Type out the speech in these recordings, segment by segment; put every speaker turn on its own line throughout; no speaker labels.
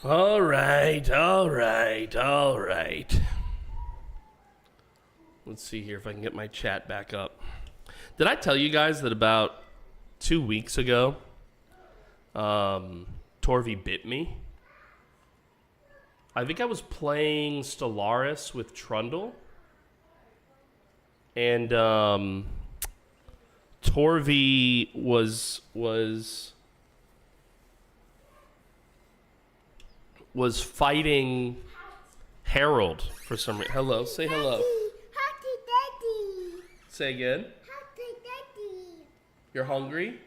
All right. Let's see here if I can get my chat back up. Did I tell you guys that about 2 weeks ago, Torvi bit me? I think I was playing Stellaris with Trundle, and Torvi was fighting Harold for some reason. Hello, say hello.
Daddy.
Say again.
Daddy.
You're hungry?
Daddy.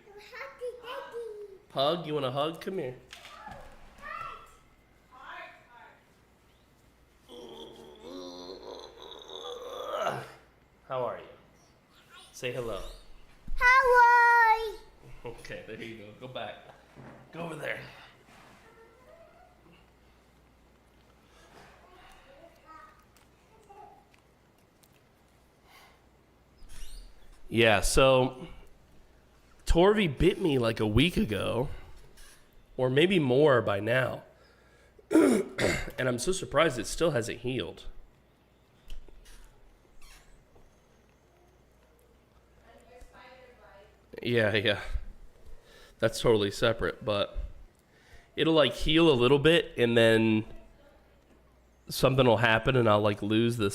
Hug? You want a hug? Come here. How are you? Say hello.
Hawaii.
Okay, there you go. Go back. Go over there. Yeah, so Torvi bit me like a week ago, or maybe more by now. And I'm so surprised it still hasn't healed. Yeah. That's totally separate, but it'll like heal a little bit and then something will happen and I'll like lose the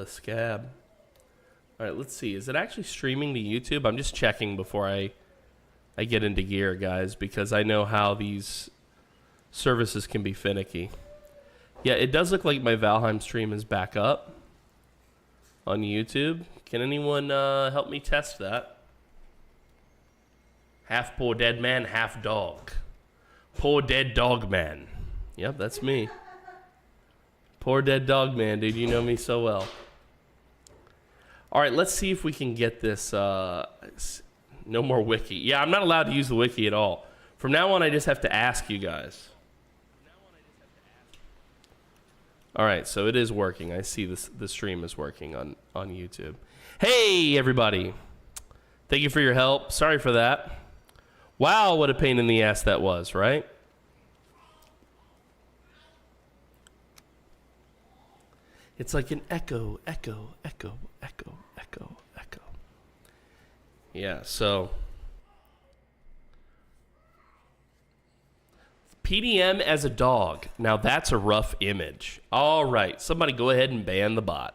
scab. All right, let's see. Is it actually streaming to YouTube? I'm just checking before I get into gear, guys, because I know how these services can be finicky. Yeah, it does look like my Valheim stream is back up on YouTube. Can anyone help me test that? Half poor dead man, half dog. Poor dead dog man. Yep, that's me. Poor dead dog man, dude. You know me so well. All right, let's see if we can get this. No more wiki. Yeah, I'm not allowed to use the wiki at all. From now on, I just have to ask you guys. All right, so it is working. I see the stream is working on YouTube. Hey, everybody. Thank you for your help. Sorry for that. Wow, what a pain in the ass that was, right? It's like an echo. Yeah, so PDM as a dog. Now that's a rough image. All right, somebody go ahead and ban the bot.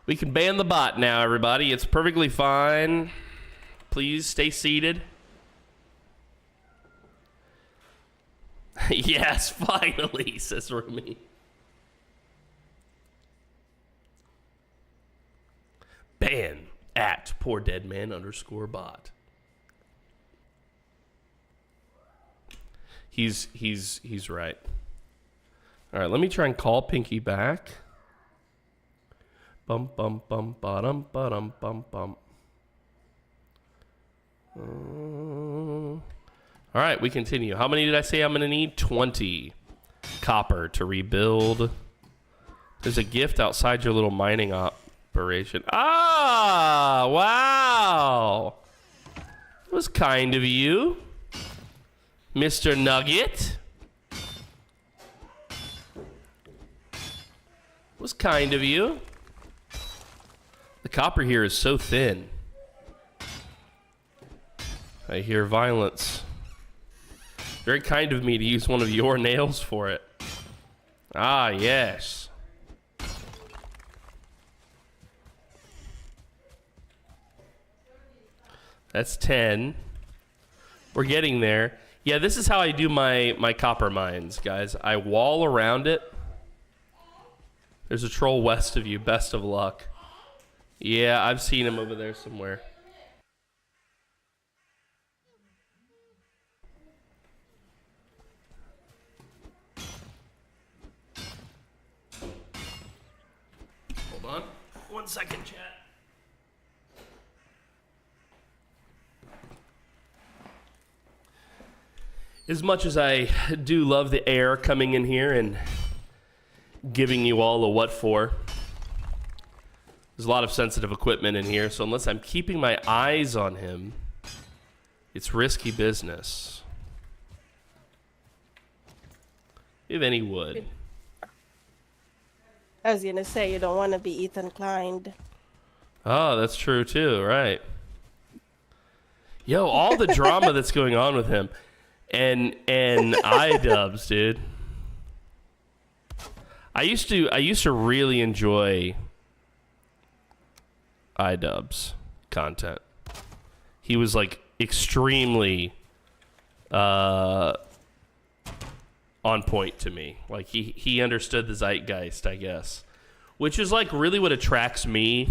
We can ban the bot now, everybody. It's perfectly fine. Please stay seated. Yes, finally, says Rumi. Ban at PoorDeadMan_bot. He's right. All right, let me try and call Pinky back. Bum bum bum bottom bottom bum bum. All right, we continue. How many did I say I'm gonna need? 20 copper to rebuild. There's a gift outside your little mining operation. Ah, wow. That was kind of you, Mr. Nugget. Was kind of you. The copper here is so thin. I hear violence. Very kind of me to use one of your nails for it. Ah, yes. That's 10. We're getting there. Yeah, this is how I do my copper mines, guys. I wall around it. There's a troll west of you. Best of luck. Yeah, I've seen him over there somewhere. Hold on. 1 second, chat. As much as I do love the air coming in here and giving you all a what for, there's a lot of sensitive equipment in here, so unless I'm keeping my eyes on him, it's risky business. We have any wood.
I was gonna say you don't want to be Ethan Klein.
Oh, that's true too, right? Yo, all the drama that's going on with him, and iDubbbz, dude. I used to really enjoy iDubbbz content. He was like extremely on point to me. Like he understood the zeitgeist, I guess, which is like really what attracts me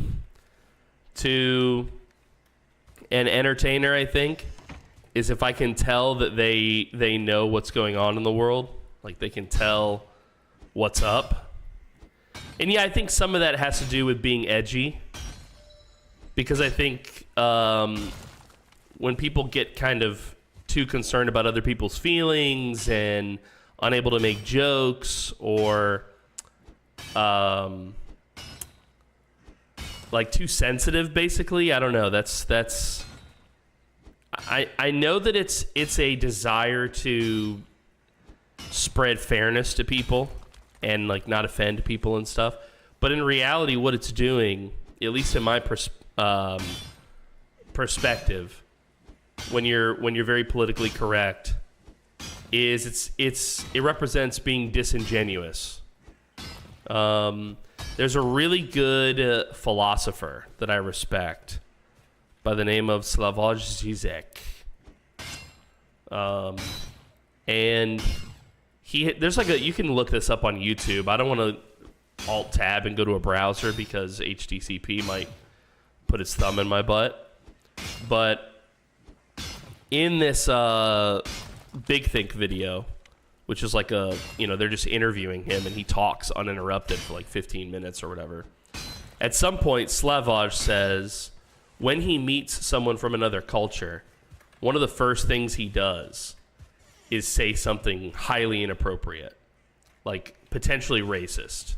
to an entertainer, I think, is if I can tell that they know what's going on in the world. Like they can tell what's up. And yeah, I think some of that has to do with being edgy. Because I think when people get kind of too concerned about other people's feelings and unable to make jokes or like too sensitive, basically, I don't know. I know that it's a desire to spread fairness to people and like not offend people and stuff. But in reality, what it's doing, at least in my perspective, when you're very politically correct, is it represents being disingenuous. There's a really good philosopher that I respect by the name of Slavoj Zizek. And there's like you can look this up on YouTube. I don't want to alt tab and go to a browser because HTTP might put its thumb in my butt. But in this Big Think video, which is like they're just interviewing him and he talks uninterrupted for like 15 minutes or whatever. At some point, Slavoj says when he meets someone from another culture, one of the first things he does is say something highly inappropriate, like potentially racist.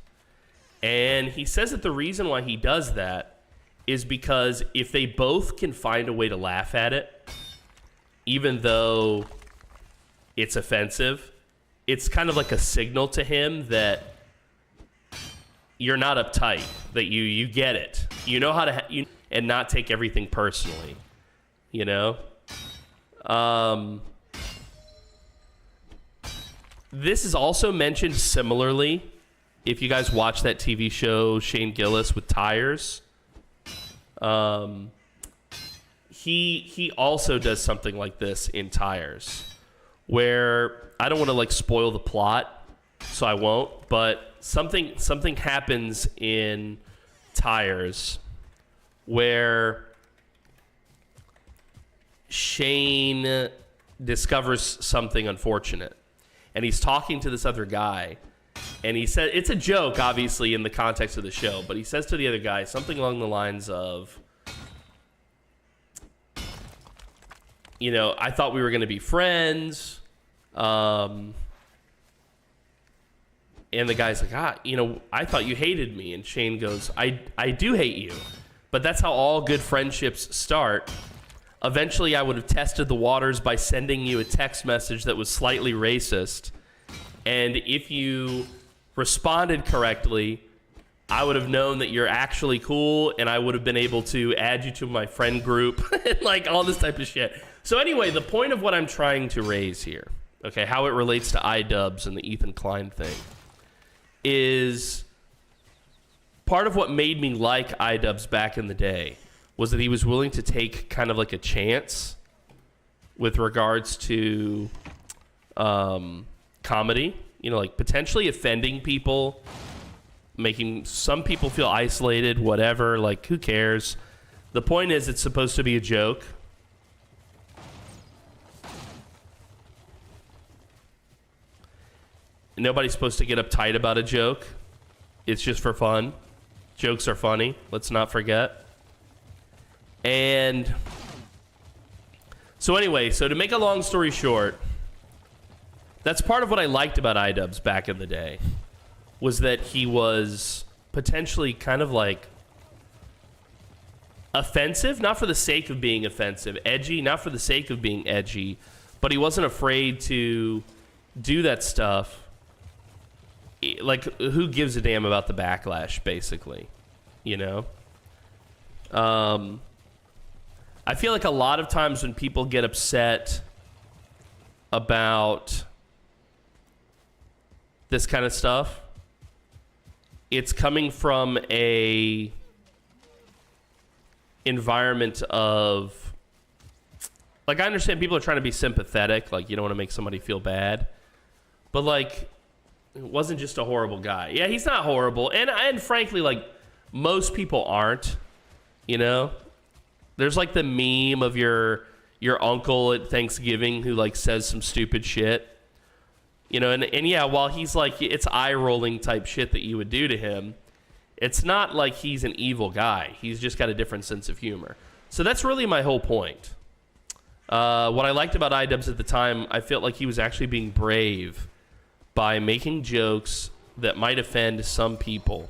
And he says that the reason why he does that is because if they both can find a way to laugh at it, even though it's offensive, it's kind of like a signal to him that you're not uptight, that you get it. You know how to and not take everything personally, you know? This is also mentioned similarly. If you guys watch that TV show, Shane Gillis with Tires, he also does something like this in Tires, where I don't want to like spoil the plot, so I won't. But something happens in Tires where Shane discovers something unfortunate, and he's talking to this other guy. And he said, it's a joke, obviously, in the context of the show, but he says to the other guy something along the lines of, I thought we were going to be friends. And the guy's like, I thought you hated me. And Shane goes, I do hate you. But that's how all good friendships start. Eventually, I would have tested the waters by sending you a text message that was slightly racist. And if you responded correctly, I would have known that you're actually cool, and I would have been able to add you to my friend group, and like all this type of shit. So anyway, the point of what I'm trying to raise here, okay, how it relates to iDubbbz and the Ethan Klein thing, is part of what made me like iDubbbz back in the day was that he was willing to take kind of like a chance with regards to comedy, like potentially offending people, making some people feel isolated, whatever, like who cares? The point is it's supposed to be a joke. Nobody's supposed to get uptight about a joke. It's just for fun. Jokes are funny, let's not forget. And so anyway, so to make a long story short, that's part of what I liked about iDubbbz back in the day, was that he was potentially kind of like offensive, not for the sake of being offensive, edgy, not for the sake of being edgy, but he wasn't afraid to do that stuff like, who gives a damn about the backlash, basically, you know? I feel like a lot of times when people get upset about this kind of stuff, it's coming from a environment of, like, I understand people are trying to be sympathetic, like, you don't want to make somebody feel bad, but, like, it wasn't just a horrible guy. Yeah, he's not horrible, and frankly, like, most people aren't, you know? There's, like, the meme of your uncle at Thanksgiving who, like, says some stupid shit, you know, and yeah, while he's, like, it's eye-rolling type shit that you would do to him, it's not like he's an evil guy. He's just got a different sense of humor. So that's really my whole point. What I liked about iDubbbz at the time, I felt like he was actually being brave by making jokes that might offend some people.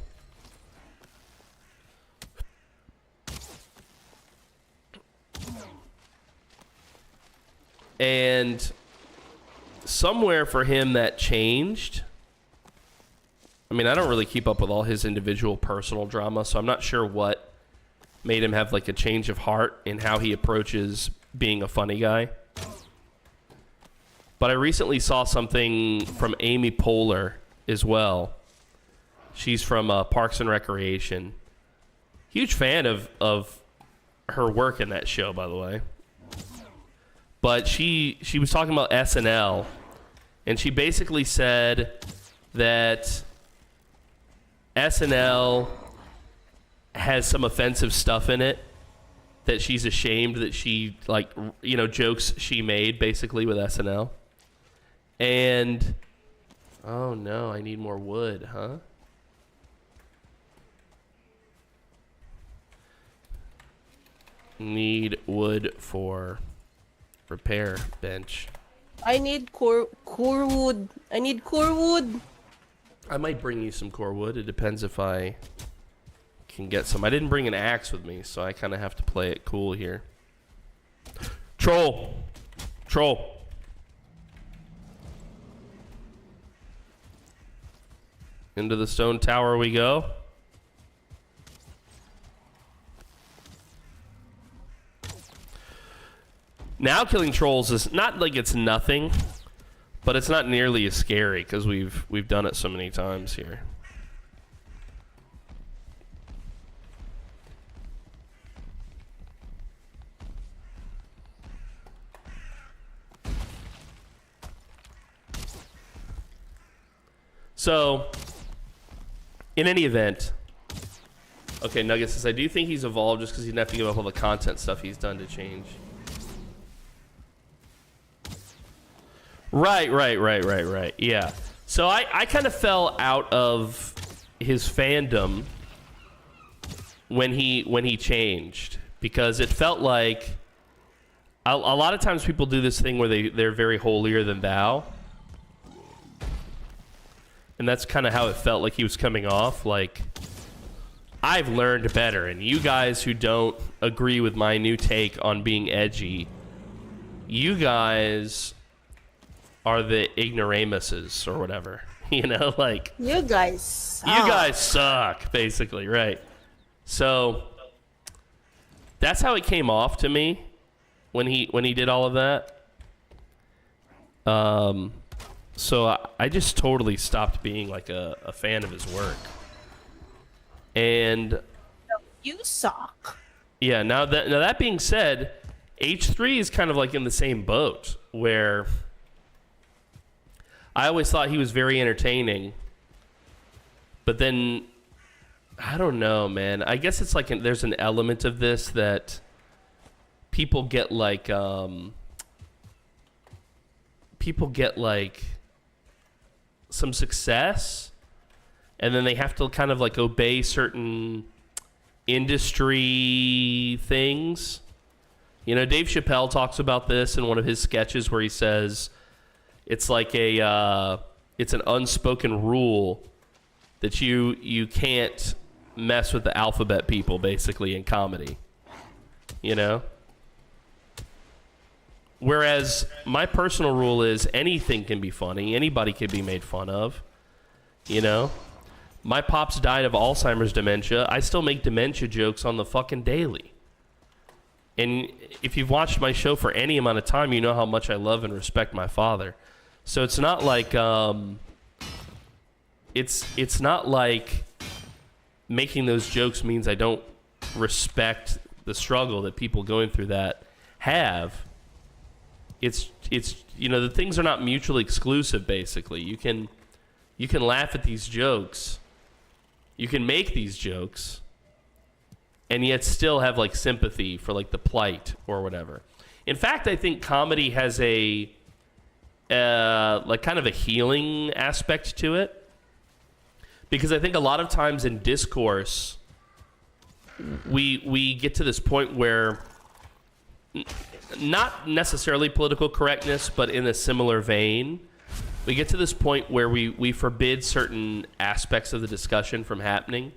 And somewhere for him that changed. I mean, I don't really keep up with all his individual personal drama, so I'm not sure what made him have like a change of heart in how he approaches being a funny guy. But I recently saw something from Amy Poehler as well. She's from Parks and Recreation. Huge fan of her work in that show, by the way. But she was talking about SNL, and she basically said that SNL has some offensive stuff in it that she's ashamed that she, like, you know, jokes she made basically with SNL. And, oh no, I need more wood, huh? Need wood for repair bench.
I need core wood. I need core wood.
I might bring you some core wood. It depends if I can get some. I didn't bring an axe with me, so I kind of have to play it cool here. Troll. Troll. Into the stone tower we go. Now killing trolls is not like it's nothing, but it's not nearly as scary because we've done it so many times here. So, in any event, okay, Nugget says, I do think he's evolved just because he didn't have to give up all the content stuff he's done to change. Right. Yeah. So I kind of fell out of his fandom when he changed, because it felt like a lot of times people do this thing where they're very holier than thou. And that's kind of how it felt like he was coming off. Like, I've learned better, and you guys who don't agree with my new take on being edgy, you guys are the ignoramuses or whatever. You know, like,
You guys suck.
you guys suck, basically, right? So that's how it came off to me when he did all of that. So I just totally stopped being like a fan of his work. And
You suck.
yeah, now that being said, H3 is kind of like in the same boat, where I always thought he was very entertaining, but then I don't know, man. I guess it's like there's an element of this that people get like some success, and then they have to kind of like obey certain industry things. You know, Dave Chappelle talks about this in one of his sketches where he says it's like it's an unspoken rule that you can't mess with the alphabet people, basically, in comedy. You know? Whereas my personal rule is anything can be funny, anybody can be made fun of. You know? My pops died of Alzheimer's dementia. I still make dementia jokes on the fucking daily. And if you've watched my show for any amount of time, you know how much I love and respect my father. So it's not like it's not like making those jokes means I don't respect the struggle that people going through that have. It's you know, the things are not mutually exclusive. Basically, you can laugh at these jokes, you can make these jokes, and yet still have like sympathy for like the plight or whatever. In fact, I think comedy has a like kind of a healing aspect to it, because I think a lot of times in discourse we get to this point where, not necessarily political correctness, but in a similar vein, we get to this point where we forbid certain aspects of the discussion from happening.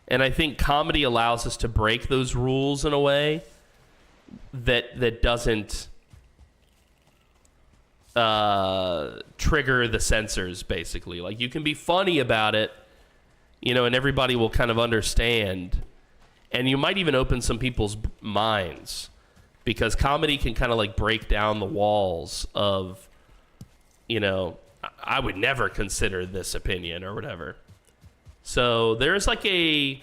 And I think comedy allows us to break those rules in a way that doesn't trigger the censors, basically. Like, you can be funny about it, you know, and everybody will kind of understand. And you might even open some people's minds, because comedy can kind of like break down the walls of, you know, I would never consider this opinion or whatever. So there's like a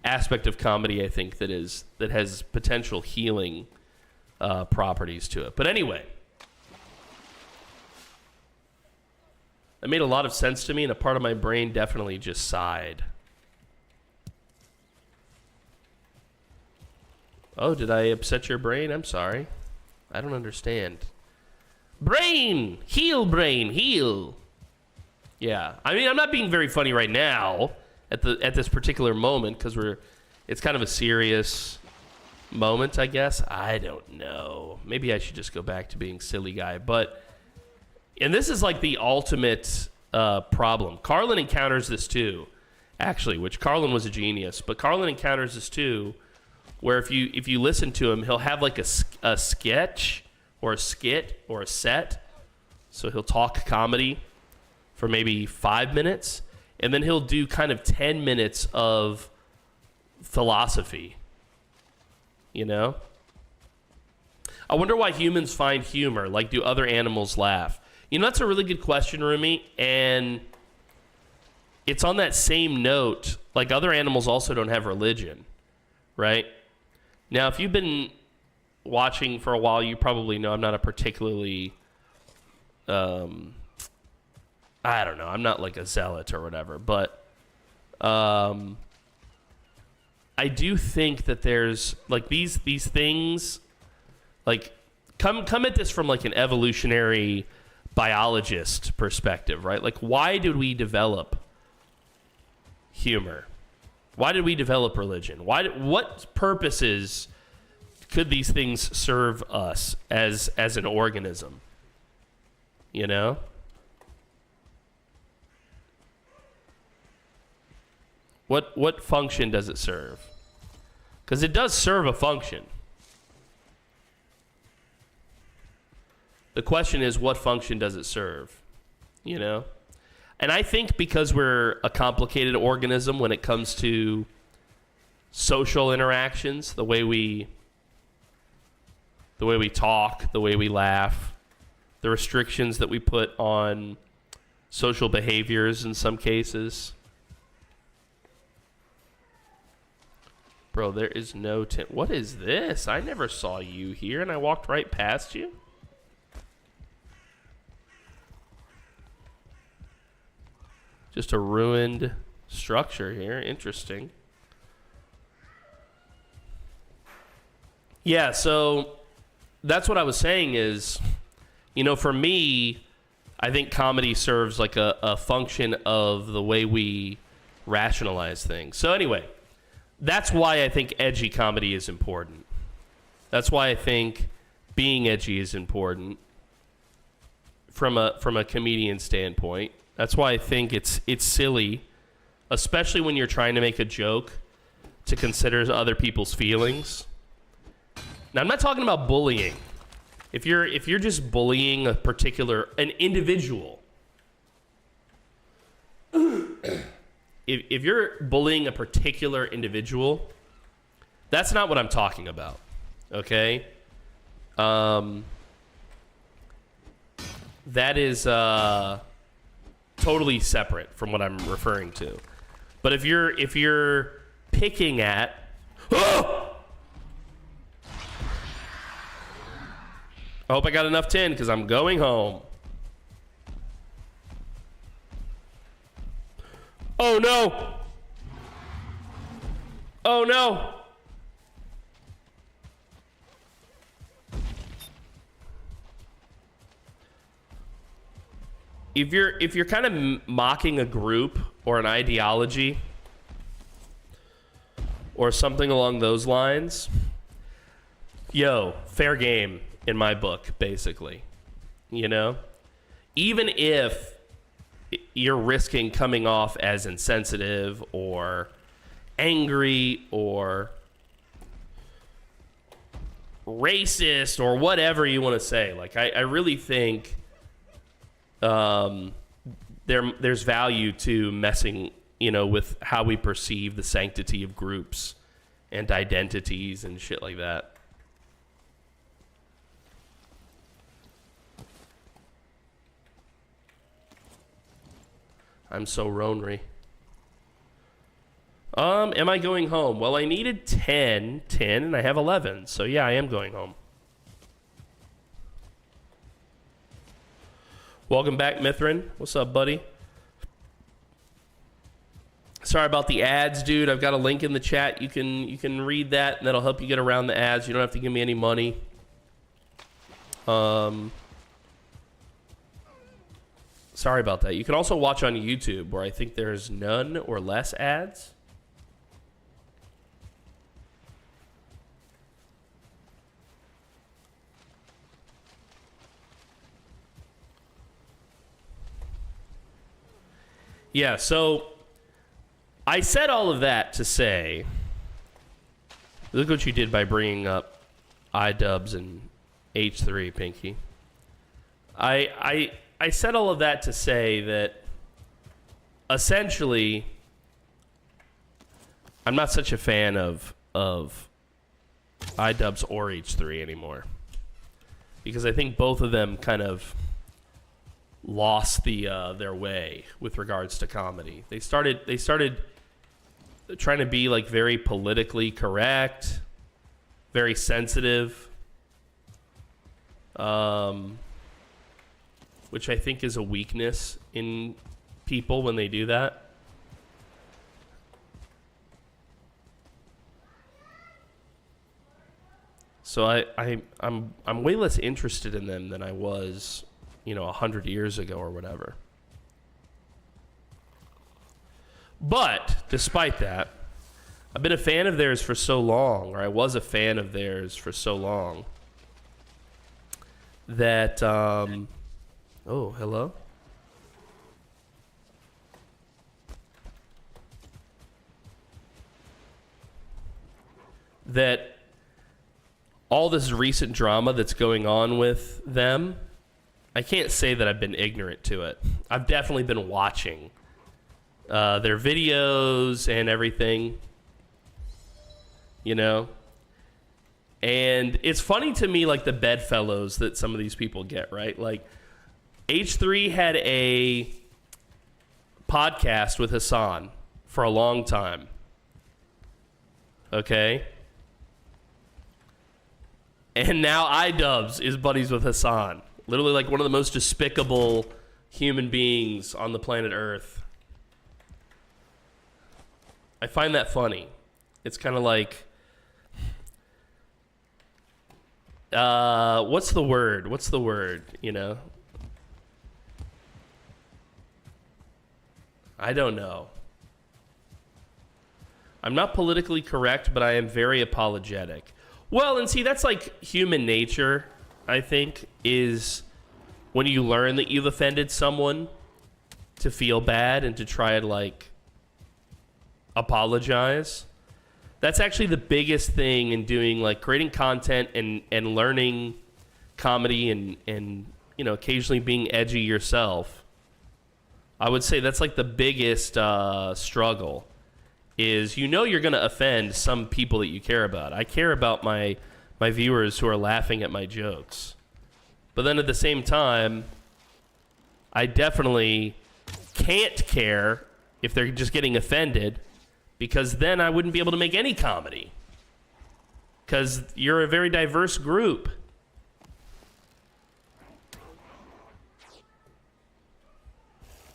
aspect of comedy, I think, that has potential healing properties to it. But anyway, that made a lot of sense to me, and a part of my brain definitely just sighed. Oh, did I upset your brain? I'm sorry. I don't understand. Brain! Heal, brain, heal! Yeah, I mean, I'm not being very funny right now at this particular moment, because it's kind of a serious moment, I guess. I don't know. Maybe I should just go back to being silly guy. And this is like the ultimate problem. Carlin encounters this too, actually, which Carlin was a genius, but Carlin encounters this too, where if you listen to him, he'll have like a sketch or a skit or a set. So he'll talk comedy for maybe 5 minutes, and then he'll do kind of 10 minutes of philosophy, you know? I wonder why humans find humor. Like, do other animals laugh? You know, that's a really good question, Rumi, and it's on that same note. Like, other animals also don't have religion, right? Now, if you've been watching for a while, you probably know I'm not a particularly, I don't know, I'm not like a zealot or whatever, but I do think that there's like these things, like come at this from like an evolutionary biologist perspective, right? Like, why did we develop humor? Why did we develop religion? What purposes could these things serve us as an organism? You know? What function does it serve? Because it does serve a function. The question is, what function does it serve? You know? And I think because we're a complicated organism when it comes to social interactions, the way we talk, the way we laugh, the restrictions that we put on social behaviors in some cases. Bro, there is no what is this? I never saw you here and I walked right past you. Just a ruined structure here. Interesting. Yeah, so that's what I was saying is, you know, for me, I think comedy serves like a function of the way we rationalize things. So anyway, that's why I think edgy comedy is important. That's why I think being edgy is important from a comedian standpoint. That's why I think it's silly, especially when you're trying to make a joke, to consider other people's feelings. Now, I'm not talking about bullying. If you're just bullying an individual, if you're bullying a particular individual, that's not what I'm talking about. Okay? That is totally separate from what I'm referring to. But if you're picking at I hope I got enough tin because I'm going home. Oh no! Oh no! If you're kind of mocking a group or an ideology or something along those lines, fair game in my book, basically. You know? Even if you're risking coming off as insensitive or angry or racist or whatever you want to say. Like, I really think there's value to messing, with how we perceive the sanctity of groups and identities and shit like that. I'm so Ronry. Am I going home? Well, I needed 10, and I have 11. So yeah, I am going home. Welcome back, Mithrin. What's up, buddy? Sorry about the ads, dude. I've got a link in the chat. You can read that, and that'll help you get around the ads. You don't have to give me any money. Sorry about that. You can also watch on YouTube, where I think there's none or less ads. Yeah, so I said all of that to say, look what you did by bringing up iDubbbz and H3, Pinky. I said all of that to say that essentially I'm not such a fan of iDubbbz or H3 anymore, because I think both of them kind of lost their way with regards to comedy. They started trying to be like very politically correct, very sensitive, which I think is a weakness in people when they do that. So I'm way less interested in them than I was 100 years ago or whatever. But despite that, I've been a fan of theirs for so long, or I was a fan of theirs for so long, that oh, hello? That all this recent drama that's going on with them, I can't say that I've been ignorant to it. I've definitely been watching their videos and everything, and it's funny to me, like the bedfellows that some of these people get, right? Like H3 had a podcast with Hassan for a long time, okay? And now iDubbbz is buddies with Hassan. Literally like one of the most despicable human beings on the planet Earth. I find that funny. It's kind of like, what's the word? I don't know. I'm not politically correct, but I am very apologetic. Well, and see, that's like human nature, I think, is when you learn that you've offended someone, to feel bad and to try and like apologize. That's actually the biggest thing in doing, like, creating content and learning comedy and occasionally being edgy yourself. I would say that's like the biggest struggle is you're going to offend some people that you care about. I care about my viewers who are laughing at my jokes. But then at the same time, I definitely can't care if they're just getting offended, because then I wouldn't be able to make any comedy. Because you're a very diverse group.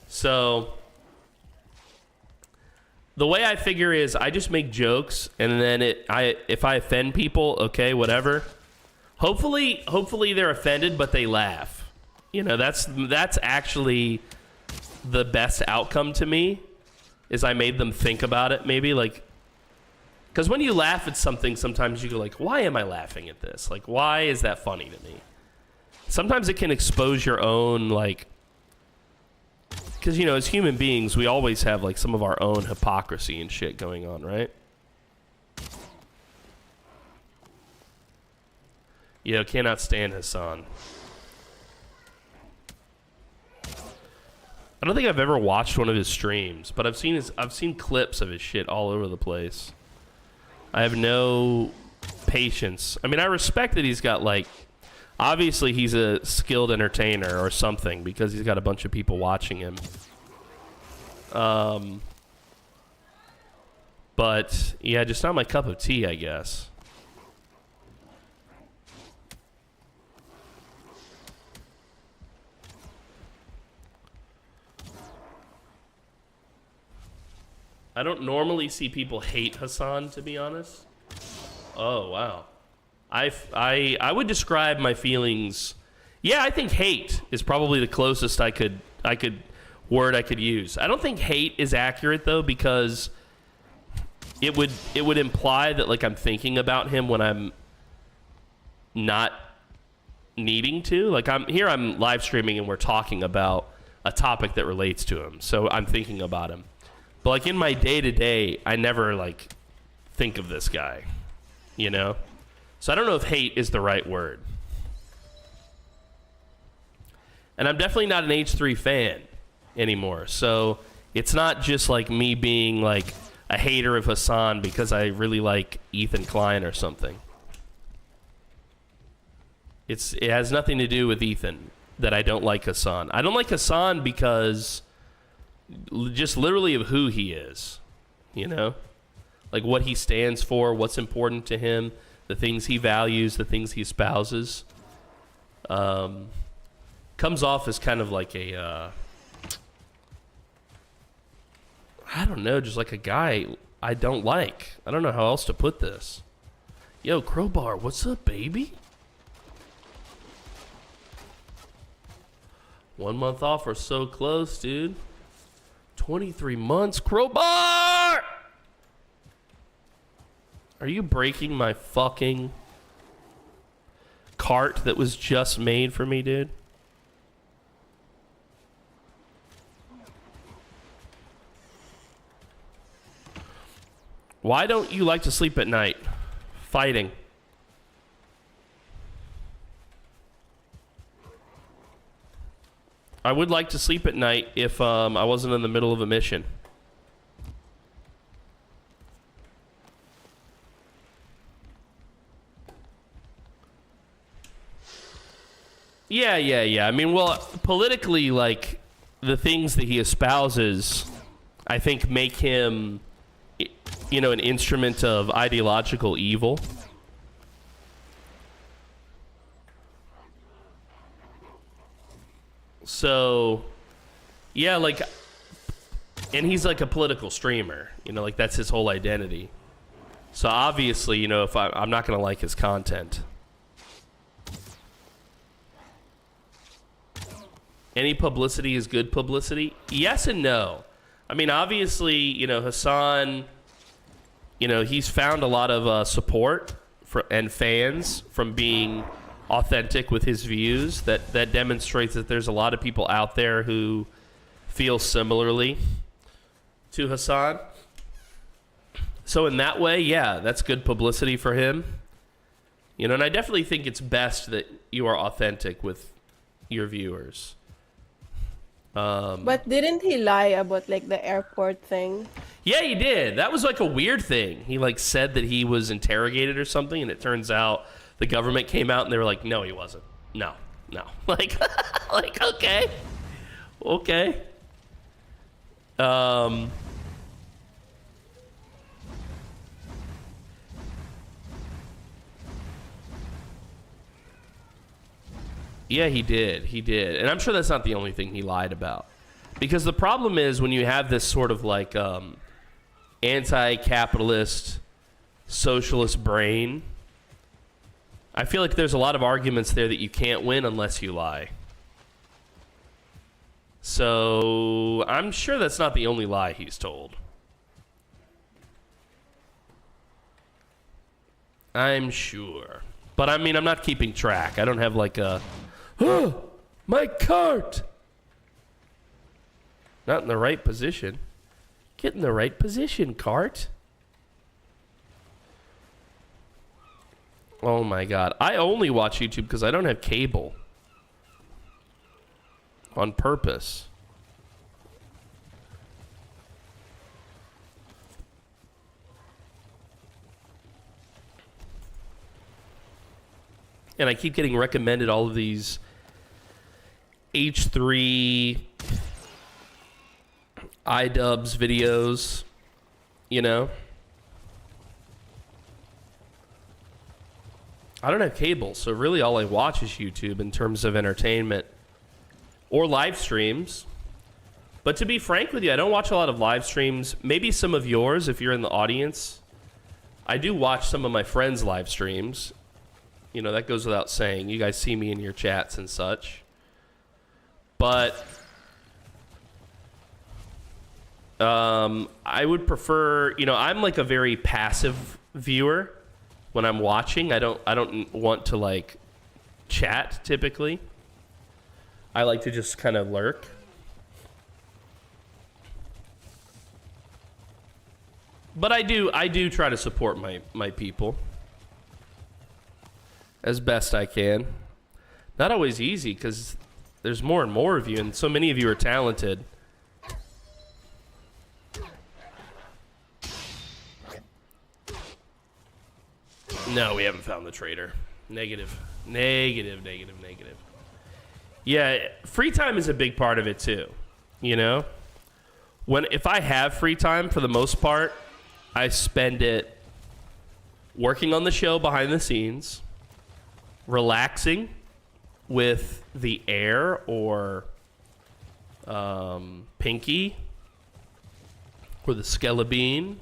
So the way I figure is I just make jokes, and then if I offend people, okay, whatever. Hopefully they're offended, but they laugh. That's actually the best outcome to me, is I made them think about it, maybe, like, because when you laugh at something, sometimes you go like, why am I laughing at this? Like, why is that funny to me? Sometimes it can expose your own, like, because, as human beings, we always have, like, some of our own hypocrisy and shit going on, right? Cannot stand Hassan. I don't think I've ever watched one of his streams, but I've seen clips of his shit all over the place. I have no patience. I mean, I respect that he's got, like, obviously he's a skilled entertainer or something, because he's got a bunch of people watching him. But yeah, just not my cup of tea, I guess. I don't normally see people hate Hassan, to be honest. Oh, wow. I would describe my feelings. Yeah, I think hate is probably the closest word I could use. I don't think hate is accurate, though, because it would imply that, like, I'm thinking about him when I'm not needing to. Like, I'm live streaming and we're talking about a topic that relates to him, so I'm thinking about him. But, like, in my day-to-day, I never, like, think of this guy, So I don't know if hate is the right word. And I'm definitely not an H3 fan anymore. So it's not just, like, me being, like, a hater of Hassan because I really like Ethan Klein or something. It has nothing to do with Ethan that I don't like Hassan. I don't like Hassan because just literally of who he is, like what he stands for, what's important to him, the things he values, the things he espouses. Comes off as kind of like a I don't know, just like a guy I don't like. I don't know how else to put this. Yo, Crowbar, what's up, baby? 1 month off, or so close, dude. 23 months, Crowbar! Are you breaking my fucking cart that was just made for me, dude? Why don't you like to sleep at night? Fighting. I would like to sleep at night if I wasn't in the middle of a mission. Yeah. I mean, well, politically, like, the things that he espouses, I think, make him, an instrument of ideological evil. So, yeah, like, and he's like a political streamer, like that's his whole identity. So obviously, if I'm not going to like his content. Any publicity is good publicity? Yes and no. I mean, obviously, Hassan, he's found a lot of support and fans from being authentic with his views. That demonstrates that there's a lot of people out there who feel similarly to Hassan. So in that way, yeah, that's good publicity for him. And I definitely think it's best that you are authentic with your viewers.
But didn't he lie about like the airport thing?
Yeah, he did. That was like a weird thing. He like said that he was interrogated or something, and it turns out the government came out and they were like, no, he wasn't. No. Like, like okay. Yeah, he did. He did. And I'm sure that's not the only thing he lied about. Because the problem is when you have this sort of like anti-capitalist, socialist brain, I feel like there's a lot of arguments there that you can't win unless you lie. So I'm sure that's not the only lie he's told. I'm sure. But I mean, I'm not keeping track. I don't have like a, oh, my cart. Not in the right position. Get in the right position, cart. Oh my God. I only watch YouTube because I don't have cable. On purpose. And I keep getting recommended all of these H3 iDubbbz videos, you know? I don't have cable, so really all I watch is YouTube in terms of entertainment or live streams. But to be frank with you, I don't watch a lot of live streams. Maybe some of yours if you're in the audience. I do watch some of my friends' live streams. You know, that goes without saying. You guys see me in your chats and such. But I would prefer, you know, I'm like a very passive viewer when I'm watching. I don't want to like chat typically. I like to just kind of lurk. But I do try to support my people as best I can. Not always easy because there's more and more of you, and so many of you are talented. No, we haven't found the traitor. Negative. Yeah, free time is a big part of it too. You know? If I have free time, for the most part, I spend it working on the show behind the scenes, relaxing with the Air or Pinky or the Skelebean.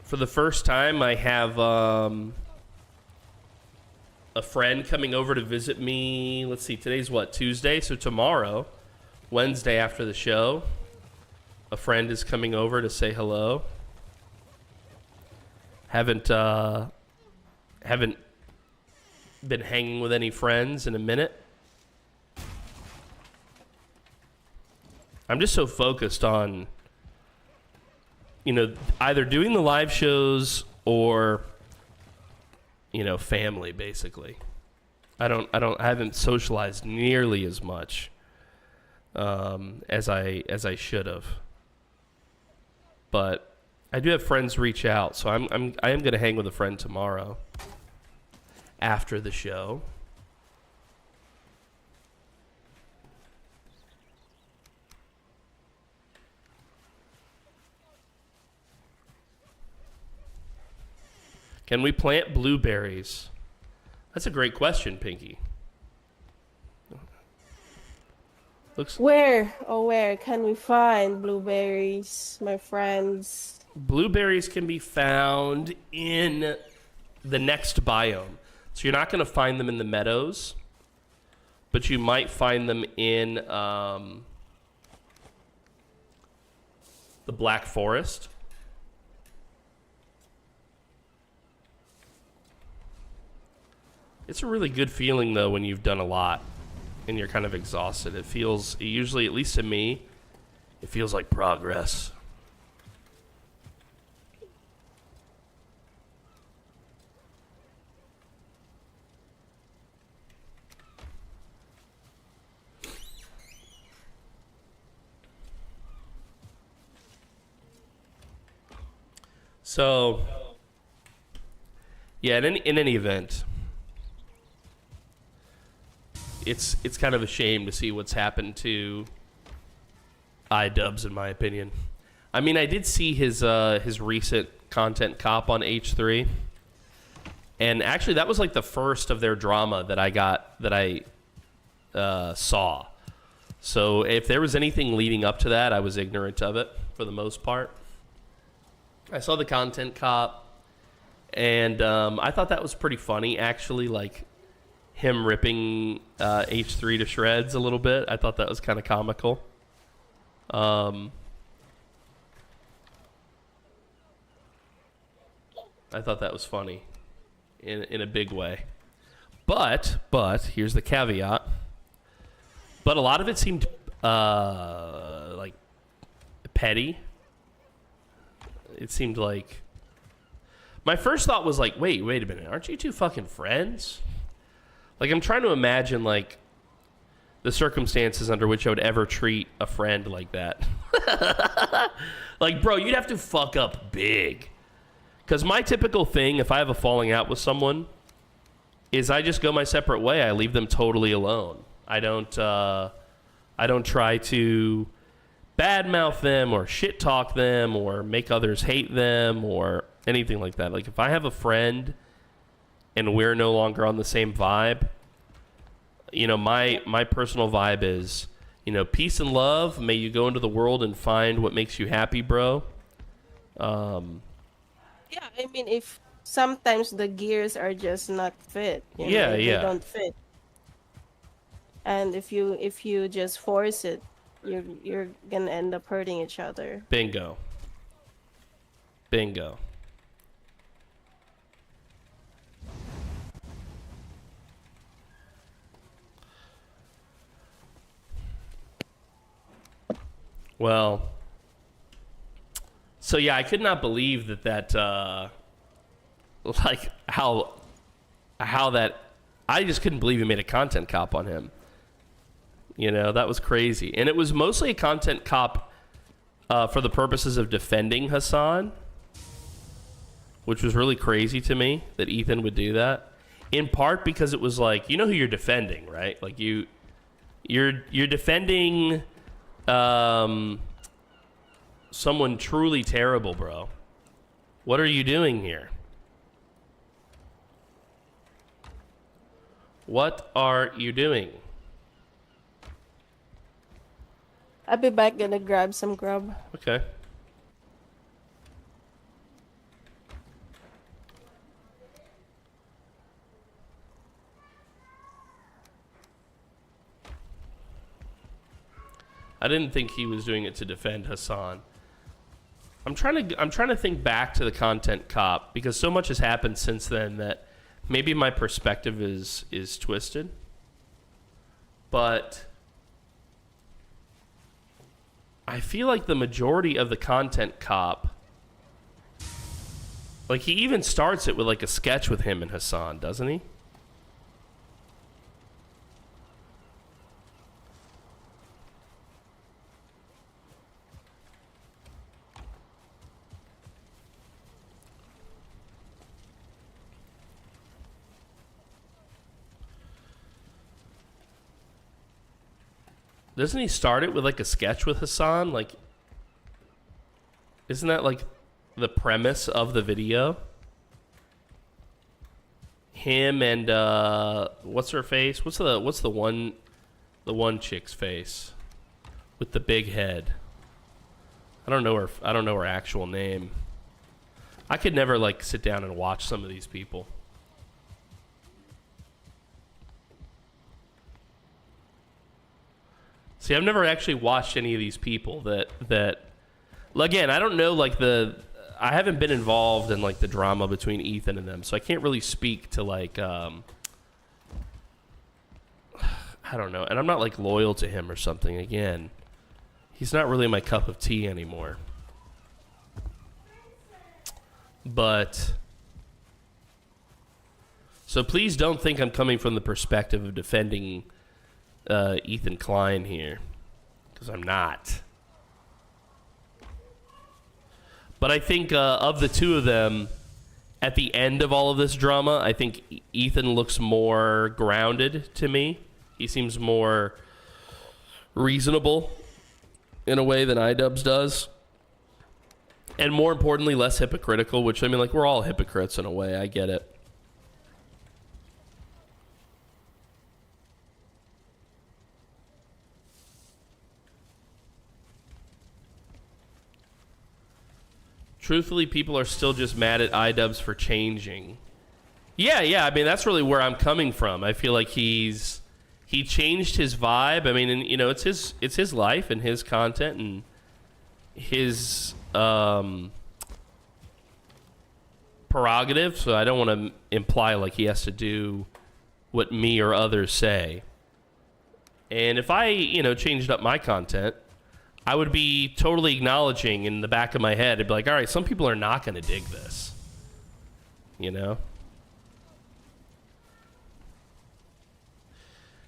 For the first time, I have a friend coming over to visit me. Let's see, today's what, Tuesday? So tomorrow, Wednesday after the show, a friend is coming over to say hello. Haven't been hanging with any friends in a minute. I'm just so focused on, you know, either doing the live shows or, you know, family basically. I haven't socialized nearly as much as I should have. But I do have friends reach out, so I am going to hang with a friend tomorrow after the show. Can we plant blueberries? That's a great question, Pinky.
Where can we find blueberries, my friends?
Blueberries can be found in the next biome. So you're not going to find them in the meadows, but you might find them in the Black Forest. It's a really good feeling, though, when you've done a lot and you're kind of exhausted. It usually, at least to me, it feels like progress. So, yeah, in any event, it's kind of a shame to see what's happened to iDubbbz, in my opinion. I mean, I did see his recent content cop on H3, and actually that was like the first of their drama that I saw. So if there was anything leading up to that, I was ignorant of it for the most part. I saw the content cop, and I thought that was pretty funny, actually, like him ripping H3 to shreds a little bit. I thought that was kind of comical. I thought that was funny in a big way. But here's the caveat. But a lot of it seemed like petty. It seemed like... My first thought was like, wait a minute. Aren't you two fucking friends? Like, I'm trying to imagine, like, the circumstances under which I would ever treat a friend like that. Like, bro, you'd have to fuck up big. Because my typical thing, if I have a falling out with someone, is I just go my separate way. I leave them totally alone. I don't try to badmouth them or shit talk them or make others hate them or anything like that. Like, if I have a friend and we're no longer on the same vibe, you know, my personal vibe is, you know, peace and love. May you go into the world and find what makes you happy, bro.
Yeah, I mean, if sometimes the gears are just not fit. You know, they don't fit. And if you just force it, you're gonna end up hurting each other.
Bingo. Well, so yeah, I could not believe that like how that, I just couldn't believe he made a content cop on him. You know, that was crazy. And it was mostly a content cop for the purposes of defending Hassan, which was really crazy to me that Ethan would do that. In part because it was like, you know who you're defending, right? Like you're defending someone truly terrible, bro. What are you doing here? What are you doing?
I'll be back, gonna grab some grub.
Okay. I didn't think he was doing it to defend Hassan. I'm trying to think back to the content cop because so much has happened since then that maybe my perspective is twisted. But I feel like the majority of the content cop, like he even starts it with like a sketch with him and Hassan, doesn't he? Doesn't he start it with like a sketch with Hassan? Like, isn't that like the premise of the video? Him and what's her face? What's the one chick's face with the big head? I don't know her actual name. I could never like sit down and watch some of these people. See, I've never actually watched any of these people that again, I don't know, like I haven't been involved in like the drama between Ethan and them, so I can't really speak to like I don't know, and I'm not like loyal to him or something. Again, he's not really my cup of tea anymore. But so please don't think I'm coming from the perspective of defending Ethan Klein here, because I'm not. But I think of the two of them, at the end of all of this drama, I think Ethan looks more grounded to me. He seems more reasonable in a way than iDubbbz does. And more importantly, less hypocritical, which, I mean, like, we're all hypocrites in a way. I get it. Truthfully, people are still just mad at iDubbbz for changing. Yeah. I mean, that's really where I'm coming from. I feel like he changed his vibe. I mean, and, you know, it's his life and his content and his prerogative. So I don't want to imply like he has to do what me or others say. And if I, you know, changed up my content, I would be totally acknowledging in the back of my head. I'd be like, all right, some people are not going to dig this. You know?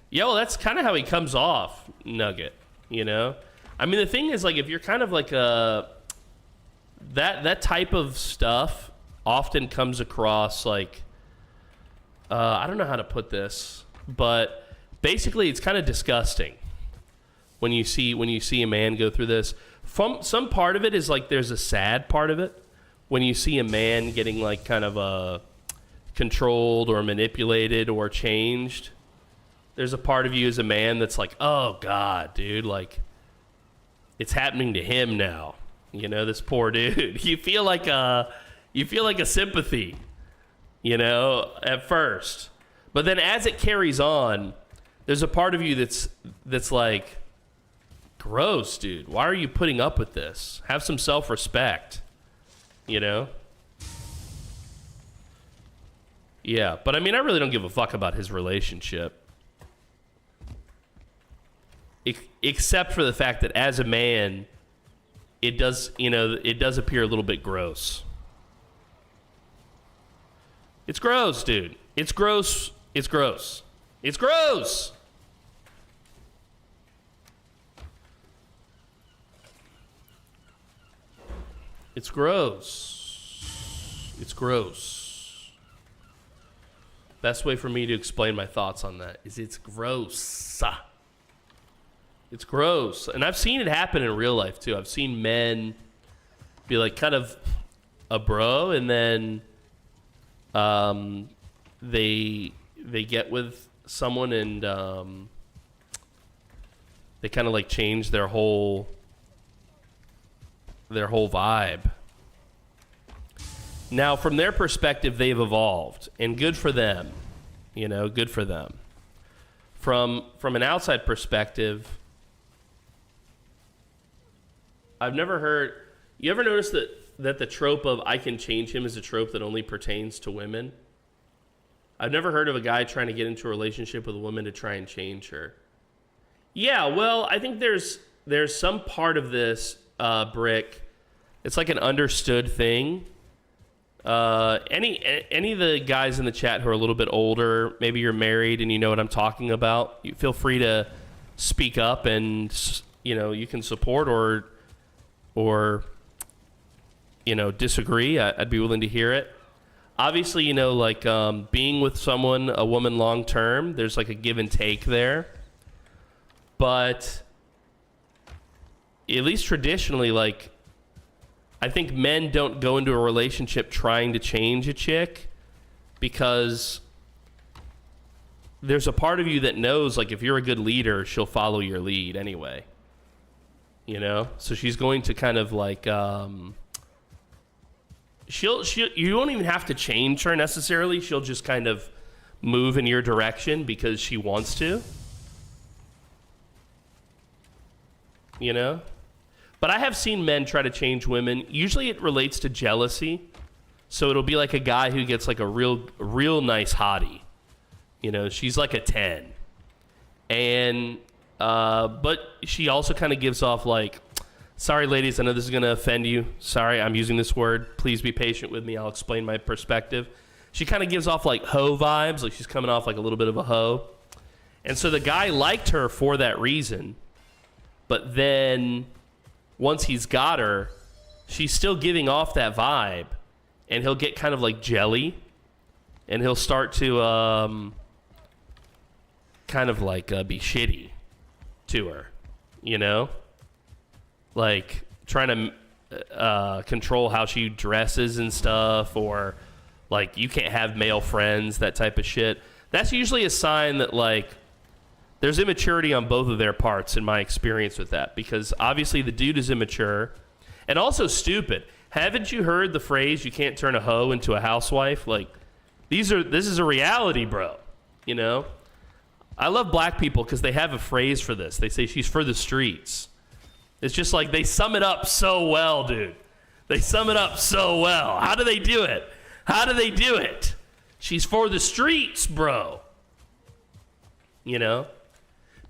Yeah, well, that's kind of how he comes off, Nugget. You know? I mean, the thing is, like, if you're kind of like a... That type of stuff often comes across like... I don't know how to put this, but basically it's kind of disgusting. When you see a man go through this, some part of it is like there's a sad part of it. When you see a man getting like kind of controlled or manipulated or changed, there's a part of you as a man that's like, oh God, dude, like it's happening to him now. You know, this poor dude. You feel like a sympathy, you know, at first, but then as it carries on, there's a part of you that's like, gross, dude. Why are you putting up with this? Have some self-respect, you know? Yeah, but I mean, I really don't give a fuck about his relationship. Except for the fact that as a man, it does appear a little bit gross. It's gross, dude. It's gross. It's gross. It's gross! It's gross. It's gross. Best way for me to explain my thoughts on that is it's gross. It's gross. And I've seen it happen in real life, too. I've seen men be like kind of a bro, and then they get with someone and they kind of like change their whole vibe. Now, from their perspective, they've evolved, and good for them. You know, good for them. From an outside perspective, I've never heard... You ever notice that the trope of I can change him is a trope that only pertains to women? I've never heard of a guy trying to get into a relationship with a woman to try and change her. Yeah, well, I think there's some part of this, Brick. It's like an understood thing. Any of the guys in the chat who are a little bit older, maybe you're married and you know what I'm talking about, you feel free to speak up, and you know, you can support or you know, disagree. I'd be willing to hear it. Obviously, you know, like being with a woman long term, there's like a give and take there. But at least traditionally, like, I think men don't go into a relationship trying to change a chick, because there's a part of you that knows, like, if you're a good leader, she'll follow your lead anyway. You know? So she's going to kind of like, you won't even have to change her necessarily. She'll just kind of move in your direction because she wants to. You know? But I have seen men try to change women. Usually it relates to jealousy. So it'll be like a guy who gets like a real nice hottie. You know, she's like a 10. And, but she also kind of gives off like, sorry ladies, I know this is going to offend you. Sorry, I'm using this word. Please be patient with me. I'll explain my perspective. She kind of gives off like hoe vibes. Like she's coming off like a little bit of a hoe. And so the guy liked her for that reason. But then once he's got her, she's still giving off that vibe, and he'll get kind of like jelly, and he'll start to kind of like be shitty to her, you know, like trying to control how she dresses and stuff, or like you can't have male friends, that type of shit. That's usually a sign that like there's immaturity on both of their parts, in my experience with that, because obviously the dude is immature and also stupid. Haven't you heard the phrase, you can't turn a hoe into a housewife? Like, this is a reality, bro. You know? I love black people because they have a phrase for this. They say she's for the streets. It's just like they sum it up so well, dude. They sum it up so well. How do they do it? How do they do it? She's for the streets, bro. You know?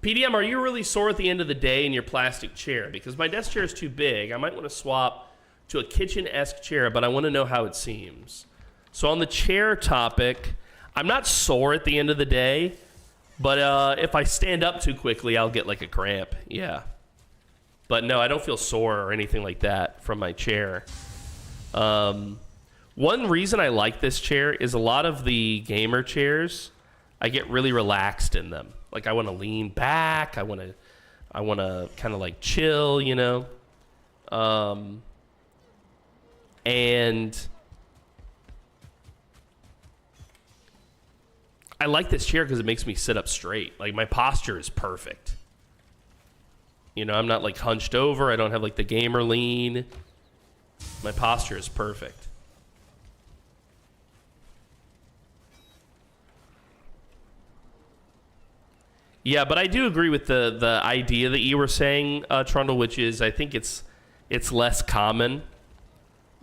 PDM, are you really sore at the end of the day in your plastic chair? Because my desk chair is too big. I might want to swap to a kitchen-esque chair, but I want to know how it seems. So on the chair topic, I'm not sore at the end of the day, but if I stand up too quickly, I'll get like a cramp. Yeah. But no, I don't feel sore or anything like that from my chair. One reason I like this chair is a lot of the gamer chairs, I get really relaxed in them. Like I want to lean back. I want to kind of like chill, you know. And I like this chair because it makes me sit up straight. Like my posture is perfect. You know, I'm not like hunched over. I don't have like the gamer lean. My posture is perfect. Yeah, but I do agree with the idea that you were saying, Trundle, which is I think it's less common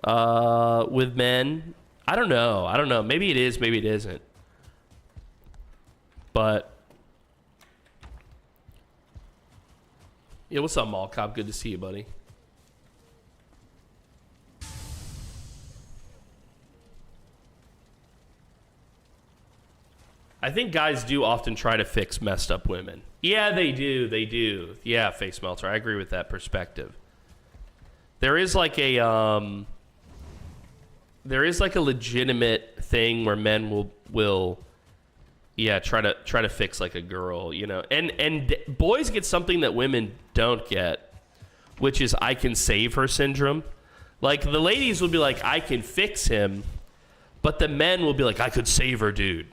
with men. I don't know. Maybe it is, maybe it isn't. But yeah, what's up, Mall Cop? Good to see you, buddy. I think guys do often try to fix messed up women. Yeah, they do. They do. Yeah, Face Melter. I agree with that perspective. There is like a legitimate thing where men will try to fix like a girl, you know. And boys get something that women don't get, which is I can save her syndrome. Like the ladies will be like, I can fix him, but the men will be like, I could save her, dude.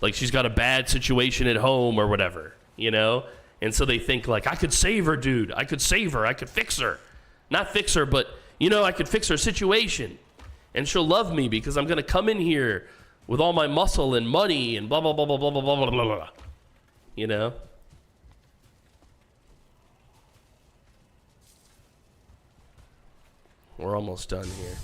Like she's got a bad situation at home or whatever, you know? And so they think like, I could save her, dude. I could save her. I could fix her. Not fix her, but, you know, I could fix her situation. And she'll love me because I'm going to come in here with all my muscle and money and blah, blah, blah, blah, blah, blah, blah, blah, blah, blah. You know? We're almost done here.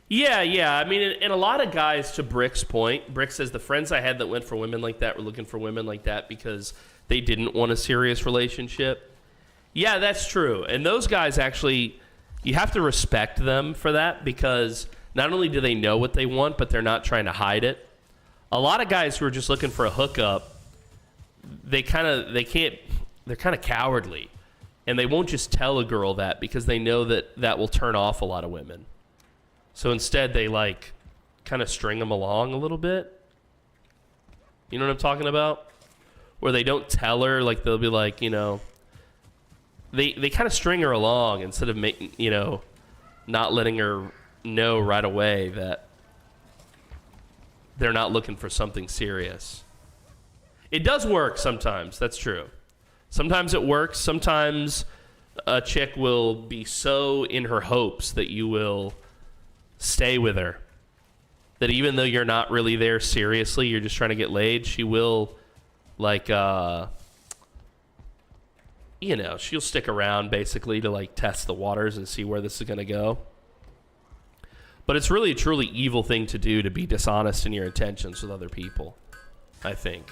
Yeah. I mean, and a lot of guys, to Brick's point, Brick says the friends I had that went for women like that were looking for women like that because they didn't want a serious relationship. Yeah, that's true. And those guys actually, you have to respect them for that because not only do they know what they want, but they're not trying to hide it. A lot of guys who are just looking for a hookup, they're kind of cowardly. And they won't just tell a girl that because they know that will turn off a lot of women. So instead, they like kind of string them along a little bit. You know what I'm talking about? Where they don't tell her, like they'll be like, you know, they kind of string her along instead of making, you know, not letting her know right away that they're not looking for something serious. It does work sometimes. That's true. Sometimes it works. Sometimes a chick will be so in her hopes that you will stay with her, that even though you're not really there seriously, you're just trying to get laid, she will like you know, she'll stick around basically to like test the waters and see where this is going to go. But it's really a truly evil thing to do, to be dishonest in your intentions with other people, I think.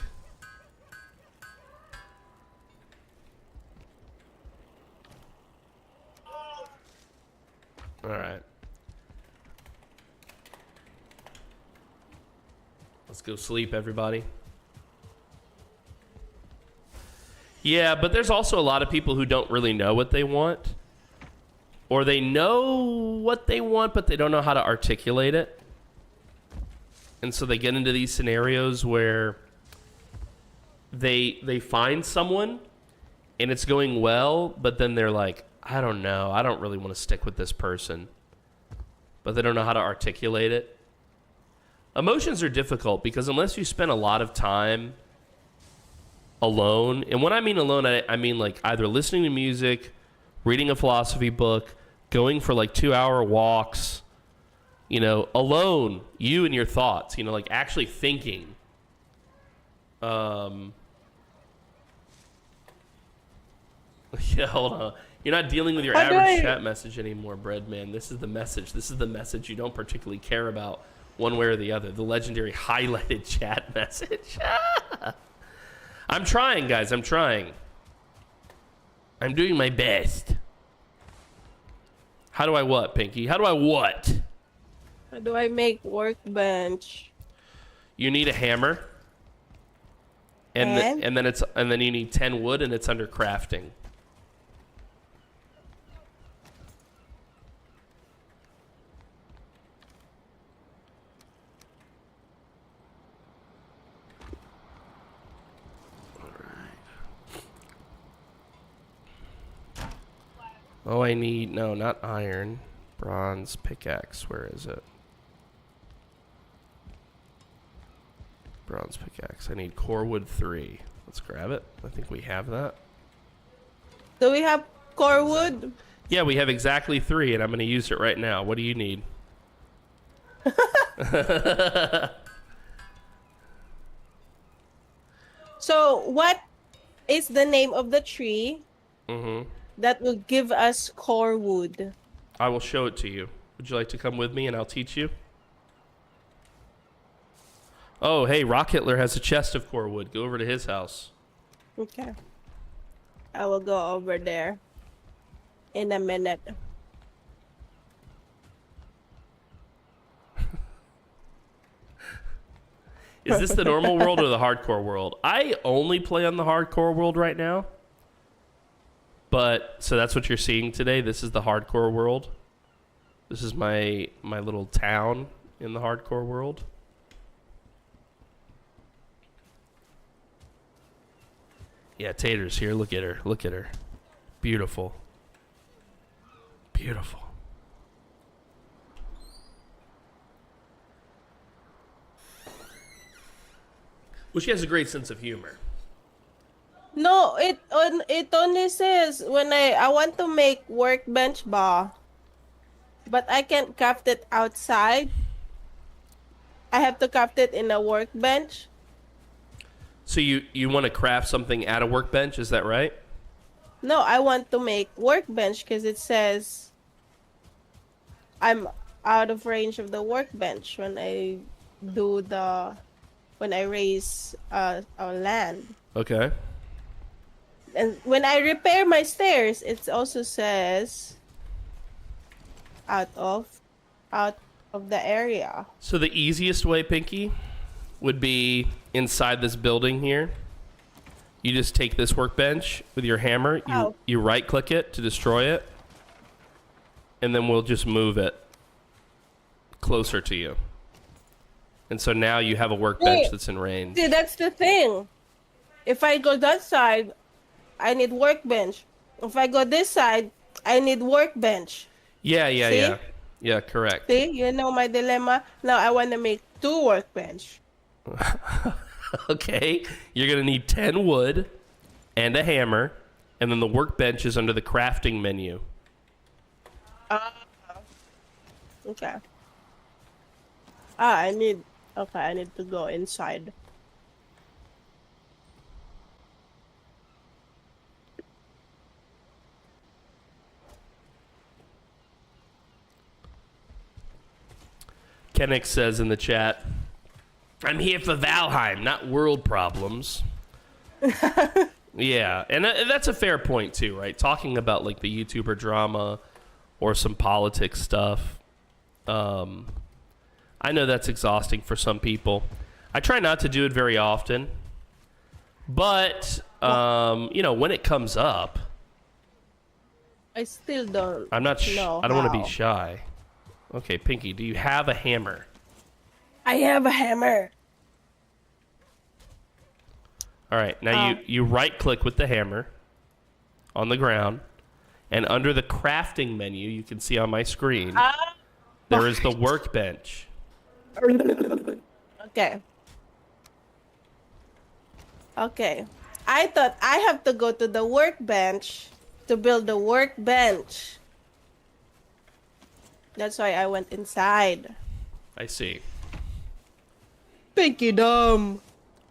All right. Let's go sleep, everybody. Yeah, but there's also a lot of people who don't really know what they want. Or they know what they want, but they don't know how to articulate it. And so they get into these scenarios where they find someone and it's going well, but then they're like, I don't know. I don't really want to stick with this person. But they don't know how to articulate it. Emotions are difficult because unless you spend a lot of time alone, and when I mean alone, I mean like either listening to music, reading a philosophy book, going for like 2-hour walks, you know, alone, you and your thoughts, you know, like actually thinking. Yeah, hold on. You're not dealing with your average chat message anymore, Breadman. This is the message. This is the message you don't particularly care about one way or the other. The legendary highlighted chat message. I'm trying, guys. I'm trying. I'm doing my best. How do I what, Pinky? How do I what?
How do I make workbench?
You need a hammer. And then you need 10 wood and it's under crafting. Oh, I need, no, not iron. Bronze pickaxe, where is it? Bronze pickaxe. I need core wood 3. Let's grab it. I think we have that.
Do we have core wood?
Yeah, we have exactly 3, and I'm going to use it right now. What do you need?
So, what is the name of the tree that will give us core wood?
I will show it to you. Would you like to come with me and I'll teach you? Oh, hey, Rock Hitler has a chest of core wood. Go over to his house.
Okay. I will go over there in a minute.
Is this the normal world or the hardcore world? I only play on the hardcore world right now. But, so that's what you're seeing today. This is the hardcore world. This is my little town in the hardcore world. Yeah, Tater's here. Look at her. Look at her. Beautiful. Beautiful. Well, she has a great sense of humor.
No, it only says when I want to make workbench bar, but I can't craft it outside. I have to craft it in a workbench.
So you want to craft something at a workbench, is that right?
No, I want to make workbench because it says I'm out of range of the workbench when I raise our land.
Okay.
And when I repair my stairs, it also says out of the area.
So the easiest way, Pinky, would be inside this building here. You just take this workbench with your hammer. You right click it to destroy it. And then we'll just move it closer to you. And so now you have a workbench that's in range.
See, that's the thing. If I go that side, I need workbench. If I go this side, I need workbench.
Yeah, correct.
See, you know my dilemma. Now I want to make 2 workbench.
Okay, you're gonna need 10 wood and a hammer, and then the workbench is under the crafting menu.
Okay. I need to go inside.
Kennick says in the chat, I'm here for Valheim, not world problems. Yeah, and that's a fair point too, right? Talking about like the YouTuber drama or some politics stuff. I know that's exhausting for some people. I try not to do it very often, but you know, when it comes up,
I still don't.
I'm not.
know
I don't want to
how.
be shy. Okay, Pinky, do you have a hammer?
I have a hammer.
All right, now you right click with the hammer on the ground, and under the crafting menu, you can see on my screen there is the workbench.
Okay. Okay. I thought I have to go to the workbench to build the workbench. That's why I went inside.
I see.
Pinky dumb.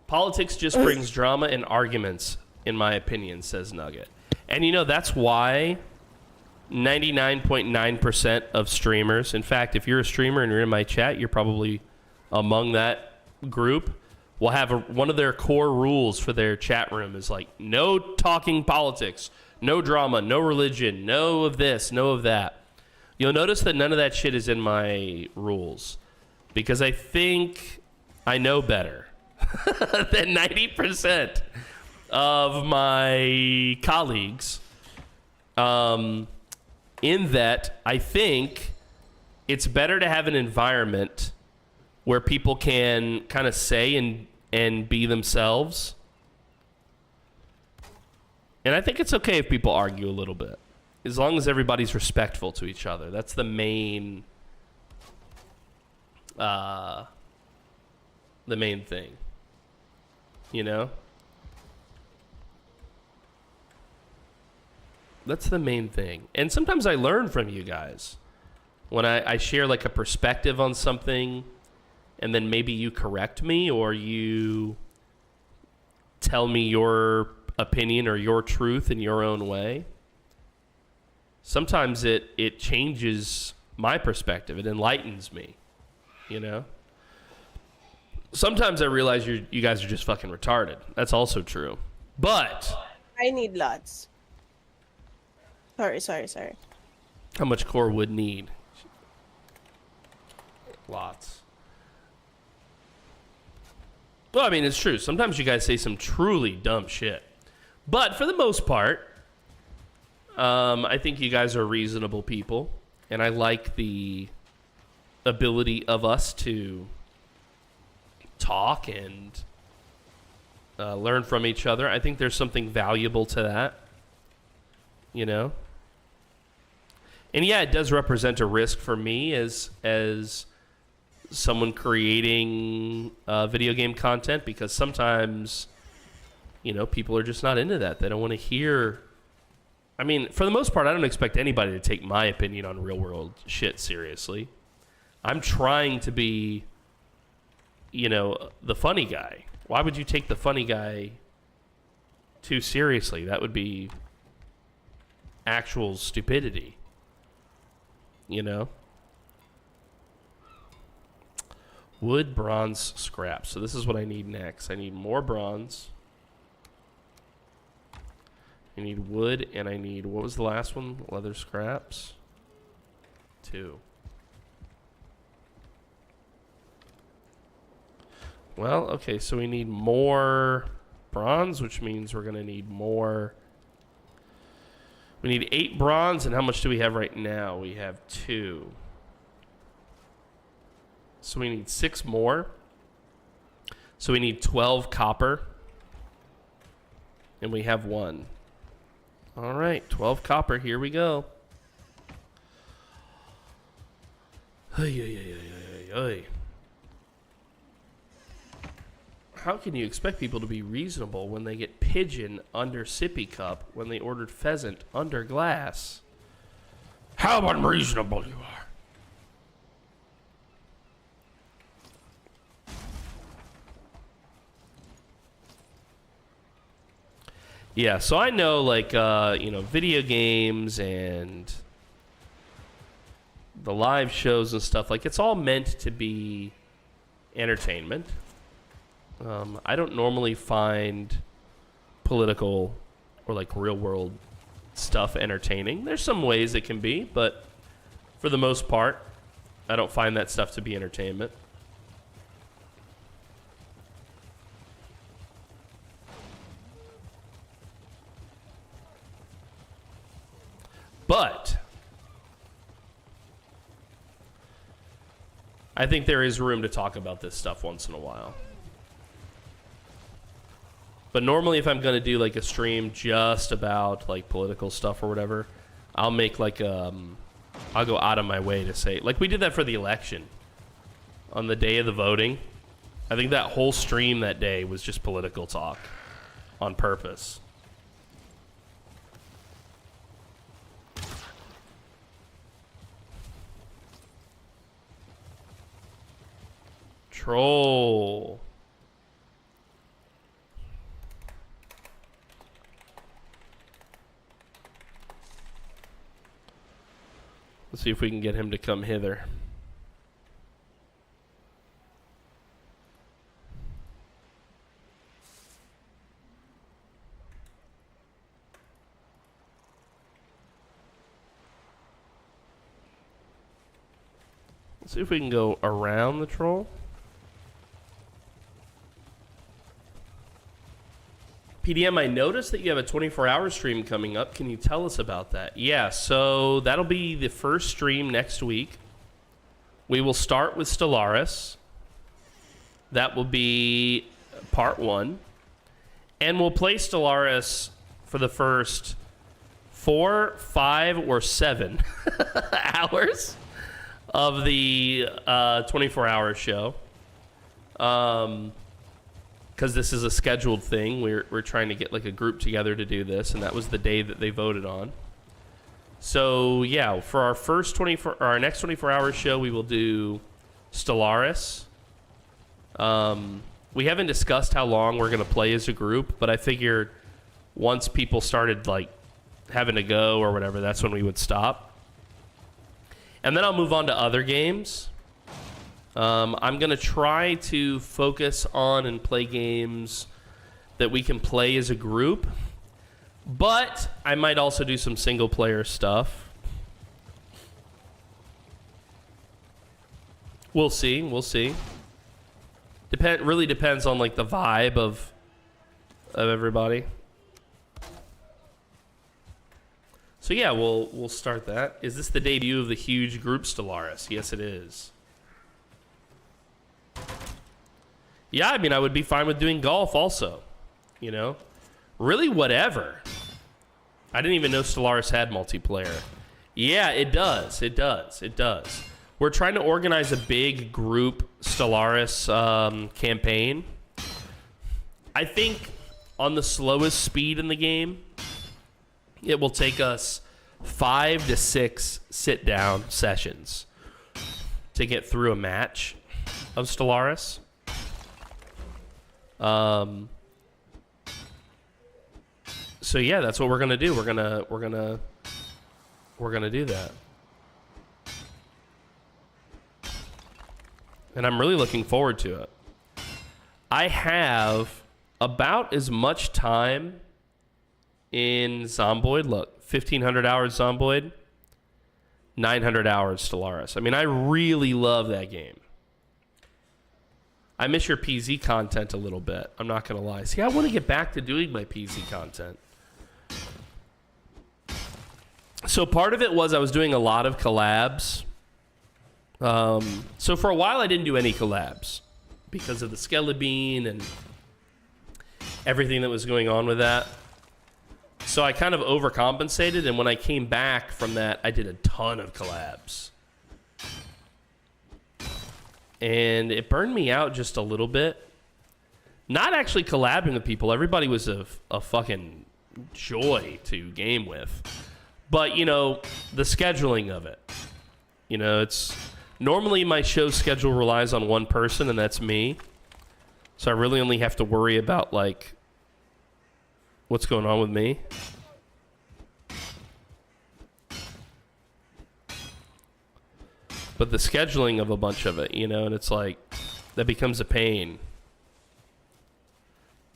Politics just brings drama and arguments, in my opinion, says Nugget. And you know, that's why 99.9% of streamers, in fact, if you're a streamer and you're in my chat, you're probably among that group, will have one of their core rules for their chat room is like, no talking politics, no drama, no religion, no of this, no of that. You'll notice that none of that shit is in my rules because I think I know better than 90% of my colleagues. In that, I think it's better to have an environment where people can kind of say and be themselves. And I think it's okay if people argue a little bit, as long as everybody's respectful to each other. That's the main thing, you know? That's the main thing. And sometimes I learn from you guys. When I share like a perspective on something, and then maybe you correct me or you tell me your opinion or your truth in your own way. Sometimes it changes my perspective. It enlightens me, you know? Sometimes I realize you guys are just fucking retarded. That's also true. But
I need lots. Sorry.
how much core would need? Lots. Well, I mean, it's true. Sometimes you guys say some truly dumb shit. But for the most part, I think you guys are reasonable people. And I like the ability of us to talk and learn from each other. I think there's something valuable to that, you know? And yeah, it does represent a risk for me as someone creating video game content, because sometimes, you know, people are just not into that. They don't want to hear. I mean, for the most part, I don't expect anybody to take my opinion on real world shit seriously. I'm trying to be, you know, the funny guy. Why would you take the funny guy too seriously? That would be actual stupidity, you know? Wood, bronze, scrap. So this is what I need next. I need more bronze. I need wood, and I need, what was the last one? Leather scraps. 2. Well, okay, so we need more bronze, which means we're going to need more. We need 8 bronze, and how much do we have right now? We have 2. So we need 6 more. So we need 12 copper. And we have 1. All right, 12 copper. Here we go. How can you expect people to be reasonable when they get pigeon under sippy cup when they ordered pheasant under glass? How unreasonable you are. Yeah, so I know, like, you know, video games and the live shows and stuff, like, it's all meant to be entertainment. I don't normally find political or, like, real-world stuff entertaining. There's some ways it can be, but for the most part, I don't find that stuff to be entertainment. But I think there is room to talk about this stuff once in a while. But normally if I'm going to do like a stream just about like political stuff or whatever, I'll make like I'll go out of my way to say, like we did that for the election on the day of the voting. I think that whole stream that day was just political talk on purpose. Troll. Let's see if we can get him to come hither. Let's see if we can go around the troll. PDM, I noticed that you have a 24-hour stream coming up. Can you tell us about that? Yeah, so that'll be the first stream next week. We will start with Stellaris. That will be part 1. And we'll play Stellaris for the first 4, 5, or 7 hours of the 24-hour show. Because this is a scheduled thing. We're trying to get like a group together to do this, and that was the day that they voted on. So yeah, for our next 24-hour show, we will do Stellaris. We haven't discussed how long we're gonna play as a group, but I figured once people started like having to go or whatever, that's when we would stop. And then I'll move on to other games. I'm going to try to focus on and play games that we can play as a group. But I might also do some single-player stuff. We'll see. We'll see. Really depends on like the vibe of everybody. So yeah, we'll start that. Is this the debut of the huge group Stellaris? Yes, it is. Yeah, I mean, I would be fine with doing golf also, you know? Really, whatever. I didn't even know Stellaris had multiplayer. Yeah, it does. It does. It does. We're trying to organize a big group Stellaris campaign. I think on the slowest speed in the game, it will take us 5 to 6 sit-down sessions to get through a match of Stellaris. So yeah, that's what we're gonna do. We're gonna do that. And I'm really looking forward to it. I have about as much time in Zomboid. Look, 1,500 hours Zomboid, 900 hours Stellaris. I mean, I really love that game. I miss your PZ content a little bit. I'm not going to lie. See, I want to get back to doing my PZ content. So part of it was I was doing a lot of collabs. So for a while I didn't do any collabs because of the Skelebean and everything that was going on with that. So I kind of overcompensated, and when I came back from that, I did a ton of collabs. And it burned me out just a little bit. Not actually collabing with people. Everybody was a fucking joy to game with. But, you know, the scheduling of it. You know, it's... Normally my show schedule relies on one person, and that's me. So I really only have to worry about, like, what's going on with me. But the scheduling of a bunch of it, you know, and it's like, that becomes a pain.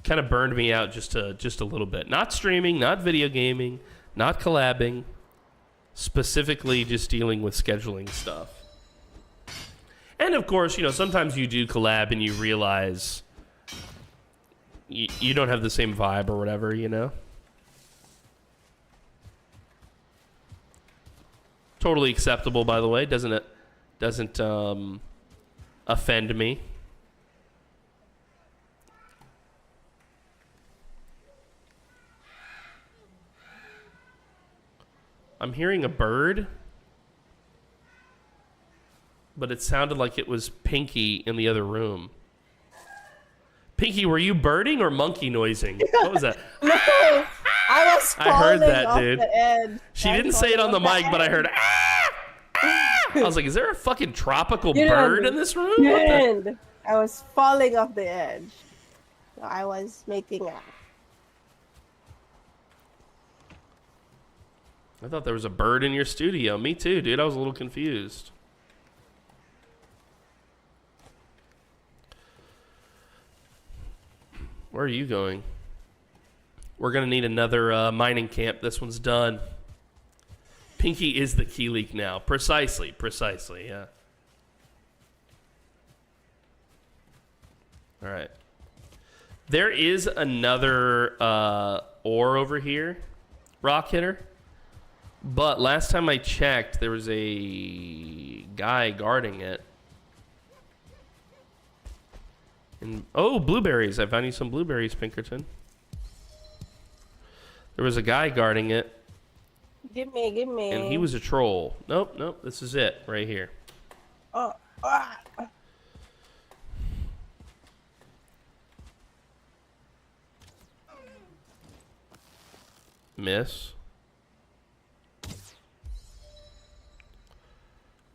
Kind of burned me out just a little bit. Not streaming, not video gaming, not collabing. Specifically just dealing with scheduling stuff. And of course, you know, sometimes you do collab and you realize you don't have the same vibe or whatever, you know? Totally acceptable, by the way. Doesn't offend me. I'm hearing a bird, but it sounded like it was Pinky in the other room. Pinky, were you birding or monkey noising? What was that?
No, I was falling
I heard that,
off
dude.
the edge.
She didn't say it on the mic, but I heard. I was like, "Is there a fucking tropical bird in this room?"
And I was falling off the edge. So I was making out.
I thought there was a bird in your studio. Me too, dude. I was a little confused. Where are you going? We're going to need another mining camp. This one's done. Pinky is the key leak now. Precisely, yeah. All right. There is another ore over here, rock hitter. But last time I checked, there was a guy guarding it. And, oh, blueberries. I found you some blueberries, Pinkerton. There was a guy guarding it.
Give me.
And he was a troll. Nope. This is it right here.
Oh.
Miss.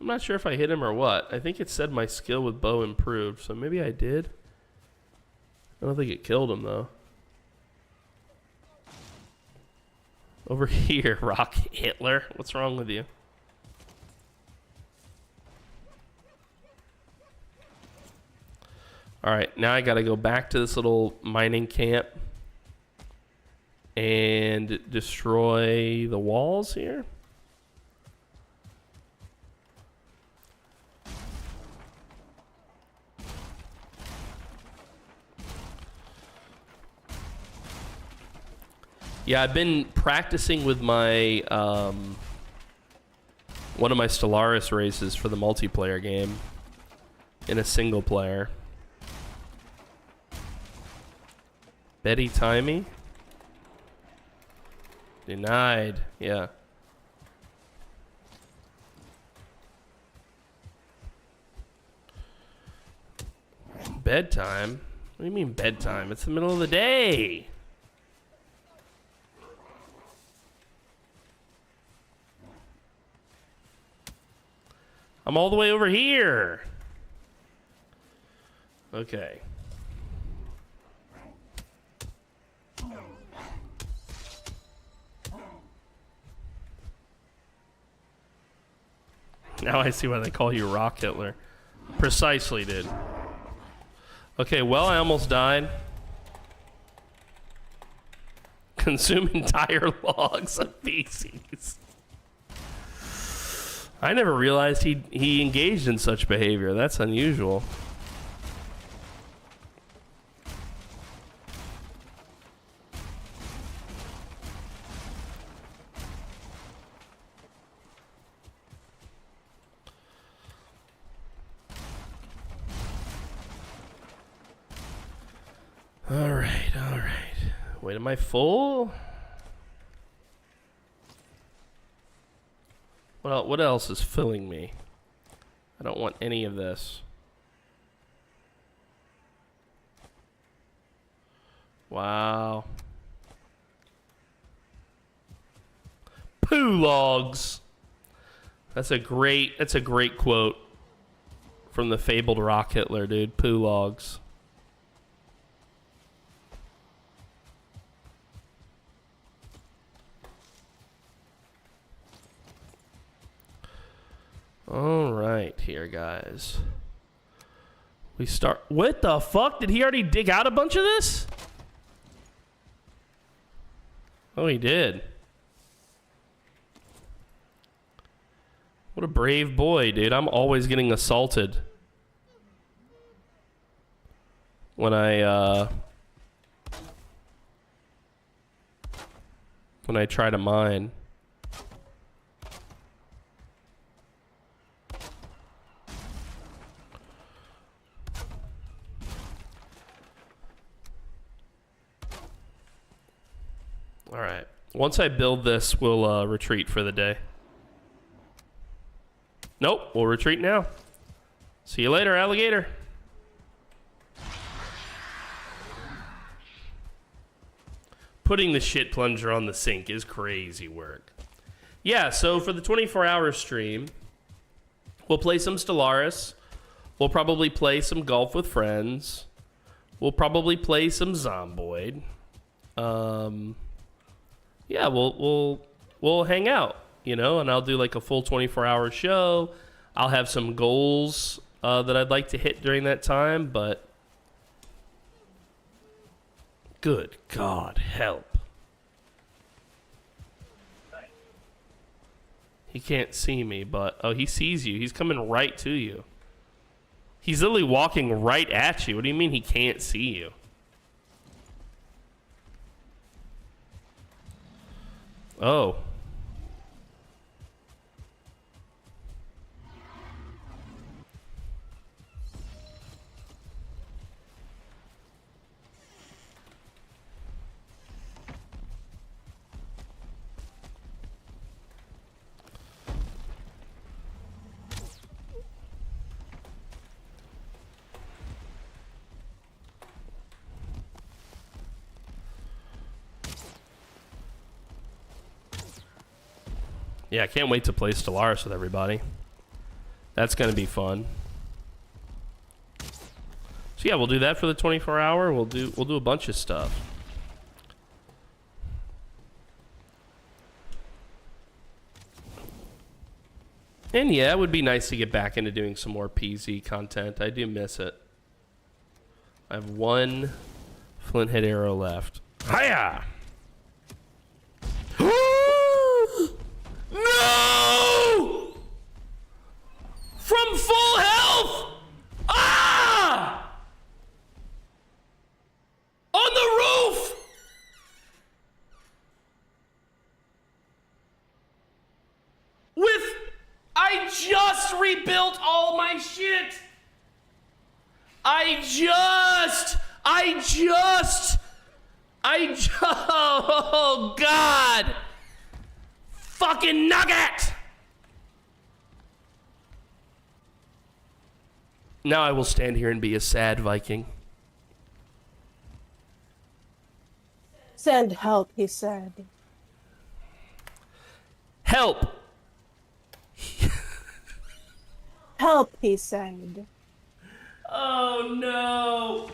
I'm not sure if I hit him or what. I think it said my skill with bow improved, so maybe I did. I don't think it killed him, though. Over here, Rock Hitler. What's wrong with you? Alright, now I gotta go back to this little mining camp and destroy the walls here. Yeah, I've been practicing with my one of my Stellaris races for the multiplayer game in a single player. Betty Timey? Denied. Yeah. Bedtime? What do you mean bedtime? It's the middle of the day. I'm all the way over here. Okay. Now I see why they call you Rock Hitler. Precisely, dude. Okay, well, I almost died. Consume entire logs of feces. I never realized he engaged in such behavior. That's unusual. All right. Wait, am I full? What else is filling me? I don't want any of this. Wow. Poo logs. That's a great quote from the fabled Rock Hitler, dude. Poo logs. All right, here, guys. We start. What the fuck? Did he already dig out a bunch of this? Oh, he did. What a brave boy, dude. I'm always getting assaulted when I try to mine. Once I build this, we'll retreat for the day. Nope, we'll retreat now. See you later, alligator. Putting the shit plunger on the sink is crazy work. Yeah, so for the 24-hour stream, we'll play some Stellaris. We'll probably play some Golf with Friends. We'll probably play some Zomboid. Yeah, we'll hang out, you know, and I'll do like a full 24-hour show. I'll have some goals that I'd like to hit during that time, but good God, help. He can't see me, but oh, he sees you. He's coming right to you. He's literally walking right at you. What do you mean he can't see you? Oh. Yeah, I can't wait to play Stellaris with everybody. That's going to be fun. So yeah, we'll do that for the 24-hour. We'll do a bunch of stuff. And yeah, it would be nice to get back into doing some more PZ content. I do miss it. I have one flint head arrow left. Hiya! No! From full health! Ah! On the roof! I just rebuilt all my shit! Oh, God! Fucking nugget! Now I will stand here and be a sad Viking.
Send help, he said.
Help!
Help, he said.
Oh no!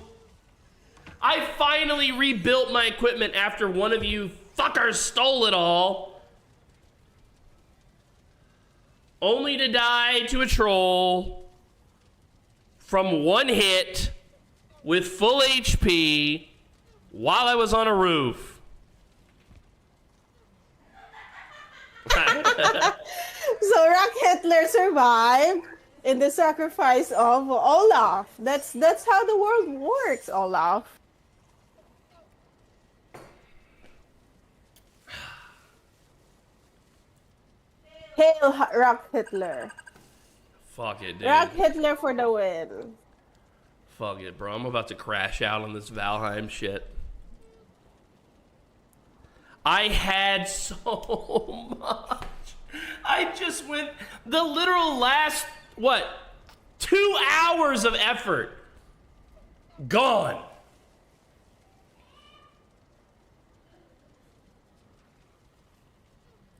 I finally rebuilt my equipment after one of you fuckers stole it all. Only to die to a troll from one hit with full HP while I was on a roof.
So Rock Hitler survived in the sacrifice of Olaf. That's how the world works, Olaf. Hail Rock Hitler.
Fuck it, dude.
Rock Hitler for the win.
Fuck it, bro. I'm about to crash out on this Valheim shit. I had so much. I just went the literal last, 2 hours of effort. Gone.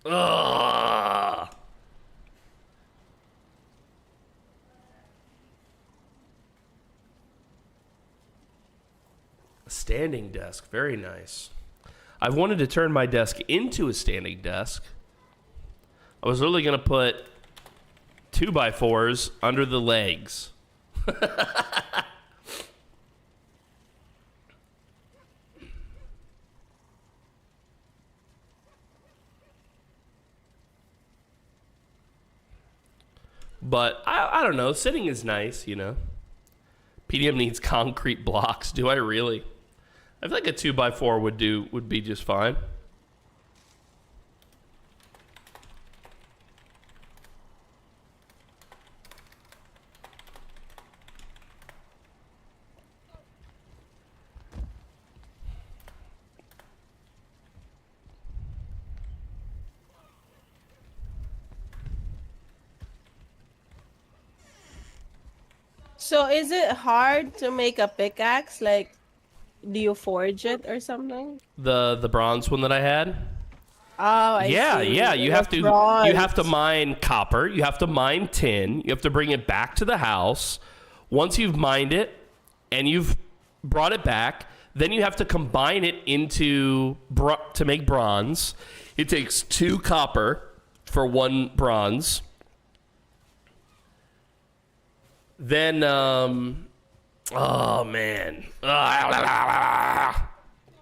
Ugh. A standing desk, very nice. I've wanted to turn my desk into a standing desk. I was really gonna put 2x4s under the legs. But I don't know, sitting is nice, you know. PDM needs concrete blocks. Do I really? I feel like a 2x4 would be just fine.
So is it hard to make a pickaxe? Like, do you forge it or something?
The bronze one that I had.
Oh, I
Yeah,
see.
yeah.
It
You
was
have to
bronze.
mine copper. You have to mine tin. You have to bring it back to the house. Once you've mined it and you've brought it back, then you have to combine it into to make bronze. It takes 2 copper for 1 bronze. Then, oh man, I'm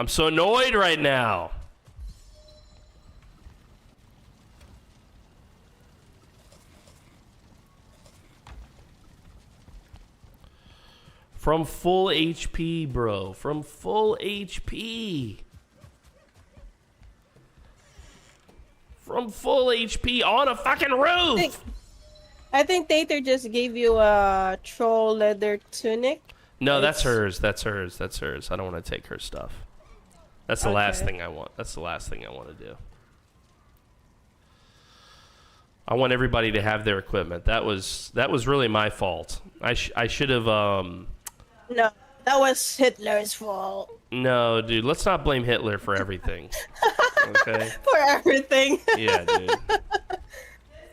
so annoyed right now. From full HP, bro. From full HP. From full HP on a fucking roof.
I think Tater just gave you a troll leather tunic.
No, that's hers. That's hers. That's hers. I don't want to take her stuff. That's the last thing I want. That's the last thing I want to do. I want everybody to have their equipment. That was really my fault. I should have
No, that was Hitler's fault.
No, dude, let's not blame Hitler for everything. Okay?
For everything.
Yeah, dude.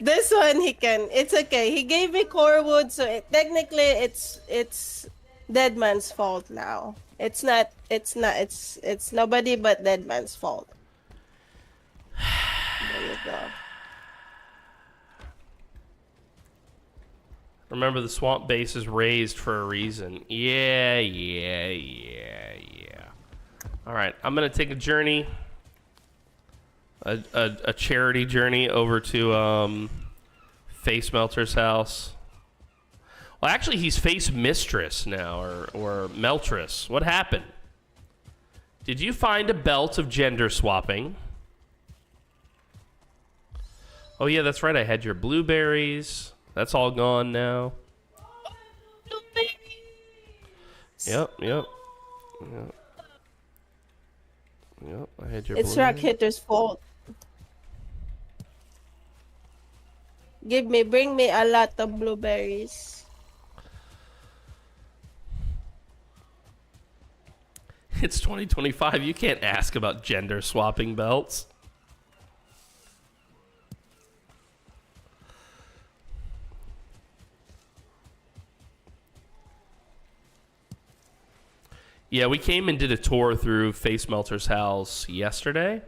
This one it's okay. He gave me core wood, so technically it's Dead Man's fault now. It's nobody but Dead Man's fault. There you go.
Remember, the swamp base is raised for a reason. Yeah. All right, I'm gonna take a journey, a charity journey over to Face Melter's house. Well, actually, he's Face Mistress now, or Meltress. What happened? Did you find a belt of gender swapping? Oh yeah, that's right. I had your blueberries. That's all gone now. Yep. I had your.
It's Rock Hitter's fault. Bring me a lot of blueberries.
It's 2025. You can't ask about gender swapping belts. Yeah, we came and did a tour through Face Melter's house yesterday.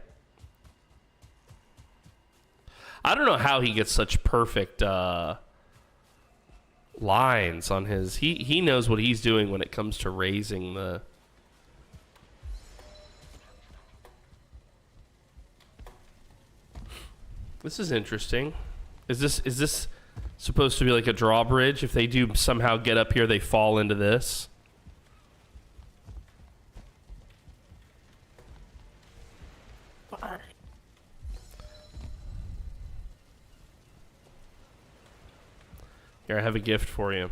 I don't know how he gets such perfect lines on his... He knows what he's doing when it comes to raising the... This is interesting. Is this supposed to be like a drawbridge? If they do somehow get up here, they fall into this? Here, I have a gift for you.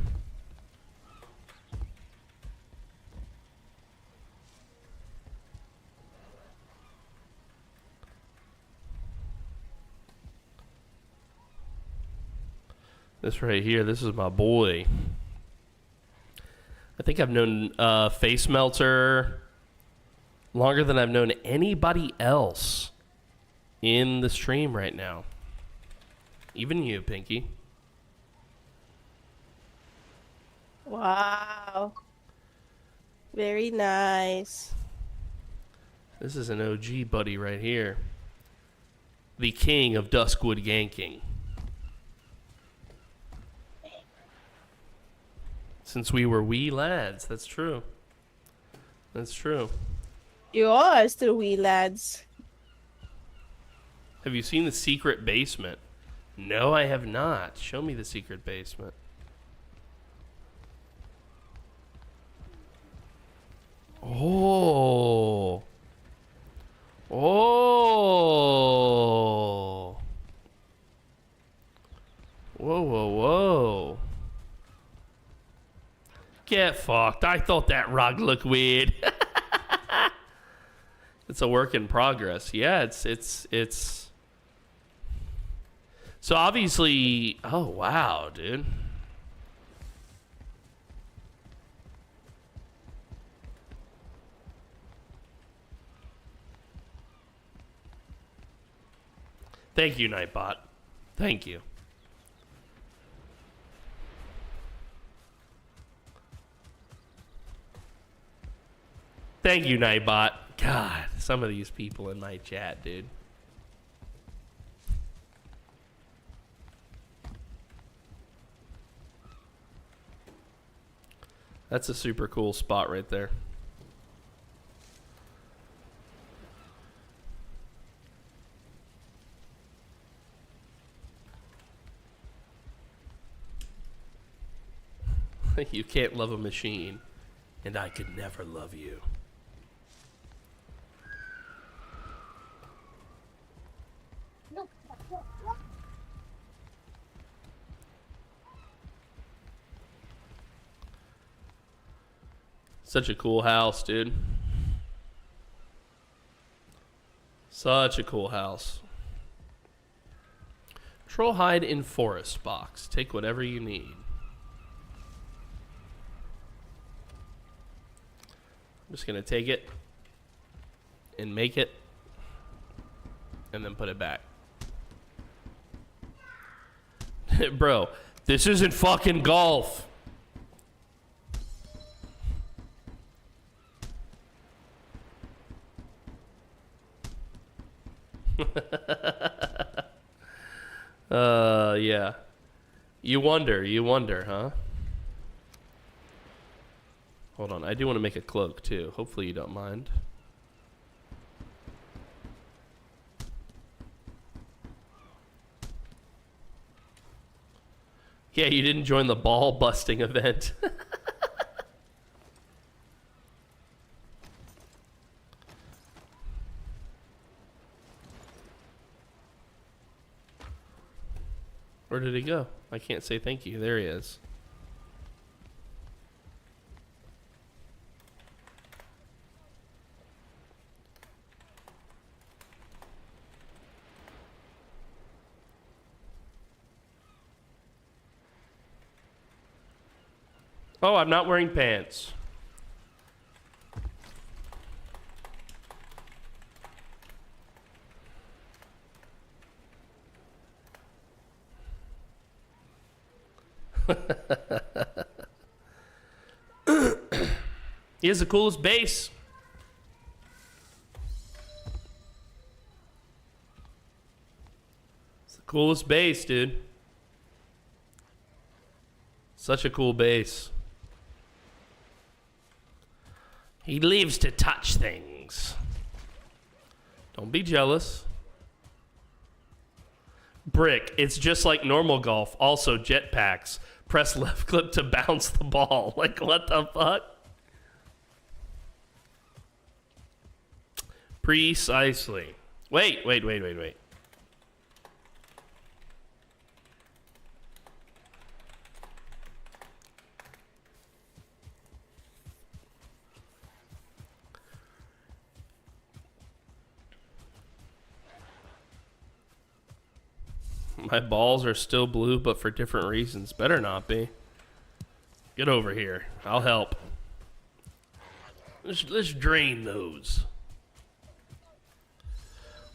This right here, this is my boy. I think I've known Face Melter longer than I've known anybody else in the stream right now. Even you, Pinky.
Wow. Very nice.
This is an OG buddy right here. The king of Duskwood ganking. Since we were wee lads. That's true. That's true.
You are still wee lads.
Have you seen the secret basement? No, I have not. Show me the secret basement. Oh. Oh. Whoa. Get fucked. I thought that rug looked weird. It's a work in progress. Yeah, it's so obviously, oh wow, dude. Thank you, Nightbot. Thank you. Thank you, Nightbot. God, some of these people in my chat, dude. That's a super cool spot right there. You can't love a machine, and I could never love you. Such a cool house, dude. Such a cool house. Troll hide in forest box. Take whatever you need. I'm just gonna take it and make it and then put it back. Bro, this isn't fucking golf. Yeah. You wonder, huh? Hold on, I do want to make a cloak too. Hopefully you don't mind. Yeah, you didn't join the ball busting event. Where did he go? I can't say thank you. There he is. Oh, I'm not wearing pants. He has the coolest base. It's the coolest base, dude. Such a cool base. He lives to touch things. Don't be jealous. Brick, it's just like normal golf. Also, jetpacks. Press left click to bounce the ball. Like, what the fuck? Precisely. Wait. My balls are still blue, but for different reasons. Better not be. Get over here. I'll help. Let's drain those.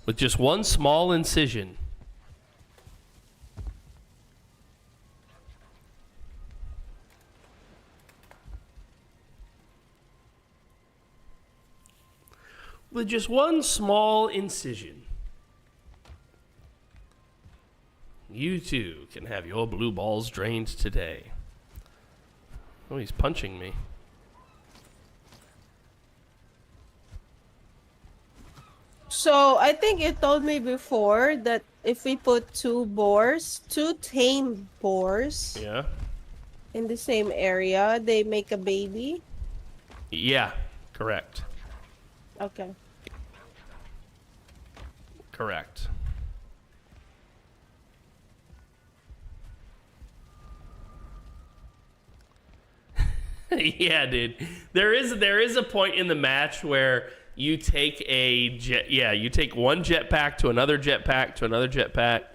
With just one small incision. With just one small incision. You too can have your blue balls drained today. Oh, he's punching me.
So I think you told me before that if we put two tame boars,
Yeah.
in the same area, they make a baby.
Yeah, correct.
Okay.
Correct. Yeah, dude. There is a point in the match where you take you take one jetpack to another jetpack to another jetpack.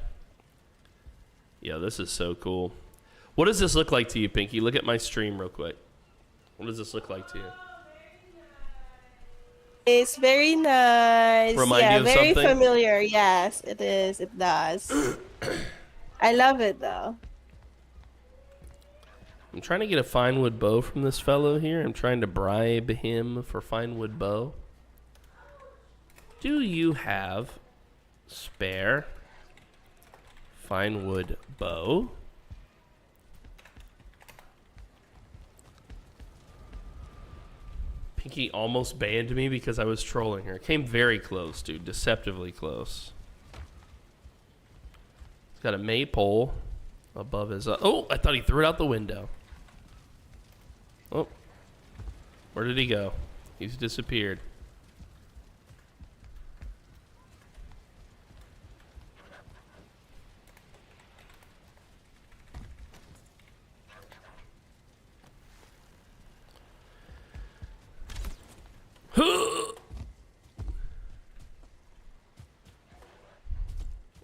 Yo, this is so cool. What does this look like to you, Pinky? Look at my stream real quick. What does this look like to you?
It's very nice.
Remind
Yeah,
you of
very
something?
familiar. Yes, it is. It does. I love it though.
I'm trying to get a fine wood bow from this fellow here. I'm trying to bribe him for fine wood bow. Do you have spare fine wood bow? Pinky almost banned me because I was trolling her. Came very close, dude. Deceptively close. He's got a maypole above his... oh, I thought he threw it out the window. Oh. Where did he go? He's disappeared.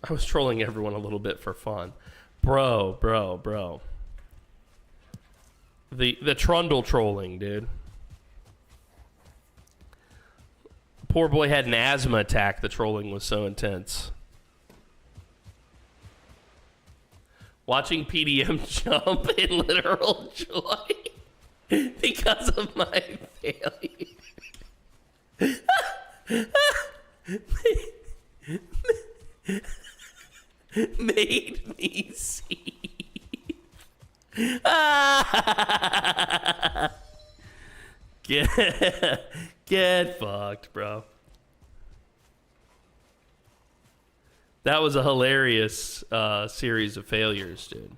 I was trolling everyone a little bit for fun. Bro. The trundle trolling, dude. Poor boy had an asthma attack. The trolling was so intense. Watching PDM jump in literal joy because of my failure. Made me see. Get fucked, bro. That was a hilarious series of failures, dude.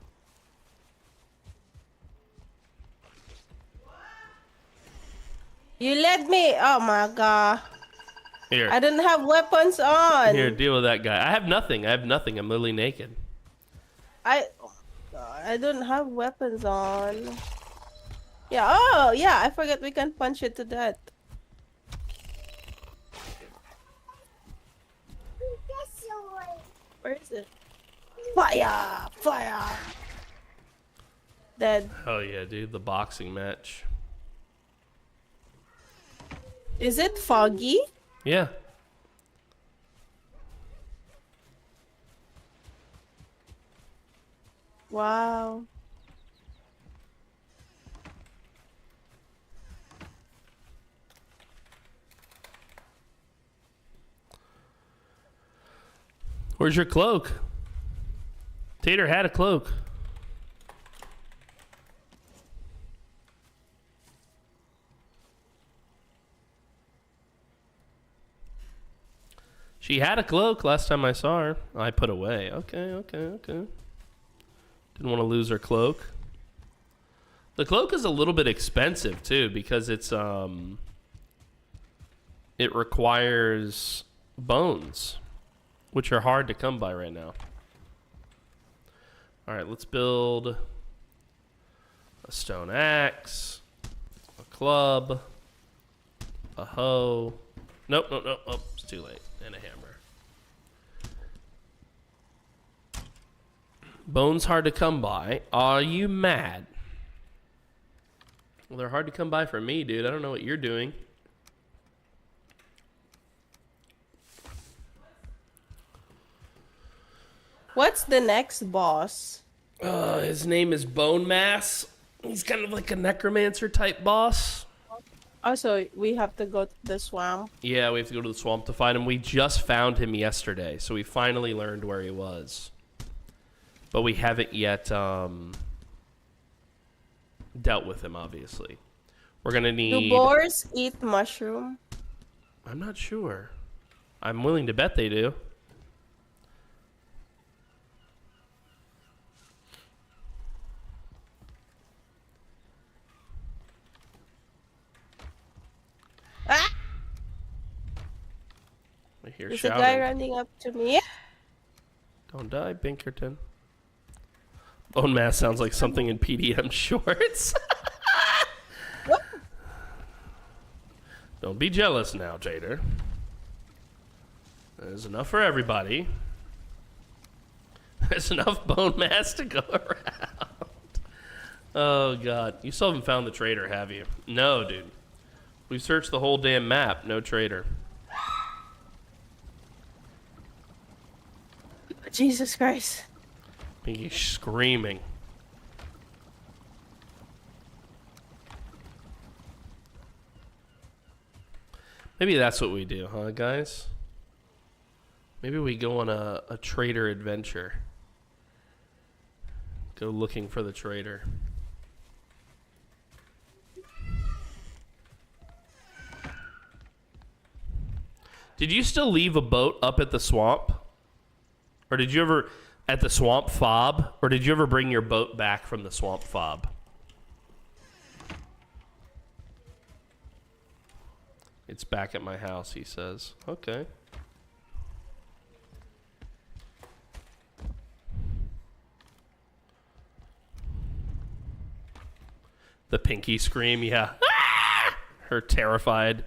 You let me. Oh my god.
Here.
I didn't have weapons on.
Here, deal with that guy. I have nothing. I'm literally naked.
I don't have weapons on. Yeah. Oh, yeah. I forgot we can punch it to death. Where is it? Fire! Fire! Dead.
Oh yeah, dude. The boxing match.
Is it foggy?
Yeah.
Wow.
Where's your cloak? Tater had a cloak. She had a cloak last time I saw her. I put away. Okay. Didn't want to lose her cloak. The cloak is a little bit expensive too because it's it requires bones, which are hard to come by right now. All right, let's build a stone axe, a club, a hoe. Nope. Oh, it's too late. And a hammer. Bones hard to come by. Are you mad? Well, they're hard to come by for me, dude. I don't know what you're doing.
What's the next boss?
His name is Bone Mass. He's kind of like a necromancer type boss.
Also, we have to go to the swamp.
Yeah, we have to go to the swamp to find him. We just found him yesterday, so we finally learned where he was. But we haven't yet dealt with him, obviously. We're going to need...
Do boars eat mushroom?
I'm not sure. I'm willing to bet they do.
Ah!
I hear
There's
shouting.
a guy running up to me.
Don't die, Binkerton. Bone Mass sounds like something in PDM shorts. Don't be jealous now, Jader. There's enough for everybody. There's enough Bone Mass to go around. Oh, God. You still haven't found the traitor, have you? No, dude. We searched the whole damn map. No trader.
Jesus Christ.
Pinky's screaming. Maybe that's what we do, huh, guys? Maybe we go on a trader adventure. Go looking for the trader. Did you still leave a boat up at the swamp? Or did you ever, at the swamp fob? Or did you ever bring your boat back from the swamp fob? It's back at my house, he says. Okay. The Pinky scream, yeah. Ah! Her terrified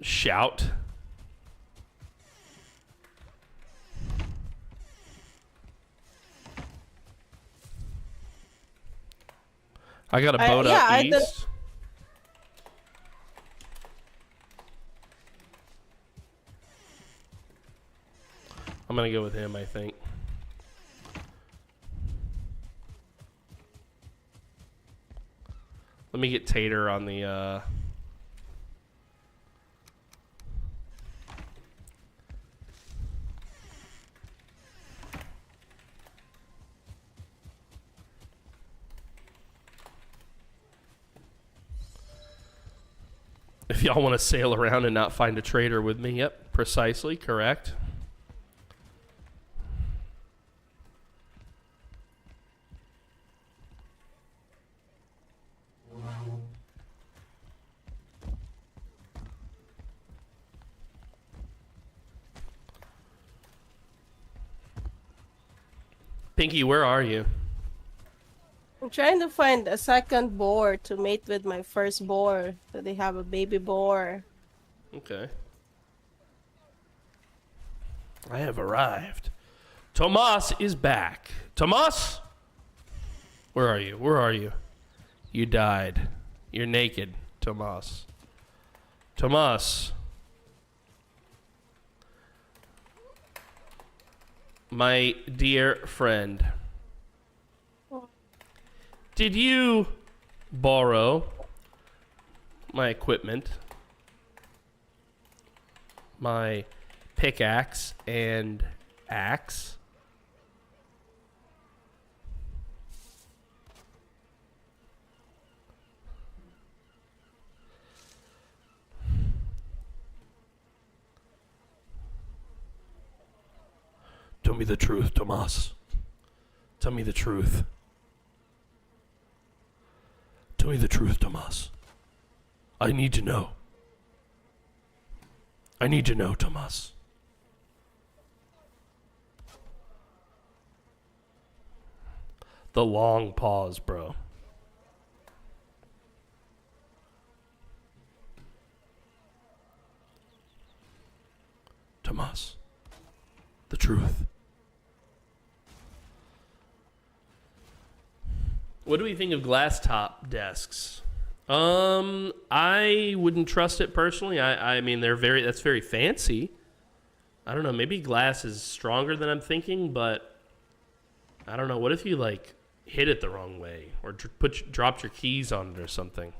shout. I got a boat up east. I'm gonna go with him, I think. Let me get Tater on the if y'all want to sail around and not find a trader with me. Yep, precisely, correct. Pinky, where are you?
I'm trying to find a second boar to mate with my first boar. So they have a baby boar.
Okay. I have arrived. Tomas is back. Tomas? Where are you? Where are you? You died. You're naked, Tomas. Tomas. My dear friend. Did you borrow my equipment, my pickaxe and axe? Tell me the truth, Tomas. Tell me the truth. Tell me the truth, Tomas. I need to know. I need to know, Tomas. The long pause, bro. Tomas. The truth. What do we think of glass top desks? I wouldn't trust it personally. I mean, that's very fancy. I don't know, maybe glass is stronger than I'm thinking, but I don't know. What if you like hit it the wrong way or dropped your keys on it or something?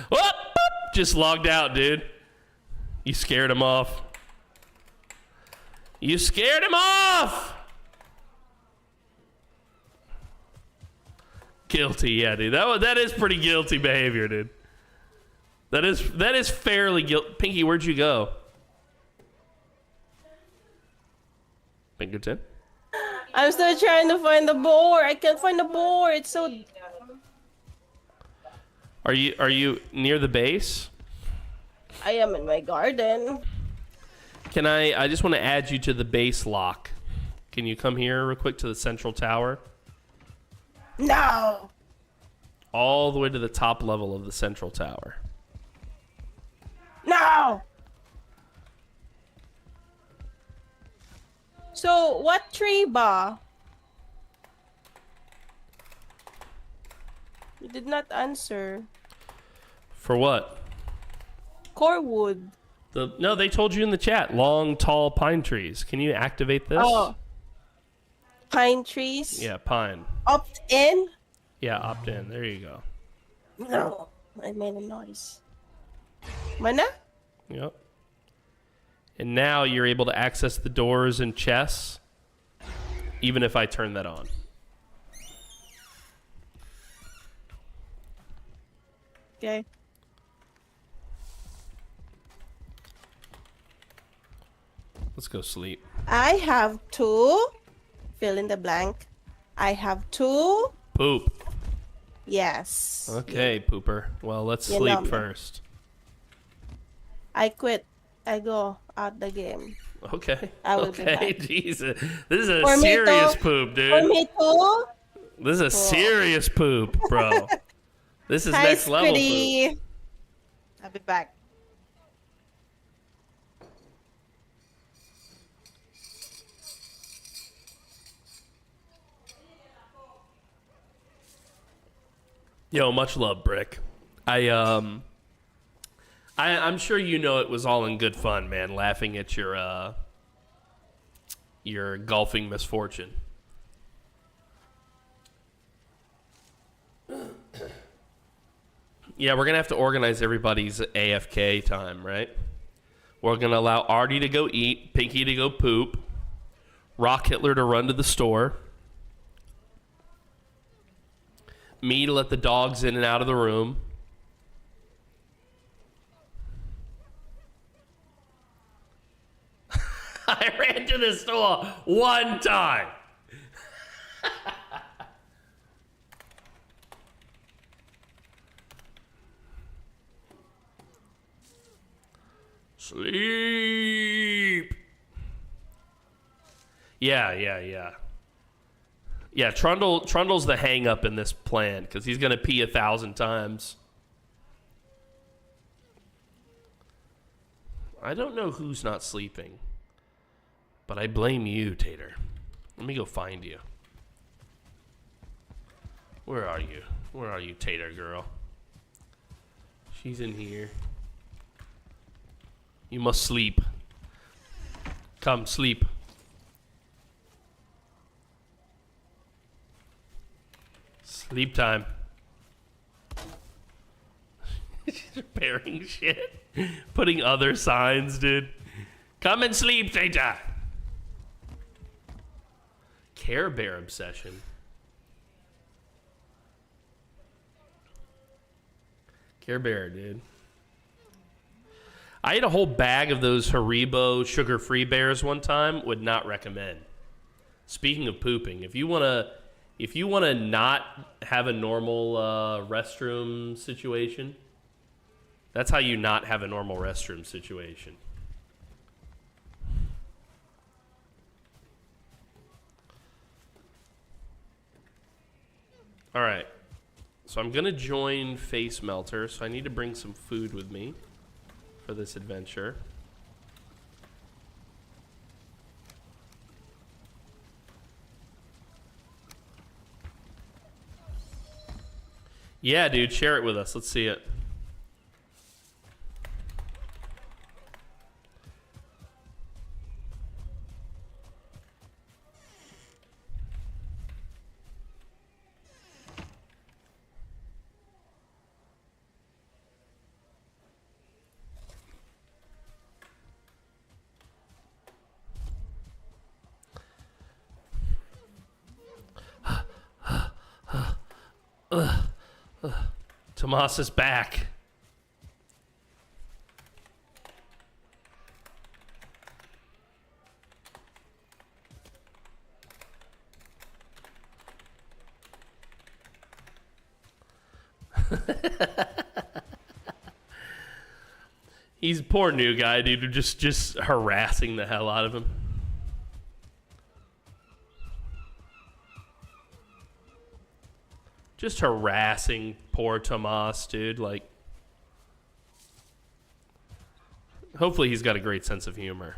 Whoop! Just logged out, dude. You scared him off. You scared him off! Guilty, yeah, dude. That is pretty guilty behavior, dude. That is fairly guilty. Pinky, where'd you go? Pinkerton?
I'm still trying to find the boar. I can't find the boar. It's so...
Are you near the base?
I am in my garden.
Can I just want to add you to the base lock. Can you come here real quick to the central tower?
No.
All the way to the top level of the central tower.
No. So, what tree ba? You did not answer.
For what?
Corewood.
No, they told you in the chat. Long, tall pine trees. Can you activate this?
Oh. Pine trees?
Yeah, pine.
Opt in?
Yeah, opt in. There you go.
No. I made a noise. Mana?
Yep. And now you're able to access the doors and chests, even if I turn that on.
Okay.
Let's go sleep.
I have to fill in the blank. I have to.
Poop.
Yes.
Okay, pooper. Well, let's
You
sleep
know me.
first.
I quit. I go out the game.
Okay.
I will be
Okay,
back.
Jesus. This is a
For me
serious
to-
poop,
For
dude.
me too.
This is a serious poop, bro. This is
Hi,
next level poop.
Squiddy. I'll be back.
Yo, much love, Brick. I'm sure you know it was all in good fun, man, laughing at your golfing misfortune. Yeah, we're gonna have to organize everybody's AFK time, right? We're gonna allow Artie to go eat, Pinky to go poop, Rock Hitler to run to the store, me to let the dogs in and out of the room. I ran to the store one time. Sleep. Yeah. Yeah, Trundle's the hang up in this plan because he's gonna pee 1,000 times. I don't know who's not sleeping, but I blame you, Tater. Let me go find you. Where are you? Where are you, Tater girl? She's in here. You must sleep. Come, sleep. Sleep time. She's repairing shit. Putting other signs, dude. Come and sleep, Theta. Care Bear obsession. Care Bear, dude. I ate a whole bag of those Haribo sugar-free bears one time. Would not recommend. Speaking of pooping, if you wanna not have a normal restroom situation, that's how you not have a normal restroom situation. All right. So I'm gonna join Face Melter. So I need to bring some food with me for this adventure. Yeah, dude, share it with us. Let's see it. Tomas is back. He's poor new guy, dude. Just harassing the hell out of him. Just harassing poor Tomas, dude. Like, hopefully he's got a great sense of humor.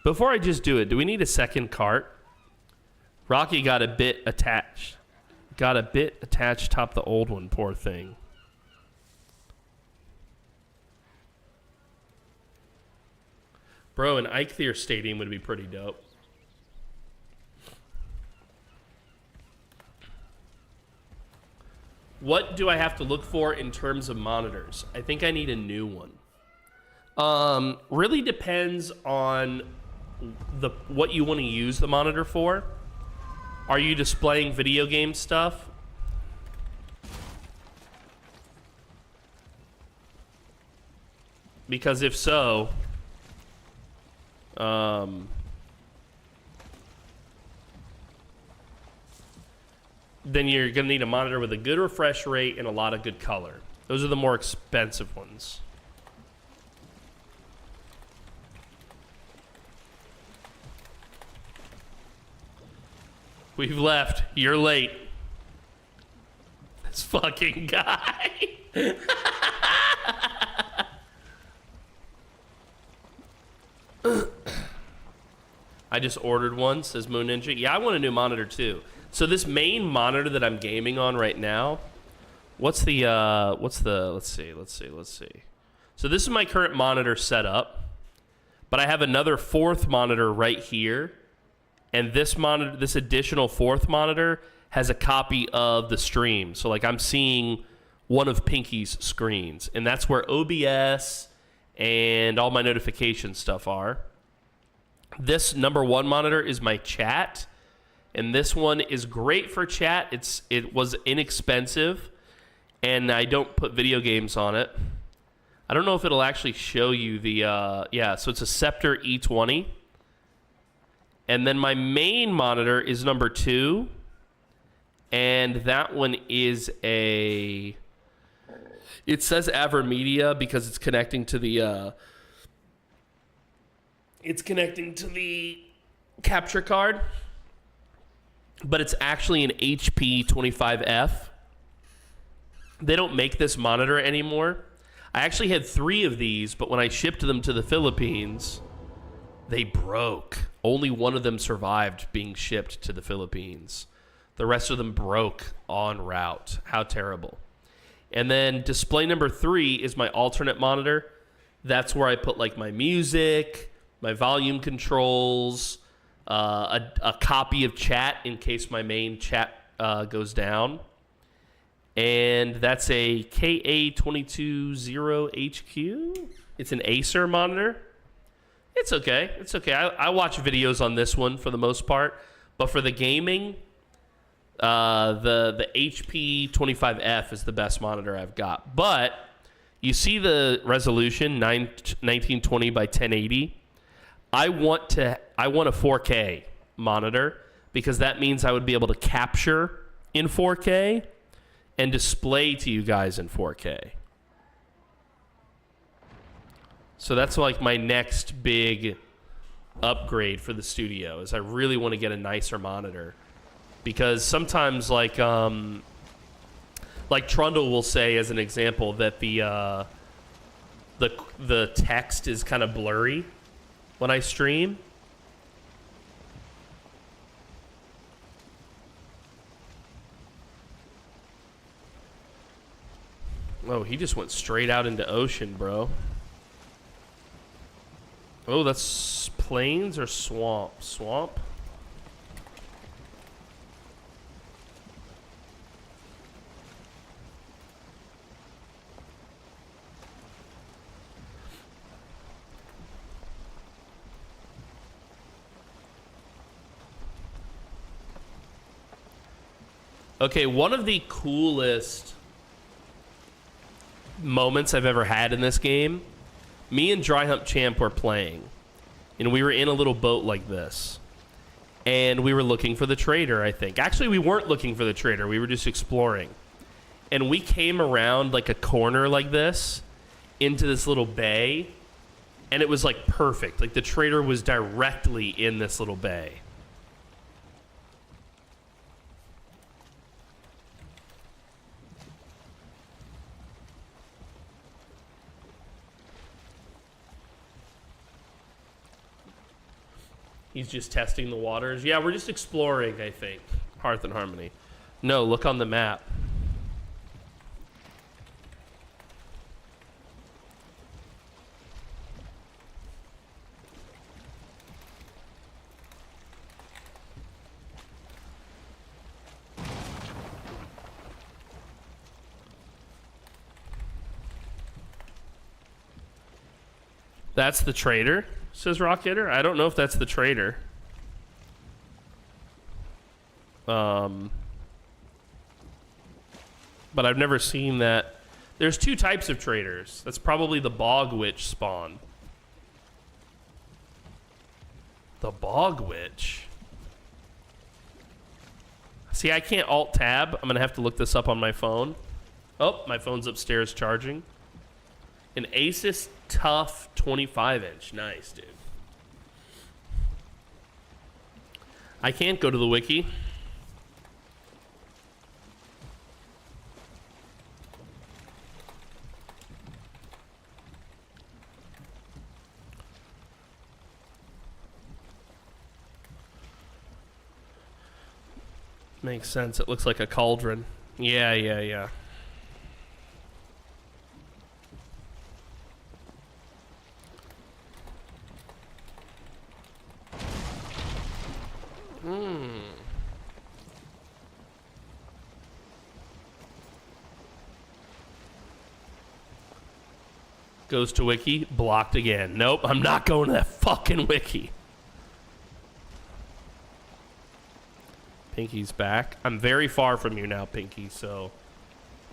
Before I just do it, do we need a second cart? Rocky got a bit attached. Got a bit attached top the old one, poor thing. Bro, an Eikthyr stadium would be pretty dope. What do I have to look for in terms of monitors? I think I need a new one. Really depends on what you want to use the monitor for. Are you displaying video game stuff? Because if so, then you're going to need a monitor with a good refresh rate and a lot of good color. Those are the more expensive ones. We've left. You're late. This fucking guy. I just ordered one, says Moon Ninja. Yeah, I want a new monitor too. So this main monitor that I'm gaming on right now, let's see. So this is my current monitor setup, but I have another fourth monitor right here. And this monitor, this additional fourth monitor, has a copy of the stream. So like I'm seeing one of Pinky's screens, and that's where OBS and all my notification stuff are. This number one monitor is my chat, and this one is great for chat. It was inexpensive, and I don't put video games on it. I don't know if it'll actually show you the yeah. So it's a Scepter E20. And then my main monitor is number 2. And that one is a... It says AverMedia because it's connecting to the... It's connecting to the capture card. But it's actually an HP 25F. They don't make this monitor anymore. I actually had 3 of these, but when I shipped them to the Philippines, they broke. Only one of them survived being shipped to the Philippines. The rest of them broke en route. How terrible. And then display number 3 is my alternate monitor. That's where I put like my music, my volume controls, a copy of chat in case my main chat goes down. And that's a KA220HQ. It's an Acer monitor. It's okay. It's okay. I watch videos on this one for the most part, but for the gaming, the HP 25F is the best monitor I've got. But you see the resolution 1920 by 1080. I want a 4K monitor because that means I would be able to capture in 4K and display to you guys in 4K. So that's like my next big upgrade for the studio is I really want to get a nicer monitor because sometimes like Trundle will say as an example that the text is kind of blurry when I stream. Oh, he just went straight out into ocean, bro. Oh, that's plains or swamp? Swamp? Okay, one of the coolest moments I've ever had in this game, me and Dry Hump Champ were playing, and we were in a little boat like this, and we were looking for the trader, I think. Actually, we weren't looking for the trader. We were just exploring. And we came around like a corner like this into this little bay, and it was like perfect. Like the trader was directly in this little bay. He's just testing the waters. Yeah, we're just exploring, I think. Hearth and Harmony. No, look on the map. That's the trader, says Rock Hitter. I don't know if that's the trader. But I've never seen that. There's two types of traders. That's probably the Bog Witch spawn. The Bog Witch? See, I can't Alt-Tab. I'm going to have to look this up on my phone. Oh, my phone's upstairs charging. An Asus Tough 25-inch. Nice, dude. I can't go to the wiki. Makes sense. It looks like a cauldron. Yeah. Goes to wiki, blocked again. Nope, I'm not going to that fucking wiki. Pinky's back. I'm very far from you now, Pinky, so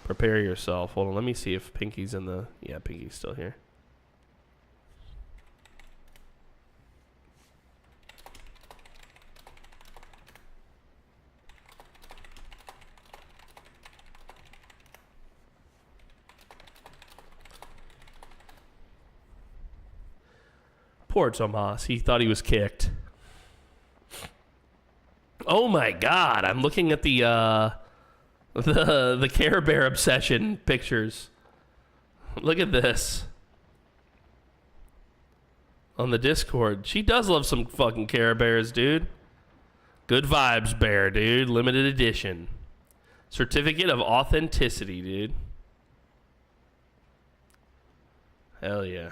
prepare yourself. Hold on, let me see if Pinky's in the... Yeah, Pinky's still here. Poor Tomas. He thought he was kicked. Oh my god, I'm looking at the Care Bear obsession pictures. Look at this. On the Discord. She does love some fucking Care Bears, dude. Good vibes, bear, dude. Limited edition. Certificate of authenticity, dude. Hell yeah.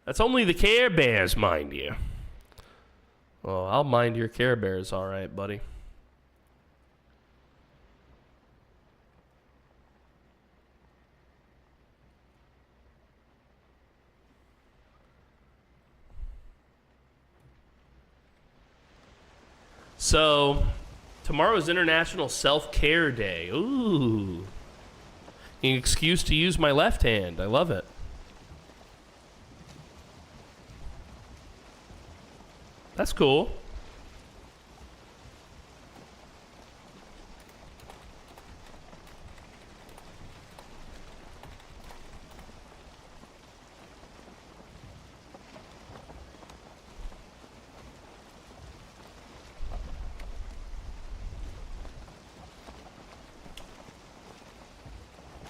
That's only the Care Bears, mind you. Oh, I'll mind your Care Bears, all right, buddy. So, tomorrow is International Self-Care Day. Ooh. An excuse to use my left hand. I love it. That's cool.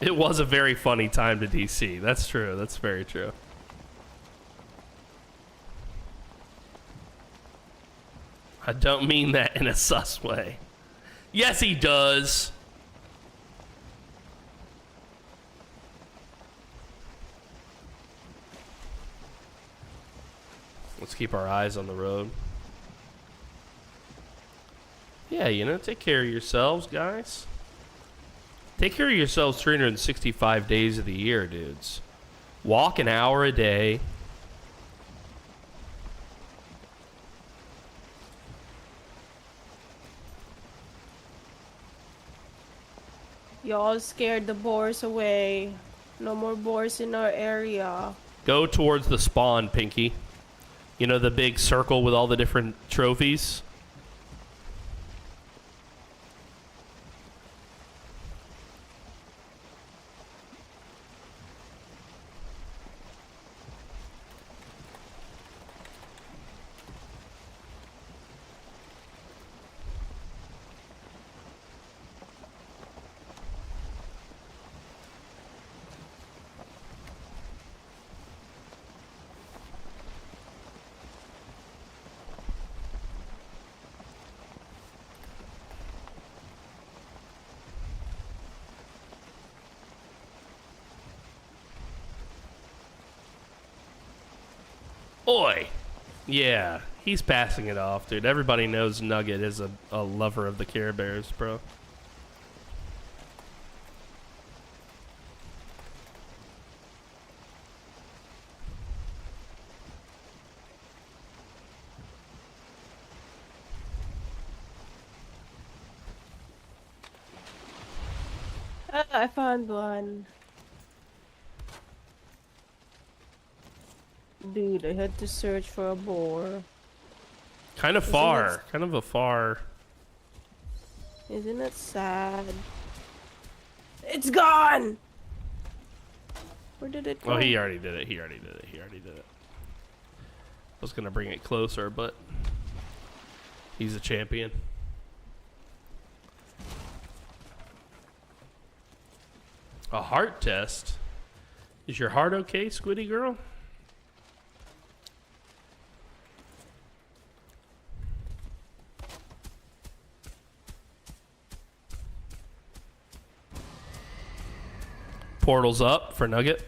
It was a very funny time to DC. That's true. That's very true. I don't mean that in a sus way. Yes, he does. Let's keep our eyes on the road. Yeah, you know, take care of yourselves, guys. Take care of yourselves 365 days of the year, dudes. Walk an hour a day.
You all scared the boars away. No more boars in our area.
Go towards the spawn, Pinky. You know the big circle with all the different trophies? Oi! Yeah, he's passing it off, dude. Everybody knows Nugget is a lover of the Care Bears, bro.
Ah, I found one. Dude, I had to search for a boar.
Kind of far. Kind of a far.
Isn't it sad? It's gone! Where did it go?
Oh, he already did it. He already did it. He already did it. I was going to bring it closer, but he's a champion. A heart test? Is your heart okay, Squiddy girl? Portal's up for Nugget.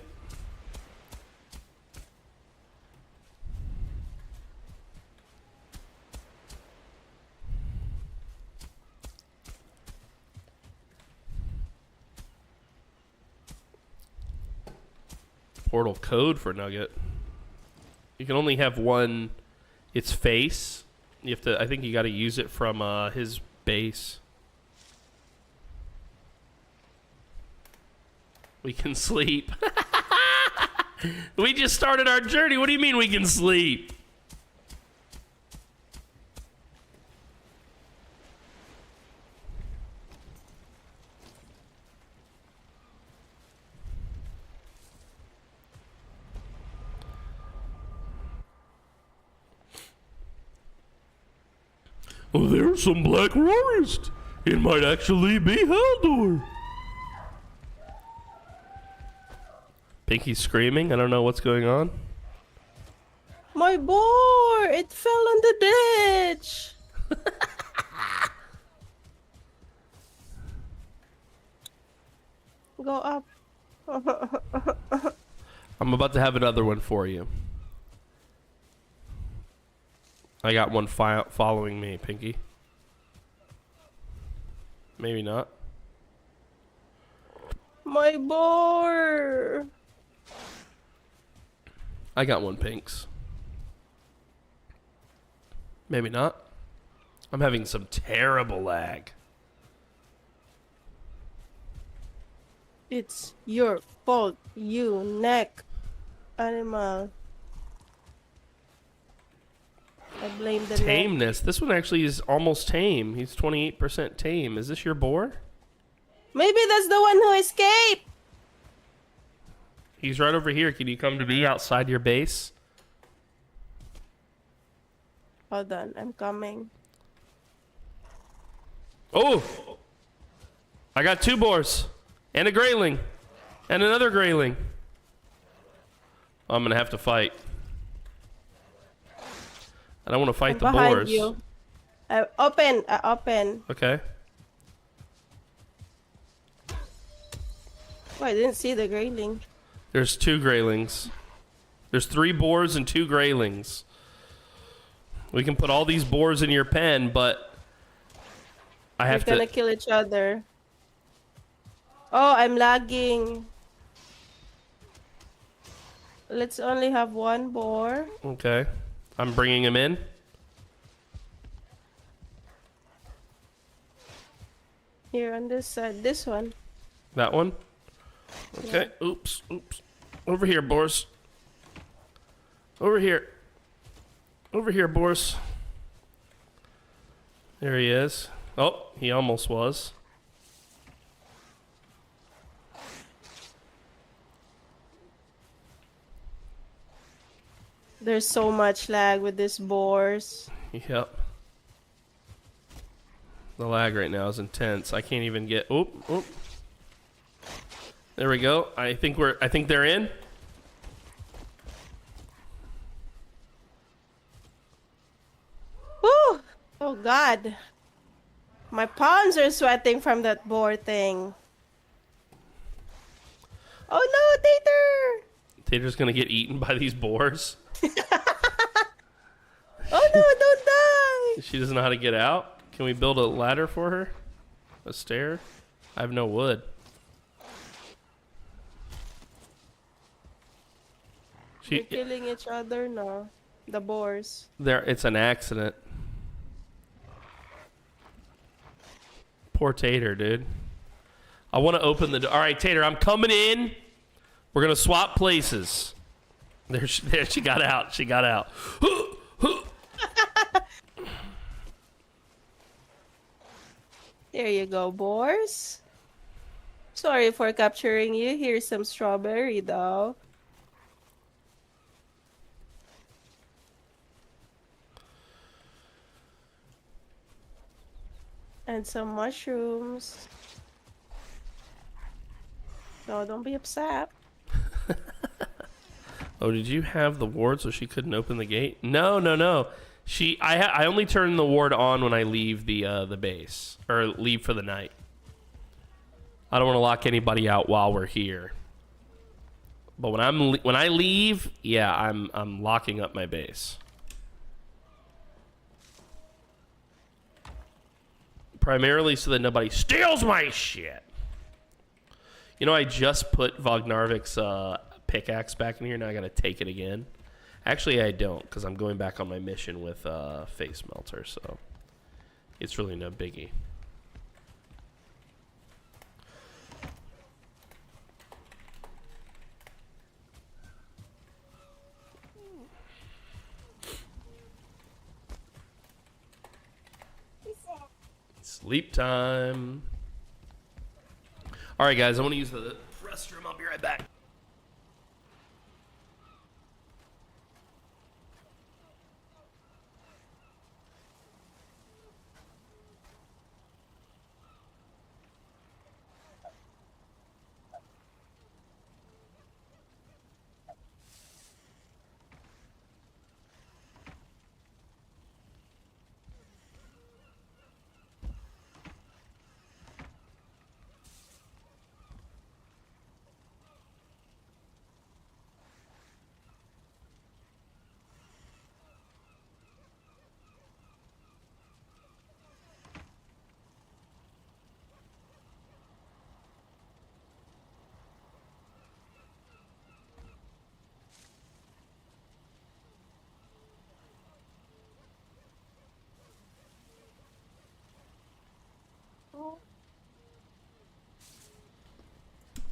Portal code for Nugget. You can only have one. Its face. You have to. I think you got to use it from his base. We can sleep. We just started our journey. What do you mean we can sleep? Oh, there's some black forest. It might actually be Haldor. Pinky's screaming. I don't know what's going on.
My boar! It fell in the ditch! Go up.
I'm about to have another one for you. I got one following me, Pinky. Maybe not.
My boar!
I got one, Pinks. Maybe not. I'm having some terrible lag.
It's your fault, you neck animal. I blame the neck.
Tameness. This one actually is almost tame. He's 28% tame. Is this your boar?
Maybe that's the one who escaped!
He's right over here. Can you come to me outside your base?
Hold on, I'm coming.
Oh! I got two boars. And a grayling. And another grayling. I'm going to have to fight. I don't want to fight the
behind
boars.
You. Open.
Okay.
Oh, I didn't see the grayling.
There's two graylings. There's 3 boars and 2 graylings. We can put all these boars in your pen, but I have to...
We're gonna kill each other. Oh, I'm lagging. Let's only have one boar.
Okay. I'm bringing him in.
Here on this side. This one.
That one? Okay. Yeah. Oops. Over here, Boris. Over here. Over here, Boris. There he is. Oh, he almost was.
There's so much lag with this Boars.
Yep. The lag right now is intense. I can't even get. Oop. There we go. I think they're in.
Woo! Oh God. My palms are sweating from that boar thing. Oh no, Tater!
Tater's gonna get eaten by these boars.
Oh no, don't die!
She doesn't know how to get out. Can we build a ladder for her? A stair? I have no wood.
They're killing each other now. The boars.
It's an accident. Poor Tater, dude. I want to open the door. All right, Tater, I'm coming in. We're gonna swap places. There she got out. She got out.
There you go, boars. Sorry for capturing you. Here's some strawberry, though. And some mushrooms. No, don't be upset.
Oh, did you have the ward so she couldn't open the gate? No. I only turn the ward on when I leave the base or leave for the night. I don't want to lock anybody out while we're here. But when I leave, yeah, I'm locking up my base. Primarily so that nobody steals my shit. You know, I just put Vognarvik's pickaxe back in here. Now I gotta take it again. Actually, I don't, because I'm going back on my mission with Face Melter, so it's really no biggie. Sleep time. All right, guys, I want to use the restroom. I'll be right back.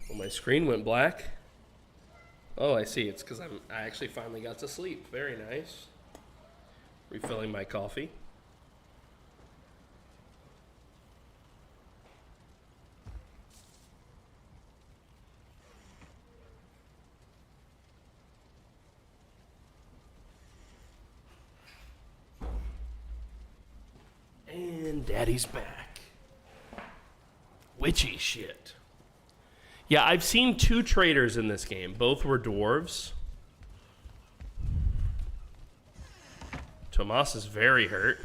Well, my screen went black. Oh, I see. It's because I actually finally got to sleep. Very nice. Refilling my coffee. And Daddy's back. Witchy shit. Yeah, I've seen 2 traders in this game. Both were dwarves. Tomas is very hurt.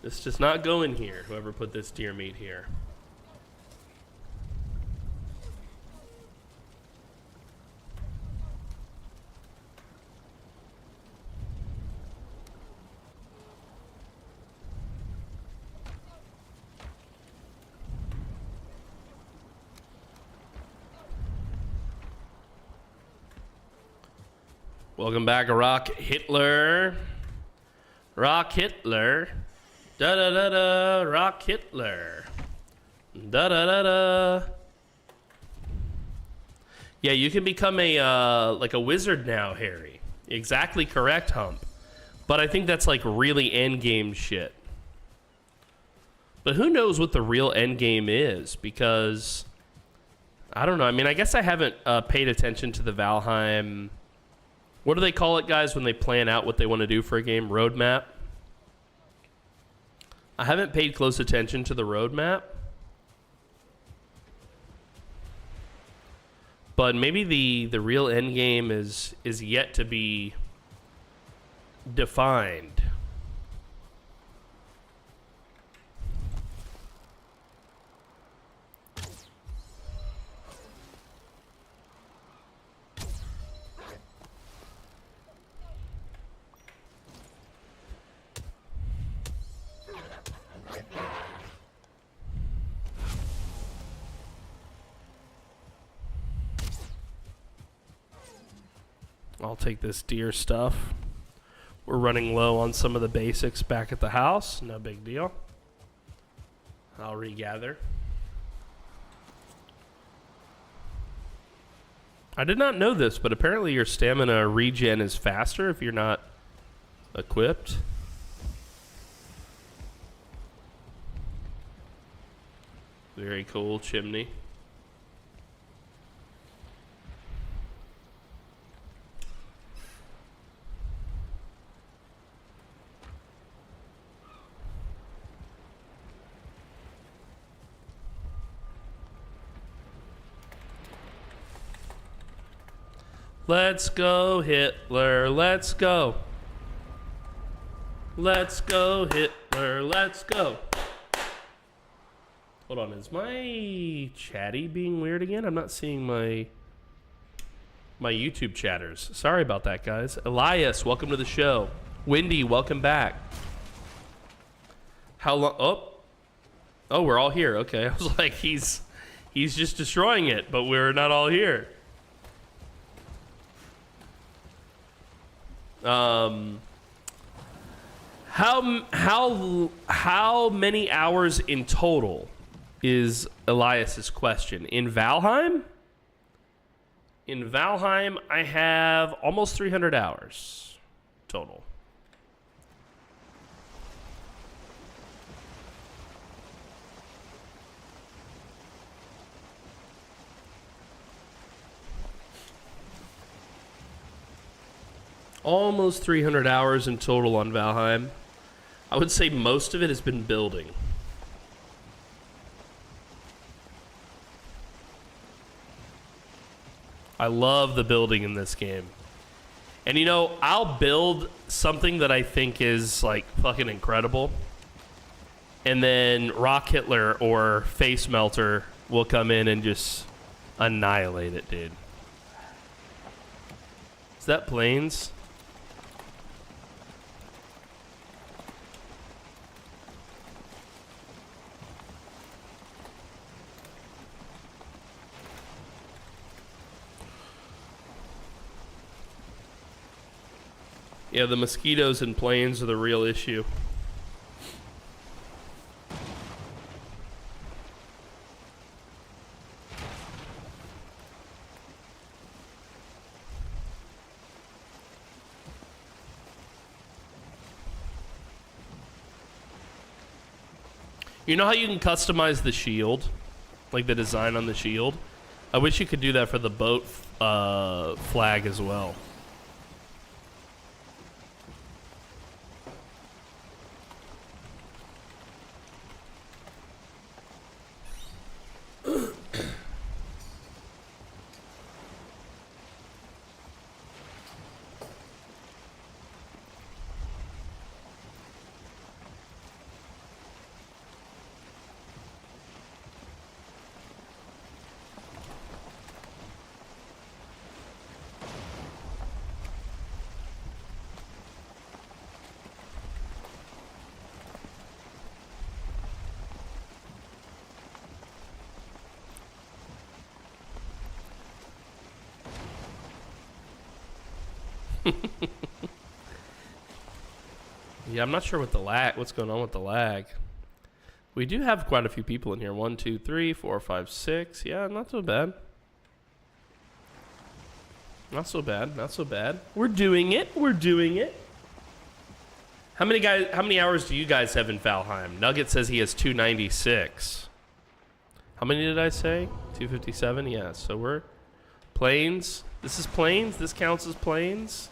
This does not go in here, whoever put this deer meat here. Welcome back, Rock Hitler. Rock Hitler. Da da da da. Rock Hitler. Da da da da. Yeah, you can become a like a wizard now, Harry. Exactly correct, Hump. But I think that's like really end game shit. But who knows what the real end game is? Because I don't know. I mean, I guess I haven't paid attention to the Valheim. What do they call it, guys, when they plan out what they want to do for a game? Roadmap? I haven't paid close attention to the roadmap. But maybe the real end game is yet to be defined. I'll take this deer stuff. We're running low on some of the basics back at the house. No big deal. I'll regather. I did not know this, but apparently your stamina regen is faster if you're not equipped. Very cool chimney. Let's go, Hitler, let's go. Let's go, Hitler, let's go. Hold on, is my chatty being weird again? I'm not seeing my YouTube chatters. Sorry about that, guys. Elias, welcome to the show. Wendy, welcome back. How long? Oh, we're all here. Okay, I was like, he's just destroying it, but we're not all here. How many hours in total is Elias's question? In Valheim? In Valheim, I have almost 300 hours total. Almost 300 hours in total on Valheim. I would say most of it has been building. I love the building in this game. And you know, I'll build something that I think is like fucking incredible. And then Rock Hitler or Face Melter will come in and just annihilate it, dude. Is that planes? Yeah, the mosquitoes and planes are the real issue. You know how you can customize the shield? Like the design on the shield? I wish you could do that for the boat flag as well. Yeah, I'm not sure what the lag. What's going on with the lag? We do have quite a few people in here. 1, 2, 3, 4, 5, 6. Yeah, not so bad. Not so bad. Not so bad. We're doing it. We're doing it. How many hours do you guys have in Valheim? Nugget says he has 296. How many did I say? 257? Yeah, so we're planes. This is planes? This counts as planes?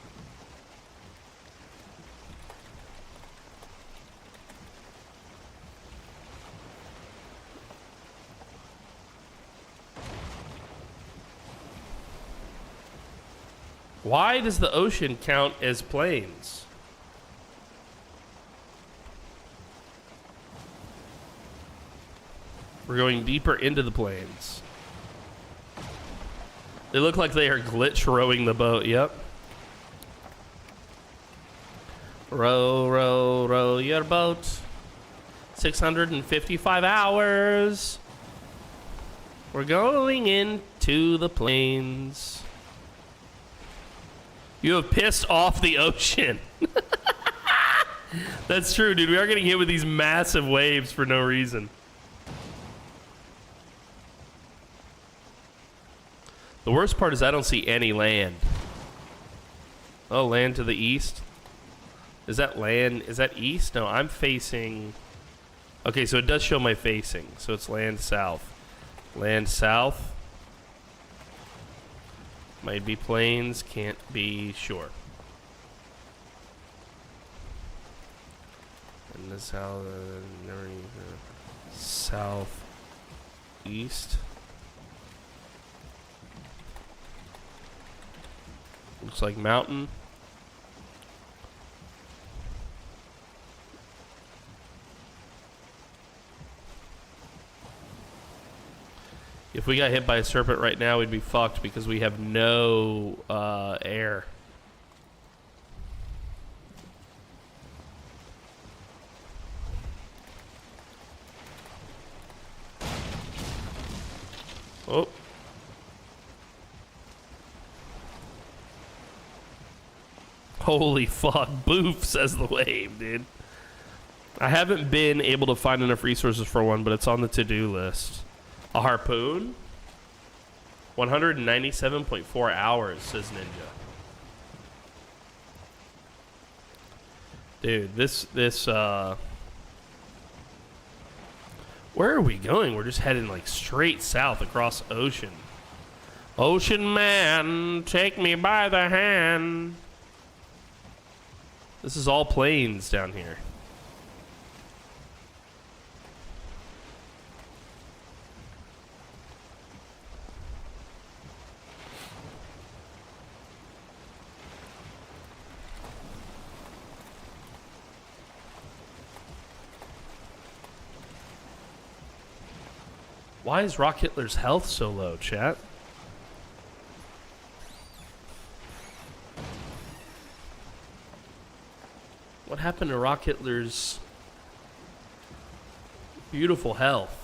Why does the ocean count as planes? We're going deeper into the plains. They look like they are glitch rowing the boat. Yep. Row, row, row your boat. 655 hours. We're going into the plains. You have pissed off the ocean. That's true, dude. We are getting hit with these massive waves for no reason. The worst part is I don't see any land. Oh, land to the east? Is that land? Is that east? No, I'm facing... Okay, so it does show my facing. So it's land south. Land south. Might be plains, can't be sure. And this south east. Looks like mountain. If we got hit by a serpent right now, we'd be fucked because we have no air. Oh. Holy fuck, boof, says the wave, dude. I haven't been able to find enough resources for one, but it's on the to-do list. A harpoon? 197.4 hours, says Ninja. Dude, this, where are we going? We're just heading like straight south across ocean. Ocean man, take me by the hand. This is all plains down here. Why is Rock Hitler's health so low, chat? What happened to Rock Hitler's beautiful health?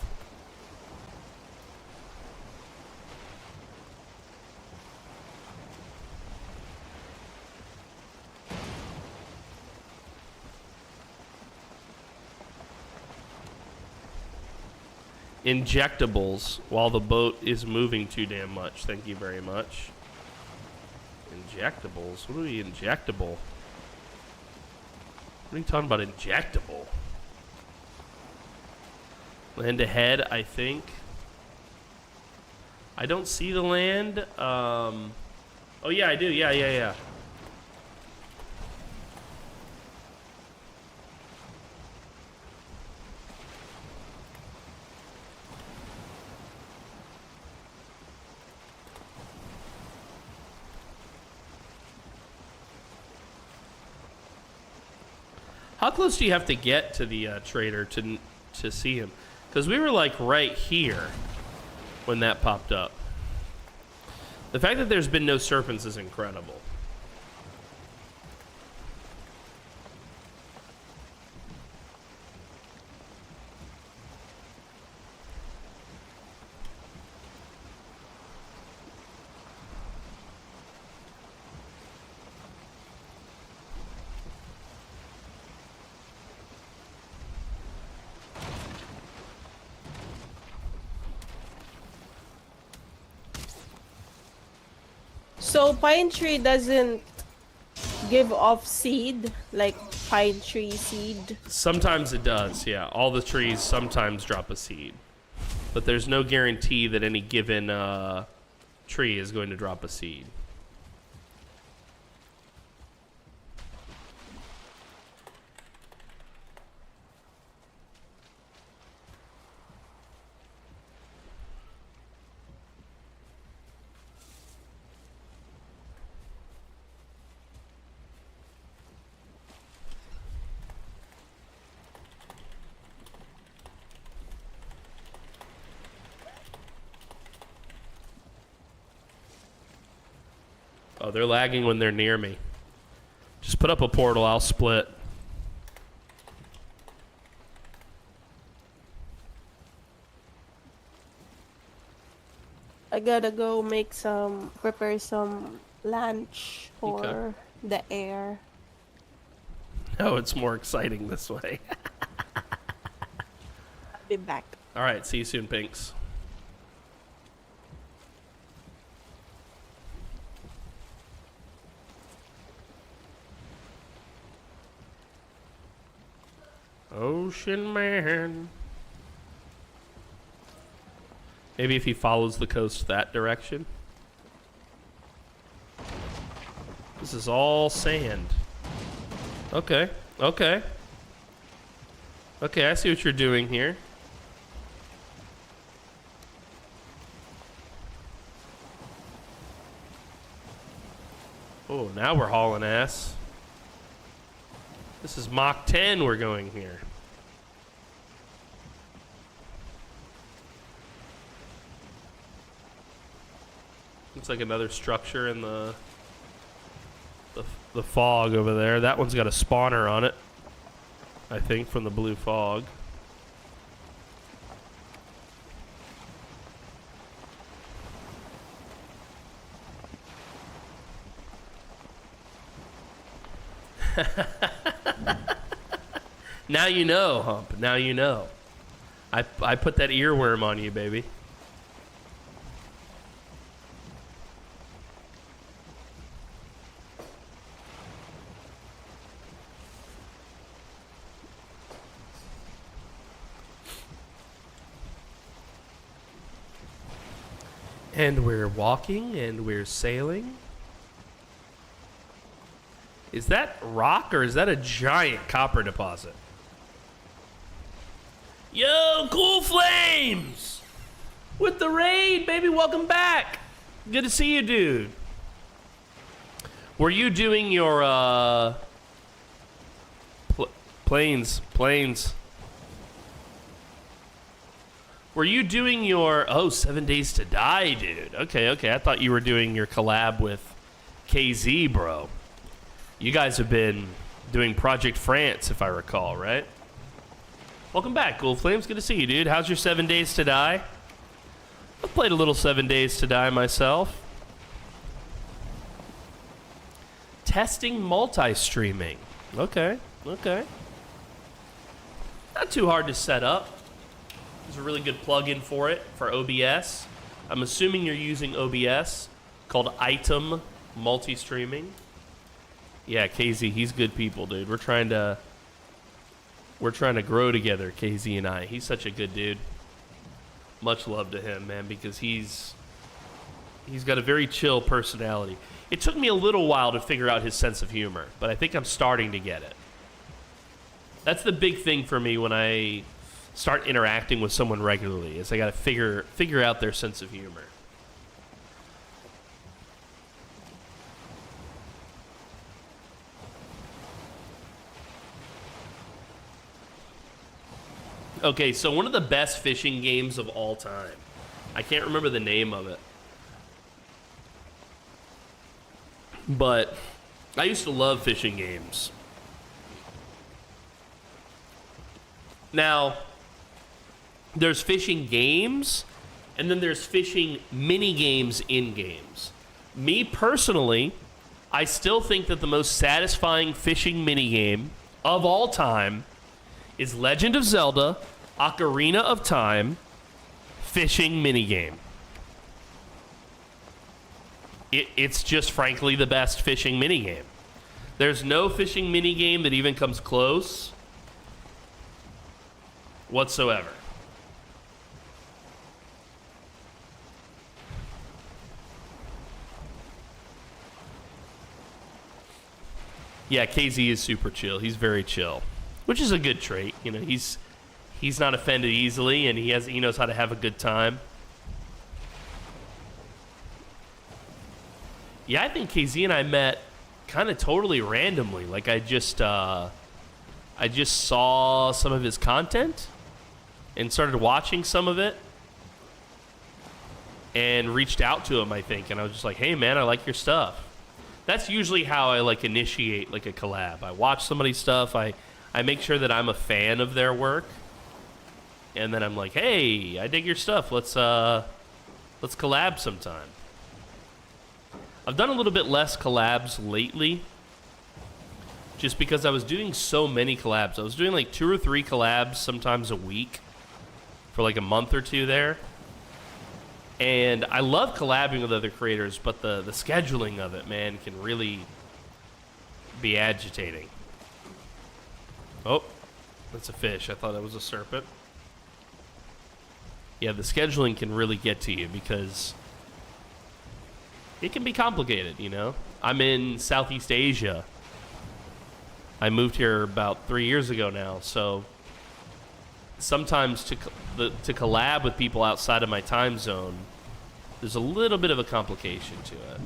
Injectables while the boat is moving too damn much. Thank you very much. Injectables? What are we injectable? What are you talking about injectable? Land ahead, I think. I don't see the land. Oh yeah, I do. Yeah. How close do you have to get to the trader to see him? Because we were like right here when that popped up. The fact that there's been no serpents is incredible.
So pine tree doesn't give off seed, like pine tree seed?
Sometimes it does, yeah. All the trees sometimes drop a seed. But there's no guarantee that any given tree is going to drop a seed. Oh, they're lagging when they're near me. Just put up a portal, I'll split.
I gotta go prepare some lunch for
Okay.
the air.
Oh, it's more exciting this way.
I'll be back.
All right, see you soon, Pinks. Ocean Man. Maybe if he follows the coast that direction. This is all sand. Okay, okay. Okay, I see what you're doing here. Oh, now we're hauling ass. This is Mach 10 we're going here. Looks like another structure in the fog over there. That one's got a spawner on it, I think, from the blue fog. Now you know, Hump. Now you know. I put that earworm on you, baby. And we're walking and we're sailing. Is that rock or is that a giant copper deposit? Yo, Cool Flames! With the raid, baby, welcome back. Good to see you, dude. Were you doing your, planes? Were you doing your, 7 Days to Die, dude? Okay, I thought you were doing your collab with KZ, bro. You guys have been doing Project France, if I recall, right? Welcome back, Cool Flames. Good to see you, dude. How's your 7 Days to Die? I've played a little 7 Days to Die myself. Testing multi-streaming. Okay. Not too hard to set up. There's a really good plugin for it, for OBS. I'm assuming you're using OBS, called Item Multi-Streaming. Yeah, KZ, he's good people, dude. We're trying to grow together, KZ and I. He's such a good dude. Much love to him, man, because he's got a very chill personality. It took me a little while to figure out his sense of humor, but I think I'm starting to get it. That's the big thing for me when I start interacting with someone regularly, is I got to figure out their sense of humor. Okay, so one of the best fishing games of all time. I can't remember the name of it. But I used to love fishing games. Now, there's fishing games, and then there's fishing mini games in games. Me personally, I still think that the most satisfying fishing mini game of all time is Legend of Zelda Ocarina of Time fishing minigame. it's just frankly the best fishing minigame. There's no fishing minigame that even comes close whatsoever. Yeah, KZ is super chill. He's very chill, which is a good trait. You know, he's not offended easily, and he knows how to have a good time. Yeah, I think KZ and I met kind of totally randomly. Like I just saw some of his content and started watching some of it and reached out to him, I think, and I was just like, "Hey man, I like your stuff." That's usually how I like initiate like a collab. I watch somebody's stuff, I make sure that I'm a fan of their work, and then I'm like, "Hey, I dig your stuff. Let's collab sometime." I've done a little bit less collabs lately, just because I was doing so many collabs. I was doing like 2 or 3 collabs sometimes a week for like a month or 2 there. And I love collabing with other creators, but the scheduling of it, man, can really be agitating. Oh, that's a fish. I thought that was a serpent. Yeah, the scheduling can really get to you because it can be complicated, you know? I'm in Southeast Asia. I moved here about 3 years ago now, so sometimes to collab with people outside of my time zone, there's a little bit of a complication to it.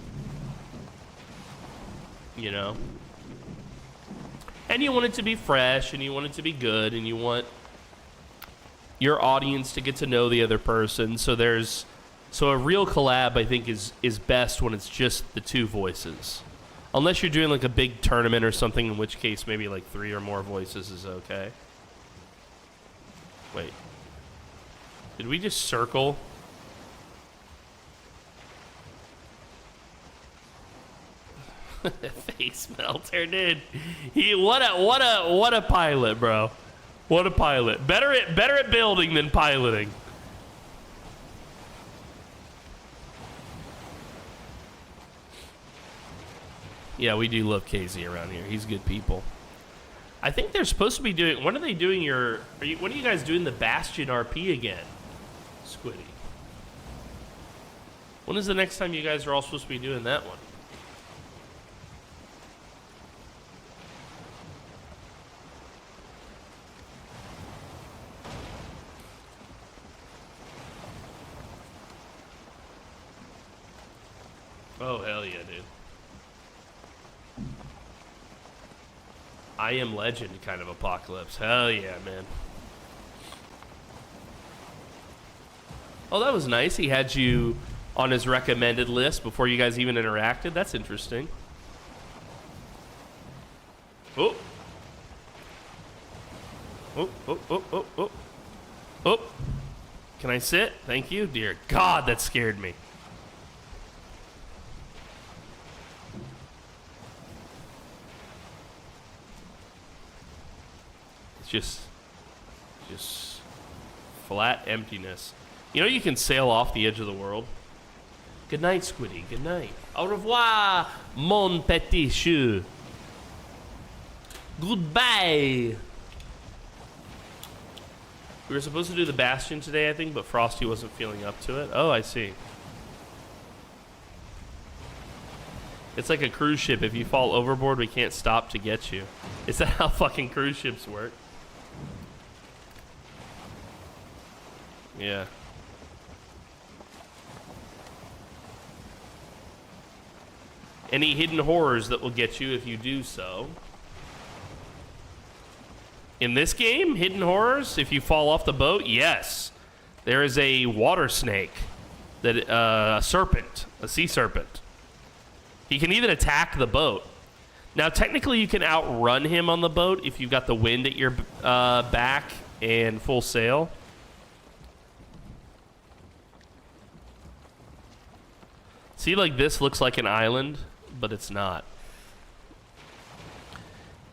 You know? And you want it to be fresh, and you want it to be good, and you want your audience to get to know the other person. So a real collab, I think, is best when it's just the 2 voices. Unless you're doing like a big tournament or something, in which case maybe like 3 or more voices is okay. Wait. Did we just circle? Face melter, dude. What a pilot, bro. What a pilot. Better at building than piloting. Yeah, we do love KZ around here. He's good people. I think they're supposed to be doing. When are they doing when are you guys doing the Bastion RP again, Squiddy? When is the next time you guys are all supposed to be doing that one? Oh, hell yeah, dude. I Am Legend kind of apocalypse. Hell yeah, man. Oh, that was nice. He had you on his recommended list before you guys even interacted. That's interesting. Oh. Oh, oh, oh, oh, oh. Oh. Can I sit? Thank you. Dear God, that scared me. It's just flat emptiness. You know you can sail off the edge of the world? Good night, Squiddy. Good night. Au revoir, mon petit chou. Goodbye. We were supposed to do the Bastion today, I think, but Frosty wasn't feeling up to it. Oh, I see. It's like a cruise ship. If you fall overboard, we can't stop to get you. Is that how fucking cruise ships work? Yeah. Any hidden horrors that will get you if you do so? In this game, hidden horrors, if you fall off the boat, yes. There is a water snake, a serpent, a sea serpent. He can even attack the boat. Now, technically, you can outrun him on the boat if you've got the wind at your back and full sail. See, like this looks like an island, but it's not.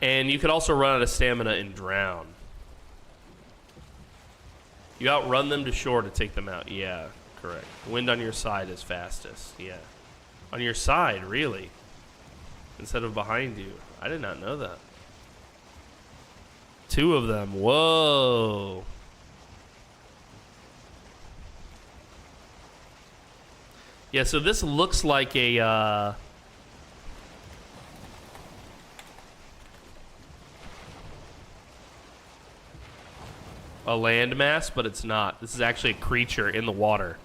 And you can also run out of stamina and drown. You outrun them to shore to take them out. Yeah, correct. Wind on your side is fastest. Yeah. On your side, really? Instead of behind you. I did not know that. 2 of them. Whoa. Yeah, so this looks like a a landmass, but it's not. This is actually a creature in the water.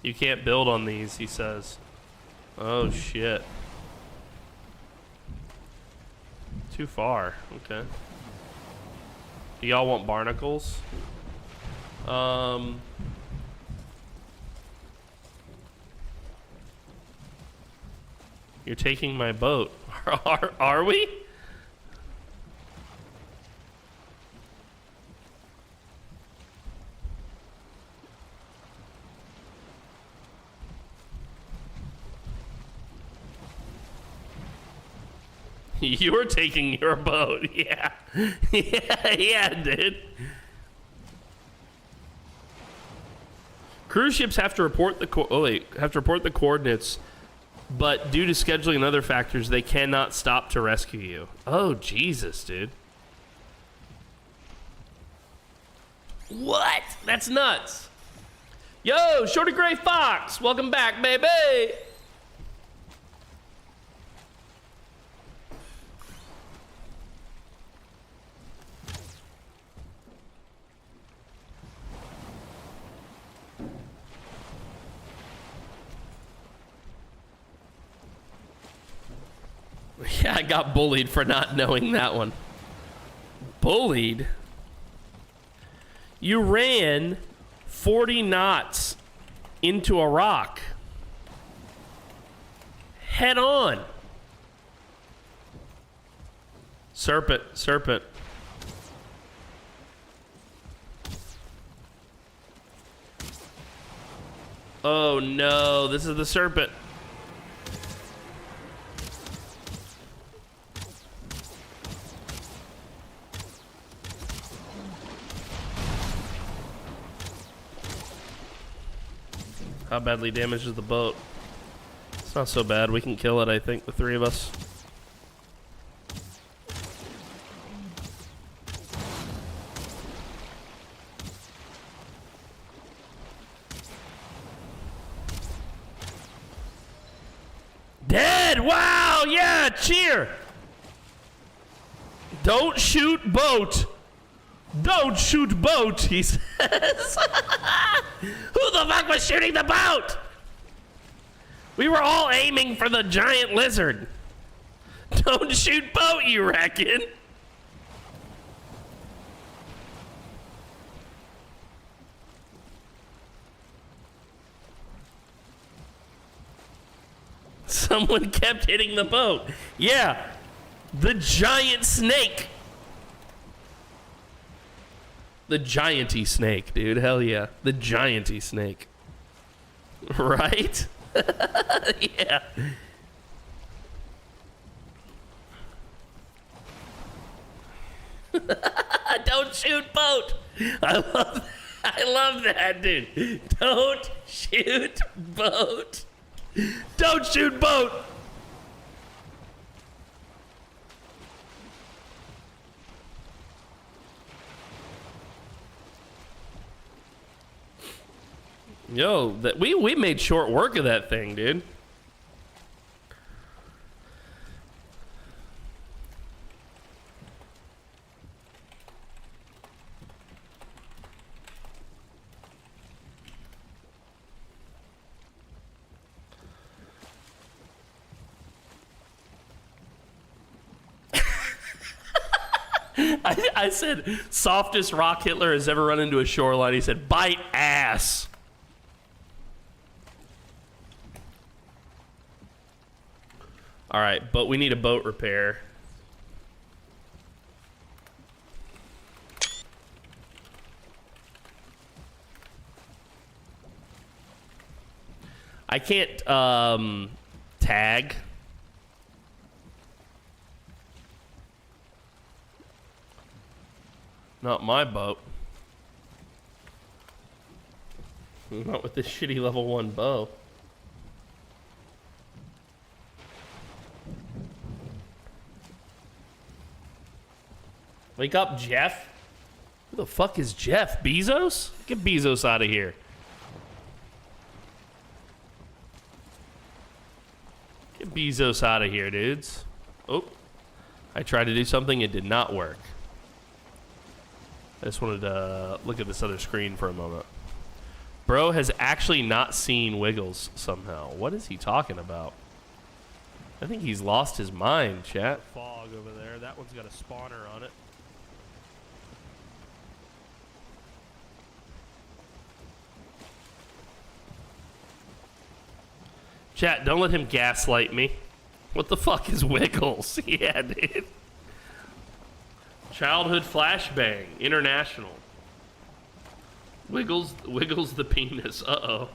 You can't build on these, he says. Oh, shit. Too far. Okay. Do y'all want barnacles? You're taking my boat. Are we? You're taking your boat, yeah. yeah, dude. Cruise ships have to report the coordinates, but due to scheduling and other factors, they cannot stop to rescue you. Oh, Jesus, dude. What? That's nuts. Yo, Shorty Gray Fox, welcome back, baby. Yeah, I got bullied for not knowing that one. Bullied? You ran 40 knots into a rock. Head on. Serpent, serpent. Oh no, this is the serpent. How badly damaged is the boat? It's not so bad. We can kill it, I think, the 3 of us. Dead! Wow! Yeah! Cheer! Don't shoot boat! Don't shoot boat, he says. Who the fuck was shooting the boat? We were all aiming for the giant lizard. Don't shoot boat, you reckon? Someone kept hitting the boat. Yeah, the giant snake. The gianty snake, dude. Hell yeah. The gianty snake. Right? Yeah. Don't shoot boat. I love that, dude. Don't shoot boat. Don't shoot boat. Yo, we made short work of that thing, dude. I said, softest rock Hitler has ever run into a shoreline. He said, bite ass. All right, but we need a boat repair. I can't tag. Not my boat. Not with this shitty level 1 bow. Wake up, Jeff. Who the fuck is Jeff? Bezos? Get Bezos out of here. Get Bezos out of here, dudes. Oh. I tried to do something, it did not work. I just wanted to look at this other screen for a moment. Bro has actually not seen Wiggles somehow. What is he talking about? I think he's lost his mind, chat. Fog over there. That one's got a spawner on it. Chat, don't let him gaslight me. What the fuck is Wiggles? Yeah, dude. Childhood Flashbang International. Wiggles the penis. Uh-oh.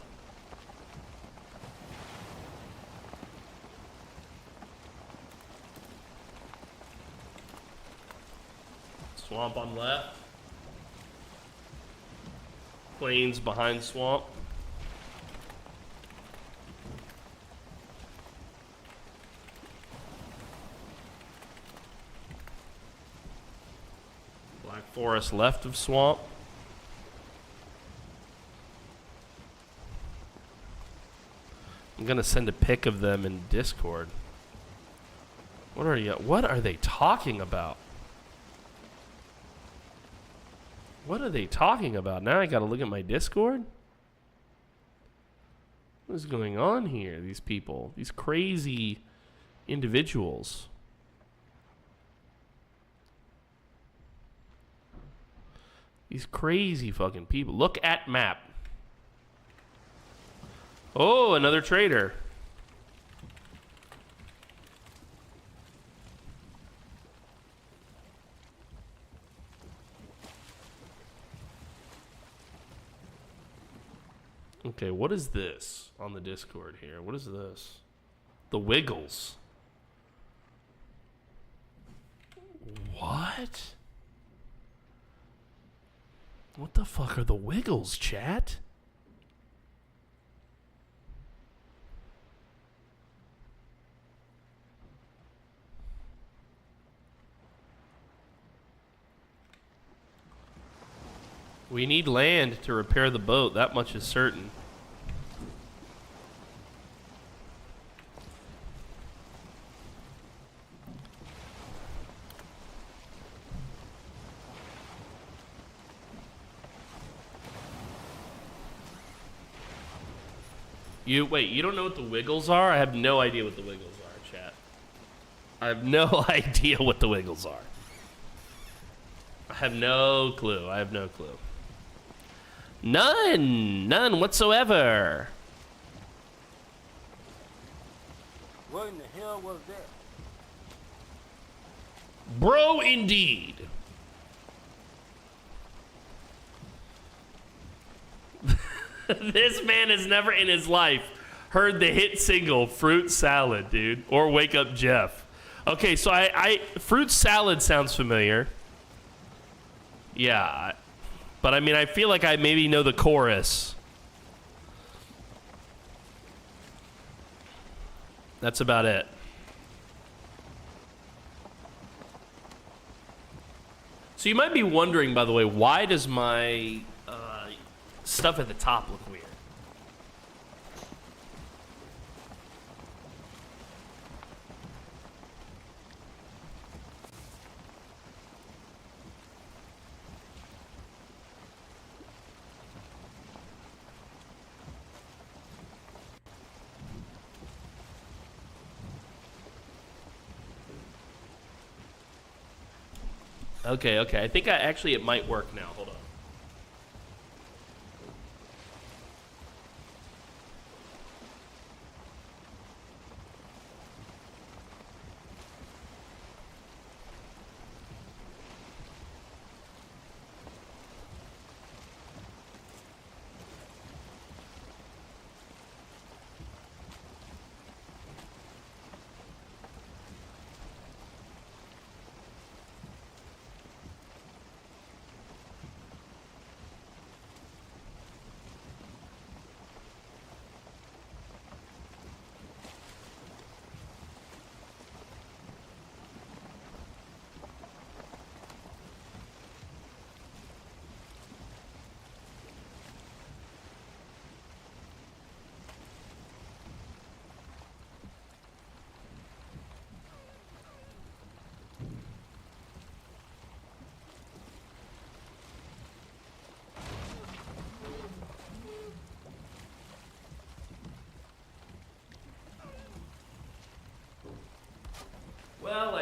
Swamp on left. Plains behind swamp. Black forest left of swamp. I'm gonna send a pic of them in Discord. What are they talking about? What are they talking about? Now I gotta look at my Discord? What is going on here? These people. These crazy individuals. These crazy fucking people. Look at map. Oh, another trader. Okay, what is this on the Discord here? What is this? The Wiggles. What? What the fuck are the Wiggles, chat? We need land to repair the boat. That much is certain. Wait, you don't know what the Wiggles are? I have no idea what the Wiggles are, chat. I have no idea what the Wiggles are. I have no clue. I have no clue. None whatsoever.
What in the hell was that?
Bro, indeed. This man has never in his life heard the hit single Fruit Salad, dude, or Wake Up Jeff. Okay, so I Fruit Salad sounds familiar. Yeah, but I mean, I feel like I maybe know the chorus. That's about it. So you might be wondering, by the way, why does my stuff at the top look weird? Okay, I think it might work now. Hold on.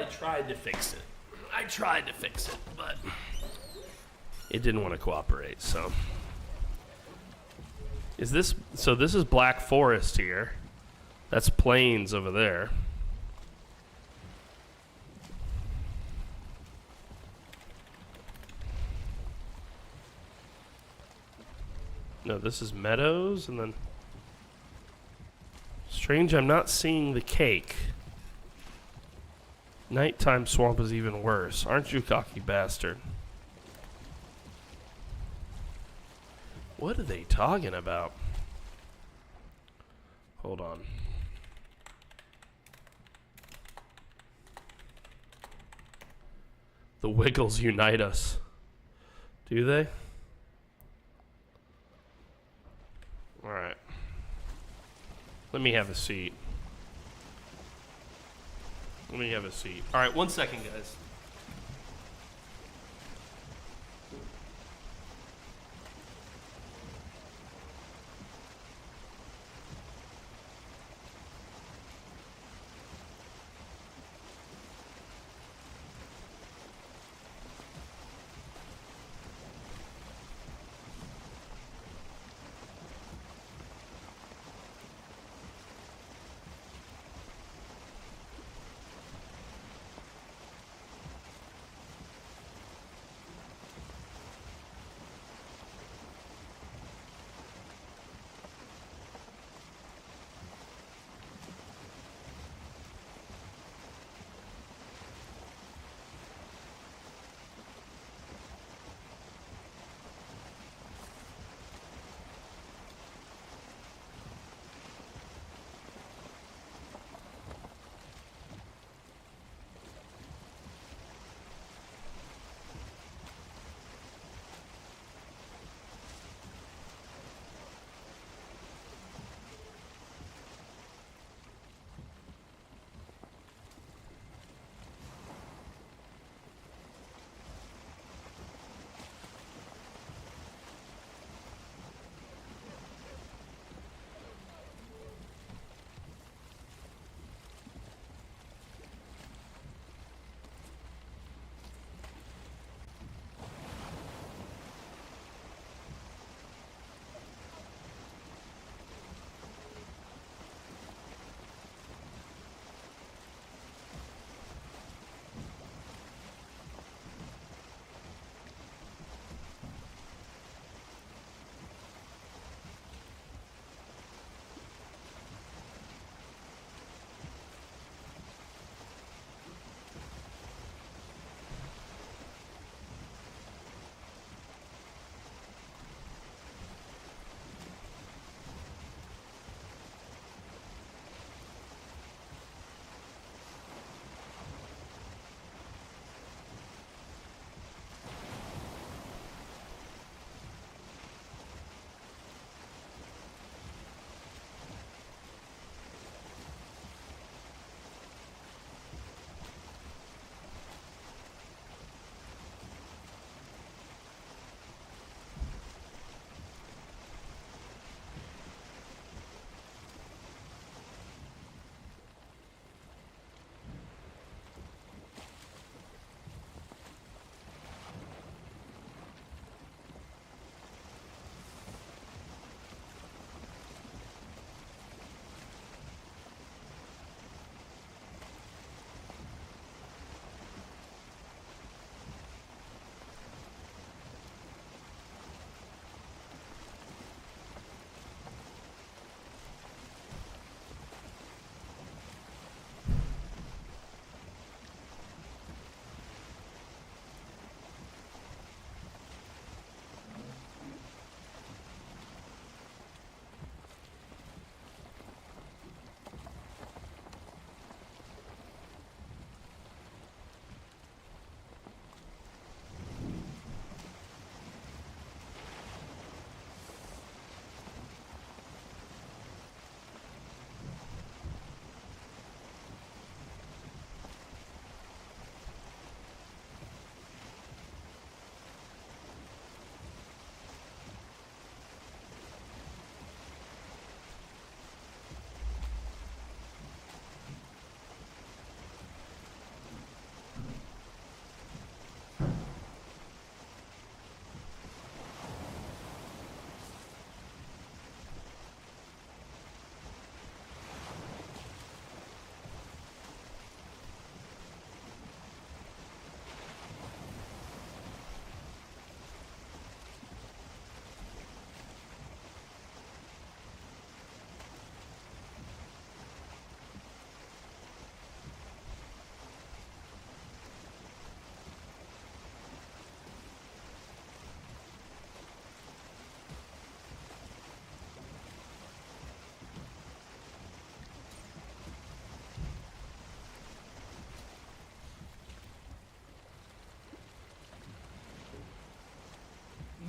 I tried to fix it. But it didn't want to cooperate, so. So this is Black Forest here. That's Plains over there. No, this is Meadows, and then... Strange, I'm not seeing the cake. Nighttime swamp is even worse. Aren't you, cocky bastard? What are they talking about? Hold on. The Wiggles unite us. Do they? Alright. Let me have a seat. Alright, 1 second, guys.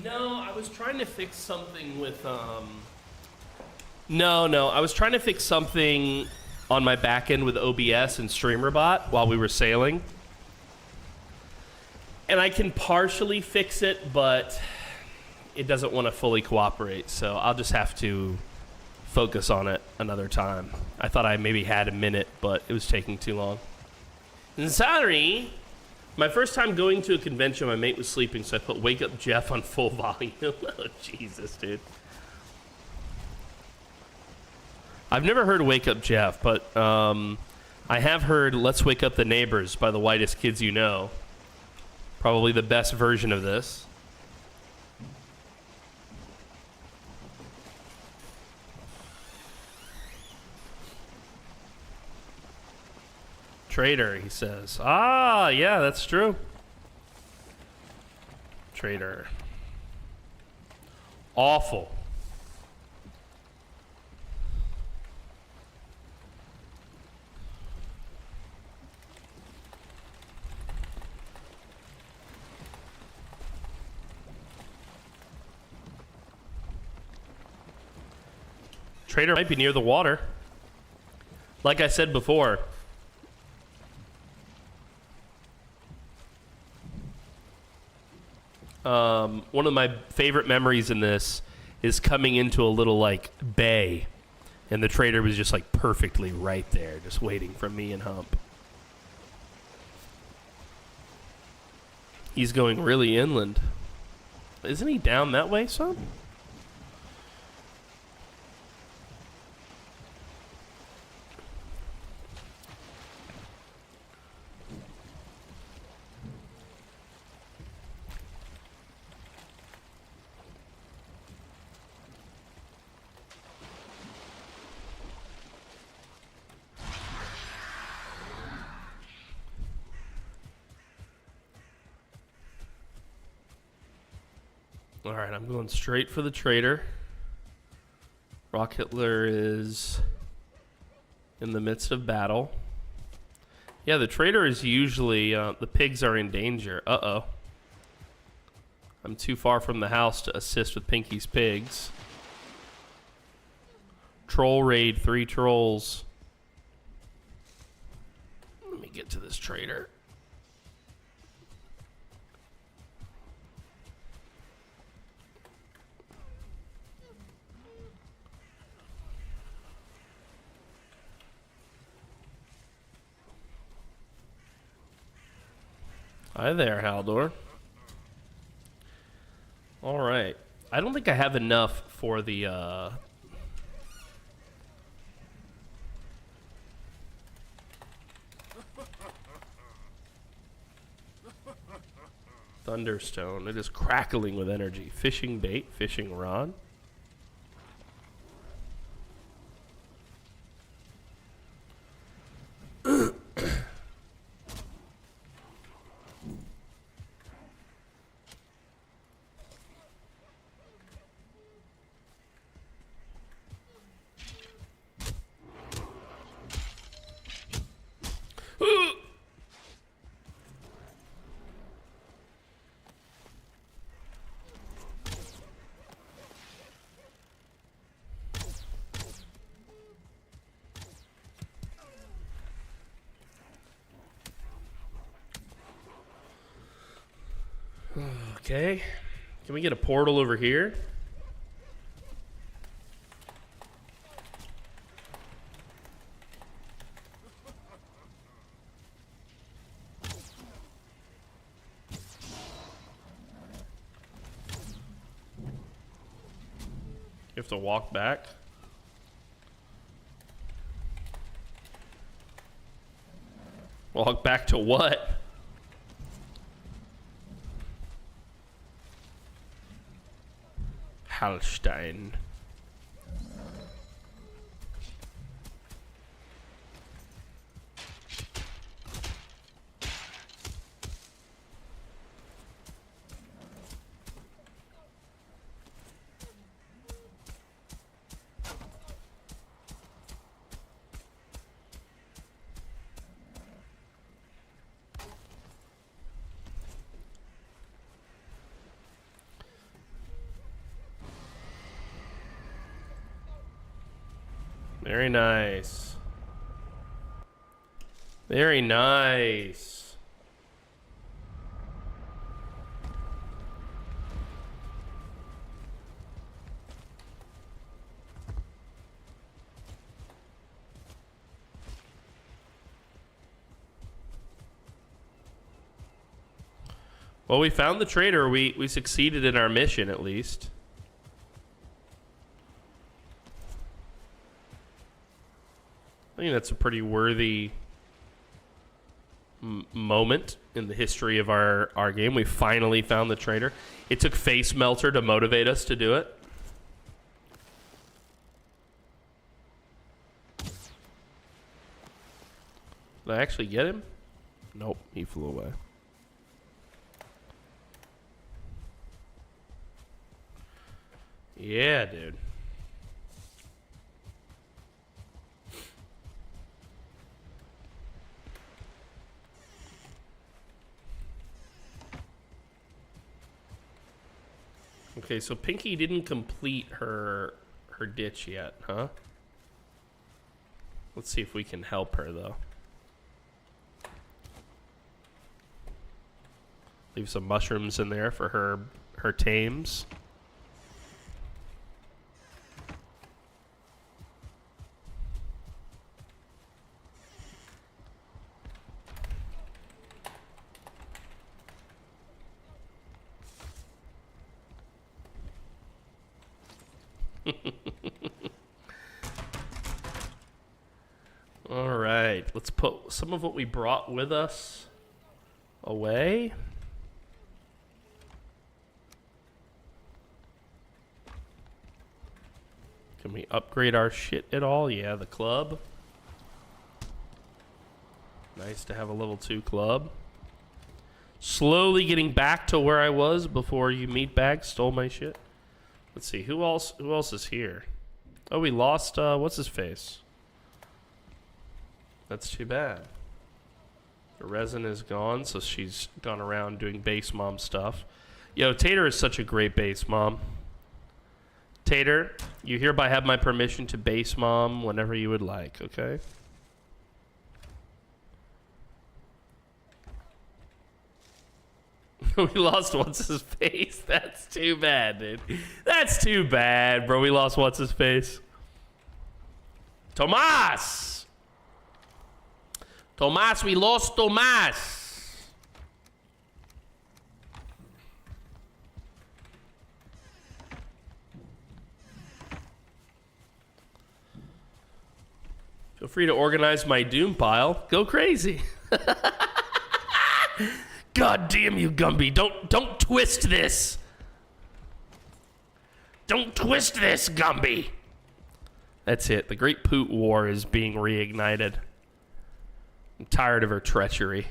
No, I was trying to fix something with No, I was trying to fix something on my back end with OBS and StreamerBot while we were sailing. And I can partially fix it, but it doesn't want to fully cooperate, so I'll just have to focus on it another time. I thought I maybe had a minute, but it was taking too long. Sorry. My first time going to a convention, my mate was sleeping, so I put Wake Up Jeff on full volume. Oh, Jesus, dude. I've never heard Wake Up Jeff, but I have heard Let's Wake Up the Neighbors by the Whitest Kids You Know. Probably the best version of this. Traitor, he says. Ah, yeah, that's true. Traitor. Awful. Traitor might be near the water. Like I said before, one of my favorite memories in this is coming into a little, like, bay, and the trader was just, like, perfectly right there, just waiting for me and Hump. He's going really inland. Isn't he down that way, son? Alright, I'm going straight for the trader. Rock Hitler is in the midst of battle. Yeah, the trader is usually... the pigs are in danger. Uh-oh. I'm too far from the house to assist with Pinky's pigs. Troll raid, 3 trolls. Let me get to this trader. Hi there, Haldor. All right. I don't think I have enough for the Thunderstone. It is crackling with energy. Fishing bait, fishing rod. Okay. Can we get a portal over here? You have to walk back. Walk back to what? Hallstein. Very nice. Very nice. Well, we found the trader. We succeeded in our mission, at least. I think that's a pretty worthy moment in the history of our game. We finally found the trader. It took Face Melter to motivate us to do it. Did I actually get him? Nope, he flew away. Yeah, dude. Okay, so Pinky didn't complete her ditch yet, huh? Let's see if we can help her, though. Leave some mushrooms in there for her tames. All right, let's put some of what we brought with us away. Can we upgrade our shit at all? Yeah, the club. Nice to have a level 2 club. Slowly getting back to where I was before you meatbag stole my shit. Let's see, who else is here? Oh, we lost what's his face? That's too bad. The resin is gone, so she's gone around doing base mom stuff. Yo, Tater is such a great base mom. Tater, you hereby have my permission to base mom whenever you would like, okay? We lost what's his face. That's too bad, dude. That's too bad, bro. We lost what's his face. Tomas! Tomas, we lost Tomas. Feel free to organize my doom pile. Go crazy. God damn you, Gumby. Don't twist this. Don't twist this, Gumby. That's it. The Great Poot War is being reignited. I'm tired of her treachery.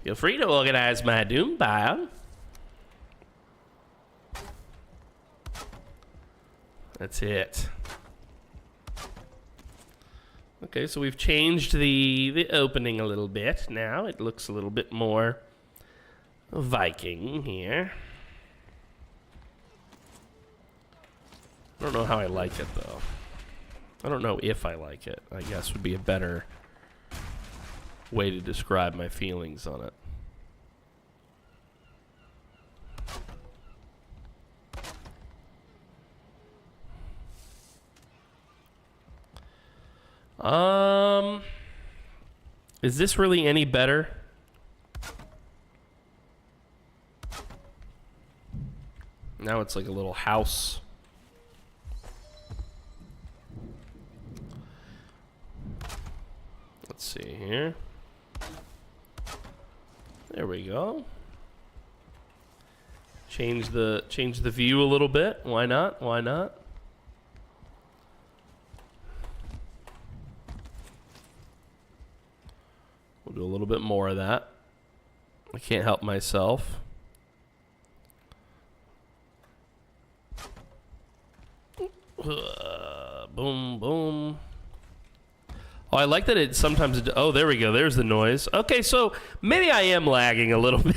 Feel free to organize my doom pile. That's it. Okay, so we've changed the opening a little bit now. It looks a little bit more Viking here. I don't know how I like it, though. I don't know if I like it, I guess would be a better way to describe my feelings on it. Is this really any better? Now it's like a little house. Let's see here. There we go. Change the view a little bit. Why not? Why not? We'll do a little bit more of that. I can't help myself. Boom, boom. Oh, I like that it sometimes... Oh, there we go. There's the noise. Okay, so maybe I am lagging a little bit.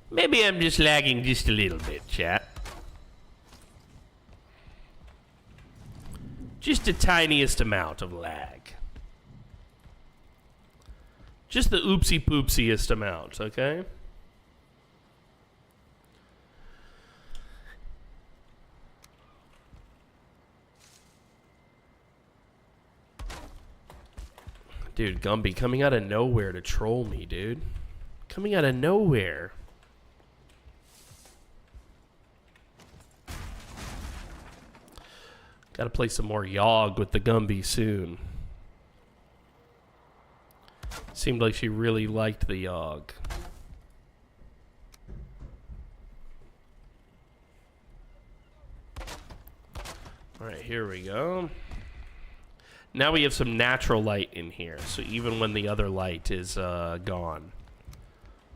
Maybe I'm just lagging just a little bit, chat. Just the tiniest amount of lag. Just the oopsie poopsiest amount, okay? Dude, Gumby coming out of nowhere to troll me, dude. Coming out of nowhere. Gotta play some more Yogg with the Gumby soon. Seemed like she really liked the Yogg. Alright, here we go. Now we have some natural light in here. So even when the other light is gone.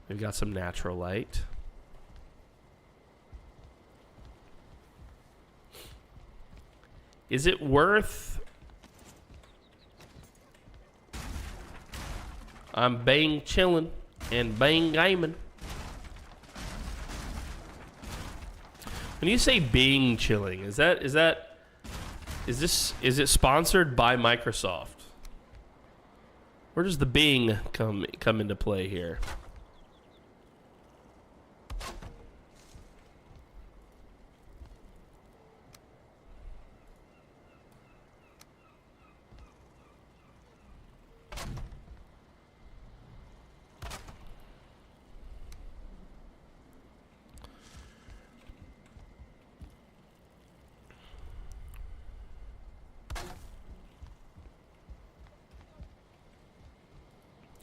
We've got some natural light. Is it worth... I'm bang chilling and bang gaming. When you say Bing chilling, is it sponsored by Microsoft? Where does the Bing come into play here?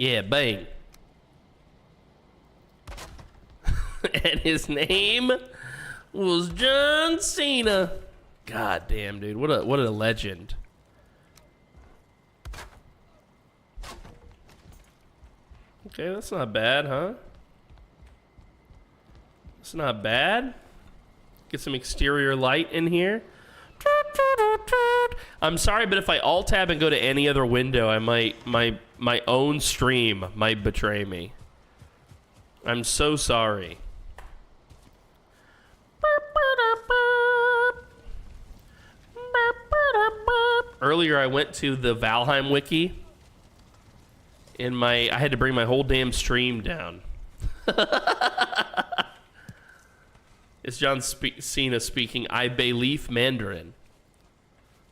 Yeah, Bang. And his name was John Cena. God damn, dude. What a legend. Okay, that's not bad, huh? That's not bad. Get some exterior light in here. I'm sorry, but if I alt tab and go to any other window, I might my own stream might betray me. I'm so sorry. Earlier I went to the Valheim wiki and I had to bring my whole damn stream down. It's John Cena speaking I Belief Mandarin.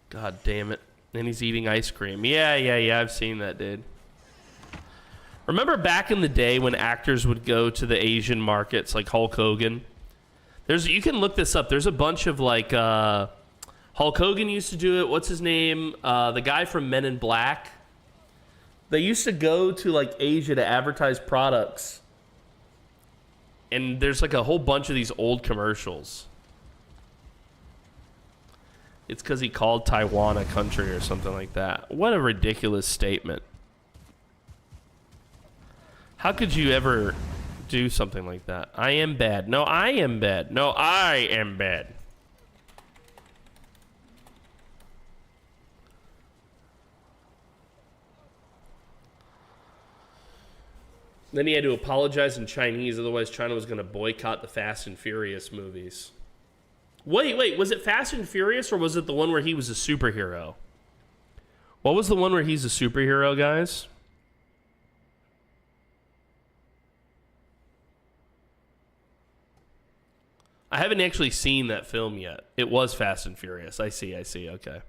God damn it. And he's eating ice cream. Yeah, I've seen that, dude. Remember back in the day when actors would go to the Asian markets like Hulk Hogan? You can look this up. There's a bunch of like Hulk Hogan used to do it. What's his name? The guy from Men in Black. They used to go to like Asia to advertise products. And there's like a whole bunch of these old commercials. It's because he called Taiwan a country or something like that. What a ridiculous statement. How could you ever do something like that? I am bad. No, I am bad. No, I am bad. Then he had to apologize in Chinese, otherwise China was going to boycott the Fast and Furious movies. Wait, was it Fast and Furious or was it the one where he was a superhero? What was the one where he's a superhero, guys? I haven't actually seen that film yet. It was Fast and Furious. I see, okay.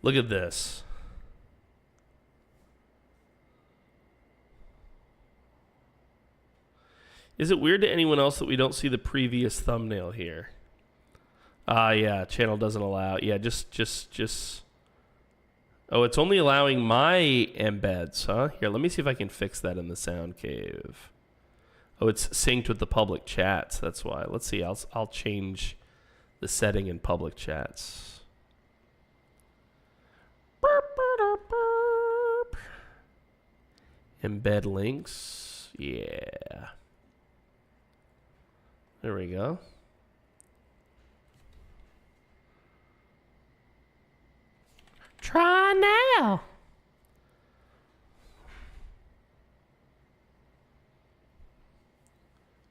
Look at this. Is it weird to anyone else that we don't see the previous thumbnail here? Yeah, channel doesn't allow. Yeah, just. Oh, it's only allowing my embeds, huh? Here, let me see if I can fix that in the sound cave. Oh, it's synced with the public chats. That's why. Let's see. I'll change the setting in public chats. Embed links. Yeah. There we go. Try now.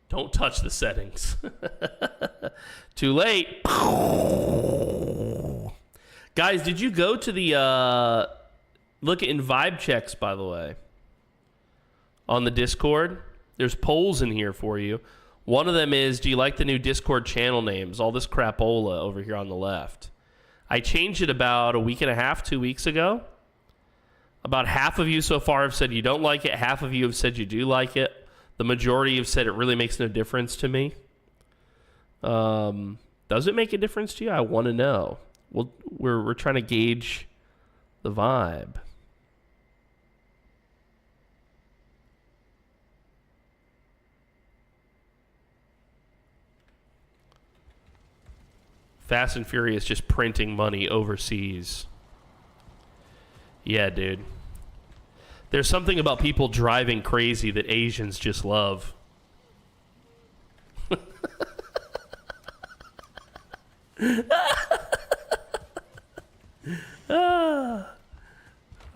Don't touch the settings. Too late. Guys, did you go to the look in vibe checks, by the way, on the Discord? There's polls in here for you. One of them is, do you like the new Discord channel names? All this crapola over here on the left. I changed it about a week and a half, 2 weeks ago. About half of you so far have said you don't like it. Half of you have said you do like it. The majority have said it really makes no difference to me. Does it make a difference to you? I want to know. Well, we're trying to gauge the vibe. Fast and Furious just printing money overseas. Yeah, dude. There's something about people driving crazy that Asians just love.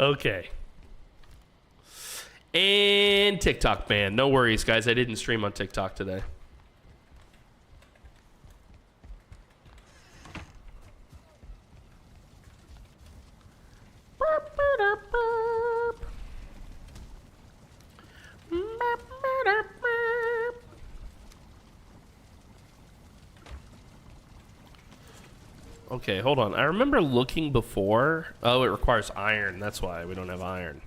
Okay. And TikTok ban. No worries, guys. I didn't stream on TikTok today. Okay, hold on. I remember looking before. Oh, it requires iron. That's why we don't have iron.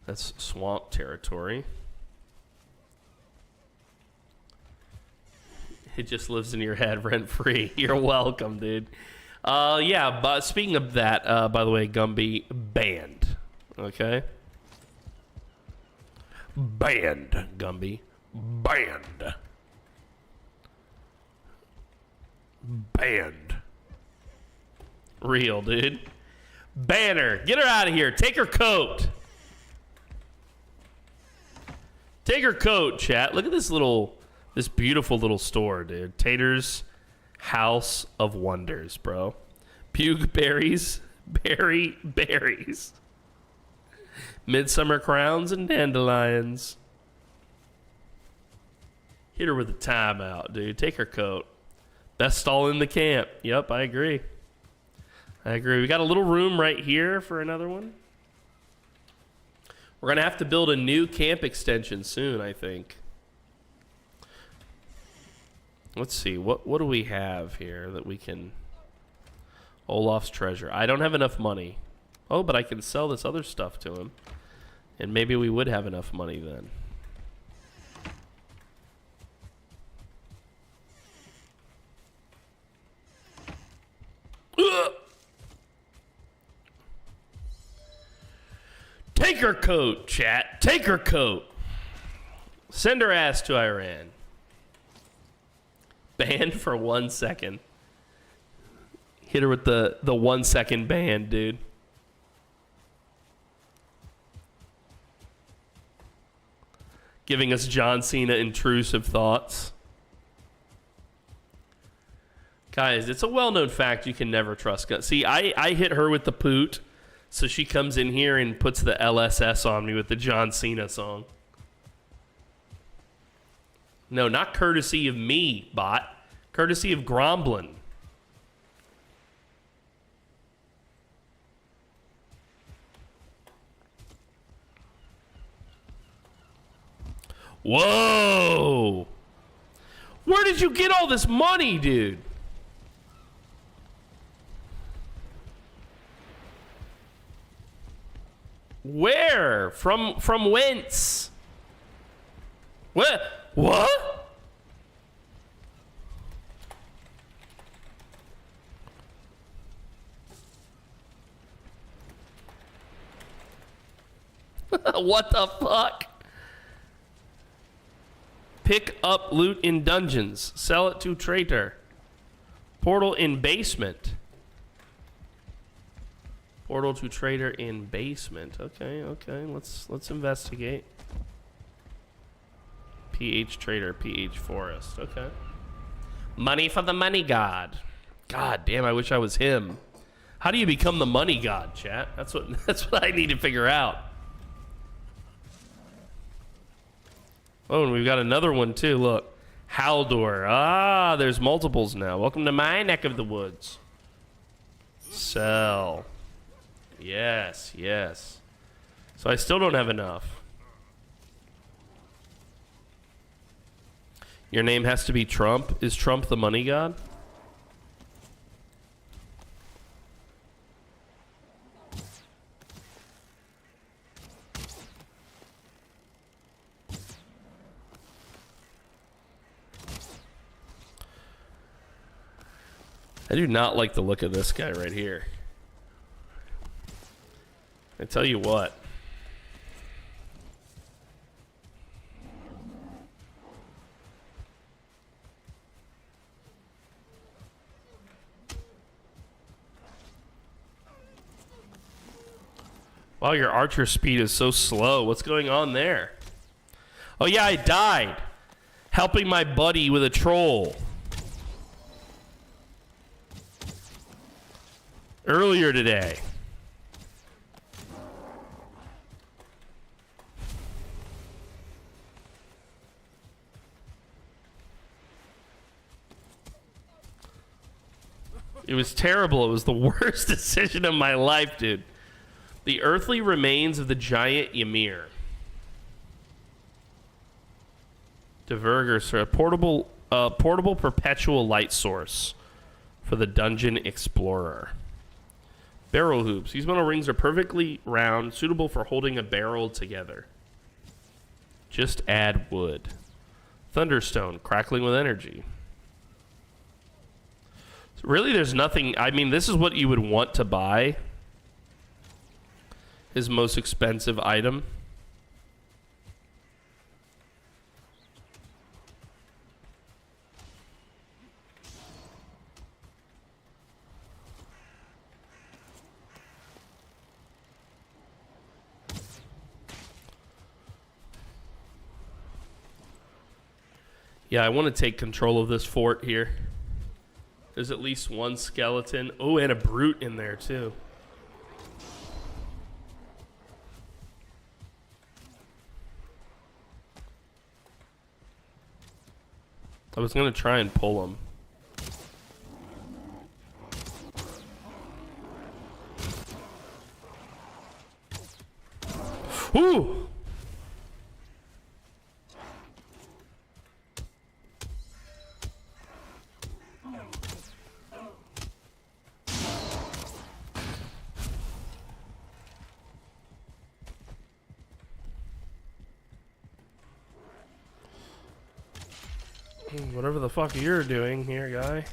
That's swamp territory. It just lives in your head rent-free. You're welcome, dude. Yeah, but speaking of that, by the way, Gumby, banned. Okay? Banned, Gumby. Banned. Banned. Real, dude. Banner, get her out of here. Take her coat. Take her coat, chat. Look at this beautiful little store, dude. Tater's House of Wonders, bro. Puke berries, berries. Midsummer crowns and dandelions. Hit her with a timeout, dude. Take her coat. Best stall in the camp. Yep, I agree. We got a little room right here for another one. We're going to have to build a new camp extension soon, I think. Let's see. What do we have here that we can... Olaf's treasure. I don't have enough money. Oh, but I can sell this other stuff to him. And maybe we would have enough money then. Take her coat, chat. Take her coat. Send her ass to Iran. Banned for 1 second. Hit her with the 1 second ban, dude. Giving us John Cena intrusive thoughts. Guys, it's a well-known fact you can never trust guns. See, I hit her with the poot, so she comes in here and puts the LSS on me with the John Cena song. No, not courtesy of me, bot. Courtesy of Gromblin. Whoa! Where did you get all this money, dude? Where? From whence? What? What? What the fuck? Pick up loot in dungeons. Sell it to traitor. Portal in basement. Portal to trader in basement. Okay, okay. Let's investigate. PH trader, PH forest. Okay. Money for the money god. God damn, I wish I was him. How do you become the money god, chat? That's what I need to figure out. Oh, and we've got another one too. Look. Haldor. Ah, there's multiples now. Welcome to my neck of the woods. Sell. Yes, yes. So I still don't have enough. Your name has to be Trump. Is Trump the money god? I do not like the look of this guy right here. I tell you what. Wow, your archer speed is so slow. What's going on there? Oh yeah, I died. Helping my buddy with a troll. Earlier today. It was terrible. It was the worst decision of my life, dude. The earthly remains of the giant Ymir. Diverger, sir. A portable perpetual light source for the dungeon explorer. Barrel hoops. These metal rings are perfectly round, suitable for holding a barrel together. Just add wood. Thunderstone, crackling with energy. So really, there's nothing. I mean, this is what you would want to buy. His most expensive item. Yeah, I want to take control of this fort here. There's at least one skeleton. Oh, and a brute in there, too. I was going to try and pull him. Ooh! Whatever the fuck you're doing here, guy.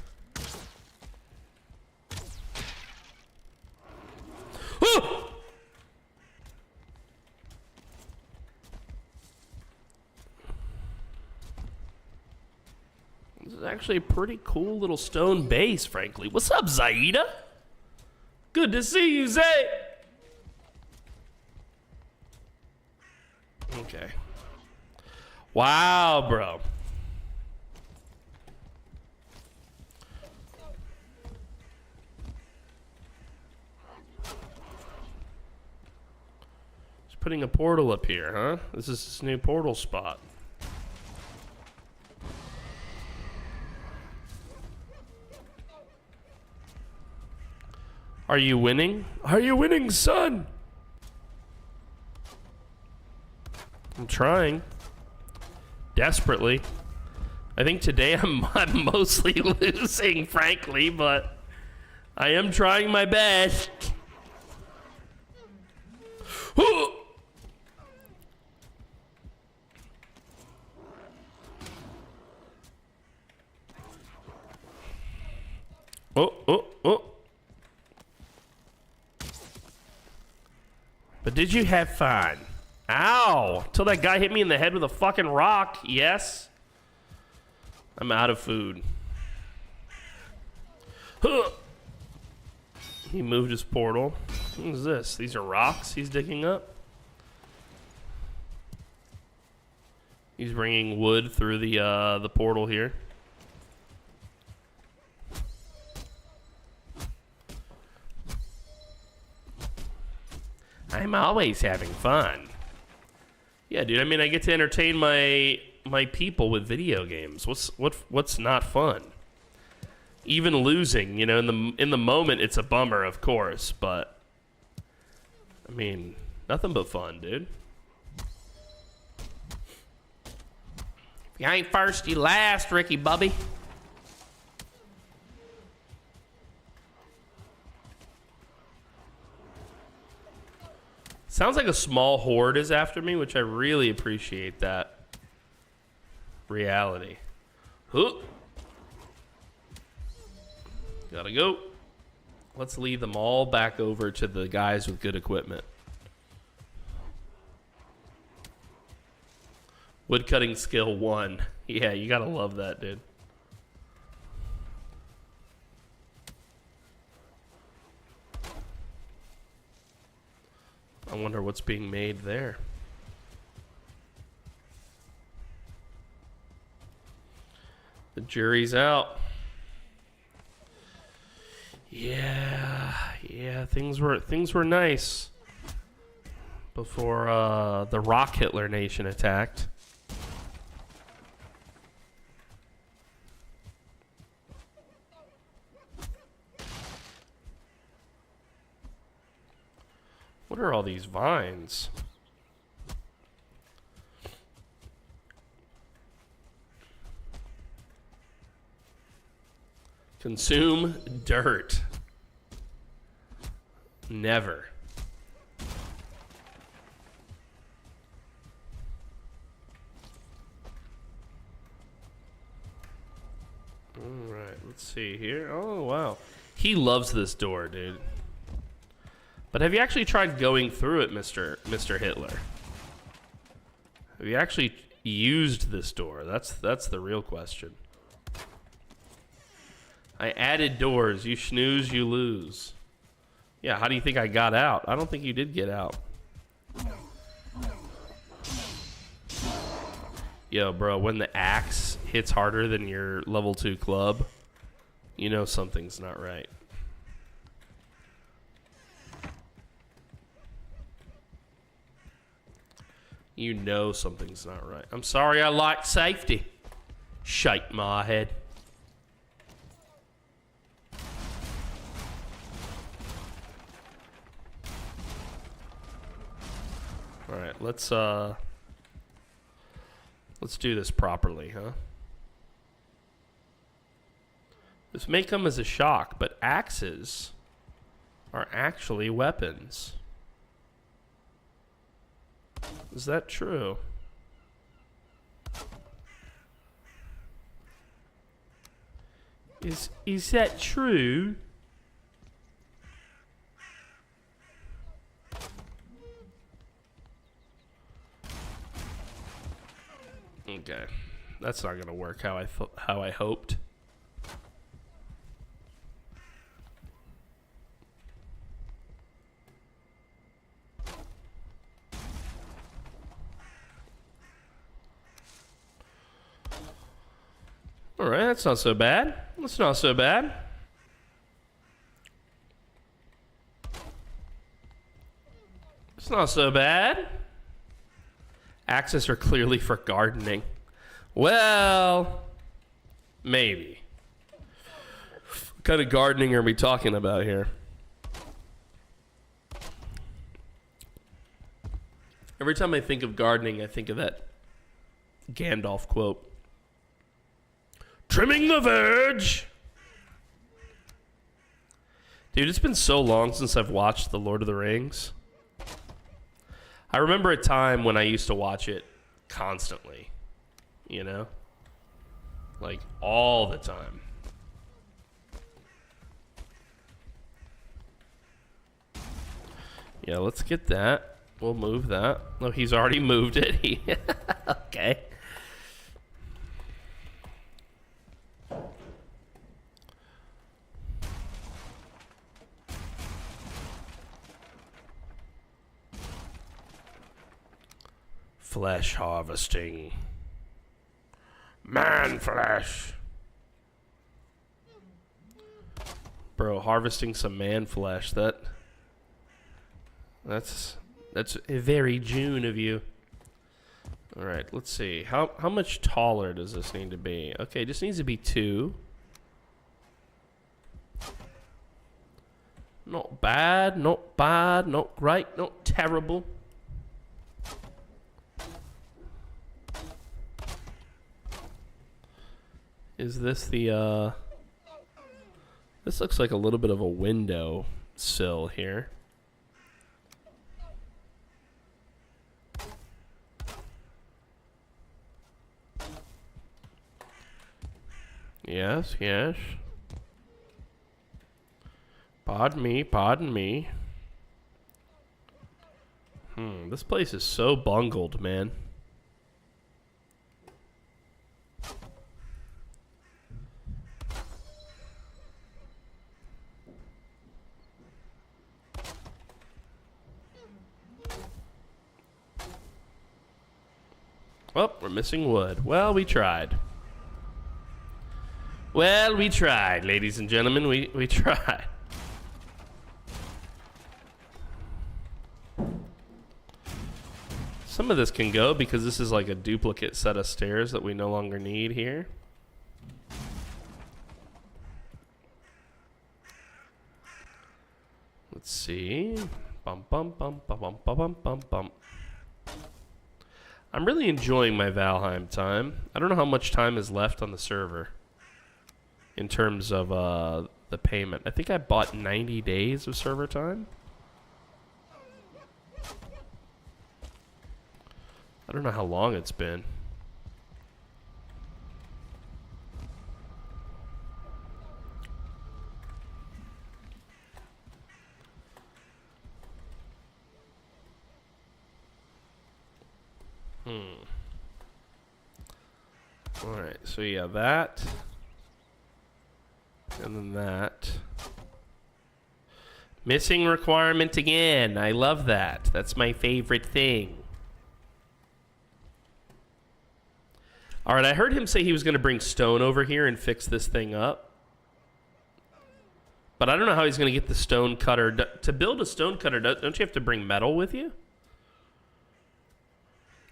Woo! This is actually a pretty cool little stone base, frankly. What's up, Zaida? Good to see you, Zay. Okay. Wow, bro. Putting a portal up here, huh? This is this new portal spot. Are you winning? Are you winning, son? I'm trying. Desperately. I think today I'm mostly losing, frankly, but I am trying my best. Oh. But did you have fun? Ow! Till that guy hit me in the head with a fucking rock. Yes. I'm out of food. He moved his portal. What is this? These are rocks he's digging up? He's bringing wood through the portal here. I'm always having fun. Yeah, dude. I mean, I get to entertain my people with video games. What's not fun? Even losing, you know, in the moment, it's a bummer, of course, but I mean, nothing but fun, dude. If you ain't first, you last, Ricky Bubby. Sounds like a small horde is after me, which I really appreciate that reality. Huh. Gotta go. Let's lead them all back over to the guys with good equipment. Woodcutting skill 1. Yeah, you gotta love that, dude. I wonder what's being made there. The jury's out. Yeah, things were nice before the Rock Hitler Nation attacked. What are all these vines? Consume dirt. Never. All right, let's see here. Oh, wow. He loves this door, dude. But have you actually tried going through it, Mr. Hitler? Have you actually used this door? That's the real question. I added doors. You snooze, you lose. Yeah, how do you think I got out? I don't think you did get out. Yo, bro, when the axe hits harder than your level 2 club, you know something's not right. You know something's not right. I'm sorry, I like safety. Shake my head. All right, let's do this properly, huh? This may come as a shock, but axes are actually weapons. Is that true? Is that true? Okay, that's not gonna work how I hoped. All right, that's not so bad. That's not so bad. It's not so bad. Axes are clearly for gardening. Well, maybe. What kind of gardening are we talking about here? Every time I think of gardening, I think of that Gandalf quote. Trimming the verge. Dude, it's been so long since I've watched The Lord of the Rings. I remember a time when I used to watch it constantly, you know? Like, all the time. Yeah, let's get that. We'll move that. Oh, he's already moved it. Okay. Flesh harvesting. Man flesh. Bro, harvesting some man flesh. That's very June of you. All right, let's see. How much taller does this need to be? Okay, just needs to be 2. Not bad, not bad, not great, not terrible. Is this the, this looks like a little bit of a window sill here. Yes, yes. Pardon me, pardon me. This place is so bungled, man. Oh, we're missing wood. Well, we tried. Well, we tried, ladies and gentlemen. We tried. Some of this can go because this is like a duplicate set of stairs that we no longer need here. Let's see. Bum bum bum bum bum bum bum bum. I'm really enjoying my Valheim time. I don't know how much time is left on the server in terms of the payment. I think I bought 90 days of server time. I don't know how long it's been. Alright, so yeah, that. And then that. Missing requirement again. I love that. That's my favorite thing. Alright, I heard him say he was going to bring stone over here and fix this thing up. But I don't know how he's going to get the stone cutter. To build a stone cutter, don't you have to bring metal with you?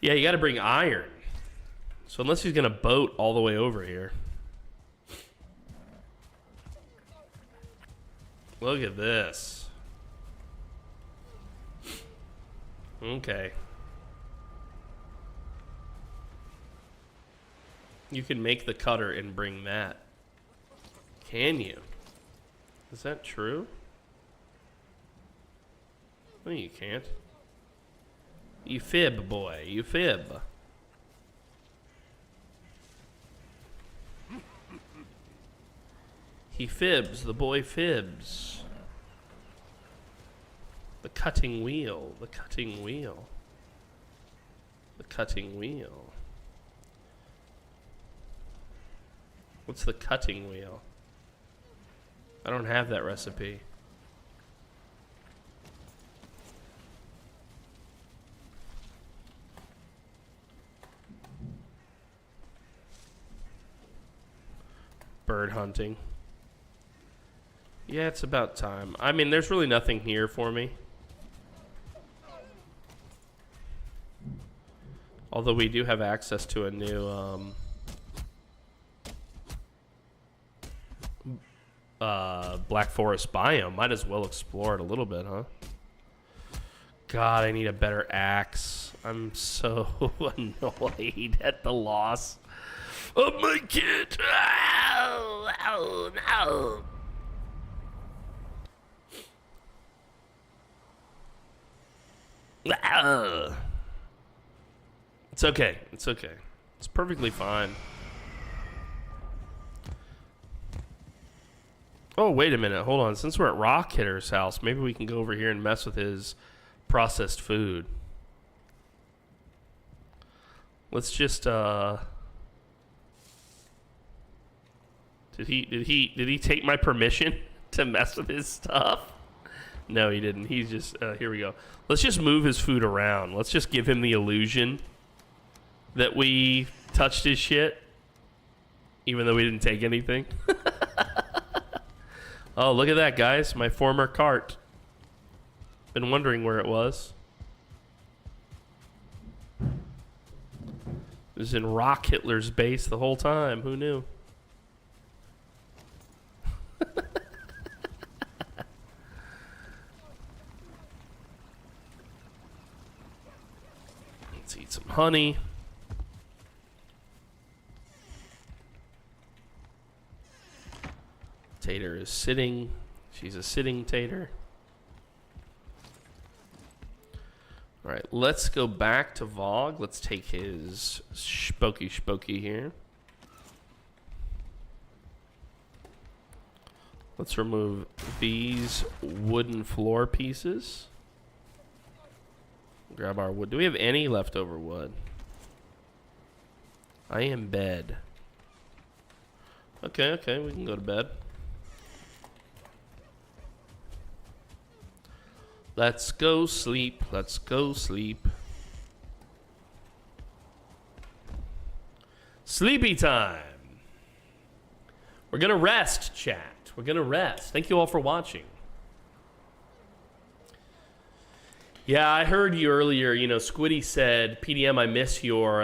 Yeah, you got to bring iron. So unless he's going to boat all the way over here. Look at this. Okay. You can make the cutter and bring that. Can you? Is that true? No, you can't. You fib, boy. You fib. He fibs. The boy fibs. The cutting wheel. The cutting wheel. The cutting wheel. What's the cutting wheel? I don't have that recipe. Bird hunting. Yeah, it's about time. I mean, there's really nothing here for me. Although we do have access to a new Black Forest biome. Might as well explore it a little bit, huh? God, I need a better axe. I'm so annoyed at the loss of my kid. Ow, ow, no. It's okay. It's okay. It's perfectly fine. Oh, wait a minute. Hold on. Since we're at Rock Hitter's house, maybe we can go over here and mess with his processed food. Let's just Did he take my permission to mess with his stuff? No, he didn't. He's just here we go. Let's just move his food around. Let's just give him the illusion that we touched his shit, even though we didn't take anything. Oh, look at that, guys. My former cart. Been wondering where it was. It was in Rock Hitler's base the whole time. Who knew? Let's eat some honey. Tater is sitting. She's a sitting tater. All right, let's go back to Vogue. Let's take his spooky here. Let's remove these wooden floor pieces. Grab our wood. Do we have any leftover wood? I am bed. Okay, we can go to bed. Let's go sleep. Let's go sleep. Sleepy time. We're gonna rest, chat. We're gonna rest. Thank you all for watching. Yeah, I heard you earlier. You know, Squiddy said, "PDM, I miss your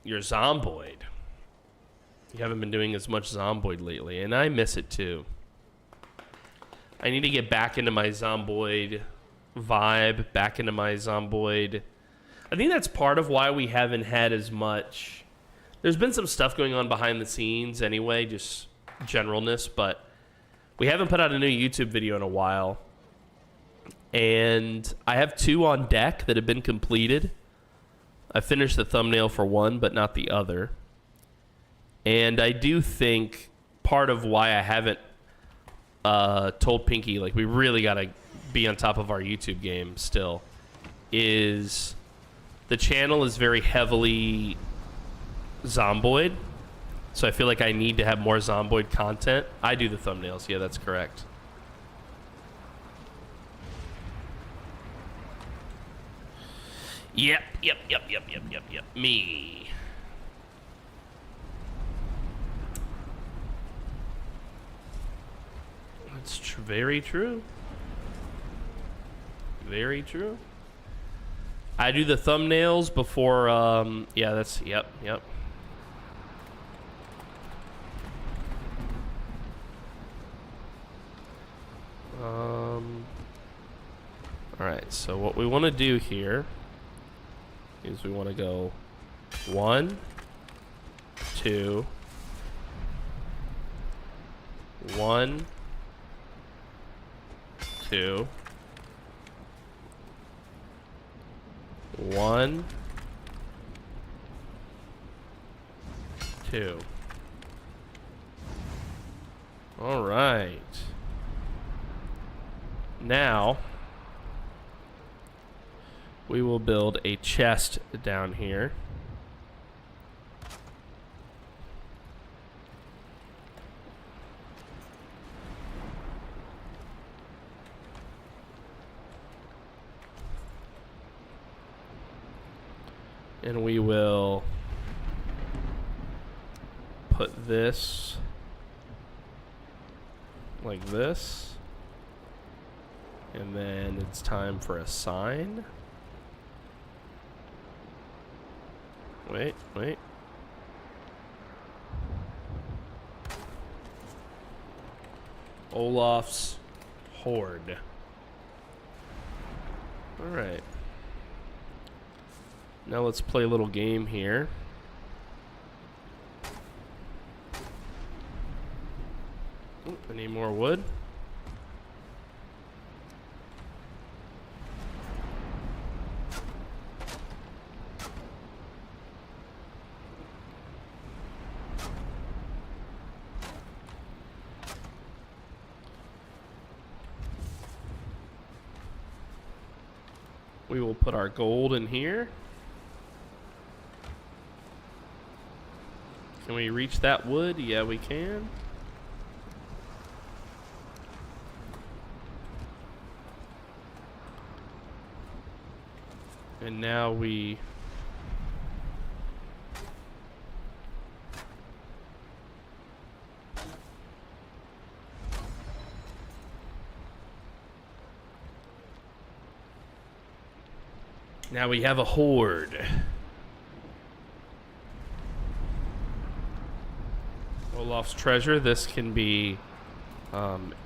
Zomboid. You haven't been doing as much Zomboid lately, and I miss it too. I need to get back into my Zomboid vibe, back into my Zomboid. I think that's part of why we haven't had as much. There's been some stuff going on behind the scenes anyway, just generalness, but we haven't put out a new YouTube video in a while. And I have 2 on deck that have been completed. I finished the thumbnail for one, but not the other. And I do think part of why I haven't told Pinky, like, we really got to be on top of our YouTube game still, is the channel is very heavily Zomboid. So I feel like I need to have more Zomboid content. I do the thumbnails. Yeah, that's correct. Yep. Me. That's very true. Very true. I do the thumbnails before, yeah, that's, yep. Alright, so what we want to do here is we want to go 1, 2, 1, 2, 1, 2. All right. Now we will build a chest down here. And we will put this like this. And then it's time for a sign. Wait. Olaf's Horde. Alright. Now let's play a little game here. Ooh, I need more wood. We will put our gold in here. Can we reach that wood? Yeah, we can. And now we Now we have a horde. Olaf's treasure. This can be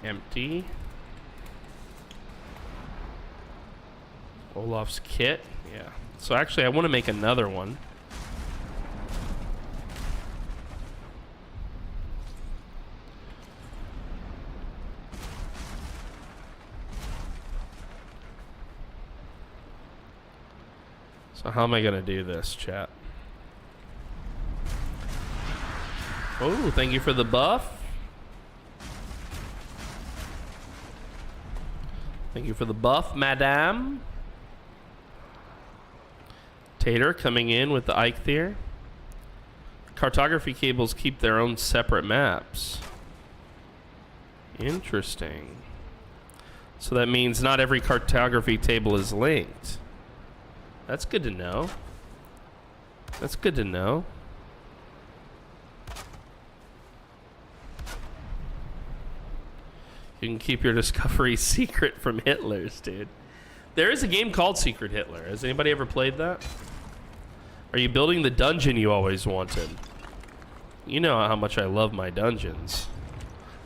empty. Olaf's kit. Yeah. So actually, I want to make another one. So how am I going to do this, chat? Oh, thank you for the buff. Thank you for the buff, madame. Tater coming in with the Eikthyr. Cartography cables keep their own separate maps. Interesting. So that means not every cartography table is linked. That's good to know. That's good to know. You can keep your discovery secret from Hitler's, dude. There is a game called Secret Hitler. Has anybody ever played that? Are you building the dungeon you always wanted? You know how much I love my dungeons.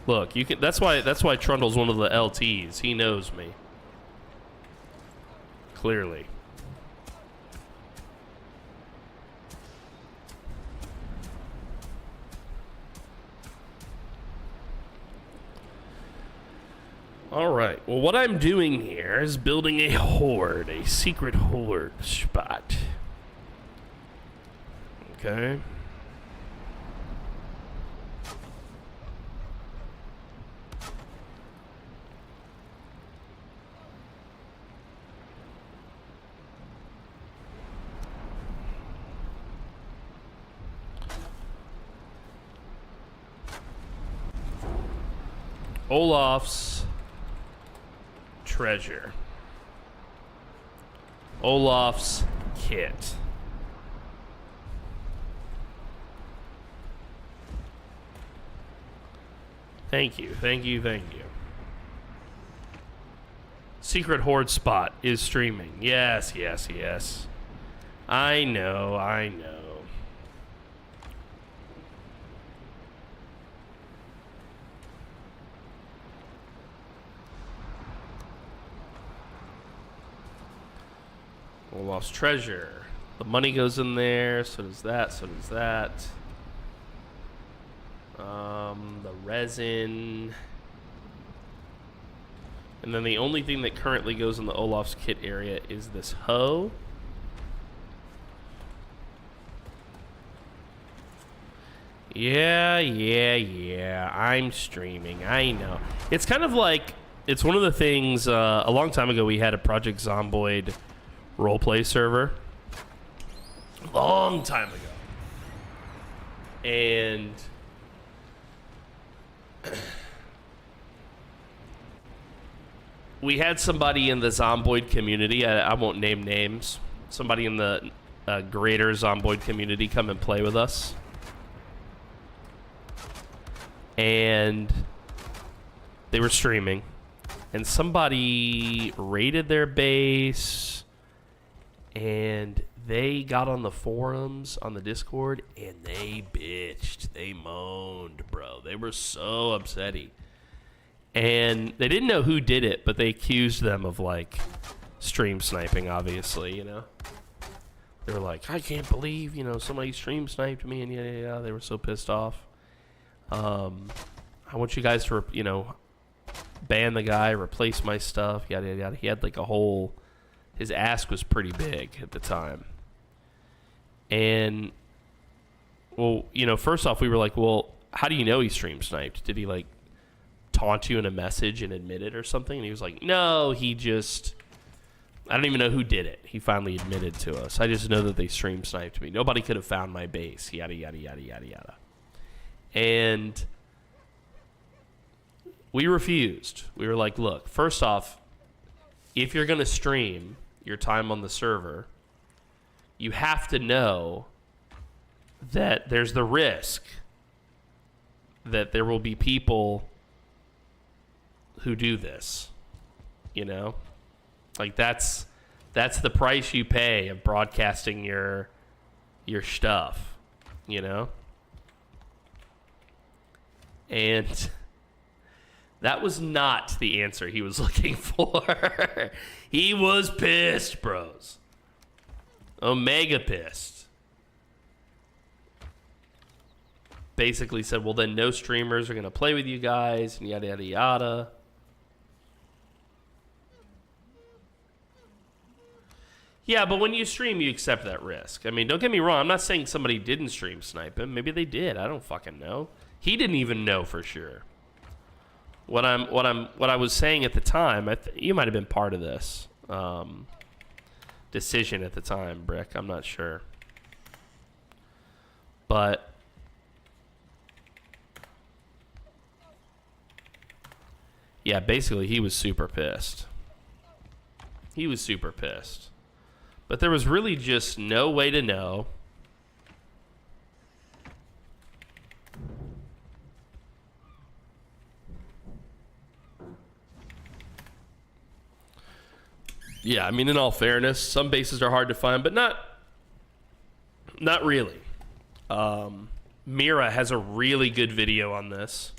Look, you can. That's why Trundle's one of the LTs. He knows me. Clearly. Alright, well what I'm doing here is building a horde, a secret horde spot. Okay. Olaf's treasure. Olaf's kit. Thank you, thank you, thank you. Secret horde spot is streaming. Yes, yes, yes. I know, I know. Olaf's treasure. The money goes in there, so does that, so does that. The resin. And then the only thing that currently goes in the Olaf's kit area is this hoe. Yeah, I'm streaming. I know. It's kind of like, it's one of the things, a long time ago we had a Project Zomboid roleplay server. Long time ago. And we had somebody in the Zomboid community, I won't name names, somebody in the greater Zomboid community come and play with us. And they were streaming. And somebody raided their base. And they got on the forums on the Discord and they bitched. They moaned, bro. They were so upsetty. And they didn't know who did it, but they accused them of, like, stream sniping, obviously, you know? They were like, I can't believe, you know, somebody stream sniped me, and yeah. They were so pissed off. I want you guys to, you know, ban the guy, replace my stuff, yada, yada, yada. He had, like, a whole... His ask was pretty big at the time. And, well, you know, first off, we were like, well, how do you know he stream sniped? Did he, like, taunt you in a message and admit it or something? And he was like, no, he just... I don't even know who did it. He finally admitted to us. I just know that they stream sniped me. Nobody could have found my base, yada, yada, yada, yada, yada. And we refused. We were like, look, first off, if you're going to stream your time on the server, you have to know that there's the risk that there will be people who do this, you know? Like, that's That's the price you pay of broadcasting your stuff, you know? And that was not the answer he was looking for. He was pissed, bros. Omega pissed. Basically said, well, then no streamers are going to play with you guys, and yada, yada, yada. Yeah, but when you stream, you accept that risk. I mean, don't get me wrong. I'm not saying somebody didn't stream snipe him. Maybe they did. I don't fucking know. He didn't even know for sure. What I was saying at the time, you might have been part of this decision at the time, Brick. I'm not sure. But yeah, basically he was super pissed. He was super pissed. But there was really just no way to know. Yeah, I mean, in all fairness, some bases are hard to find, but not really. Mira has a really good video on this.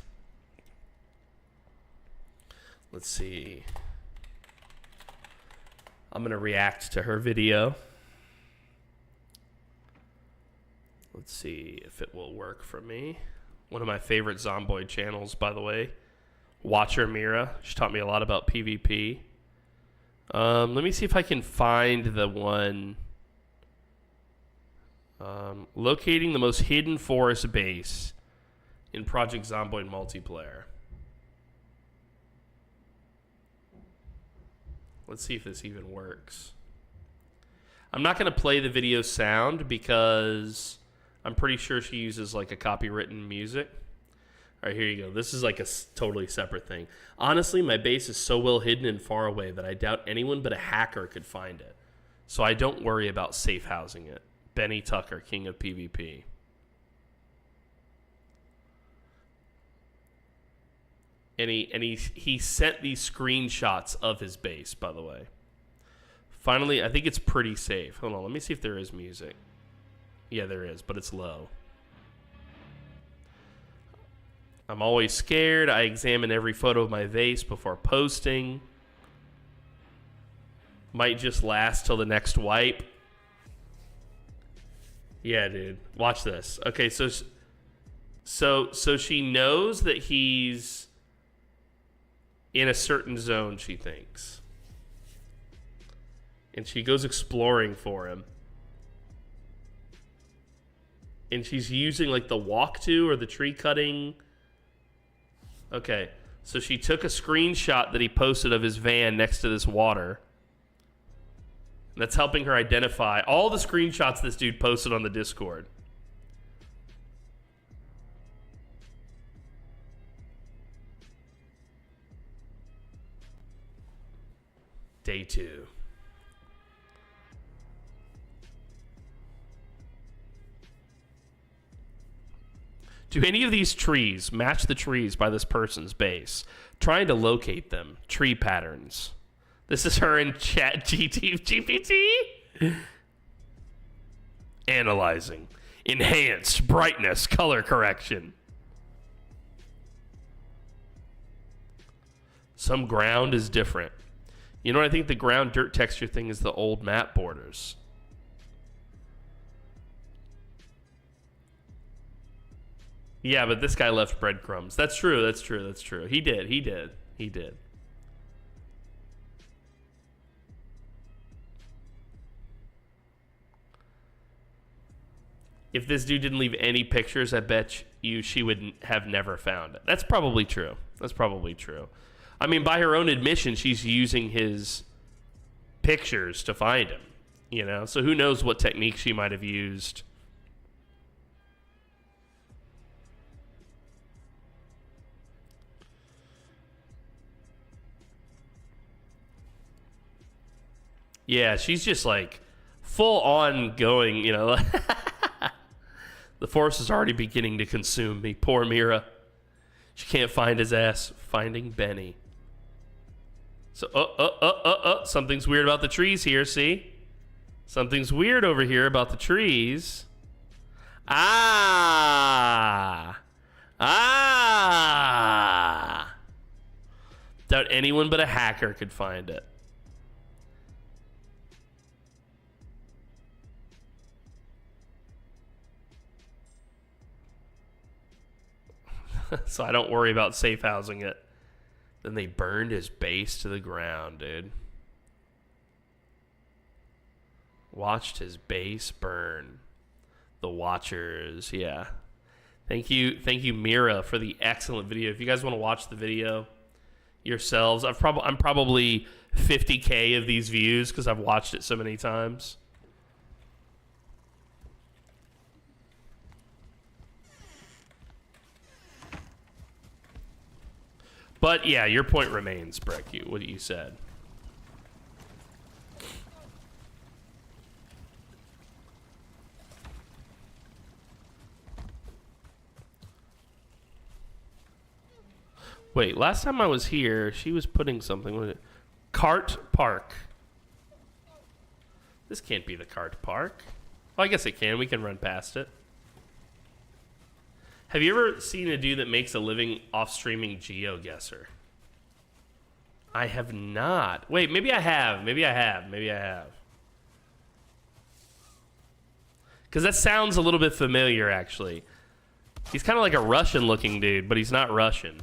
Let's see. I'm going to react to her video. Let's see if it will work for me. One of my favorite Zomboid channels, by the way. Watcher Mira. She taught me a lot about PvP. Let me see if I can find the one. Locating the most hidden forest base in Project Zomboid multiplayer. Let's see if this even works. I'm not going to play the video sound because I'm pretty sure she uses like a copywritten music. All right, here you go. This is like a totally separate thing. Honestly, my base is so well hidden and far away that I doubt anyone but a hacker could find it. So I don't worry about safe housing it. Benny Tucker, king of PvP. And he sent these screenshots of his base, by the way. Finally, I think it's pretty safe. Hold on, let me see if there is music. Yeah, there is, but it's low. I'm always scared. I examine every photo of my vase before posting. Might just last till the next wipe. Yeah, dude. Watch this. Okay, so she knows that he's in a certain zone, she thinks. And she goes exploring for him. And she's using like the walk to or the tree cutting. Okay, so she took a screenshot that he posted of his van next to this water. That's helping her identify all the screenshots this dude posted on the Discord. Day 2. Do any of these trees match the trees by this person's base? Trying to locate them. Tree patterns. This is her in chat GPT. Analyzing. Enhanced. Brightness. Color correction. Some ground is different. You know what I think the ground dirt texture thing is the old map borders. Yeah, but this guy left breadcrumbs. That's true, that's true, that's true. He did. If this dude didn't leave any pictures, I bet you she would have never found it. That's probably true. I mean, by her own admission, she's using his pictures to find him, you know? So who knows what technique she might have used. Yeah, she's just like full on going, you know. The force is already beginning to consume me. Poor Mira. She can't find his ass. Finding Benny. So, something's weird about the trees here, see? Something's weird over here about the trees. Ah! Doubt anyone but a hacker could find it. So I don't worry about safe housing it. Then they burned his base to the ground, dude. Watched his base burn. The Watchers, yeah. Thank you, Mira, for the excellent video. If you guys want to watch the video yourselves, I'm probably 50K of these views because I've watched it so many times. But yeah, your point remains, Breck. What you said. Wait, last time I was here, she was putting something. What was it? Cart Park. This can't be the Cart Park. Well, I guess it can. We can run past it. Have you ever seen a dude that makes a living off streaming GeoGuessr? I have not. Wait, maybe I have. Maybe I have. Because that sounds a little bit familiar, actually. He's kind of like a Russian-looking dude, but he's not Russian.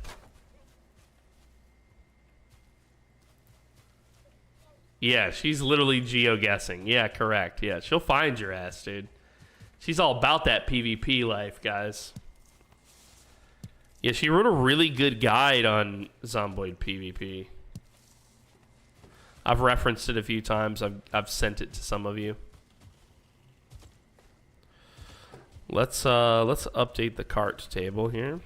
Yeah, she's literally GeoGuessing. Yeah, correct. Yeah, she'll find your ass, dude. She's all about that PvP life, guys. Yeah, she wrote a really good guide on Zomboid PvP. I've referenced it a few times. I've sent it to some of you. Let's update the cart table here.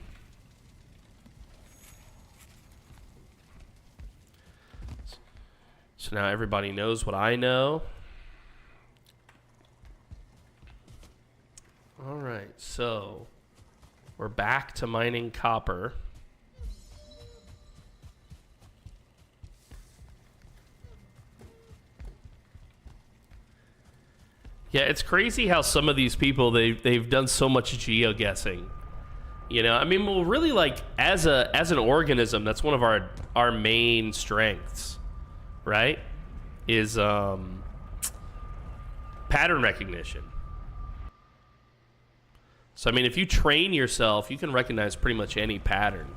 So now everybody knows what I know. All right, so we're back to mining copper. Yeah, it's crazy how some of these people they've done so much geoguessing. You know, I mean, well, really, like as an organism, that's one of our main strengths, right? Is pattern recognition. So I mean, if you train yourself, you can recognize pretty much any pattern.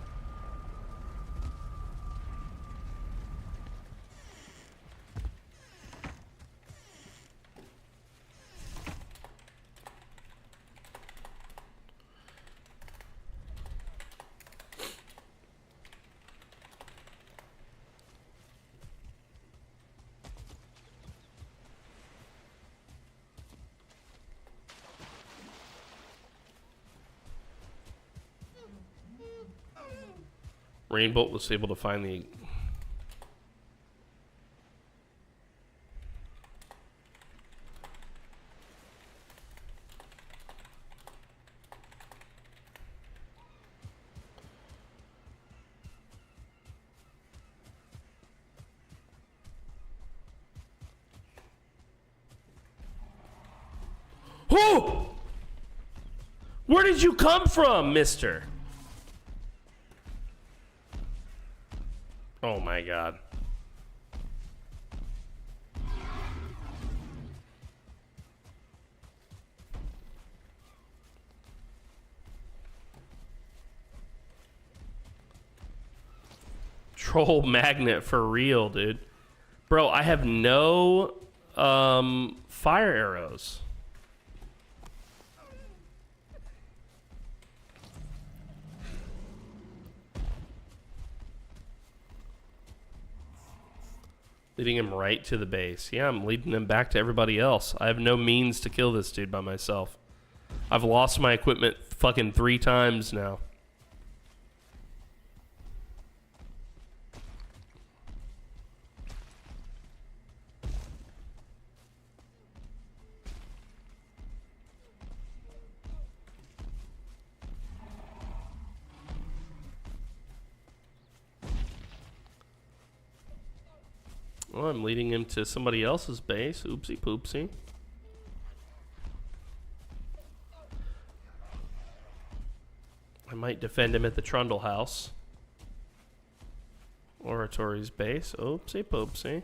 Rainbolt was able to find the... Who? Where did you come from, mister? Oh my god. Troll magnet for real, dude. Bro, I have no fire arrows. Leading him right to the base. Yeah, I'm leading him back to everybody else. I have no means to kill this dude by myself. I've lost my equipment fucking 3 times now. Well, I'm leading him to somebody else's base. Oopsie poopsie. I might defend him at the Trundle House. Oratory's base. Oopsie poopsie.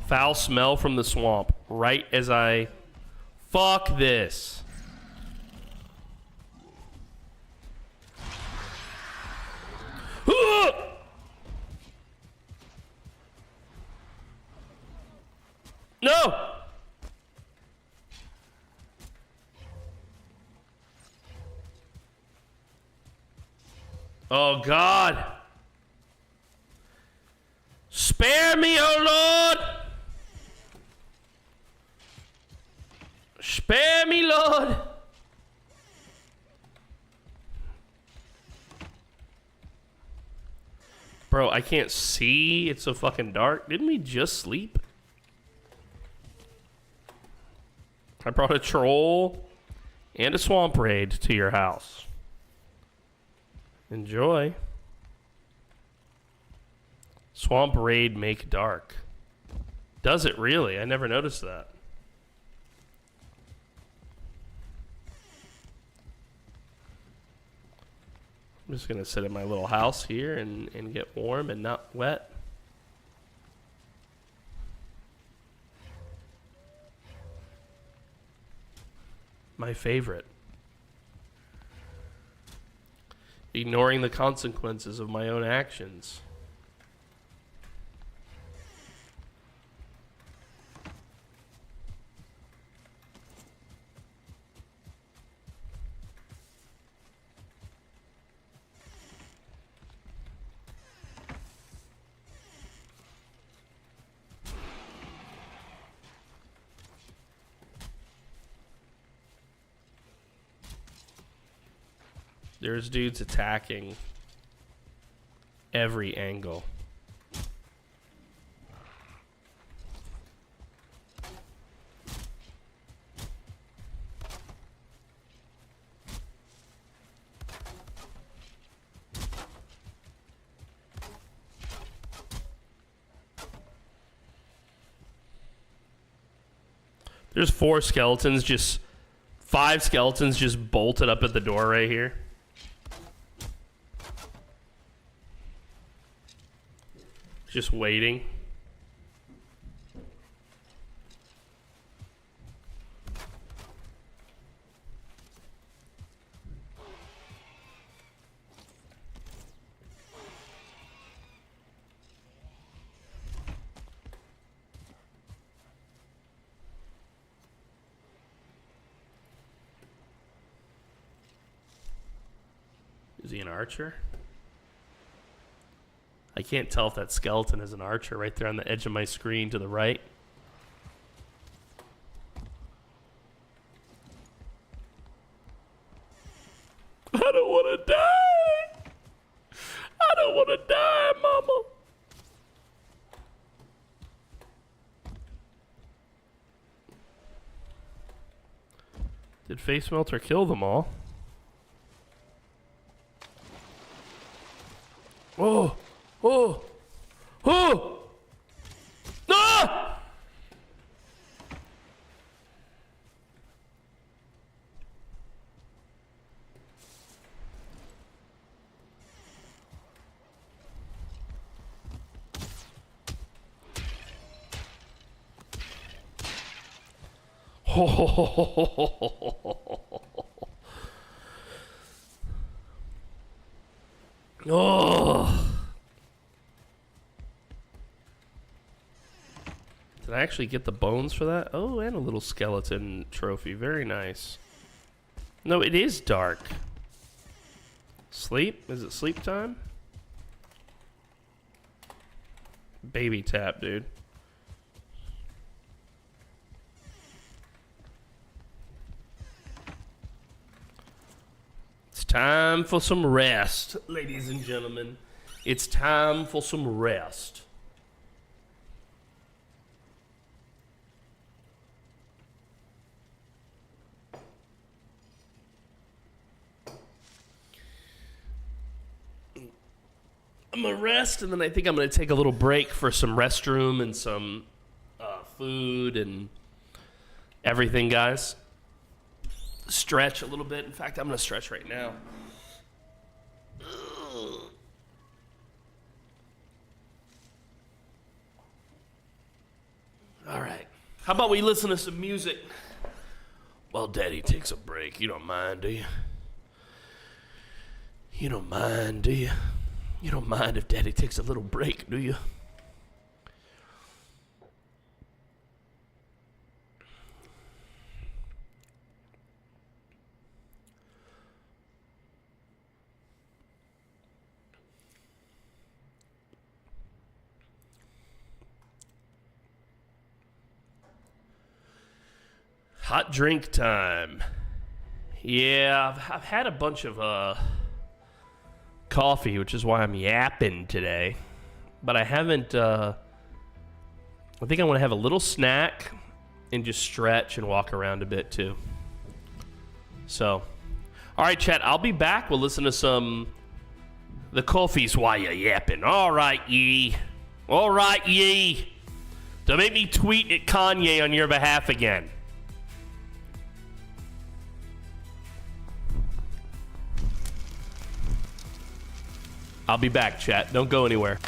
Foul smell from the swamp. Right as I... Fuck this. No! Oh, God. Spare me, oh Lord. Spare me, Lord. Bro, I can't see. It's so fucking dark. Didn't we just sleep? I brought a troll and a swamp raid to your house. Enjoy. Swamp raid make dark. Does it really? I never noticed that. I'm just gonna sit in my little house here and get warm and not wet. My favorite. Ignoring the consequences of my own actions. There's dudes attacking every angle. There's 4 skeletons, just 5 skeletons just bolted up at the door right here. Just waiting. Is he an archer? I can't tell if that skeleton is an archer right there on the edge of my screen to the right. I don't want to die. I don't want to die, mama. Did Face Melter kill them all? Oh! Oh! Oh! Ah! Oh! Did I actually get the bones for that? Oh, and a little skeleton trophy. Very nice. No, it is dark. Sleep? Is it sleep time? Baby tap, dude. It's time for some rest, ladies and gentlemen. It's time for some rest. I'm gonna rest, and then I think I'm gonna take a little break for some restroom and some food and everything, guys. Stretch a little bit. In fact, I'm gonna stretch right now. All right. How about we listen to some music while Daddy takes a break? You don't mind, do you? You don't mind, do you? You don't mind if Daddy takes a little break, do you? Hot drink time. Yeah, I've had a bunch of coffee, which is why I'm yapping today. But I haven't, I think I want to have a little snack and just stretch and walk around a bit too. So, all right, chat, I'll be back. We'll listen to some The Coffee's Why You Yapping. All right, ye. All right, ye. Don't make me tweet at Kanye on your behalf again. I'll be back, chat. Don't go anywhere.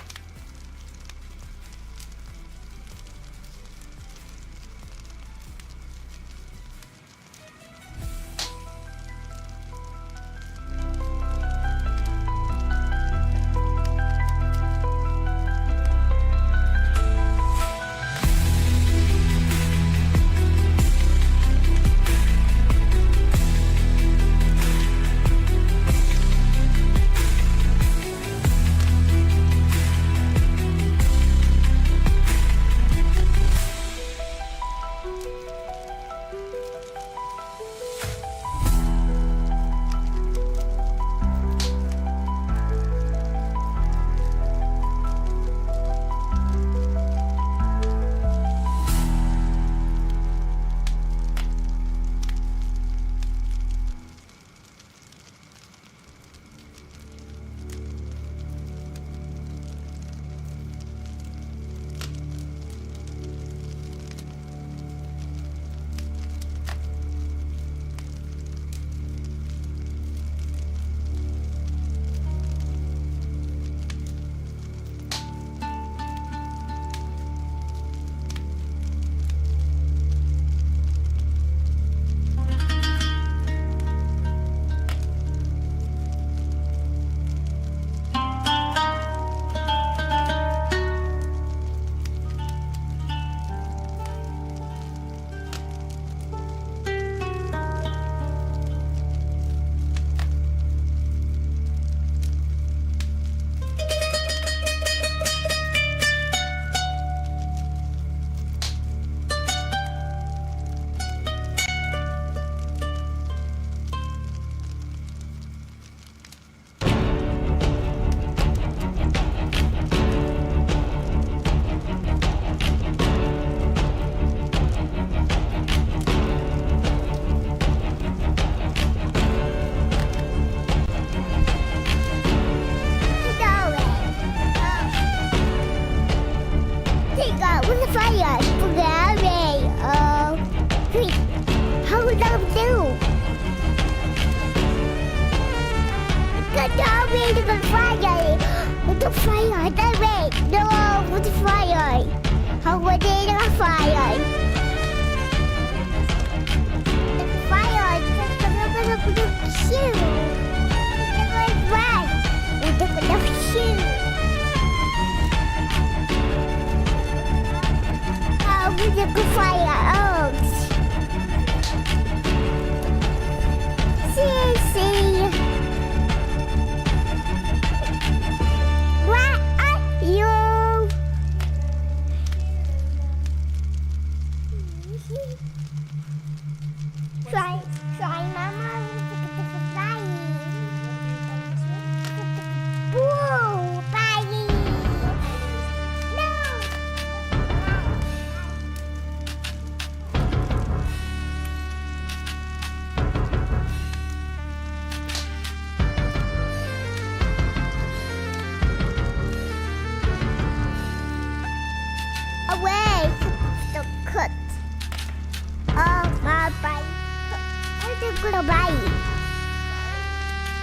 tao bay.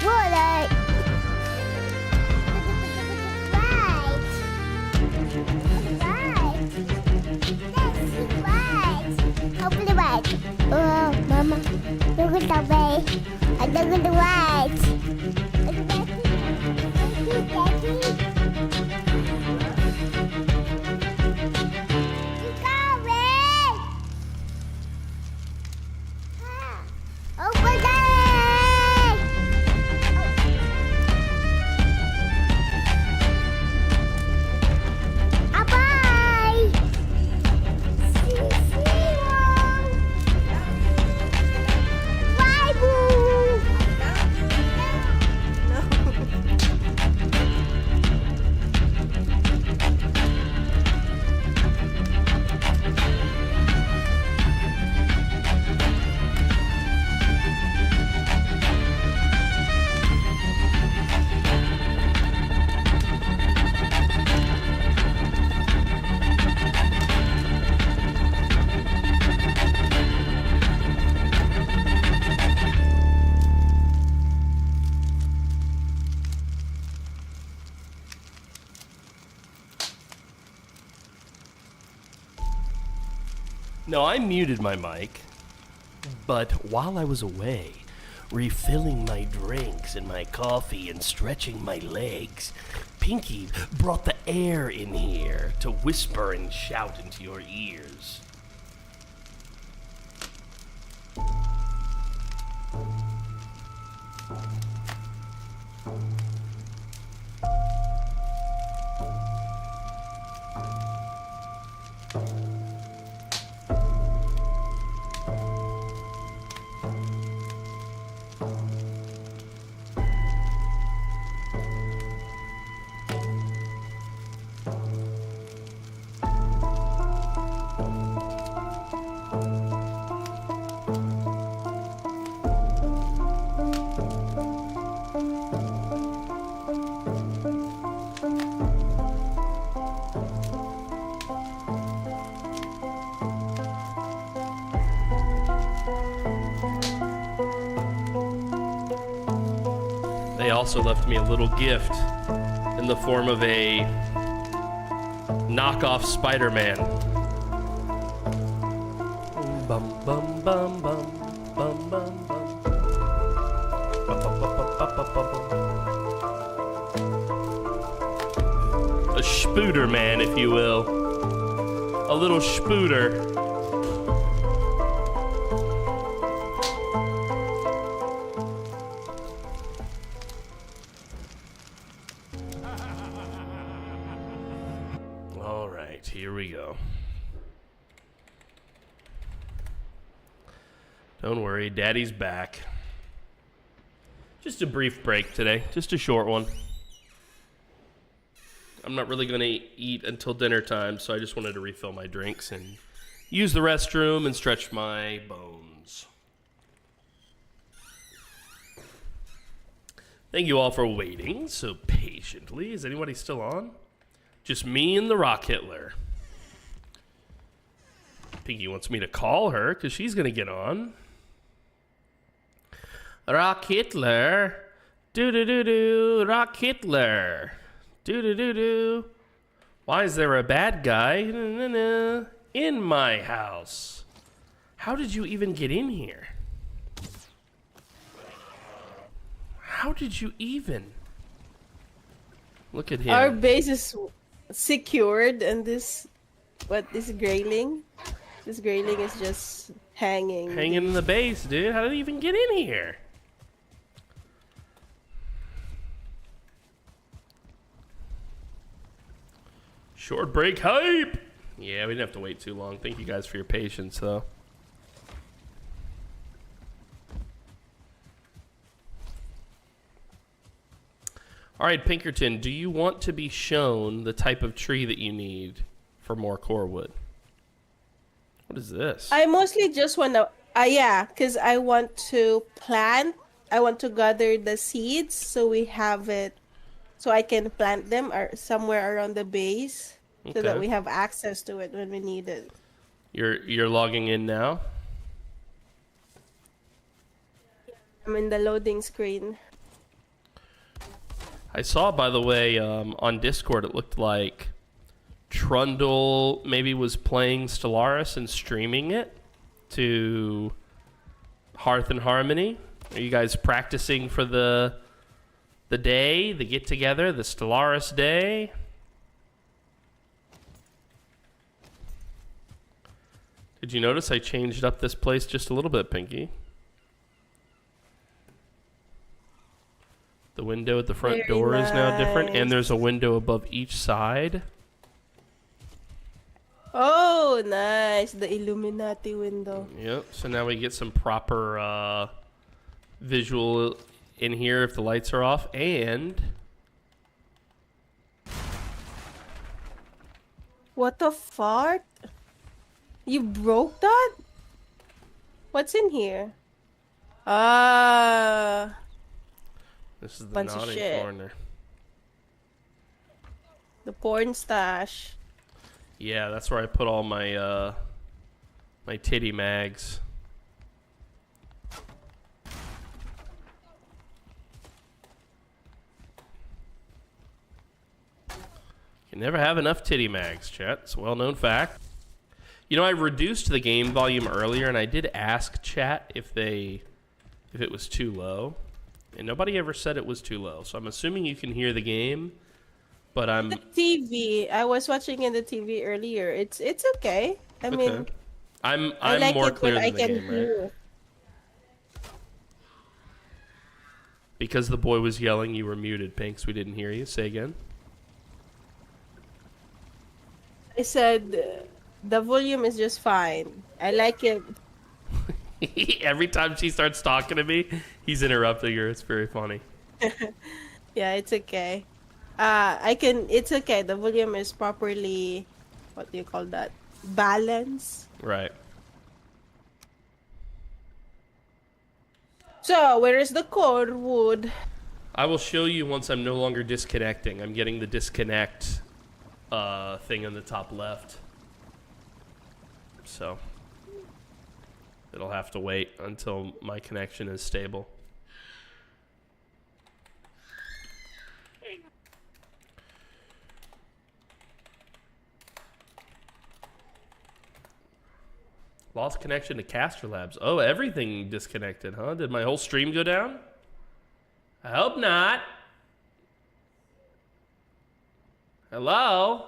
Vô đây. Mama, look at the way. I look at the right. Open the
No, I muted my mic, but while I was away, refilling my drinks and my coffee and stretching my legs, Pinky brought the air in here to whisper and shout into your ears. They also left me a little gift in the form of a knockoff Spider-Man. Bum bum bum bum bum bum bum. A spooter man, if you will. A little spooter. All right, here we go. Don't worry, Daddy's back. Just a brief break today, just a short one. I'm not really going to eat until dinner time, so I just wanted to refill my drinks and use the restroom and stretch my bones. Thank you all for waiting so patiently. Is anybody still on? Just me and the Rock Hitler. Pinky wants me to call her because she's going to get on. Rock Hitler. Do-do-do-do. Rock Hitler. Do-do-do-do. Why is there a bad guy in my house? How did you even get in here? How did you even? Look at him.
Our base is secured, and this grayling? This grayling is just hanging.
Hanging in the base, dude. How did he even get in here? Short break hype! Yeah, we didn't have to wait too long. Thank you guys for your patience, though. All right, Pinkerton, do you want to be shown the type of tree that you need for more core wood? What is this?
I mostly just want to, yeah, because I want to plant. I want to gather the seeds so we have it, so I can plant them somewhere around the base. So that we have access to it when we need it.
You're logging in now?
I'm in the loading screen.
I saw, by the way, on Discord, it looked like Trundle maybe was playing Stellaris and streaming it to Hearth and Harmony. Are you guys practicing for the day, the get-together, the Stellaris day? Did you notice I changed up this place just a little bit, Pinky? The window at the front door is now different, and there's a window above each side.
Oh, nice. The Illuminati window.
Yep, so now we get some proper visual in here if the lights are off, and...
What the fart? You broke that? What's in here?
This is the
bunch of
naughty
shit.
corner.
The porn stash.
Yeah, that's where I put all my my titty mags. You never have enough titty mags, chat. It's a well-known fact. You know, I reduced the game volume earlier, and I did ask chat if it was too low, and nobody ever said it was too low. So I'm assuming you can hear the game, but I'm...
The TV. I was watching in the TV earlier. It's okay. I mean,
I'm
like
more
it
clear
when
than
I
the
can
game, right?
hear.
Because the boy was yelling, you were muted, Pinks. We didn't hear you. Say again.
I said the volume is just fine. I like it.
Every time she starts talking to me, he's interrupting her. It's very funny.
Yeah, it's okay. It's okay. The volume is properly, what do you call that? Balance.
Right.
So, where is the core wood?
I will show you once I'm no longer disconnecting. I'm getting the disconnect thing in the top left. So, it'll have to wait until my connection is stable. Lost connection to Caster Labs. Oh, everything disconnected, huh? Did my whole stream go down? I hope not. Hello?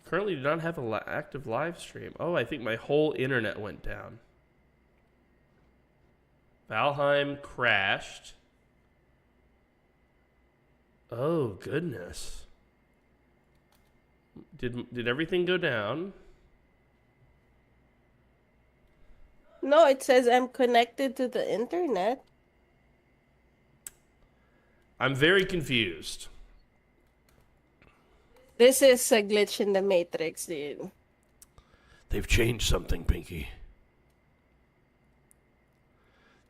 Currently do not have an active live stream. Oh, I think my whole internet went down. Valheim crashed. Oh, goodness. Did everything go down?
No, it says I'm connected to the internet.
I'm very confused.
This is a glitch in the Matrix, dude.
They've changed something, Pinky.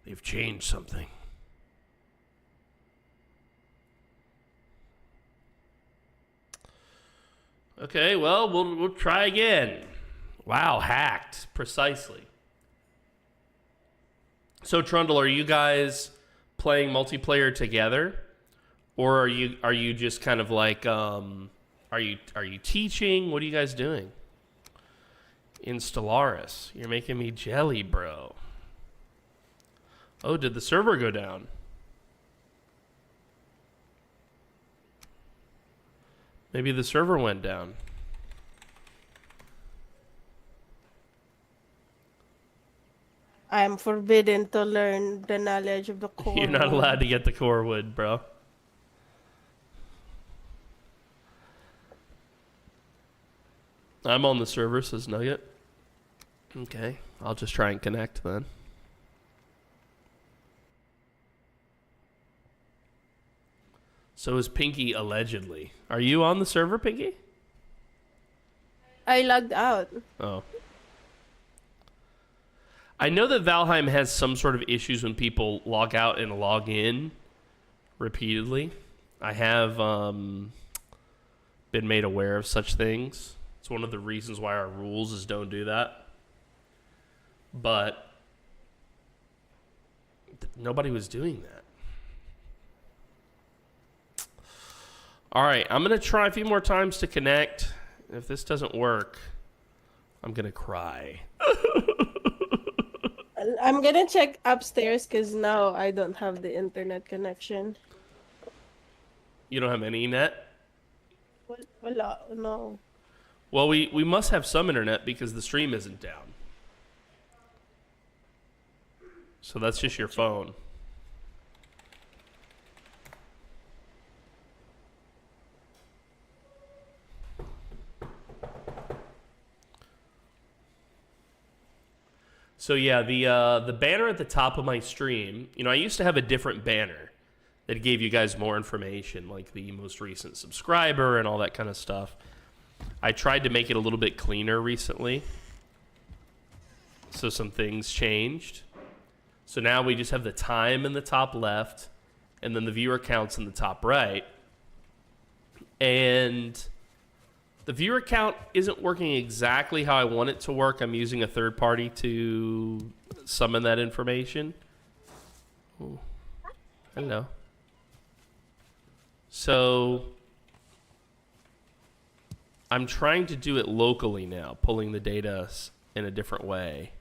They've changed something. Okay, well, we'll try again. Wow, hacked. Precisely. So, Trundle, are you guys playing multiplayer together? Or are you just kind of like, are you teaching? What are you guys doing? In Stellaris. You're making me jelly, bro. Oh, did the server go down? Maybe the server went down.
I am forbidden to learn the knowledge of the core.
You're not allowed to get the core wood, bro. I'm on the server, says Nugget. Okay, I'll just try and connect then. So is Pinky allegedly. Are you on the server, Pinky?
I logged out.
Oh. I know that Valheim has some sort of issues when people log out and log in repeatedly. I have been made aware of such things. It's one of the reasons why our rules is don't do that. But nobody was doing that. All right, I'm going to try a few more times to connect. If this doesn't work, I'm going to cry.
I'm gonna check upstairs because now I don't have the internet connection.
You don't have any net?
Wala, no.
Well, we must have some internet because the stream isn't down. So that's just your phone. So yeah, the banner at the top of my stream, you know, I used to have a different banner that gave you guys more information, like the most recent subscriber and all that kind of stuff. I tried to make it a little bit cleaner recently. So some things changed. So now we just have the time in the top left and then the viewer counts in the top right. And the viewer count isn't working exactly how I want it to work. I'm using a third party to summon that information. Ooh. Hello. So I'm trying to do it locally now, pulling the data in a different way.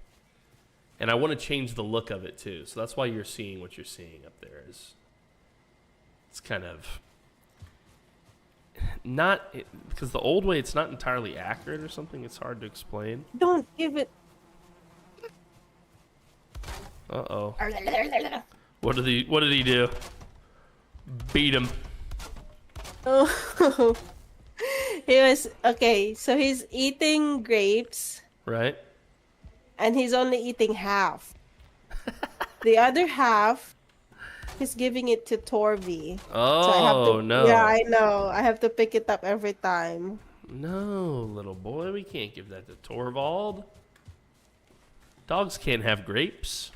And I want to change the look of it too. So that's why you're seeing what you're seeing up there. It's kind of not, because the old way it's not entirely accurate or something. It's hard to explain.
Don't give it.
Uh-oh. What did he do? Beat him.
Oh. He was okay, so he's eating grapes.
Right.
And he's only eating half. The other half, he's giving it to Torvi.
Oh,
so I have to,
no.
Yeah, I know. I have to pick it up every time.
No, little boy. We can't give that to Torvald. Dogs can't have grapes.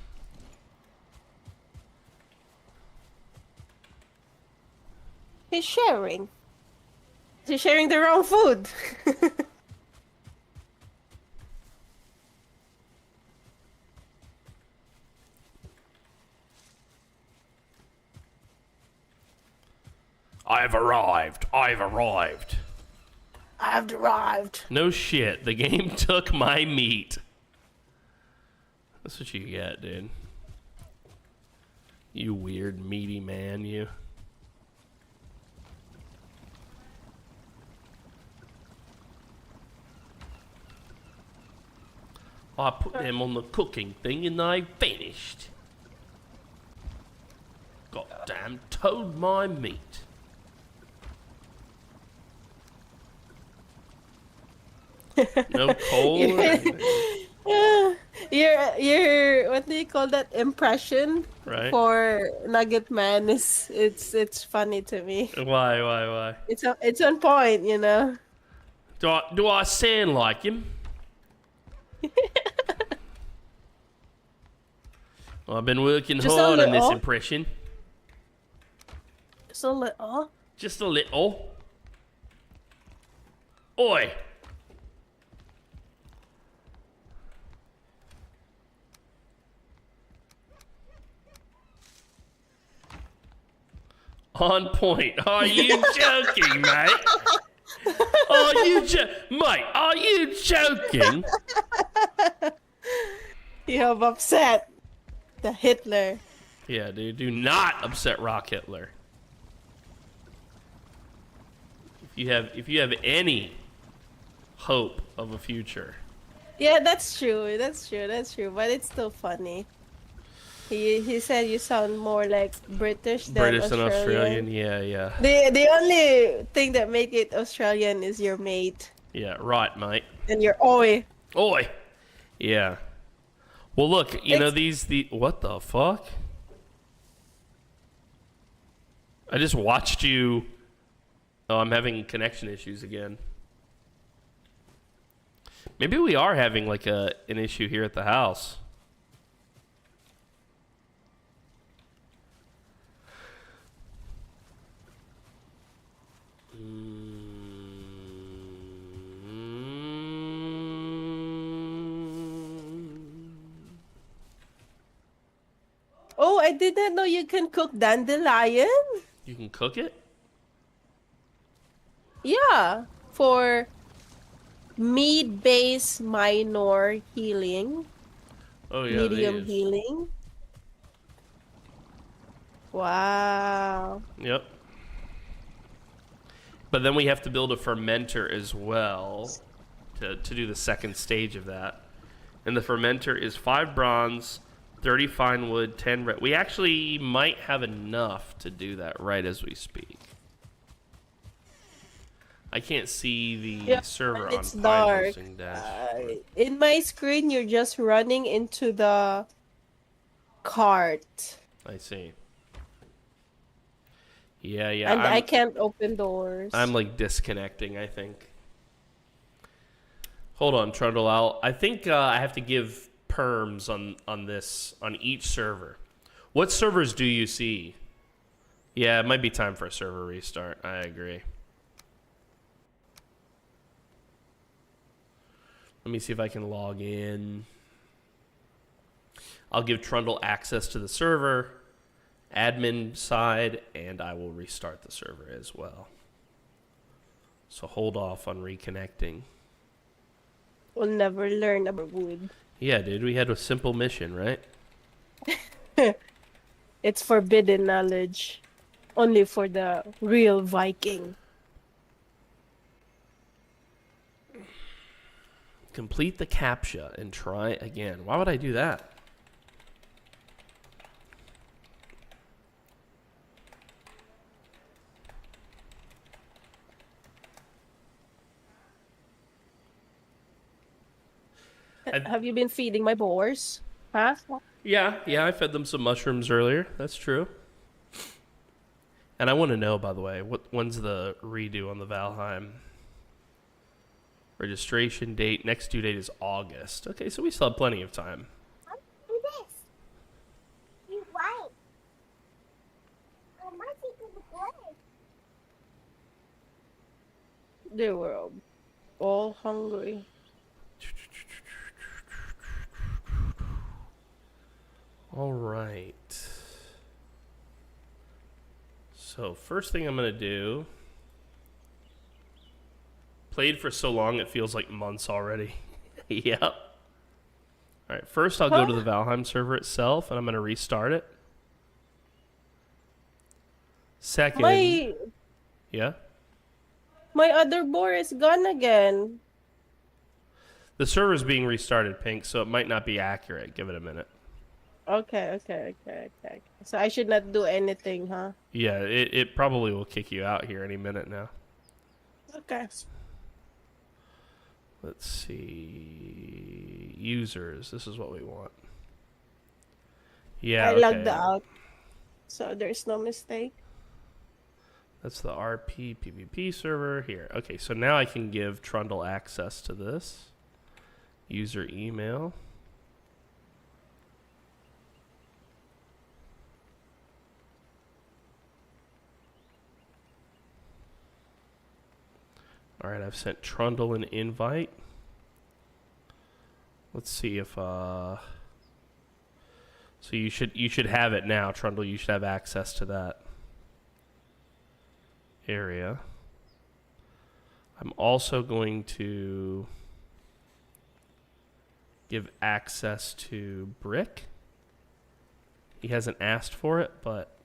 He's sharing. He's sharing the wrong food.
I've arrived. I've arrived.
I've arrived.
No shit. The game took my meat. That's what you get, dude. You weird meaty man, you. I put them on the cooking thing and they vanished. Goddamn toad my meat. No coal or anything.
Your what do you call that impression
Right.
for Nugget Man is it's funny to me.
Why?
It's on point, you know.
Do I sound like him? I've been working
Just a
hard on this
little.
impression.
So little.
Just a little. Oi. On point. Are you joking, mate? Mate, are you joking?
You have upset the Hitler.
Yeah, dude, do not upset Rock Hitler. If you have any hope of a future.
Yeah, that's true. That's true. But it's still funny. He said you sound more like British than Australian.
Yeah.
The only thing that make it Australian is your mate.
Yeah, right, mate.
And your oi.
Oi. Yeah. Well, look, you know what the fuck? I just watched you. Oh, I'm having connection issues again. Maybe we are having like an issue here at the house.
I didn't know you can cook dandelion.
You can cook it?
Yeah, for mid base minor healing,
Oh yeah,
medium
these.
healing. Wow.
Yep. But then we have to build a fermenter as well to do the second stage of that. And the fermenter is 5 bronze, 30 fine wood, 10 red. We actually might have enough to do that right as we speak. I can't see the server on
it's dark.
hosting dash.
In my screen, you're just running into the cart.
I see. Yeah, yeah.
And I can't open doors.
I'm like disconnecting, I think. Hold on, Trundle. I think I have to give perms on each server. What servers do you see? Yeah, it might be time for a server restart. I agree. Let me see if I can log in. I'll give Trundle access to the server, admin side, and I will restart the server as well. So hold off on reconnecting.
We'll never learn about wood.
Yeah, dude, we had a simple mission, right?
It's forbidden knowledge. Only for the real Viking.
Complete the CAPTCHA and try again. Why would I do that?
Have you been feeding my boars? Huh?
Yeah, I fed them some mushrooms earlier. That's true. And I want to know, by the way, when's the redo on the Valheim? Registration date, next due date is August. Okay, so we still have plenty of time.
Do this. You white. Oh, my chicken is good.
They were all hungry.
All right. So first thing I'm going to do, played for so long it feels like months already. Yep. All right, first I'll go to the Valheim server itself and I'm going to restart it. Second, yeah.
My other boar is gone again.
The server's being restarted, Pink, so it might not be accurate. Give it a minute.
Okay. So I should not do anything, huh?
Yeah, it probably will kick you out here any minute now.
Okay.
Let's see. Users. This is what we want. Yeah,
I logged out. So there's no mistake.
That's the RP PvP server here. Okay, so now I can give Trundle access to this. User email. All right, I've sent Trundle an invite. Let's see if so you should have it now, Trundle. You should have access to that area. I'm also going to give access to Brick. He hasn't asked for it, but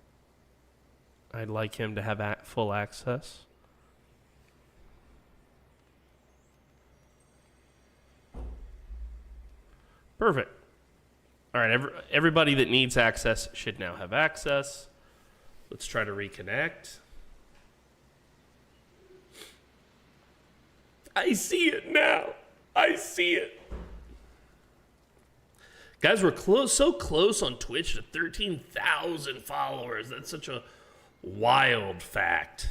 I'd like him to have full access. Perfect. All right, everybody that needs access should now have access. Let's try to reconnect. I see it now. I see it. Guys, we're so close on Twitch to 13,000 followers. That's such a wild fact.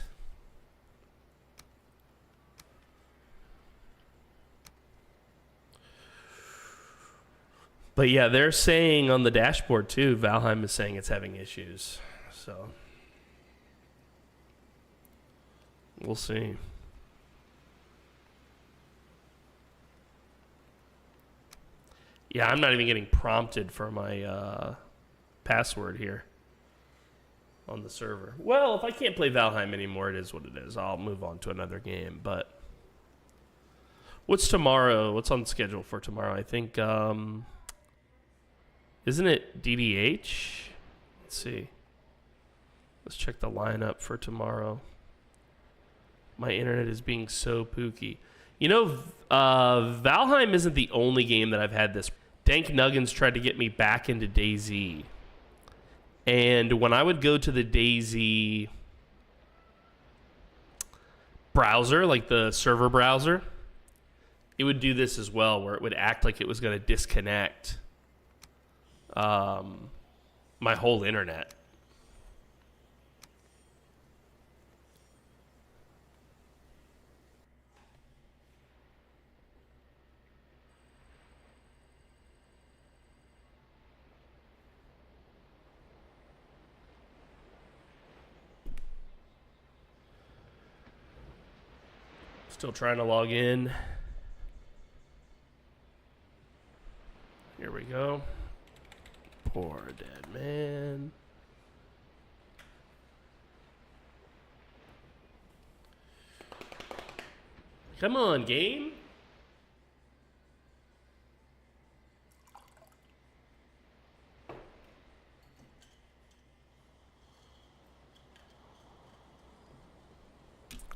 But yeah, they're saying on the dashboard too, Valheim is saying it's having issues. So we'll see. Yeah, I'm not even getting prompted for my password here on the server. Well, if I can't play Valheim anymore, it is what it is. I'll move on to another game. But what's tomorrow? What's on schedule for tomorrow? I think, isn't it DDH? Let's see. Let's check the lineup for tomorrow. My internet is being so pooky. You know, Valheim isn't the only game that I've had this. Dank Nuggins tried to get me back into DayZ. And when I would go to the DayZ browser, like the server browser, it would do this as well, where it would act like it was going to disconnect my whole internet. Still trying to log in. Here we go. PoorDeadMan. Come on, game.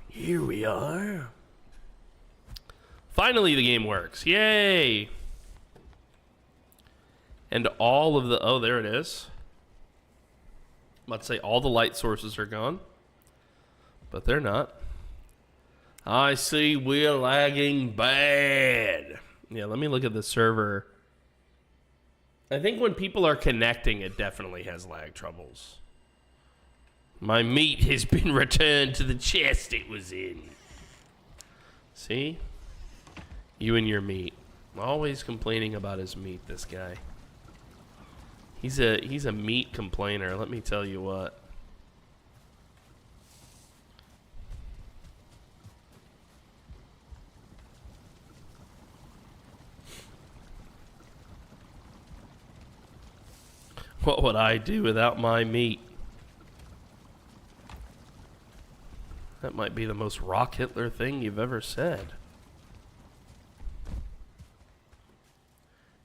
Here we are. Finally, the game works. Yay! And all of the... Oh, there it is. I'm about to say all the light sources are gone. But they're not. I see we're lagging bad. Yeah, let me look at the server. I think when people are connecting, it definitely has lag troubles. My meat has been returned to the chest it was in. See? You and your meat. Always complaining about his meat, this guy. He's a meat complainer, let me tell you what. What would I do without my meat? That might be the most Rock Hitler thing you've ever said.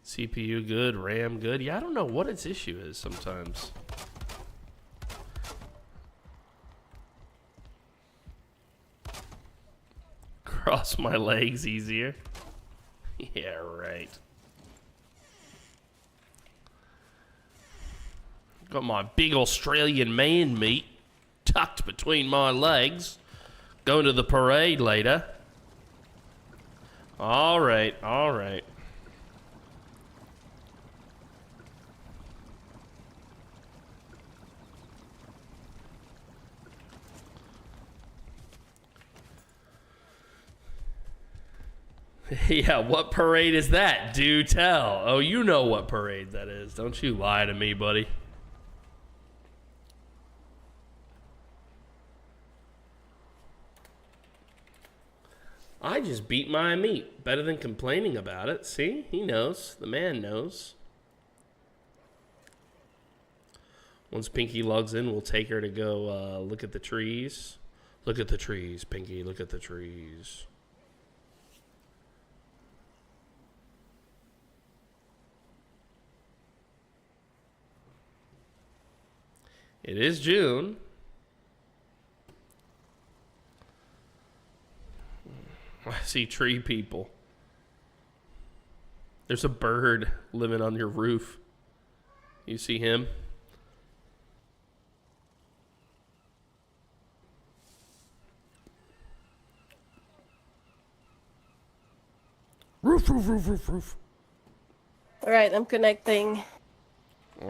CPU good, RAM good. Yeah, I don't know what its issue is sometimes. Cross my legs easier. Yeah, right. Got my big Australian man meat tucked between my legs. Going to the parade later. All right, all right. Yeah, what parade is that? Do tell. Oh, you know what parade that is. Don't you lie to me, buddy. I just beat my meat. Better than complaining about it. See? He knows. The man knows. Once Pinky logs in, we'll take her to go look at the trees. Look at the trees, Pinky. Look at the trees. It is June. I see tree people. There's a bird living on your roof. You see him? Roof, roof, roof, roof, roof.
Alright, I'm connecting.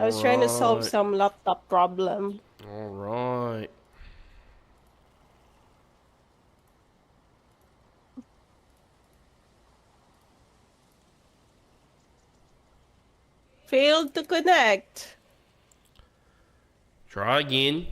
I was trying to solve some laptop problem.
All right.
Failed to connect.
Try again.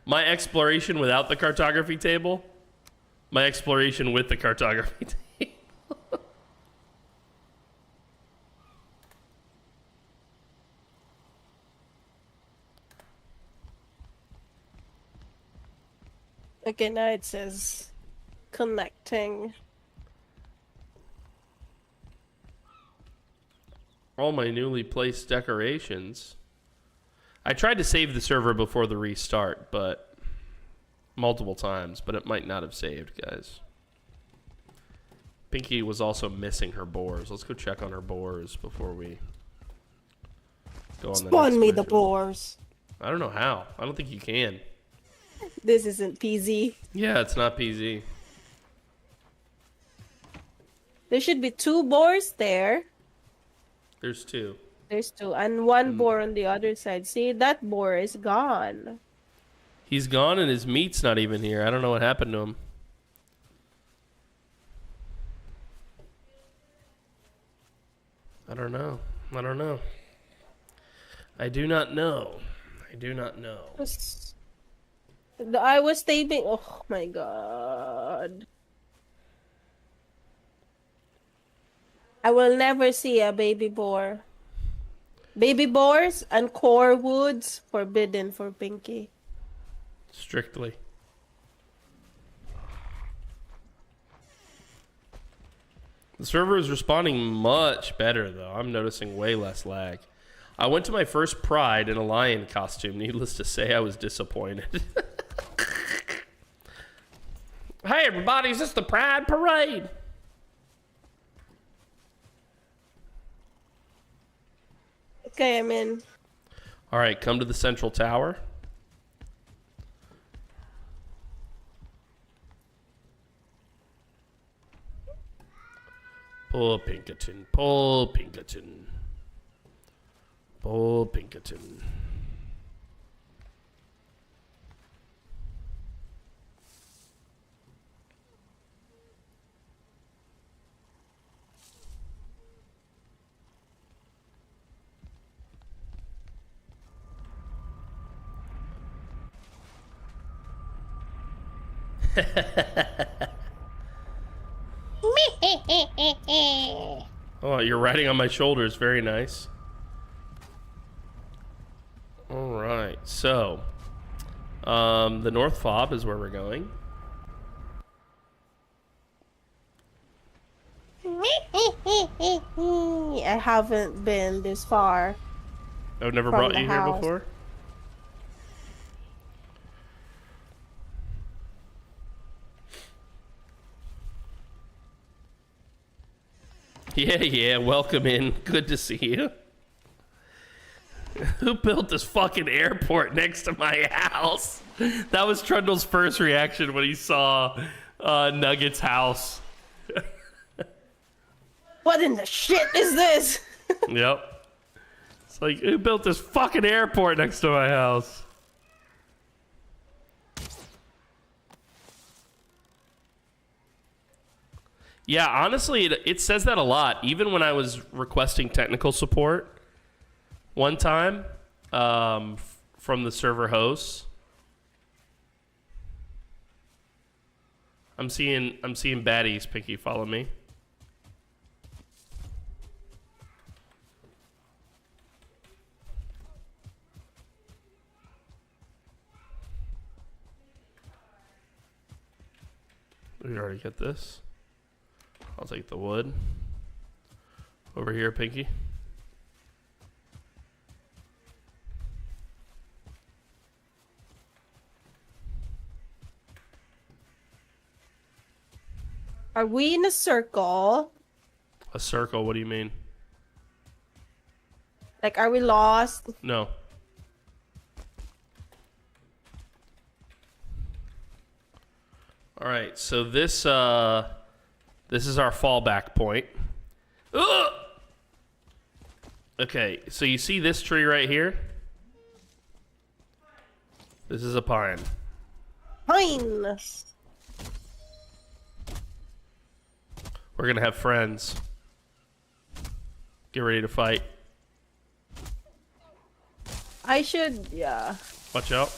My exploration without the cartography table. My exploration with the cartography table.
Okay, now it says connecting.
All my newly placed decorations. I tried to save the server before the restart, but multiple times, but it might not have saved, guys. Pinky was also missing her boars. Let's go check on her boars before we go on the next
Spawn me the
mission.
boars.
I don't know how. I don't think you can.
This isn't PZ.
Yeah, it's not PZ.
There should be 2 boars there.
There's 2.
There's 2, and 1 boar on the other side. See, that boar is gone.
He's gone and his meat's not even here. I don't know what happened to him. I don't know. I don't know. I do not know. I do not know.
I was thinking, oh my god. I will never see a baby boar. Baby boars and core woods forbidden for Pinky.
Strictly. The server is responding much better, though. I'm noticing way less lag. I went to my first Pride in a lion costume. Needless to say, I was disappointed. Hey, everybody, is this the Pride Parade?
Okay, I'm in.
All right, come to the central tower. Pull Pinkerton, pull Pinkerton. Pull Pinkerton. Oh, you're riding on my shoulders. Very nice. All right, so the North Fob is where we're going.
I haven't been this far.
I've never
From
brought
the
you here
house.
before. Yeah, yeah, welcome in. Good to see you. Who built this fucking airport next to my house? That was Trundle's first reaction when he saw Nugget's house.
What in the shit is this?
Yep. It's like, who built this fucking airport next to my house? Yeah, honestly, it says that a lot. Even when I was requesting technical support one time from the server hosts, I'm seeing baddies. Pinky, follow me. We already get this. I'll take the wood. Over here, Pinky.
Are we in a circle?
A circle, what do you mean?
Like, are we lost?
No. All right, so this is our fallback point. Ugh! Okay, so you see this tree right here? This is a pine.
Fine.
We're gonna have friends. Get ready to fight.
I should, yeah.
Watch out.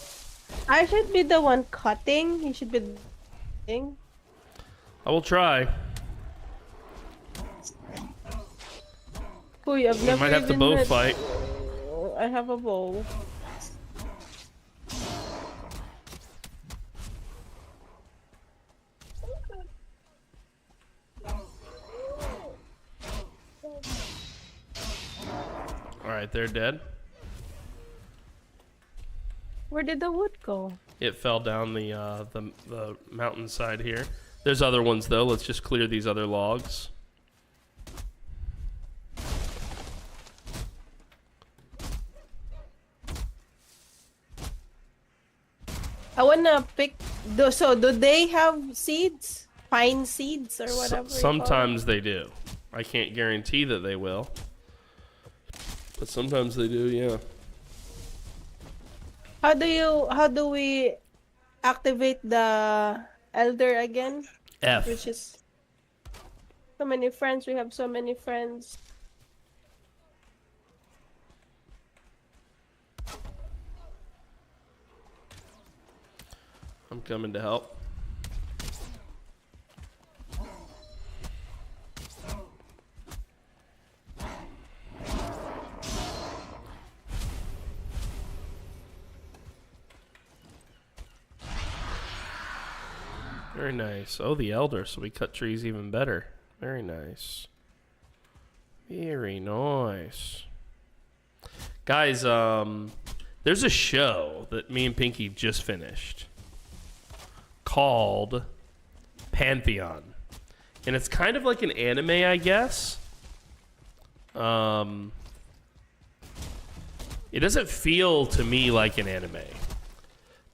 I should be the one cutting. He should be the thing.
I will try.
Uy, I've
We
never
might have to
even
both
had-
fight.
I have a bow.
Alright, they're dead.
Where did the wood go?
It fell down the mountainside here. There's other ones though. Let's just clear these other logs.
I wanna pick. So do they have seeds? Pine seeds or whatever.
Sometimes they do. I can't guarantee that they will, but sometimes they do. Yeah.
How do we activate the elder again?
F.
Which is so many friends. We have so many friends.
I'm coming to help. Very nice. Oh, the elder, so we cut trees even better. Very nice. Very nice. Guys, there's a show that me and Pinky just finished called Pantheon. And it's kind of like an anime, I guess. It doesn't feel to me like an anime.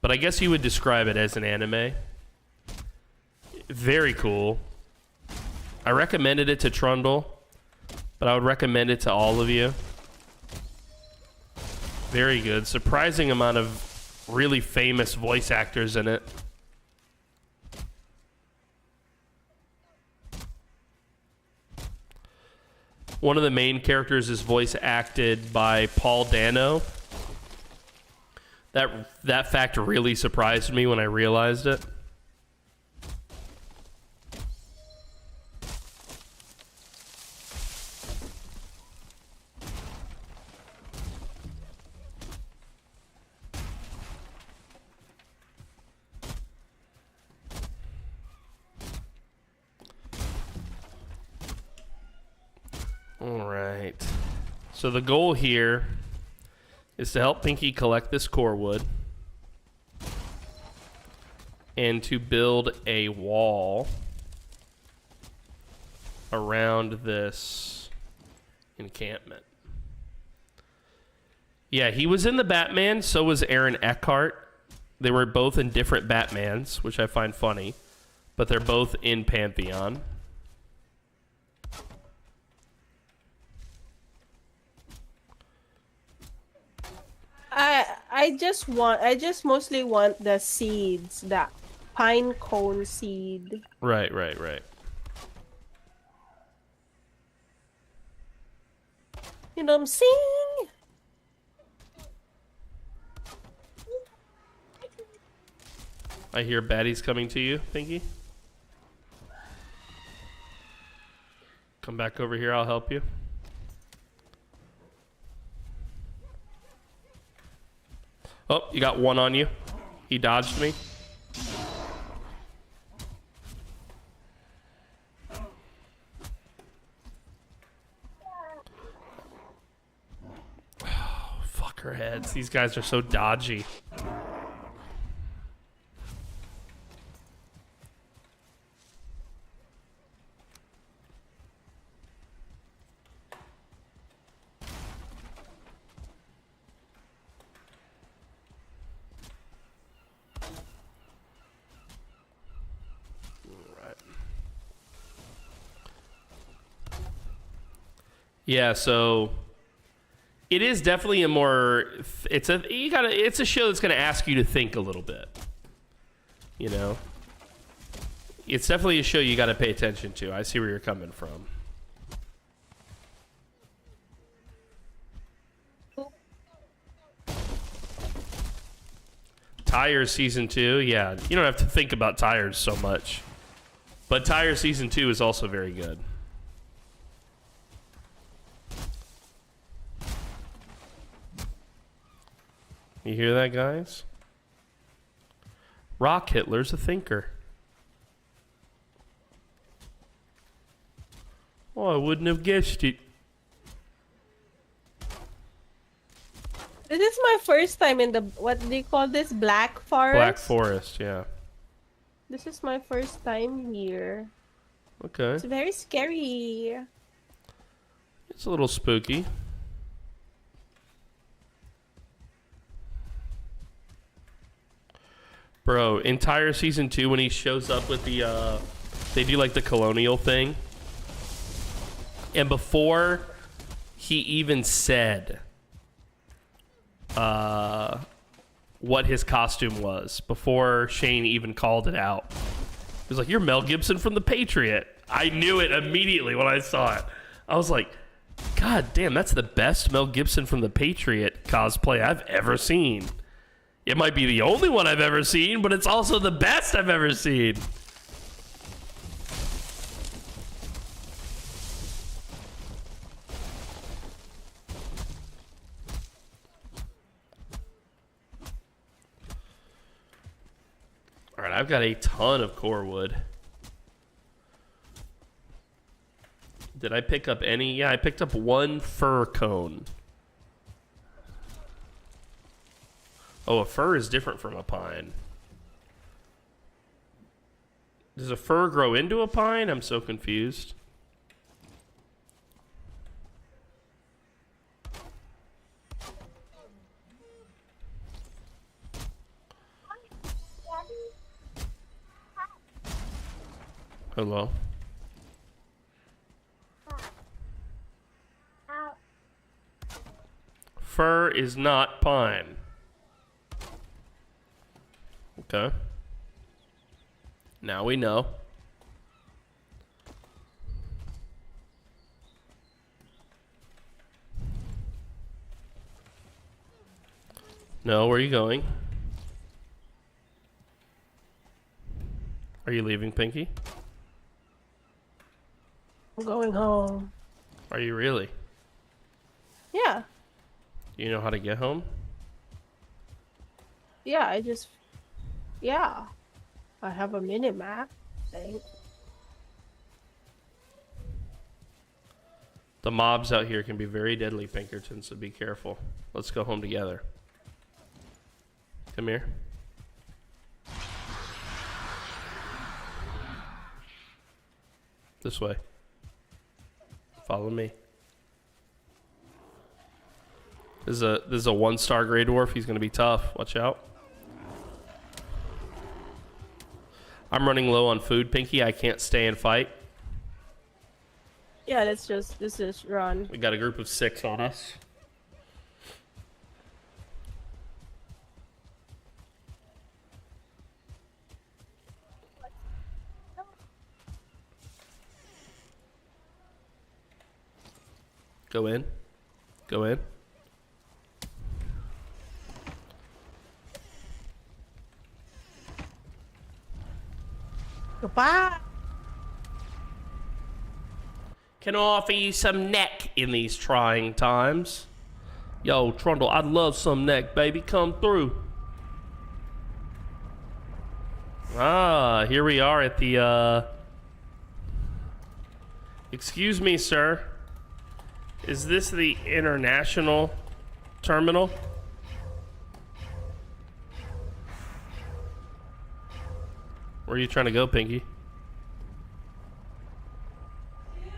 But I guess you would describe it as an anime. Very cool. I recommended it to Trundle, but I would recommend it to all of you. Very good. Surprising amount of really famous voice actors in it. One of the main characters is voice acted by Paul Dano. That fact really surprised me when I realized it. Alright. So the goal here is to help Pinky collect this core wood and to build a wall around this encampment. Yeah, he was in the Batman, so was Aaron Eckhart. They were both in different Batmans, which I find funny, but they're both in Pantheon.
I just mostly want the seeds, that pine cone seed.
Right.
You know what I'm saying?
I hear baddies coming to you, Pinky. Come back over here, I'll help you. Oh, you got one on you. He dodged me. Oh, fuck her heads. These guys are so dodgy. Yeah, so it is definitely a more it's a show that's going to ask you to think a little bit. You know? It's definitely a show you got to pay attention to. I see where you're coming from. THUR Season 2, yeah. You don't have to think about tires so much. But THUR Season 2 is also very good. You hear that, guys? Rock Hitler's a thinker. Oh, I wouldn't have guessed it.
This is my first time in the, what do you call this? Black Forest?
Black Forest, yeah.
This is my first time here.
Okay.
It's very scary.
It's a little spooky. Bro, in THUR Season 2, when he shows up with the, they do like the colonial thing. And before he even said what his costume was, before Shane even called it out, he was like, "You're Mel Gibson from The Patriot." I knew it immediately when I saw it. I was like, God damn, that's the best Mel Gibson from The Patriot cosplay I've ever seen. It might be the only one I've ever seen, but it's also the best I've ever seen. All right, I've got a ton of core wood. Did I pick up any? Yeah, I picked up one fir cone. Oh, a fir is different from a pine. Does a fir grow into a pine? I'm so confused. Hello. Fir is not pine. Okay. Now we know. No, where are you going? Are you leaving, Pinky?
I'm going home.
Are you really?
Yeah.
Do you know how to get home?
Yeah, yeah. I have a mini-map, I think.
The mobs out here can be very deadly, Pinkerton, so be careful. Let's go home together. Come here. This way. Follow me. This is a 1-star Grey Dwarf. He's going to be tough. Watch out. I'm running low on food, Pinky. I can't stay and fight.
Yeah, let's just run.
We got a group of 6 on us. Go in. Go in.
Goodbye.
Can I offer you some neck in these trying times? Yo, Trundle, I'd love some neck, baby. Come through. Ah, here we are at the, Excuse me, sir. Is this the international terminal? Where are you trying to go, Pinky?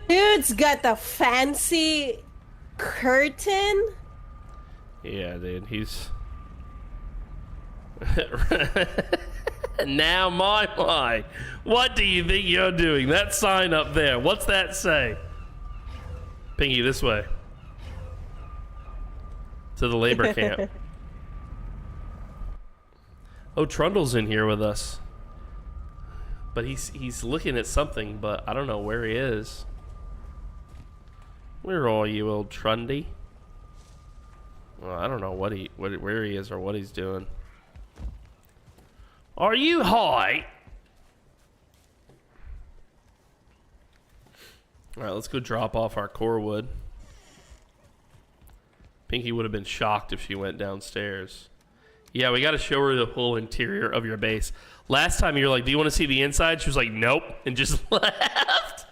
Dude's got a fancy curtain.
Yeah, dude, he's... Now my. What do you think you're doing? That sign up there, what's that say? Pinky, this way. To the labor camp. Oh, Trundle's in here with us. But he's looking at something, but I don't know where he is. Where are you, old Trundy? Well, I don't know where he is or what he's doing. Are you high? All right, let's go drop off our core wood. Pinky would have been shocked if she went downstairs. Yeah, we got to show her the whole interior of your base. Last time you were like, do you want to see the inside? She was like, nope, and just left.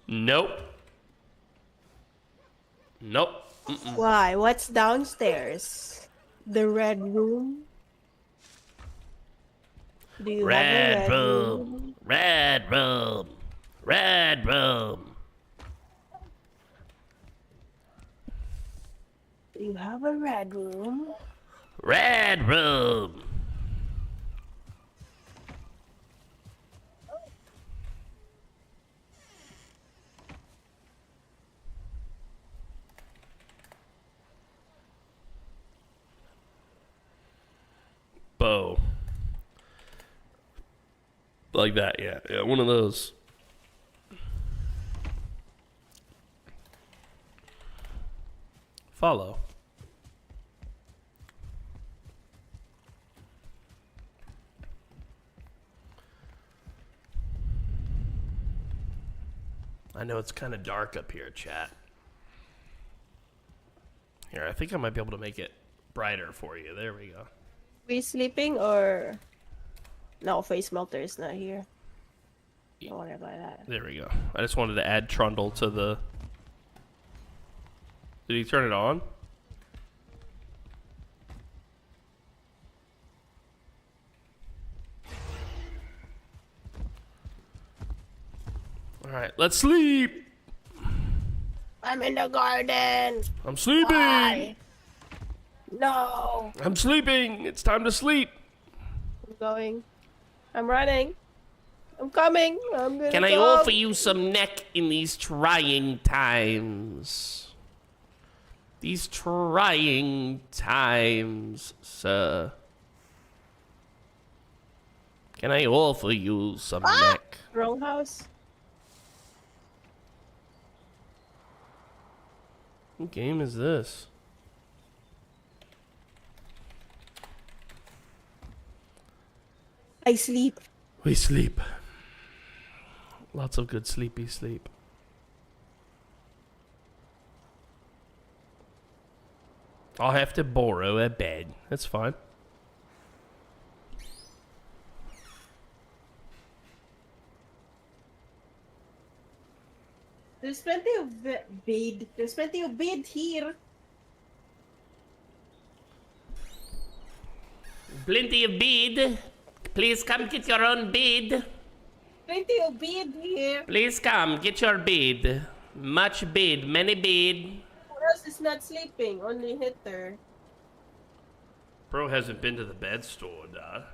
Nope. Nope. Mm-mm.
Why? What's downstairs? The red room? Do you have a red room?
Red room. Red room.
Do you have a red room?
Red room. Bow. Like that, yeah. Yeah, one of those. Follow. I know it's kind of dark up here, chat. Here, I think I might be able to make it brighter for you. There we go.
We sleeping or... No, face melter is not here. Don't worry about that.
There we go. I just wanted to add Trundle to the... Did he turn it on? Alright, let's sleep!
I'm in the garden!
I'm sleeping!
Why? No!
I'm sleeping! It's time to sleep!
I'm going. I'm running. I'm coming. I'm gonna
Can I
come.
offer you some neck in these trying times? These trying times, sir. Can I offer you some neck?
Wrong house.
What game is this?
I sleep.
We sleep. Lots of good sleepy sleep. I'll have to borrow a bed. That's fine.
There's plenty of bed. There's plenty of bed here.
Plenty of bed. Please come get your own bed.
Plenty of bed here.
Please come get your bed. Much bed, many bed.
Who else is not sleeping? Only Hitter.
Bro hasn't been to the bed store, Dad.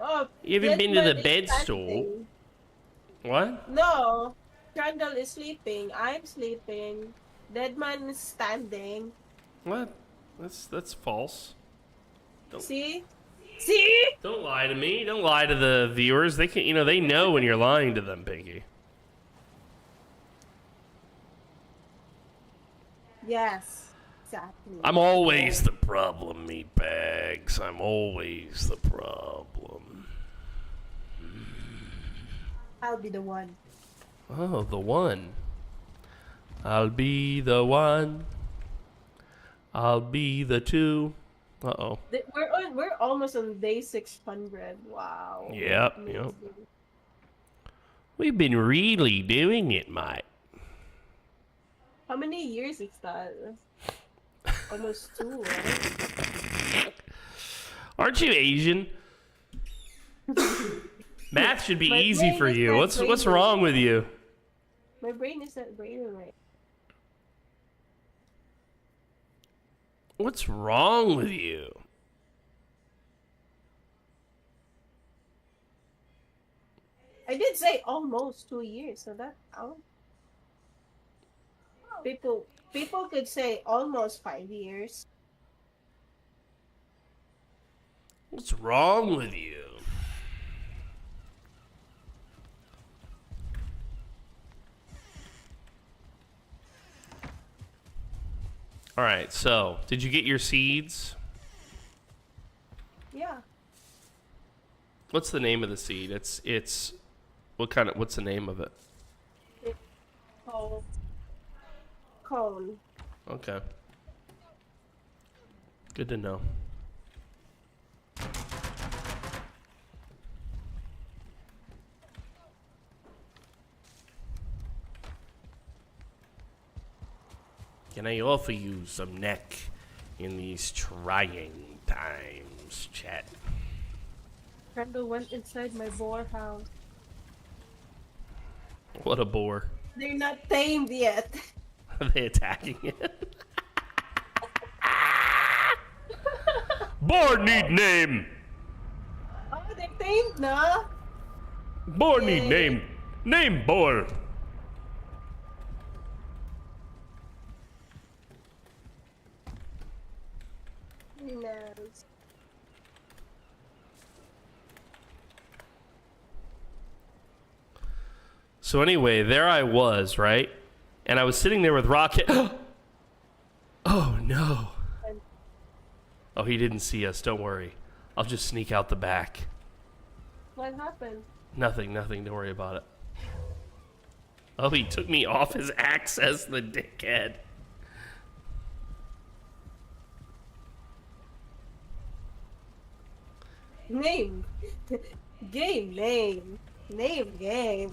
Oh,
You haven't been to
Deadman
the
is
bed store?
standing.
What?
No. Crandall is sleeping. I'm sleeping. Deadman is standing.
What? That's false.
See? See?
Don't lie to me. Don't lie to the viewers. They can, they know when you're lying to them, Pinky.
Yes. Exactly.
I'm always the problem, meatbags. I'm always the problem.
I'll be the one.
Oh, the one. I'll be the one. I'll be the two. Uh-oh.
We're almost on day 600. Wow.
Yep,
Amazing.
yep. We've been really doing it, mate.
How many years is that? Almost 2, right?
Aren't you Asian? Math should be
My
easy
brain
for
is
you.
not
What's
brainy.
wrong with you?
My brain is not braining right.
What's wrong with you?
I did say almost 2 years, so that counts. People could say almost 5 years.
What's wrong with you? All right, so did you get your seeds?
Yeah.
What's the name of the seed? It's what's the name of it?
It's called cone.
Okay. Good to know. Can I offer you some neck in these trying times, chat?
Brando went inside my boar house.
What a bore.
They're not tamed yet.
Are they attacking it? Boar need name!
Oh, they're tamed na.
Boar need name. Name boar.
Nice.
So anyway, there I was, right? And I was sitting there with Rocket. Oh no. Oh, he didn't see us. Don't worry. I'll just sneak out the back.
What happened?
Nothing. Don't worry about it. Oh, he took me off his access, the dickhead.
Name. Game. Game.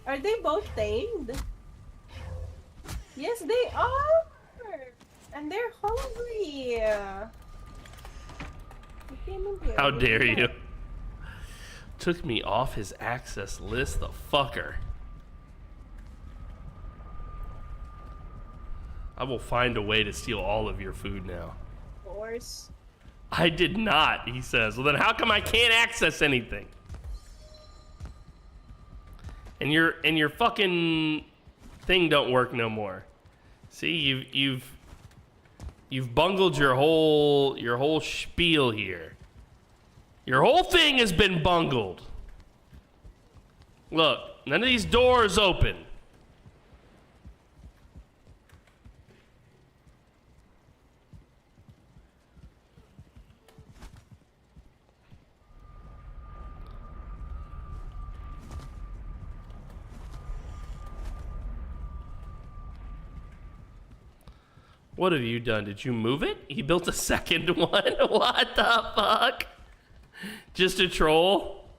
Are they both tamed? Yes, they are. And they're hungry.
How dare you? Took me off his access list, the fucker. I will find a way to steal all of your food now.
Of course.
I did not, he says. Well, then how come I can't access anything? And your fucking thing don't work no more. See, you've bungled your whole spiel here. Your whole thing has been bungled. Look, none of these doors open. What have you done? Did you move it? He built a second one? What the fuck? Just a troll?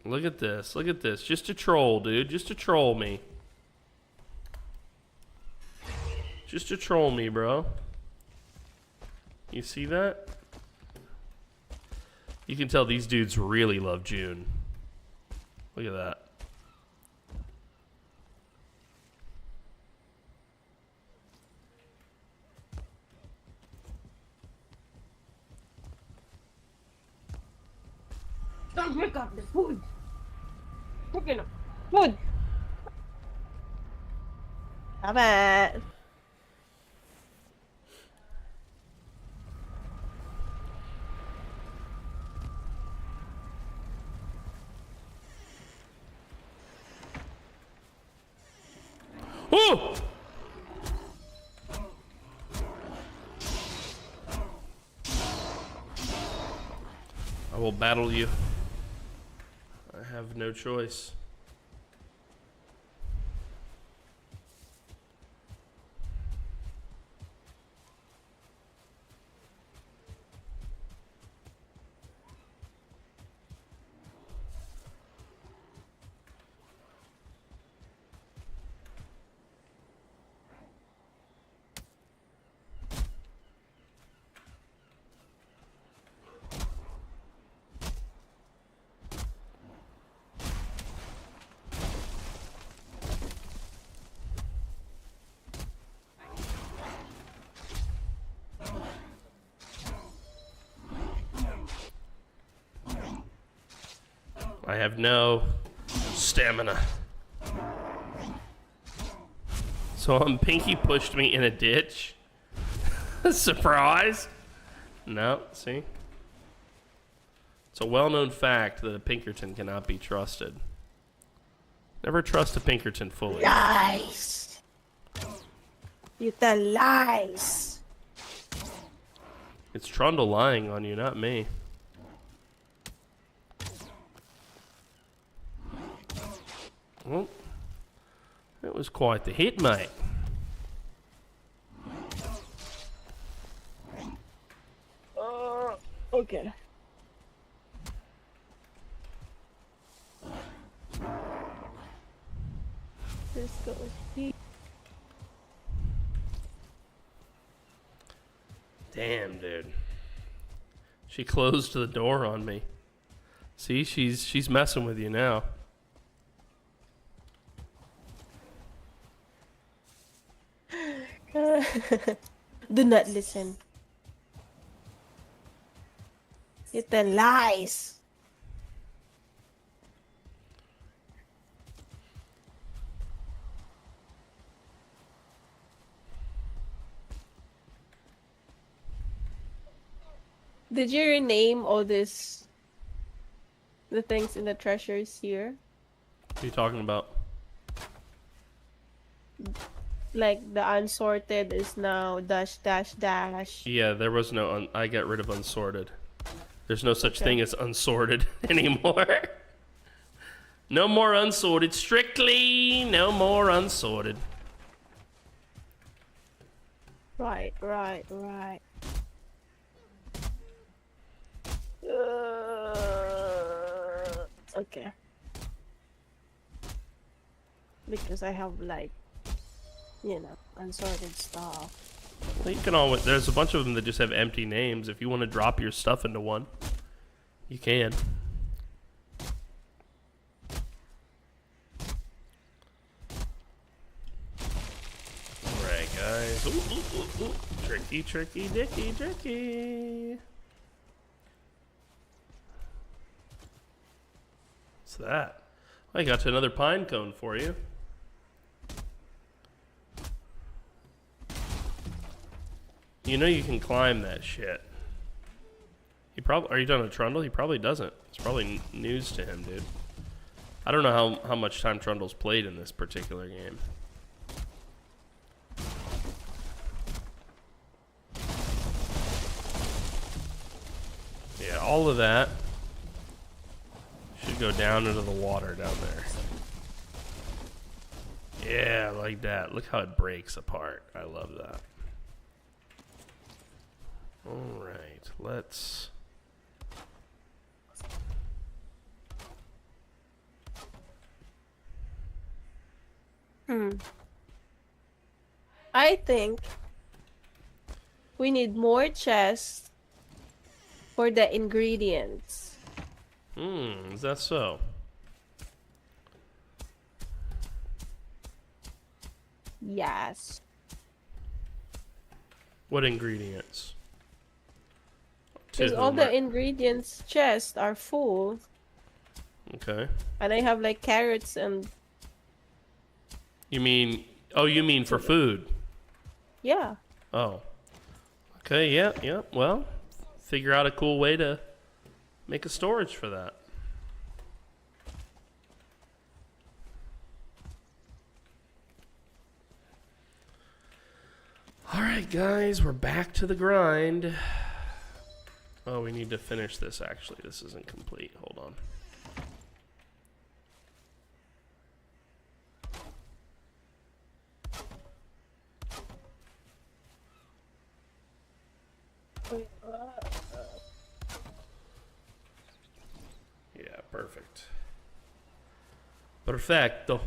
Look at this. Look at this. Just a troll, dude. Just to troll me. Just to troll me, bro. You see that? You can tell these dudes really love June. Look at that.
Don't pick up the food. Cooking up food. Stop it.
Oh! I will battle you. I have no choice. I have no stamina. So Pinky pushed me in a ditch. Surprise? No, see? It's a well-known fact that a Pinkerton cannot be trusted. Never trust a Pinkerton fully.
Lies. You tell lies.
It's Trundle lying on you, not me. Well, that was quite the hit, mate.
Okay. Let's go.
Damn, dude. She closed the door on me. See, she's messing with you now.
Do not listen. You tell lies. Did you rename all the things in the treasures here?
What are you talking about?
Like the unsorted is now dash dash dash.
Yeah, there was no. I got rid of unsorted. There's no such thing as unsorted anymore. No more unsorted. Strictly no more unsorted.
Right. Okay. Because I have like, you know, unsorted stuff.
Well, you can always. There's a bunch of them that just have empty names. If you want to drop your stuff into one, you can. Alright, guys. Ooh. Tricky, tricky, dicky, tricky. What's that? I got another pine cone for you. You know you can climb that shit. Are you done with Trundle? He probably doesn't. It's probably news to him, dude. I don't know how much time Trundle's played in this particular game. Yeah, all of that should go down into the water down there. Yeah, like that. Look how it breaks apart. I love that. Alright, let's...
I think we need more chests for the ingredients.
Is that so?
Yes.
What ingredients?
Because all the ingredients chests are full.
Okay.
And I have like carrots and...
You mean... Oh, you mean for food?
Yeah.
Oh. Okay, yeah. Well, figure out a cool way to make a storage for that. Alright, guys, we're back to the grind. Oh, we need to finish this, actually. This isn't complete. Hold on. Yeah, perfect. Perfecto.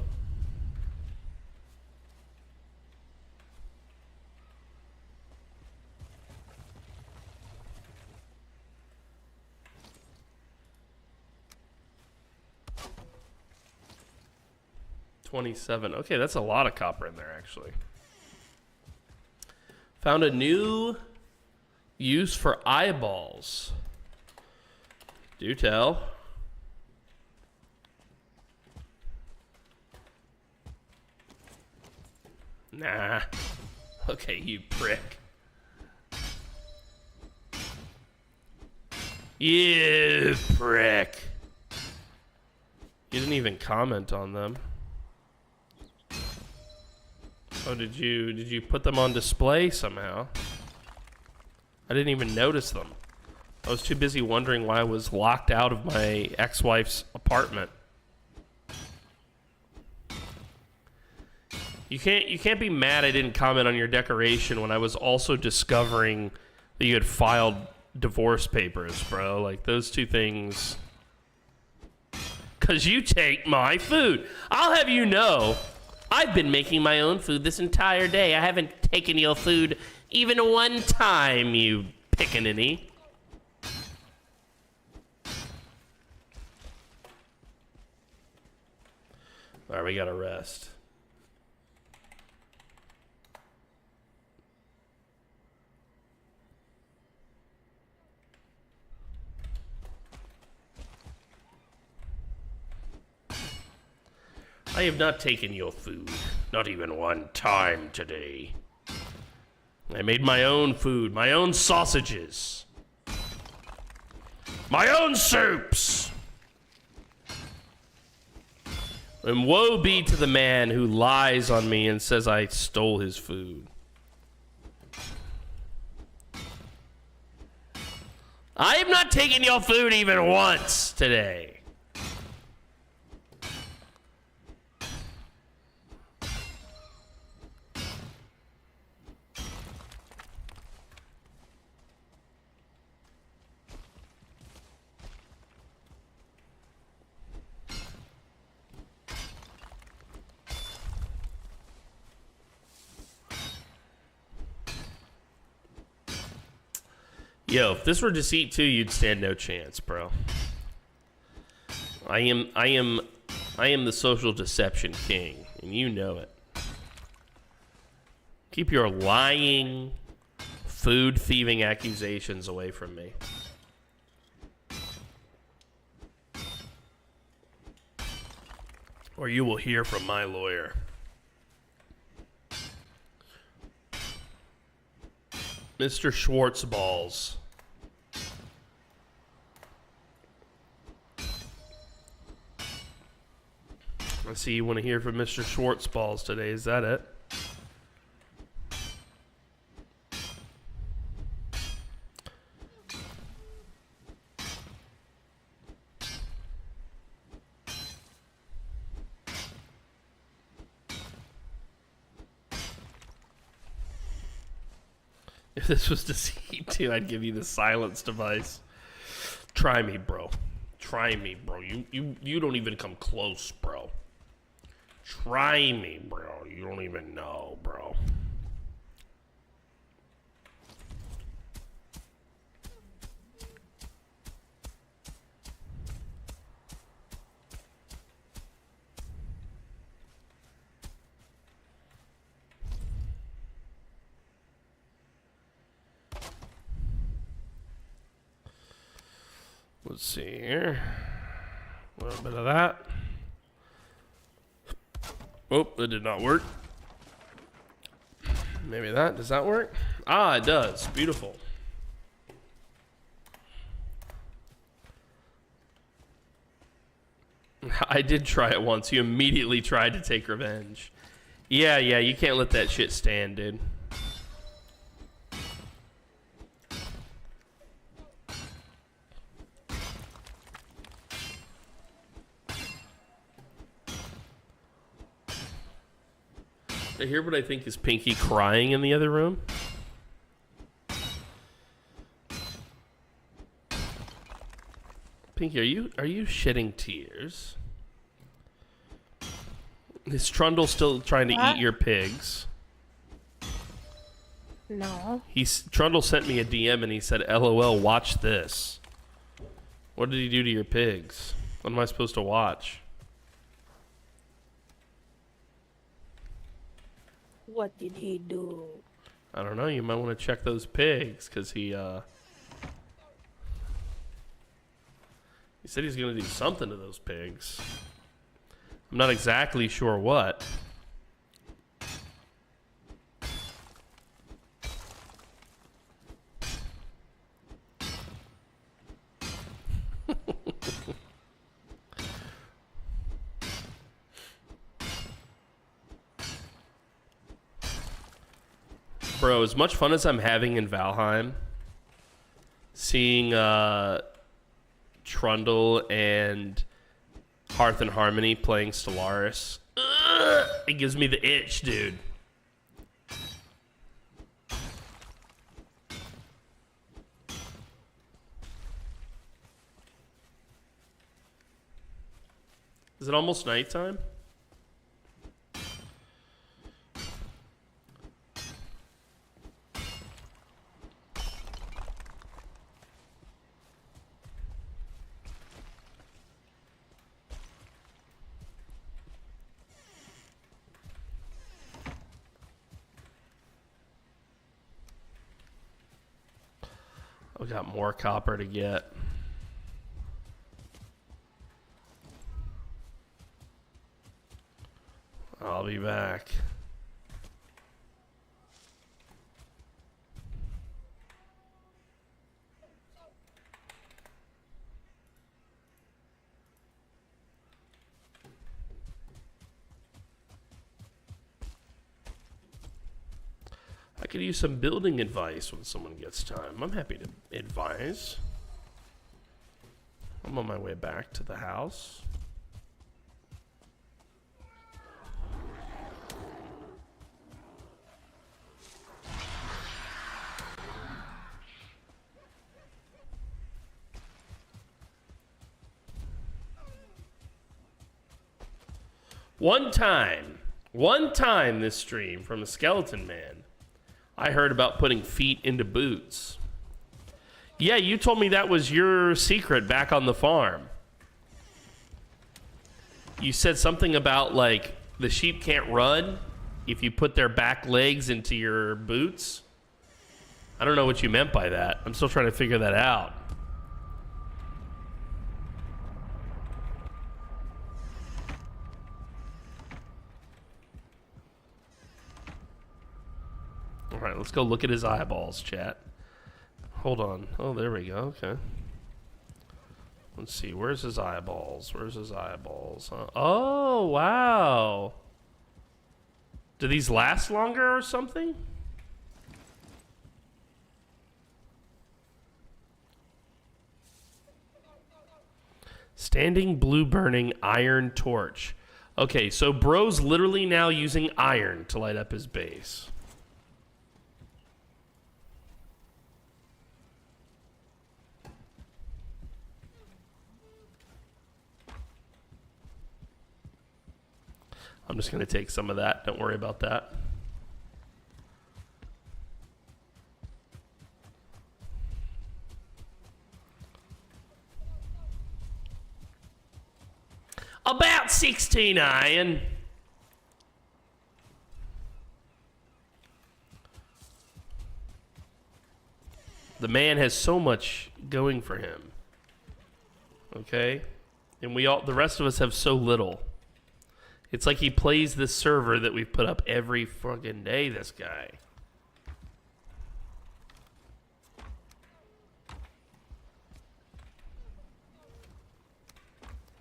$27. Okay, that's a lot of copper in there, actually. Found a new use for eyeballs. Do tell. Nah. Okay, you prick. You prick. You didn't even comment on them. Oh, did you put them on display somehow? I didn't even notice them. I was too busy wondering why I was locked out of my ex-wife's apartment. You can't be mad I didn't comment on your decoration when I was also discovering that you had filed divorce papers, bro. Like, those two things. 'Cause you take my food. I'll have you know, I've been making my own food this entire day. I haven't taken your food even one time, you pickaninny. All right, we gotta rest. I have not taken your food, not even one time today. I made my own food, my own sausages, my own soups. And woe be to the man who lies on me and says I stole his food. I have not taken your food even once today. Yo, if this were Deceit 2, you'd stand no chance, bro. I am the social deception king, and you know it. Keep your lying, food thieving accusations away from me. Or you will hear from my lawyer. Mr. Schwartzballs. I see you want to hear from Mr. Schwartzballs today. Is that it? If this was Deceit 2, I'd give you the silence device. Try me, bro. Try me, bro. You don't even come close, bro. Try me, bro. You don't even know, bro. Let's see here. A little bit of that. Oh, that did not work. Maybe that. Does that work? Ah, it does. Beautiful. I did try it once. You immediately tried to take revenge. Yeah, you can't let that shit stand, dude. I hear what I think is Pinky crying in the other room. Pinky, are you shedding tears? Is Trundle still trying to eat your pigs?
No.
Trundle sent me a DM and he said, "LOL, watch this." What did he do to your pigs? What am I supposed to watch?
What did he do?
I don't know. You might want to check those pigs because he said he's going to do something to those pigs. I'm not exactly sure what. Bro, as much fun as I'm having in Valheim, seeing Trundle and Hearth and Harmony playing Stellaris. It gives me the itch, dude. Is it almost nighttime? We got more copper to get. I'll be back. I could use some building advice when someone gets time. I'm happy to advise. I'm on my way back to the house. One time this stream from the Skeleton Man, I heard about putting feet into boots. Yeah, you told me that was your secret back on the farm. You said something about, like, the sheep can't run if you put their back legs into your boots. I don't know what you meant by that. I'm still trying to figure that out. All right, let's go look at his eyeballs, chat. Hold on. Oh, there we go. Okay. Let's see. Where's his eyeballs? Where's his eyeballs? Oh, wow. Do these last longer or something? Standing blue burning iron torch. Okay, so bro's literally now using iron to light up his base. I'm just going to take some of that. Don't worry about that. About 16 iron. The man has so much going for him. Okay? And the rest of us have so little. It's like he plays this server that we've put up every fucking day, this guy.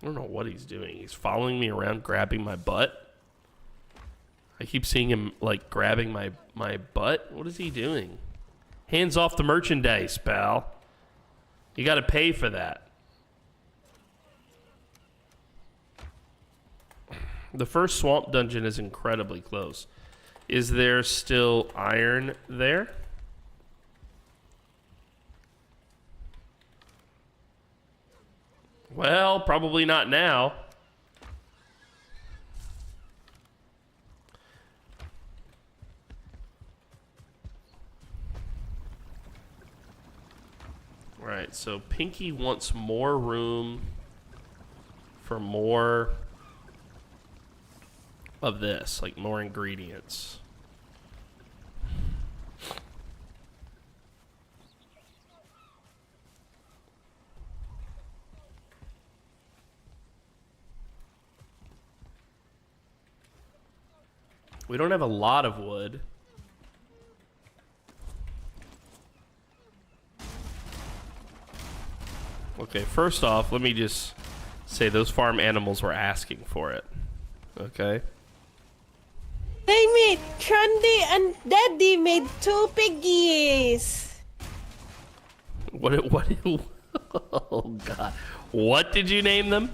I don't know what he's doing. He's following me around, grabbing my butt. I keep seeing him, like, grabbing my butt. What is he doing? Hands off the merchandise, pal. You gotta pay for that. The first swamp dungeon is incredibly close. Is there still iron there? Well, probably not now. Right, so Pinky wants more room for more of this, like more ingredients. We don't have a lot of wood. Okay, first off, let me just say those farm animals were asking for it. Okay?
They made Trundy and Daddy made 2 piggies.
What? Oh God! What did you name them?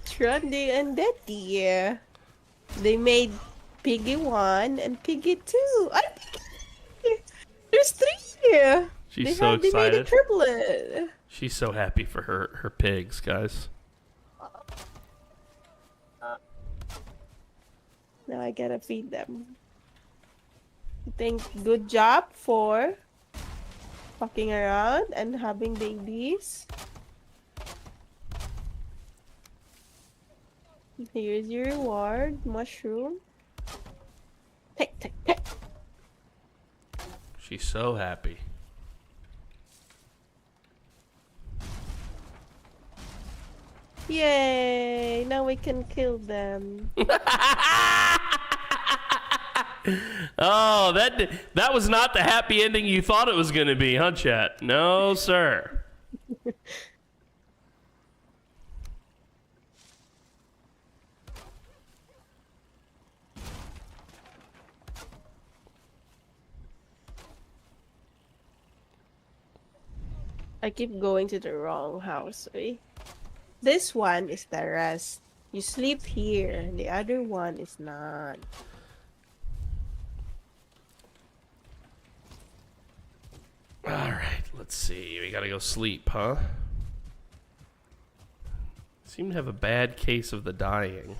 Trendy and Daddy. They made Piggy 1 and Piggy 2. Ay, Piggy! There's 3!
She's so
They made a
excited.
triplet.
She's so happy for her pigs, guys.
Now I gotta feed them. I think good job for fucking around and having babies. Here's your reward, mushroom. Take.
She's so happy.
Yay! Now we can kill them.
Oh, that was not the happy ending you thought it was going to be, huh, chat? No, sir.
I keep going to the wrong house. Eh? This one is the rest. You sleep here. The other one is not.
All right, let's see. We gotta go sleep, huh? Seem to have a bad case of the dying.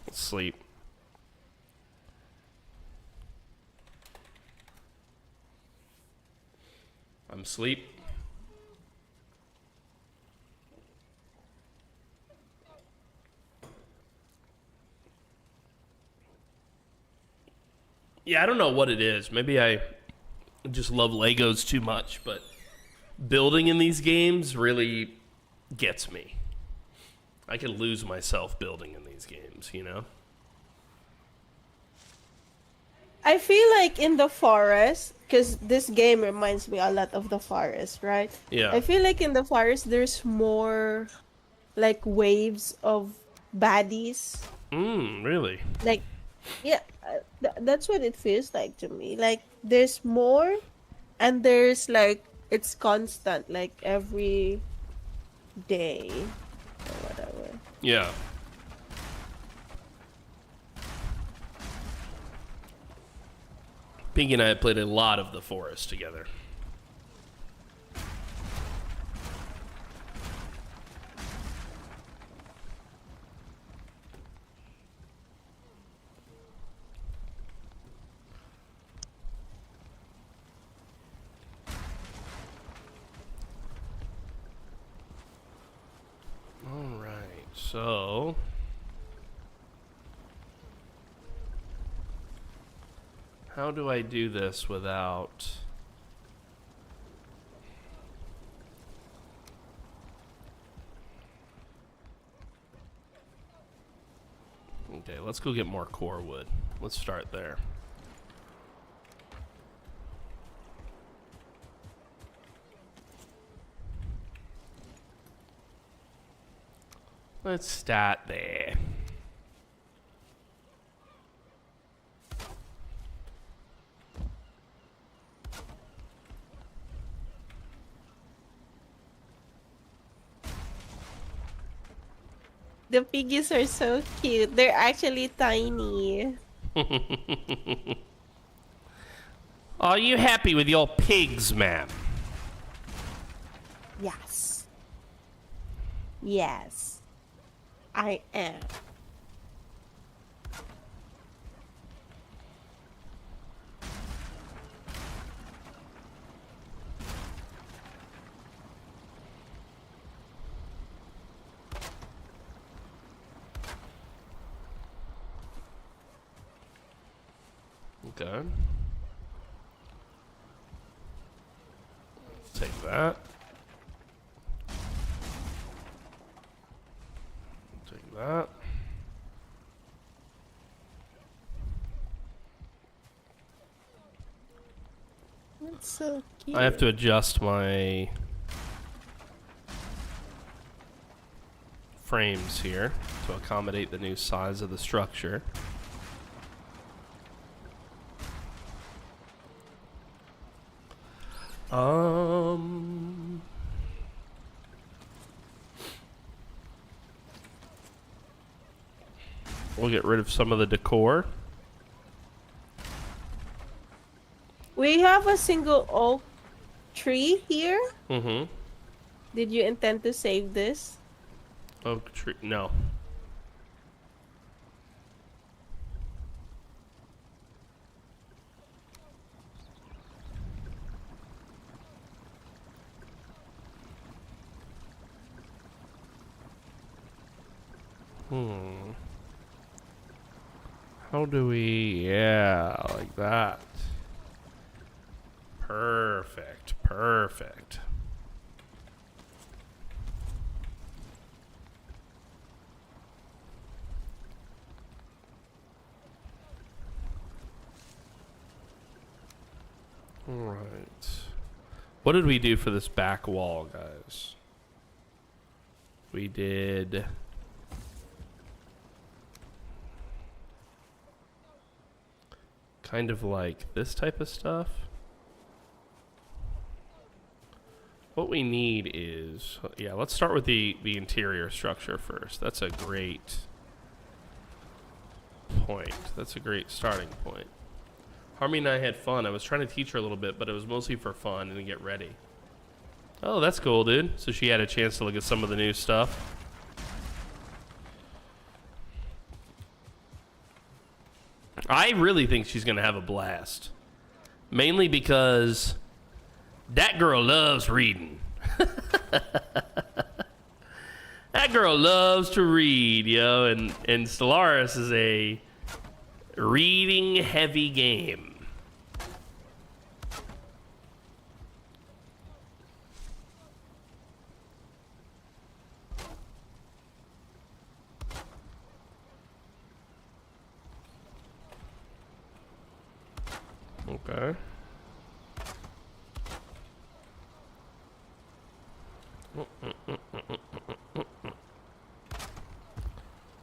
Let's sleep. I'm asleep. Yeah, I don't know what it is. Maybe I just love Legos too much, but building in these games really gets me. I can lose myself building in these games, you know?
I feel like in the forest, because this game reminds me a lot of the forest, right?
Yeah.
I feel like in the forest there's more like waves of baddies.
Really?
Like, yeah, that's what it feels like to me. Like there's more, and there's like it's constant, like every day or whatever.
Yeah. Pinky and I have played a lot of The Forest together. All right, so how do I do this without... Okay, let's go get more core wood. Let's start there. Let's start there.
The piggies are so cute. They're actually tiny.
Are you happy with your pigs, ma'am?
Yes. Yes. I am.
Okay. Let's take that. Take that.
That's so cute.
I have to adjust my frames here to accommodate the new size of the structure. We'll get rid of some of the decor.
We have a single oak tree here.
Mm-hmm.
Did you intend to save this?
Oak tree. No. How do we... Yeah, like that. Perfect. Perfect. All right. What did we do for this back wall, guys? We did... kind of like this type of stuff. What we need is, yeah, let's start with the interior structure first. That's a great point. That's a great starting point. Harmony and I had fun. I was trying to teach her a little bit, but it was mostly for fun and to get ready. Oh, that's cool, dude. So she had a chance to look at some of the new stuff. I really think she's going to have a blast. Mainly because that girl loves reading. That girl loves to read, yo. And Stellaris is a reading-heavy game. Okay.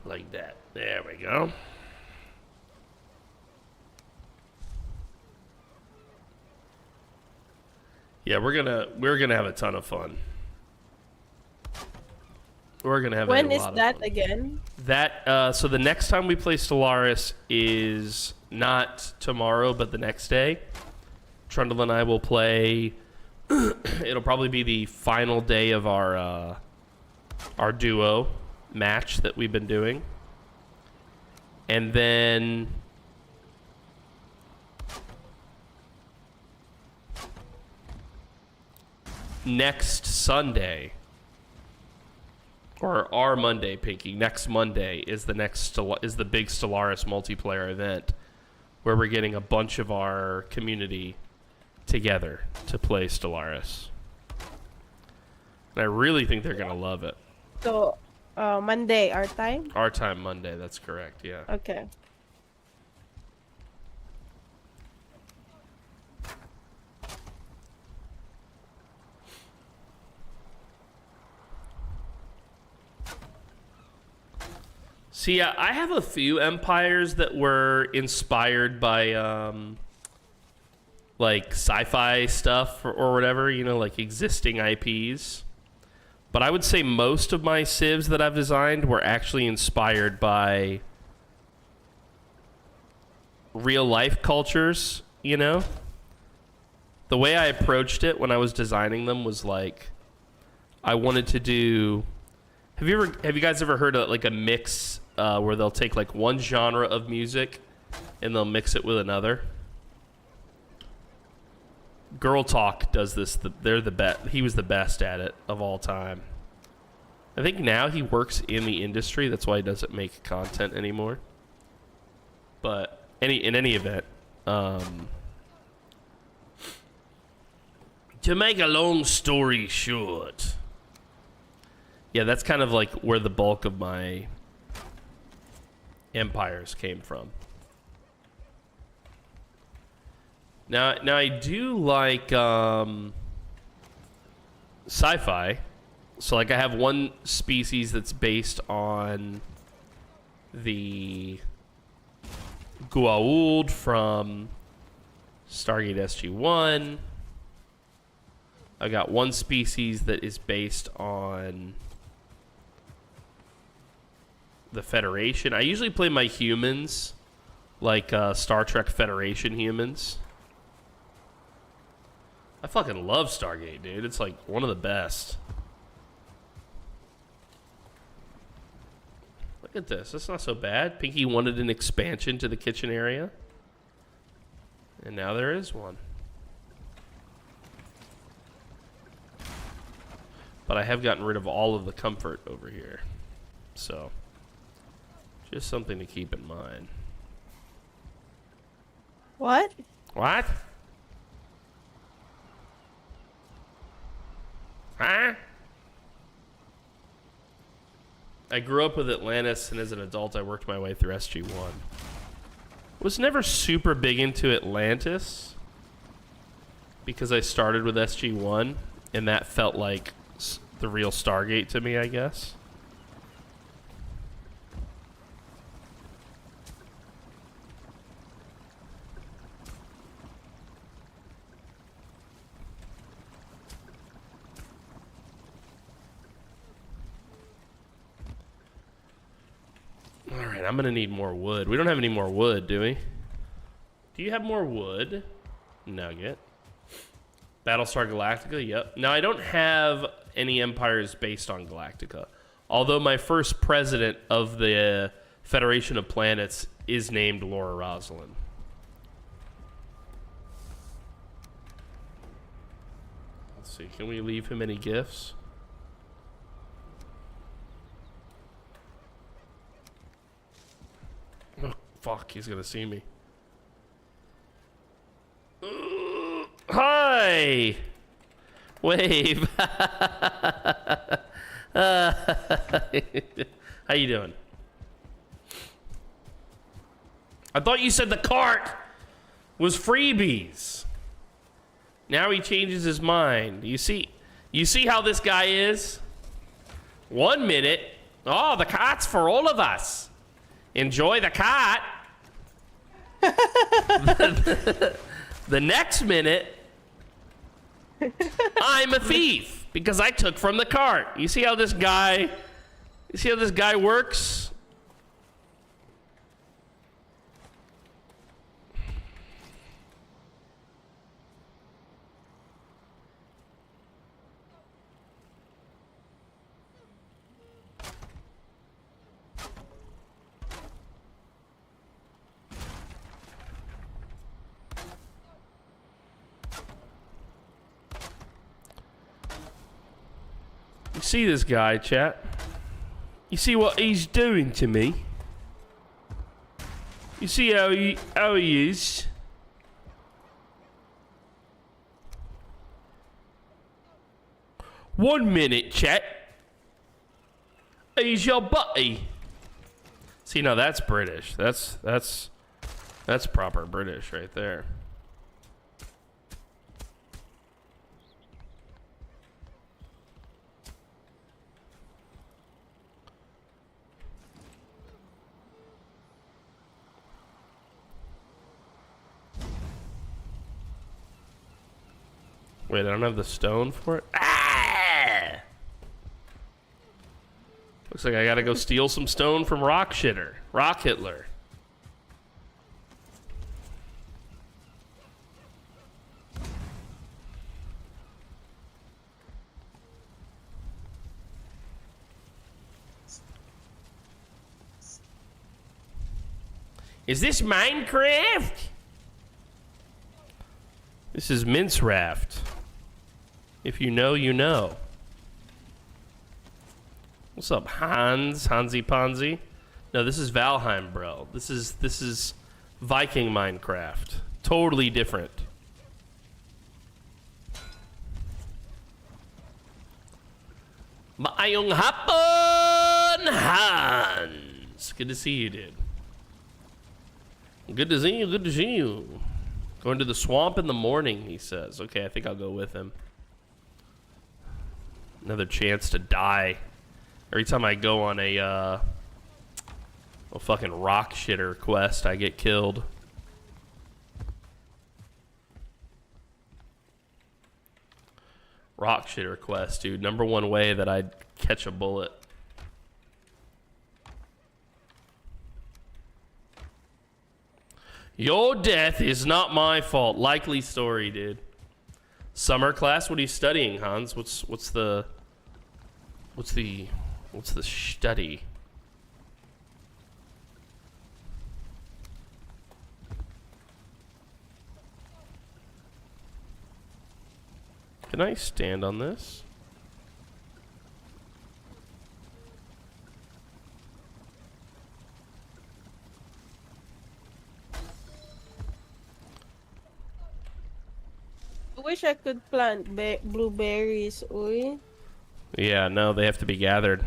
Like that. There we go. Yeah, we're gonna have a ton of fun. We're gonna have a lot of fun.
When is that again?
That so the next time we play Stellaris is not tomorrow, but the next day. Trundle and I will play. It'll probably be the final day of our duo match that we've been doing, and then next Sunday. Or our Monday, Pinky. Next Monday is the big Stellaris multiplayer event, where we're getting a bunch of our community together to play Stellaris. And I really think they're gonna love it.
So, Monday, our time?
Our time, Monday. That's correct. Yeah.
Okay.
See, I have a few empires that were inspired by, like, sci-fi stuff or whatever, you know, like existing IPs. But I would say most of my civs that I've designed were actually inspired by real-life cultures, you know? The way I approached it when I was designing them was like, I wanted to do... Have you guys ever heard of like a mix where they'll take like one genre of music and they'll mix it with another? Girl Talk does this. They're the best. He was the best at it of all time. I think now he works in the industry. That's why he doesn't make content anymore. But in any event, to make a long story short. Yeah, that's kind of like where the bulk of my empires came from. Now I do like sci-fi. So like I have one species that's based on the Goa'uld from Stargate SG-1. I got one species that is based on the Federation. I usually play my humans like Star Trek Federation humans. I fucking love Stargate, dude. It's like one of the best. Look at this. That's not so bad. Pinky wanted an expansion to the kitchen area. And now there is one. But I have gotten rid of all of the comfort over here. So, just something to keep in mind.
What?
What? Huh? I grew up with Atlantis, and as an adult, I worked my way through SG-1. Was never super big into Atlantis because I started with SG-1, and that felt like the real Stargate to me, I guess. Alright, I'm gonna need more wood. We don't have any more wood, do we? Do you have more wood? Nugget. Battlestar Galactica, yep. Now, I don't have any empires based on Galactica. Although my first president of the Federation of Planets is named Laura Rosalind. Let's see, can we leave him any gifts? Oh, fuck, he's gonna see me. Hi! Wave. How you doing? I thought you said the cart was freebies. Now he changes his mind. You see how this guy is? 1 minute, oh, the cart's for all of us. Enjoy the cart. The next minute, I'm a thief because I took from the cart. You see how this guy works? You see this guy, chat? You see what he's doing to me? You see how he is? One minute, chat. He's your buddy. See, now that's British. That's proper British right there. Wait, I don't have the stone for it? Ah! Looks like I gotta go steal some stone from Rock Hitler. Is this Minecraft? This is Mince Raft. If you know, you know. What's up, Hansi Ponzi? No, this is Valheim, bro. This is Viking Minecraft. Totally different. Maayong hapon, Hans. Good to see you, dude. Good to see you, good to see you. Going to the swamp in the morning, he says. Okay, I think I'll go with him. Another chance to die. Every time I go on a fucking rock shitter quest, I get killed. Rock shitter quest, dude. Number one way that I'd catch a bullet. Your death is not my fault. Likely story, dude. Summer class. What are you studying, Hans? What's the study? Can I stand on this?
I wish I could plant blueberries, uy.
Yeah, no, they have to be gathered.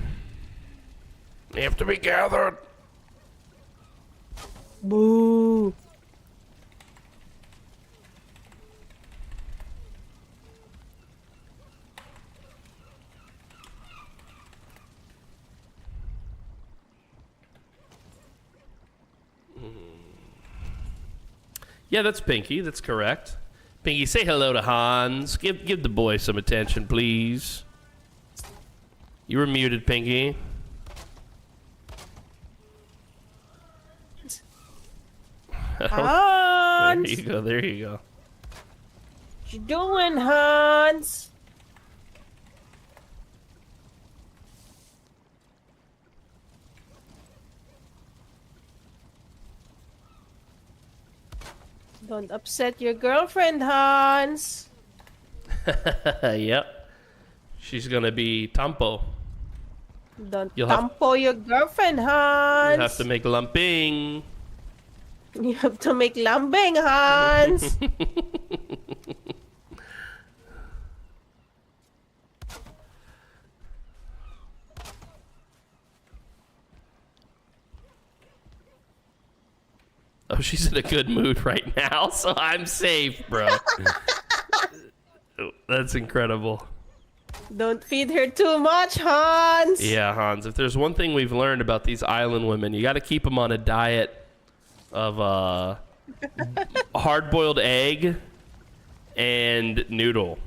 They have to be gathered.
Boo.
Yeah, that's Pinky. That's correct. Pinky, say hello to Hans. Give the boy some attention, please. You were muted, Pinky.
Hans!
There you go. There you go.
What you doing, Hans? Don't upset your girlfriend, Hans.
Yep. She's gonna be Tampo.
Don't
You'll have-
tampo your girlfriend, Hans.
You have to make lumping.
You have to make lambing, Hans.
Oh, she's in a good mood right now, so I'm safe, bro. That's incredible.
Don't feed her too much, Hans.
Yeah, Hans, if there's one thing we've learned about these island women, you got to keep them on a diet of hard-boiled egg and noodle.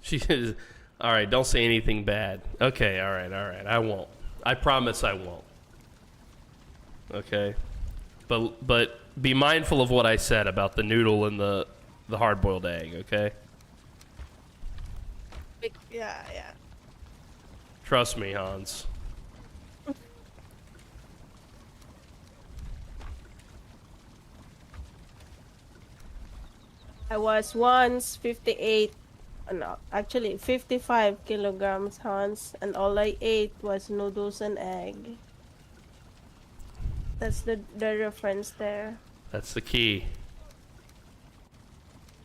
She is... All right, don't say anything bad. Okay, all right. I won't. I promise I won't. Okay? But be mindful of what I said about the noodle and the hard-boiled egg, okay?
Yeah.
Trust me, Hans.
I was once 58, no, actually 55 kilograms, Hans, and all I ate was noodles and egg. That's the reference there.
That's the key.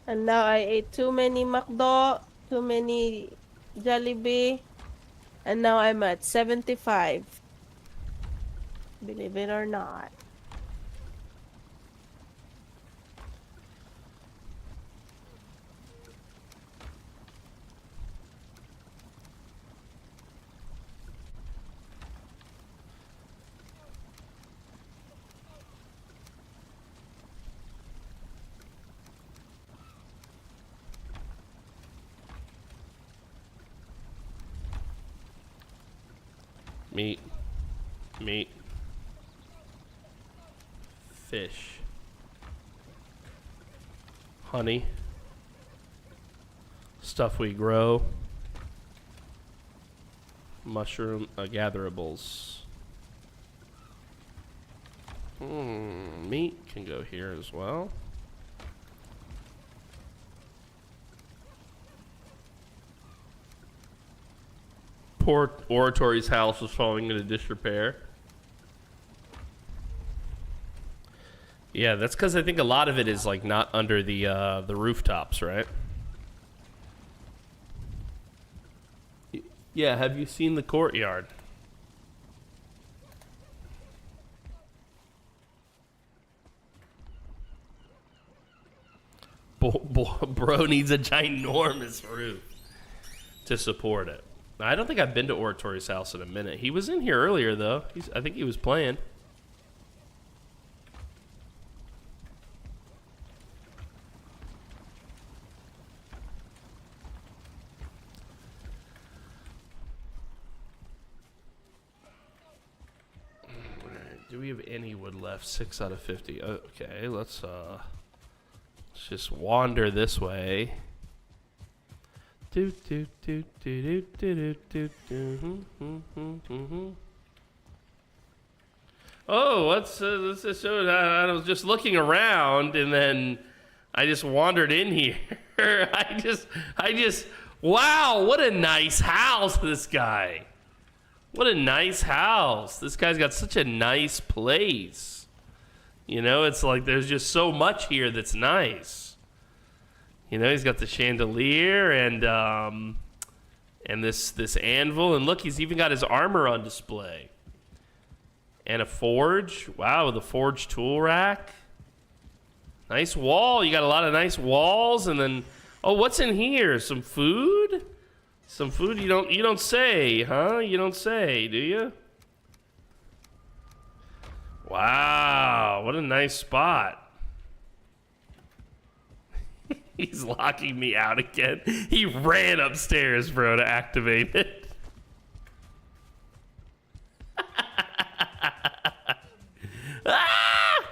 And now I ate too many McDo, too many Jollibee, and now I'm at 75. Believe it or not.
Meat. Fish. Honey. Stuff we grow. Mushroom gatherables. Meat can go here as well. Poor Oratory's house was falling into disrepair. Yeah, that's because I think a lot of it is like not under the rooftops, right? Yeah, have you seen the courtyard? Bro needs a ginormous roof. to support it. I don't think I've been to Oratory's house in a minute. He was in here earlier, though. I think he was playing. Do we have any wood left? 6 out of 50. Okay, let's just wander this way. Oh, what's this? I was just looking around, and then I just wandered in here. I just, wow, what a nice house, this guy. What a nice house. This guy's got such a nice place. You know, it's like there's just so much here that's nice. You know, he's got the chandelier and this anvil. And look, he's even got his armor on display. And a forge. Wow, the forge tool rack. Nice wall. You got a lot of nice walls. And then, oh, what's in here? Some food? Some food you don't say, huh? You don't say, do you? Wow, what a nice spot. He's locking me out again. He ran upstairs, bro, to activate it. Ah!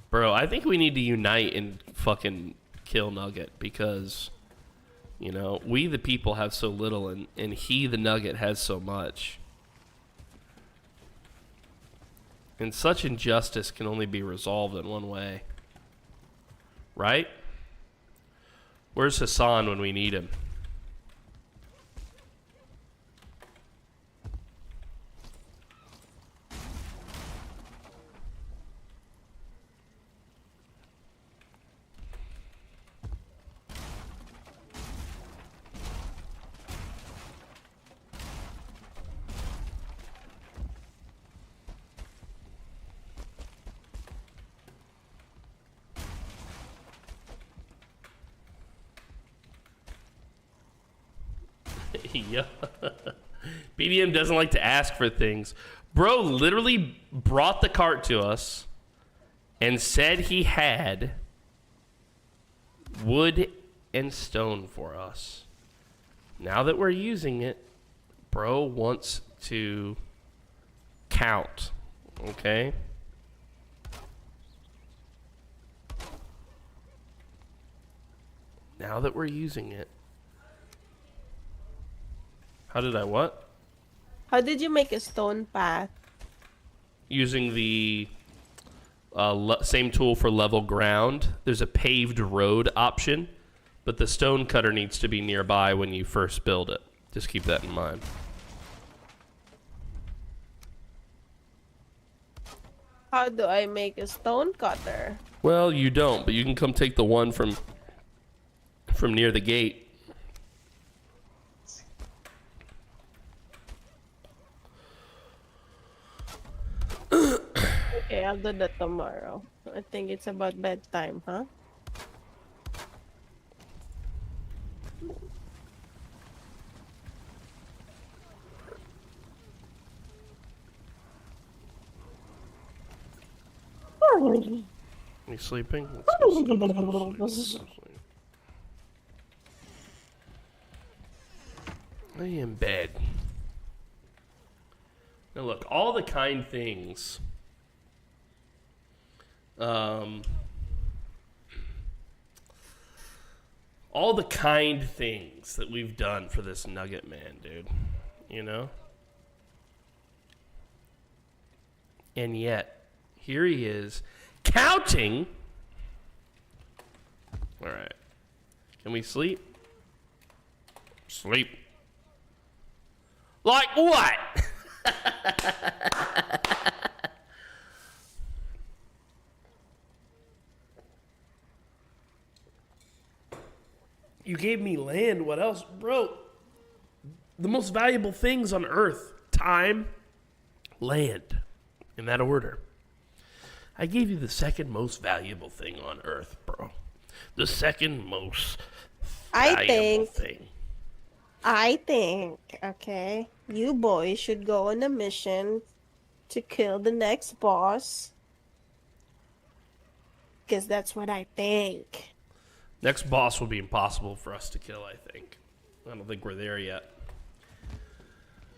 Bro, I think we need to unite and fucking kill Nugget because, you know, we the people have so little and he the Nugget has so much. And such injustice can only be resolved in one way. Right? Where's Hassan when we need him? Yeah. BDM doesn't like to ask for things. Bro literally brought the cart to us and said he had wood and stone for us. Now that we're using it, bro wants to count. Okay? Now that we're using it. How did I what?
How did you make a stone path?
Using the same tool for level ground. There's a paved road option, but the stone cutter needs to be nearby when you first build it. Just keep that in mind.
How do I make a stone cutter?
Well, you don't, but you can come take the one from near the gate.
Okay, I'll do that tomorrow. I think it's about bedtime, huh?
You sleeping? Let's go sleep. I am in bed. Now look, all the kind things. All the kind things that we've done for this Nugget Man, dude. You know? And yet, here he is, counting. All right. Can we sleep? Sleep. Like what? You gave me land. What else? Bro, the most valuable things on earth. Time, land. In that order. I gave you the second most valuable thing on earth, bro. The second most
I
valuable
think,
thing.
okay, you boys should go on a mission to kill the next boss. Because that's what I think.
Next boss will be impossible for us to kill, I think. I don't think we're there yet.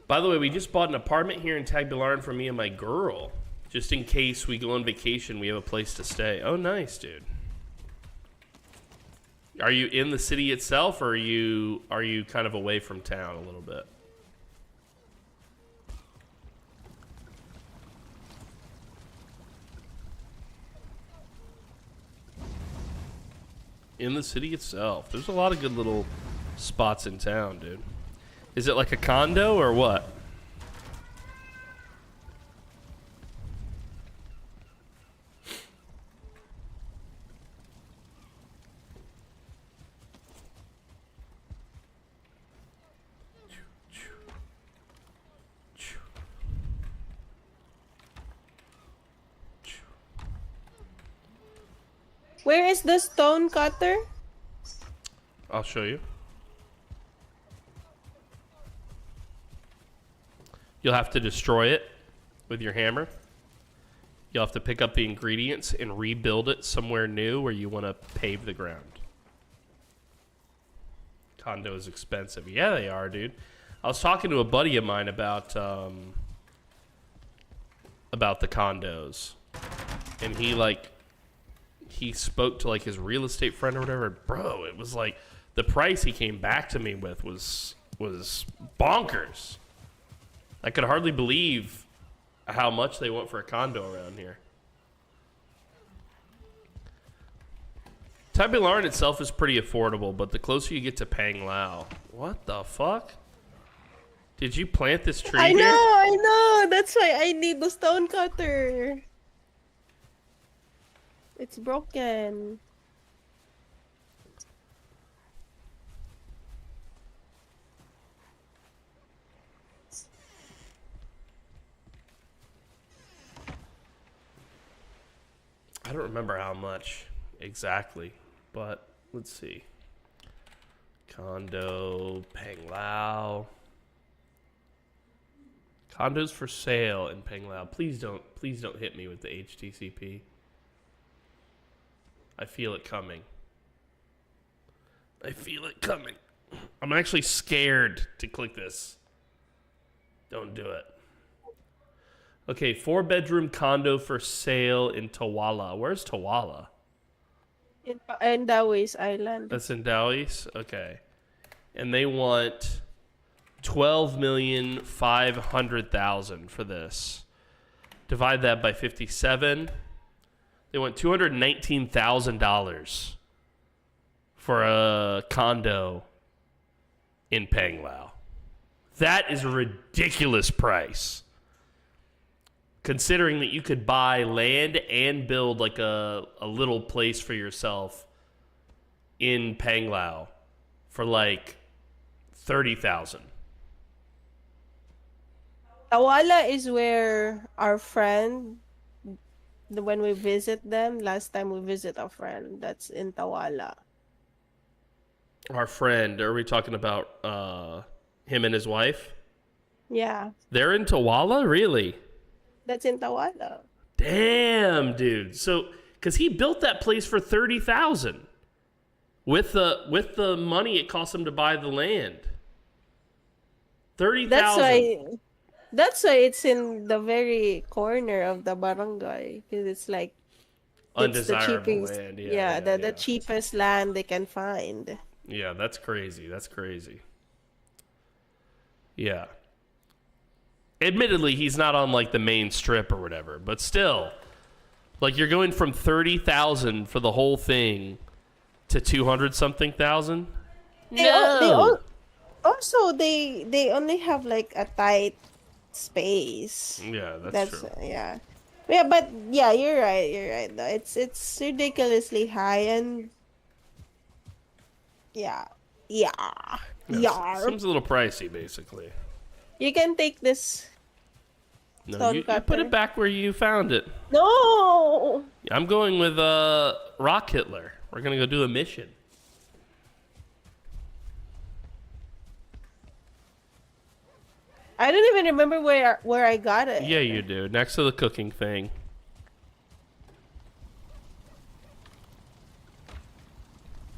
By the way, we just bought an apartment here in Tagbilaran for me and my girl. Just in case we go on vacation, we have a place to stay. Oh, nice, dude. Are you in the city itself, or are you kind of away from town a little bit? In the city itself. There's a lot of good little spots in town, dude. Is it like a condo or what?
Where is the stone cutter?
I'll show you. You'll have to destroy it with your hammer. You'll have to pick up the ingredients and rebuild it somewhere new where you want to pave the ground. Condo is expensive. Yeah, they are, dude. I was talking to a buddy of mine about the condos, and he spoke to like his real estate friend or whatever. Bro, it was like the price he came back to me with was bonkers. I could hardly believe how much they want for a condo around here. Tagbilaran itself is pretty affordable, but the closer you get to Pang Lao, what the fuck? Did you plant this tree here?
I know. That's why I need the stone cutter. It's broken.
I don't remember how much exactly, but let's see. Condo, Pang Lao. Condos for sale in Pang Lao. Please don't hit me with the HTCP. I feel it coming. I feel it coming. I'm actually scared to click this. Don't do it. Okay, 4-bedroom condo for sale in Tawala. Where's Tawala?
In Dawes Island.
That's in Dawes? Okay. And they want $12,500,000 for this. Divide that by 57. They want $219,000 for a condo in Pang Lao. That is a ridiculous price. Considering that you could buy land and build like a little place for yourself in Pang Lao for like $30,000.
Tawala is where our friend, when we visit them, last time we visit a friend, that's in Tawala.
Our friend, are we talking about him and his wife?
Yeah.
They're in Tawala? Really?
That's in Tawala.
Damn, dude. So, because he built that place for $30,000 with the money it cost him to buy the land. $30,000.
That's why it's in the very corner of the barangay, because it's like
Undesirable land.
The cheapest land they can find.
Yeah, that's crazy. That's crazy. Yeah. Admittedly, he's not on like the main strip or whatever, but still, like you're going from $30,000 for the whole thing to 200-something thousand. No.
They only have like a tight space.
Yeah, that's true.
Yeah, but yeah, you're right. Though it's ridiculously high, and yeah.
Seems a little pricey, basically.
You can take this.
No, you put it back where you found it.
No.
I'm going with Rock Hitler. We're gonna go do a mission.
I don't even remember where I got it.
Yeah, you do. Next to the cooking thing.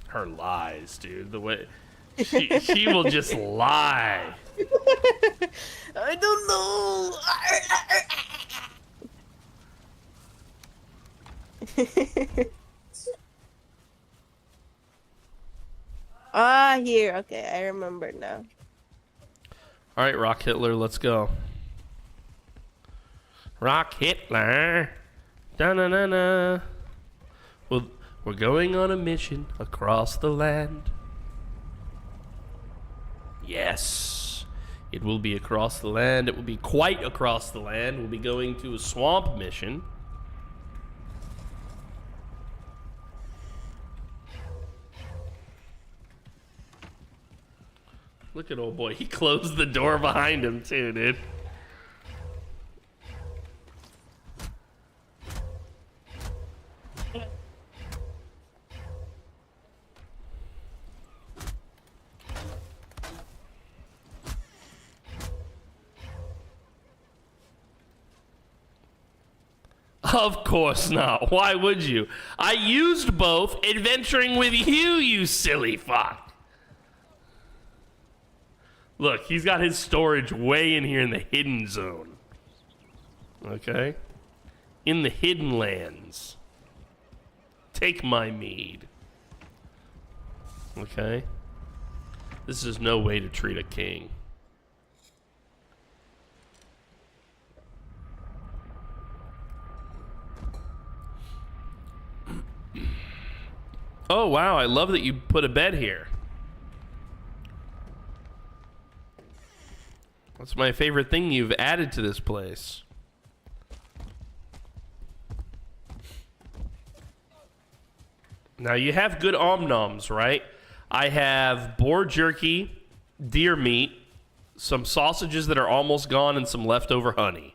Her lies, dude. The way she will just lie.
I don't know. Ah, here. Okay, I remember now.
All right, Rock Hitler, let's go. Rock Hitler. Da-na-na-na. Well, we're going on a mission across the land. Yes. It will be across the land. It will be quite across the land. We'll be going to a swamp mission. Look at old boy. He closed the door behind him too, dude. Of course not. Why would you? I used both adventuring with you, you silly fuck. Look, he's got his storage way in here in the hidden zone. Okay? In the hidden lands. Take my mead. Okay? This is no way to treat a king. Oh, wow. I love that you put a bed here. That's my favorite thing you've added to this place. Now, you have good om-noms, right? I have boar jerky, deer meat, some sausages that are almost gone, and some leftover honey.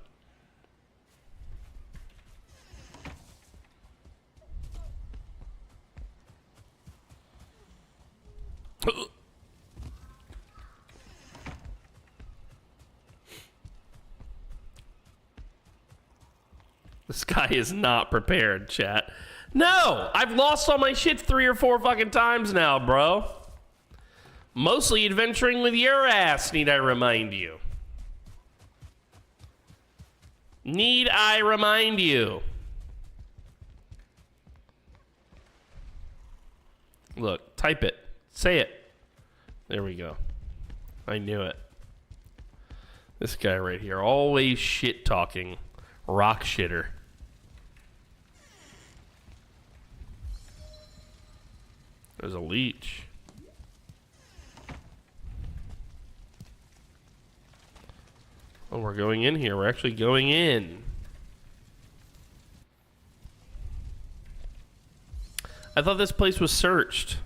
This guy is not prepared, chat. No! I've lost all my shit 3 or 4 fucking times now, bro. Mostly adventuring with your ass, need I remind you. Need I remind you? Look, type it. Say it. There we go. I knew it. This guy right here, always shit talking. Rock shitter. There's a leech. Oh, we're going in here. We're actually going in. I thought this place was searched.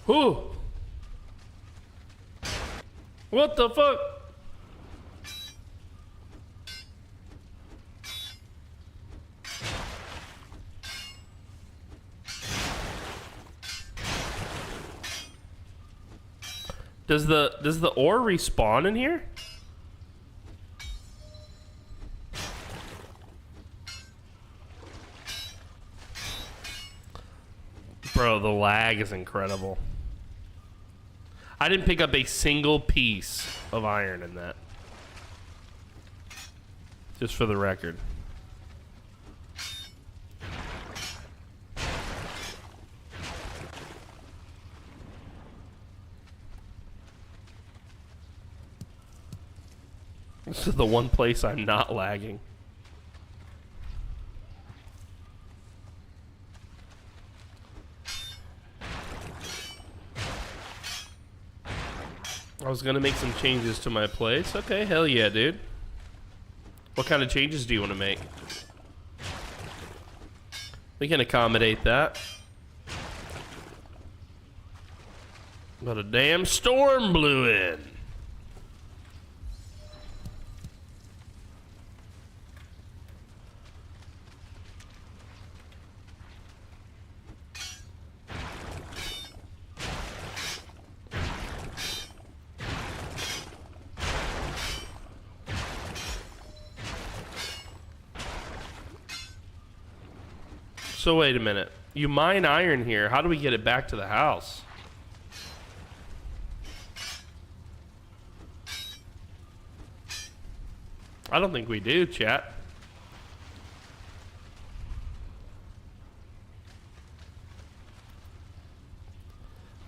Who? What the fuck? Does the ore respawn in here? Bro, the lag is incredible. I didn't pick up a single piece of iron in that. Just for the record. This is the one place I'm not lagging. I was gonna make some changes to my place. Okay, hell yeah, dude. What kind of changes do you want to make? We can accommodate that. But a damn storm blew in. So wait a minute. You mine iron here. How do we get it back to the house? I don't think we do, chat.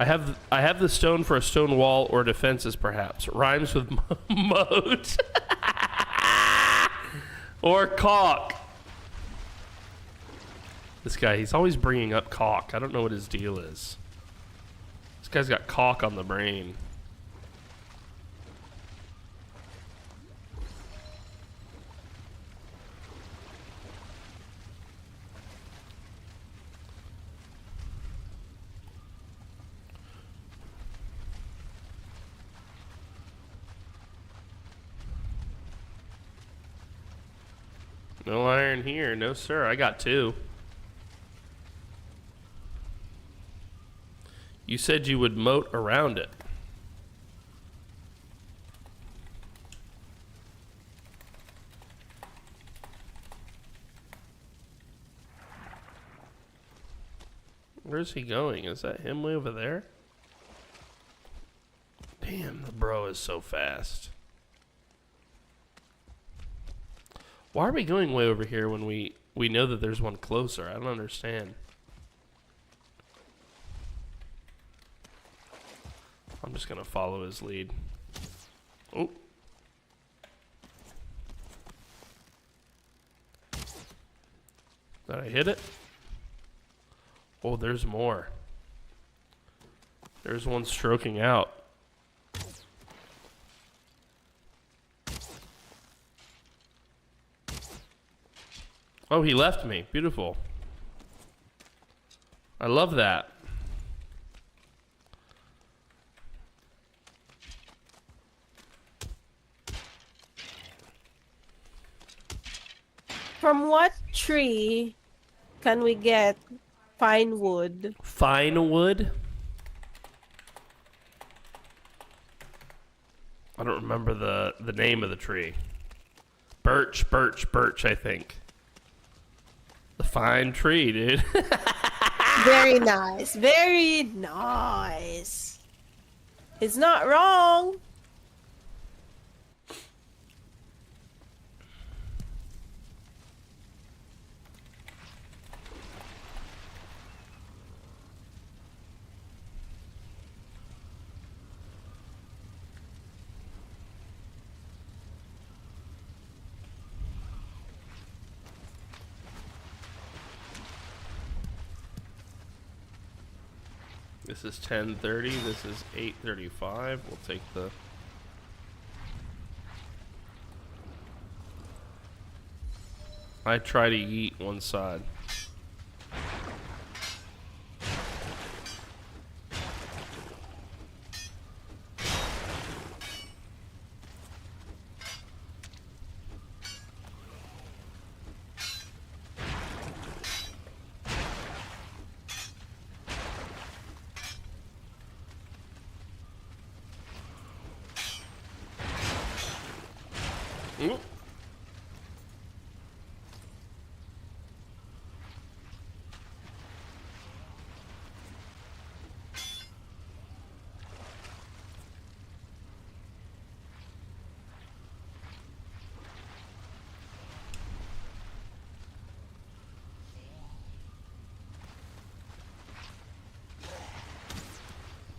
I have the stone for a stone wall or defenses, perhaps. Rhymes with moat. Or caulk. This guy, he's always bringing up caulk. I don't know what his deal is. This guy's got caulk on the brain. No iron here. No, sir. I got 2. You said you would moat around it. Where's he going? Is that him way over there? Damn, the bro is so fast. Why are we going way over here when we know that there's one closer? I don't understand. I'm just gonna follow his lead. Oh. Did I hit it? Oh, there's more. There's one stroking out. Oh, he left me. Beautiful. I love that.
From what tree can we get fine wood?
Fine wood? I don't remember the name of the tree. Birch, I think. The fine tree, dude.
Very nice. Very nice. It's not wrong.
This is 10:30. This is 8:35. We'll take the... I try to eat one side.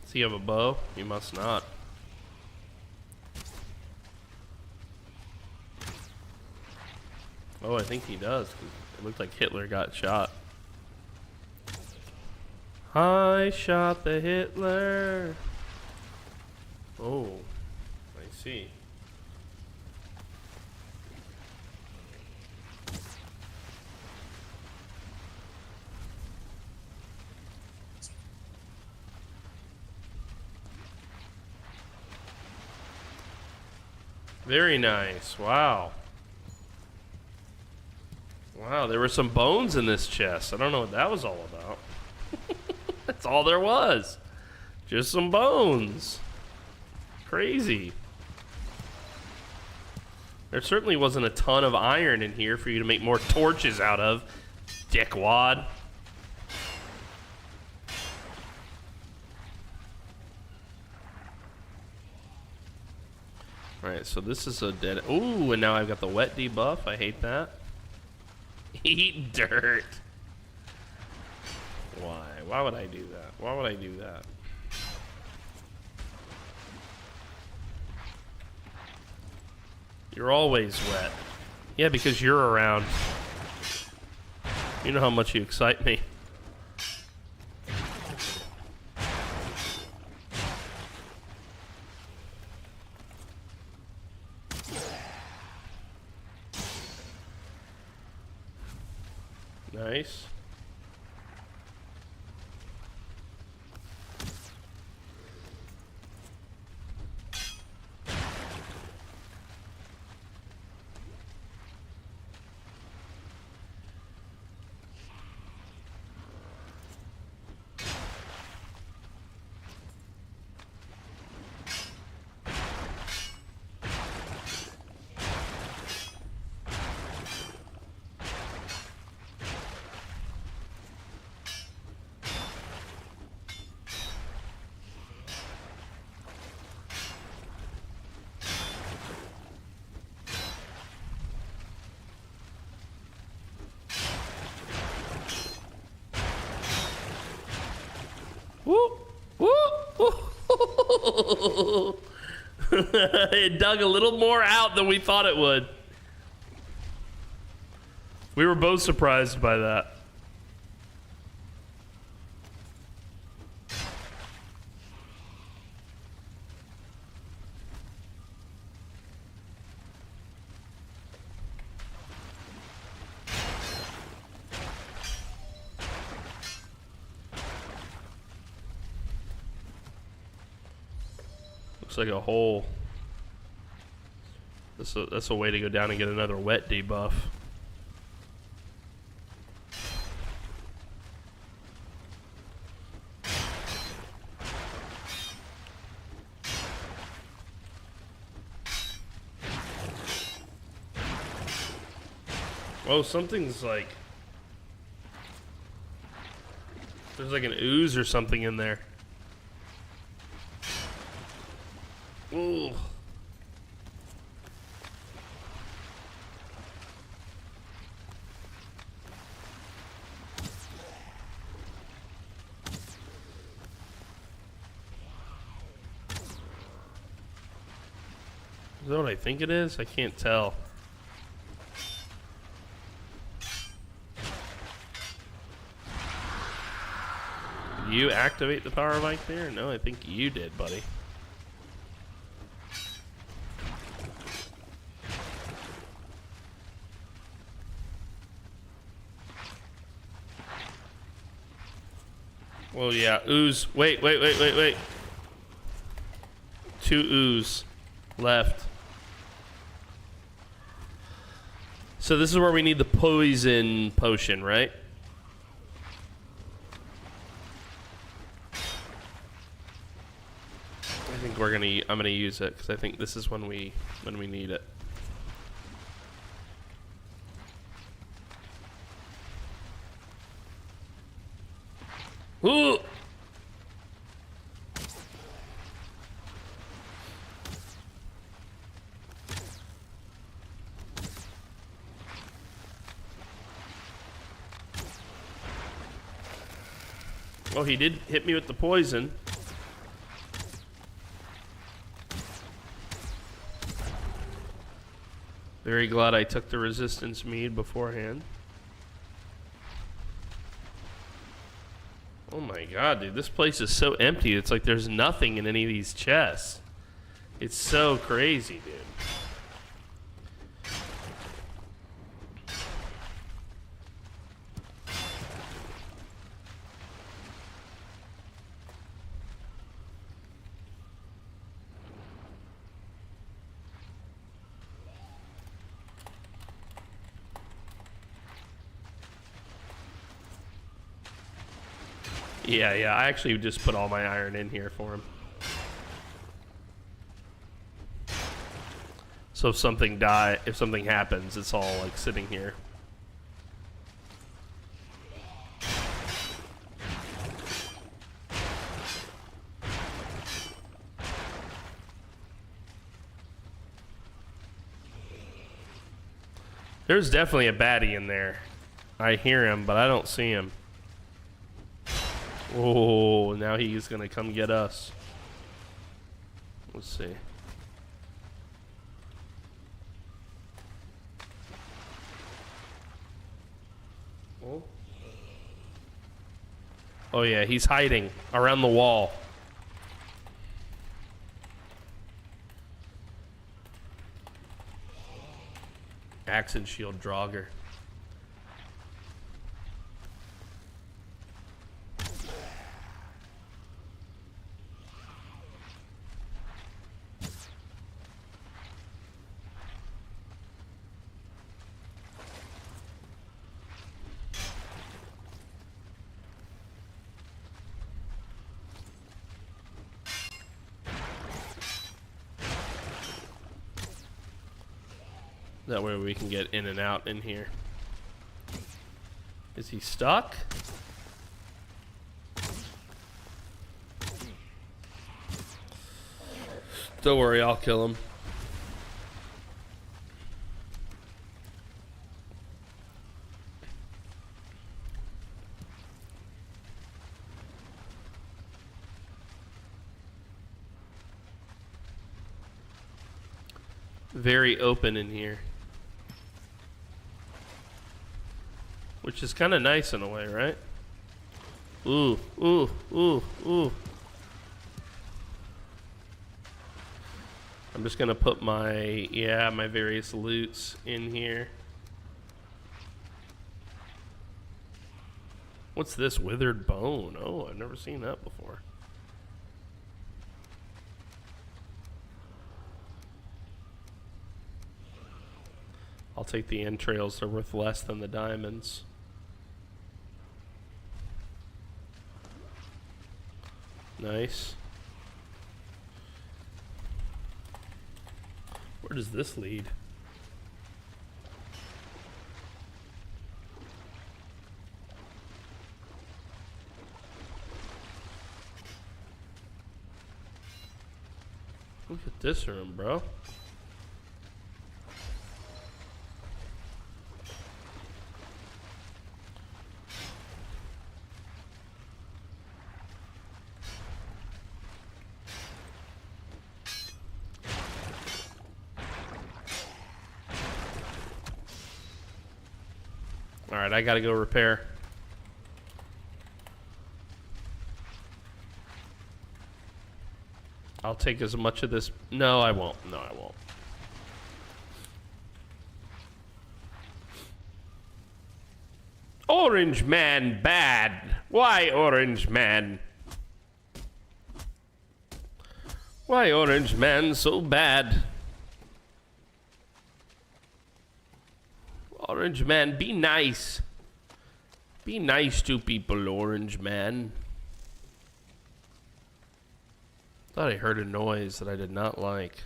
Do you have a bow? You must not. Oh, I think he does. 'Cause it looked like Hitler got shot. I shot the Hitler. Oh, I see. Very nice. Wow. Wow, there were some bones in this chest. I don't know what that was all about. That's all there was. Just some bones. Crazy. There certainly wasn't a ton of iron in here for you to make more torches out of, dickwad. Alright, so this is a dead... Ooh, and now I've got the wet debuff. I hate that. Eat dirt. Why? Why would I do that? Why would I do that? You're always wet. Yeah, because you're around. You know how much you excite me. Nice. Whoop, whoop, whoop. It dug a little more out than we thought it would. We were both surprised by that. Looks like a hole. That's a way to go down and get another wet debuff. Oh, something's like... There's like an ooze or something in there. Ooh. Is that what I think it is? I can't tell. Did you activate the power mic there? No, I think you did, buddy. Well, yeah, ooze. Wait. 2 ooze left. So this is where we need the poison potion, right? I think I'm gonna use it because I think this is when we need it. Ooh! Well, he did hit me with the poison. Very glad I took the resistance mead beforehand. Oh my god, dude, this place is so empty. It's like there's nothing in any of these chests. It's so crazy, dude. Yeah, I actually just put all my iron in here for him. So if something happens, it's all like sitting here. There's definitely a baddie in there. I hear him, but I don't see him. Oh, now he's gonna come get us. Let's see. Oh yeah, he's hiding around the wall. Axe and shield Draugr. That way we can get in and out in here. Is he stuck? Don't worry, I'll kill him. Very open in here. Which is kind of nice in a way, right? Ooh, ooh, ooh, ooh. I'm just gonna put my various loots in here. What's this? Withered bone. Oh, I've never seen that before. I'll take the entrails. They're worth less than the diamonds. Nice. Where does this lead? Look at this room, bro. Alright, I gotta go repair. I'll take as much of this. No, I won't. No, I won't. Orange man bad. Why Orange man? Why Orange man so bad? Orange man, be nice. Be nice to people, Orange man. Thought I heard a noise that I did not like.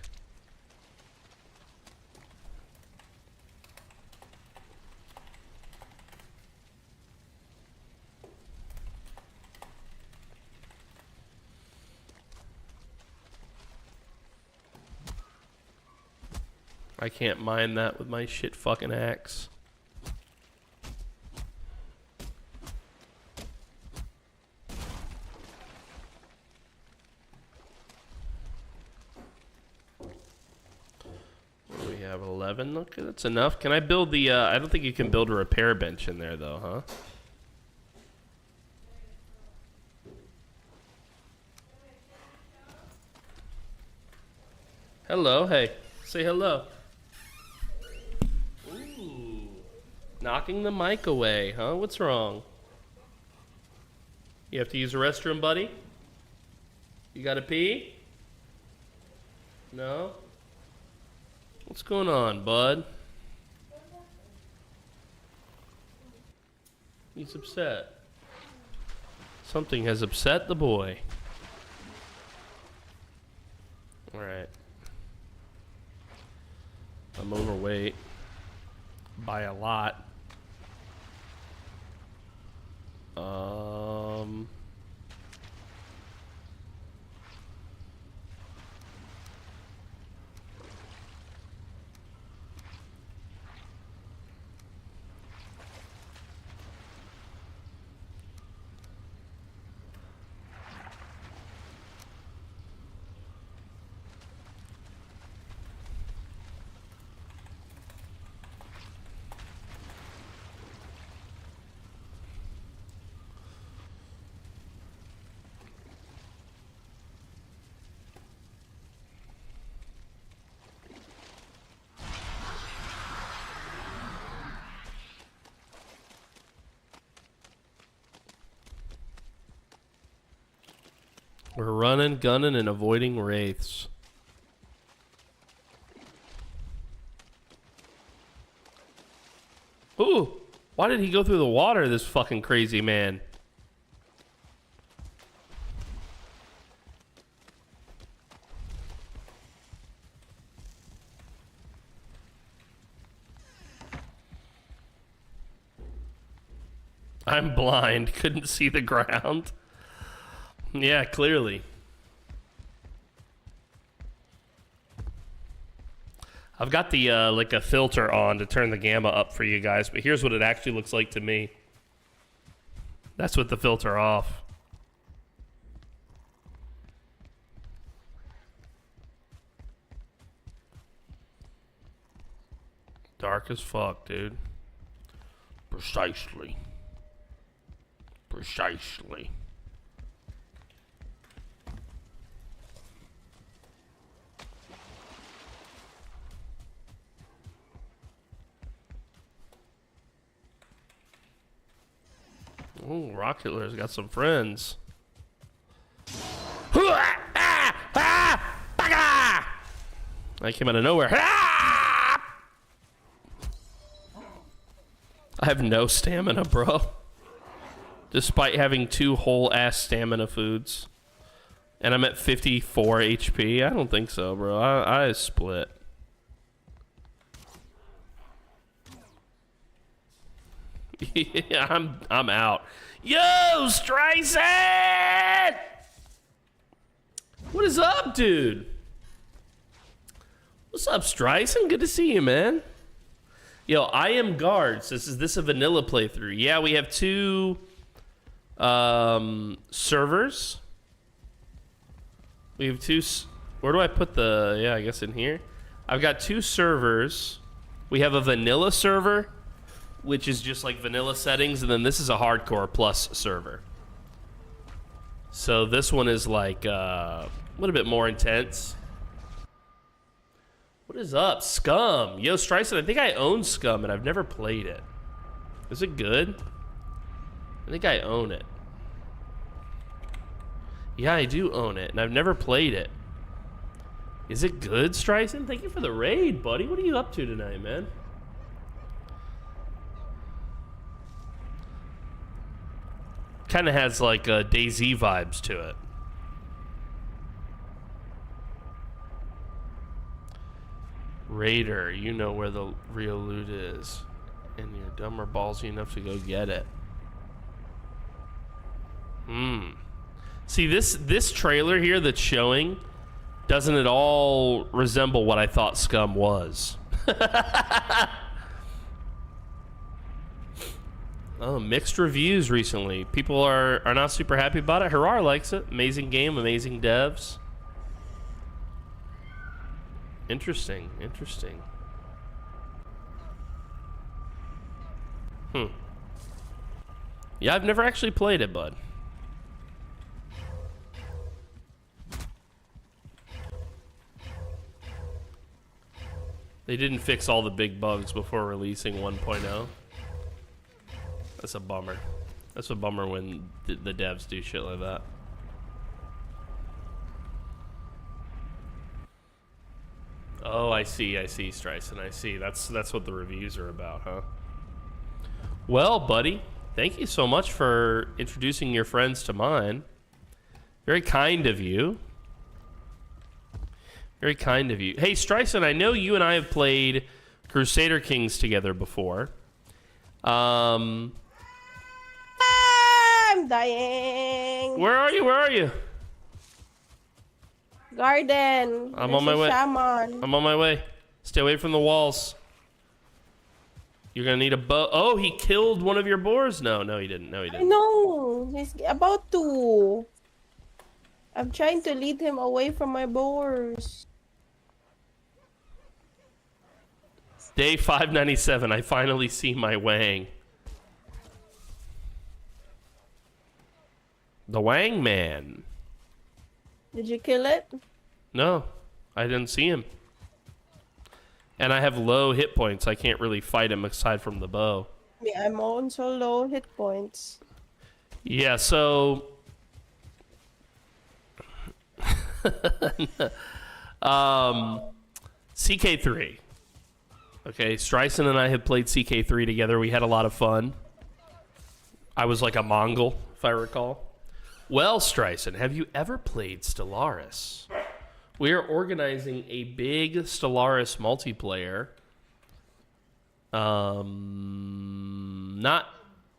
I can't mine that with my shit fucking axe. What do we have? 11? Okay, that's enough. Can I build the, I don't think you can build a repair bench in there though, huh? Hello, hey. Say hello. Knocking the mic away, huh? What's wrong? You have to use the restroom, buddy? You gotta pee? No? What's going on, bud? He's upset. Something has upset the boy. Alright. I'm overweight. By a lot. We're running, gunning, and avoiding wraiths. Ooh, why did he go through the water, this fucking crazy man? I'm blind, couldn't see the ground. Yeah, clearly. I've got the like a filter on to turn the gamma up for you guys, but here's what it actually looks like to me. That's with the filter off. Dark as fuck, dude. Precisely. Precisely. Ooh, Rocketler's got some friends. I came out of nowhere. I have no stamina, bro. Despite having 2 whole ass stamina foods. And I'm at 54 HP. I don't think so, bro. I split. Yeah, I'm out. Yo, Streisand! What is up, dude? What's up, Streisand? Good to see you, man. Yo, I am guards. Is this a vanilla playthrough? Yeah, we have 2 servers. We have 2. Where do I put the? Yeah, I guess in here. I've got 2 servers. We have a vanilla server, which is just like vanilla settings, and then this is a hardcore plus server. So this one is like a little bit more intense. What is up, Scum? Yo, Streisand, I think I own Scum, and I've never played it. Is it good? I think I own it. Yeah, I do own it, and I've never played it. Is it good, Streisand? Thank you for the raid, buddy. What are you up to tonight, man? Kind of has like DayZ vibes to it. Raider, you know where the real loot is, and you're dumb or ballsy enough to go get it. See, this trailer here that's showing doesn't at all resemble what I thought Scum was. Oh, mixed reviews recently. People are not super happy about it. Harar likes it. Amazing game, amazing devs. Interesting, interesting. Yeah, I've never actually played it, bud. They didn't fix all the big bugs before releasing 1.0. That's a bummer. That's a bummer when the devs do shit like that. Oh, I see, Streisand, I see. That's what the reviews are about, huh? Well, buddy, Thank you so much for introducing your friends to mine. Very kind of you. Very kind of you. Hey, Streisand, I know you and I have played Crusader Kings together before.
I'm dying.
Where are you? Where are you?
Garden.
I'm on my way.
Shaman.
I'm on my way. Stay away from the walls. You're gonna need a bow. Oh, he killed one of your boars? No, he didn't. No, he
I
didn't.
know. He's about to. I'm trying to lead him away from my boars.
Day 597. I finally see my Wang. The Wang Man.
Did you kill it?
No, I didn't see him. And I have low hit points. I can't really fight him aside from the bow.
Yeah, I'm also low hit points.
Yeah, so... CK3. Okay, Streisand and I have played CK3 together. We had a lot of fun. I was like a Mongol, if I recall. Well, Streisand, have you ever played Stellaris? We are organizing a big Stellaris multiplayer.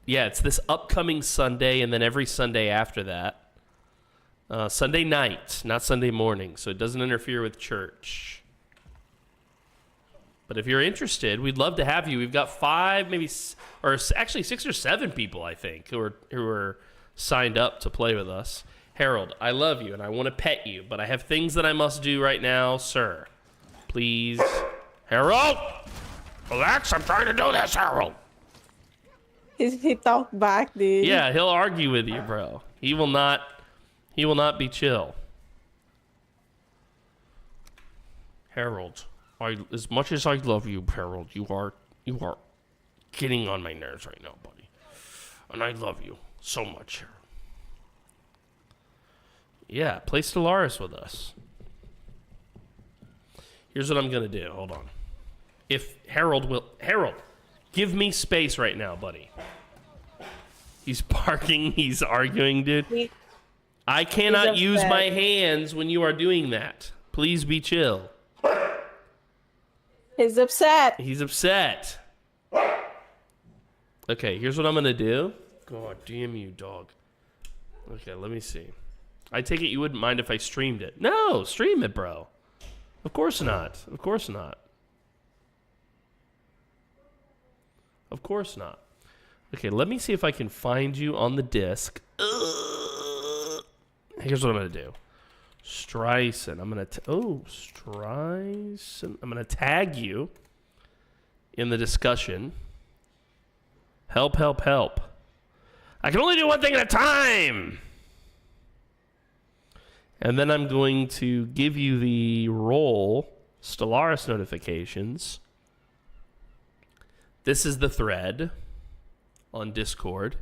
It's this upcoming Sunday, and then every Sunday after that. Sunday night, not Sunday morning, so it doesn't interfere with church. But if you're interested, we'd love to have you. We've got 6 or 7 people, I think, who are signed up to play with us. Harold, I love you and I want to pet you, but I have things that I must do right now, sir. Please. Harold! Relax, I'm trying to do this, Harold.
He talked back, dude.
Yeah, he'll argue with you, bro. He will not be chill. Harold, as much as I love you, Harold, you are getting on my nerves right now, buddy. And I love you so much, Harold. Yeah, play Stellaris with us. Here's what I'm gonna do. Hold on. If Harold, give me space right now, buddy. He's barking. He's arguing, dude. I cannot use my hands when you are doing that. Please be chill.
He's upset.
He's upset. Okay, here's what I'm gonna do. God damn you, dog. Okay, let me see. I take it you wouldn't mind if I streamed it. No, stream it, bro. Of course not. Of course not. Of course not. Okay, let me see if I can find you on the disc. Here's what I'm going to do. Streisand. I'm going to... Streisand. I'm going to tag you in the discussion. Help, help, help. I can only do one thing at a time! And then I'm going to give you the role, Stellaris notifications. This is the thread on Discord.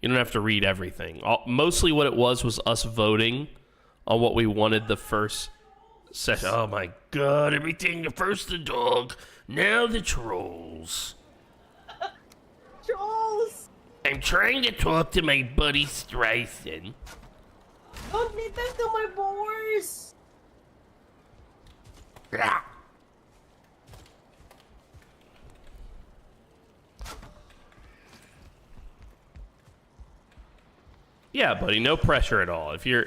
You don't have to read everything. Mostly what it was us voting on what we wanted the first session. Oh my god, everything. First the dog, now the trolls.
Trolls!
I'm trying to talk to my buddy Streisand.
Don't lead them to my boars!
Yeah, buddy, no pressure at all. If you're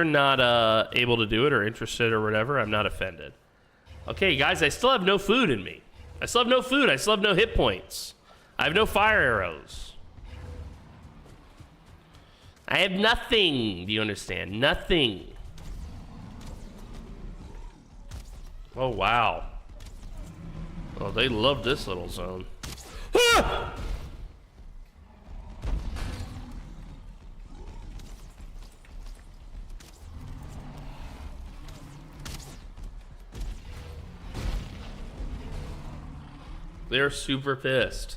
not able to do it or interested or whatever, I'm not offended. Okay, guys, I still have no food in me. I still have no food. I still have no hit points. I have no fire arrows. I have nothing. Do you understand? Nothing. Oh, wow. Oh, they love this little zone. Ah! They're super pissed.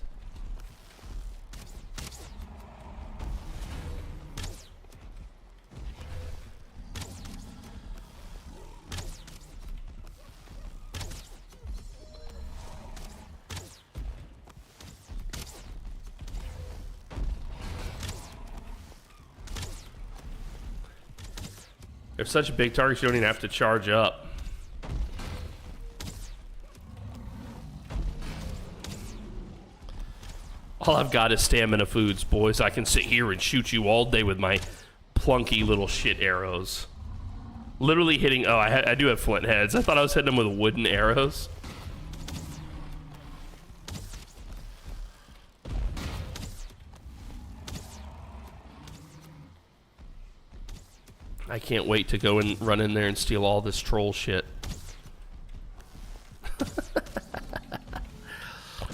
They're such big targets you don't even have to charge up. All I've got is stamina foods, boys. I can sit here and shoot you all day with my plunky little shit arrows. Literally hitting... Oh, I do have flint heads. I thought I was hitting them with wooden arrows. I can't wait to go and run in there and steal all this troll shit.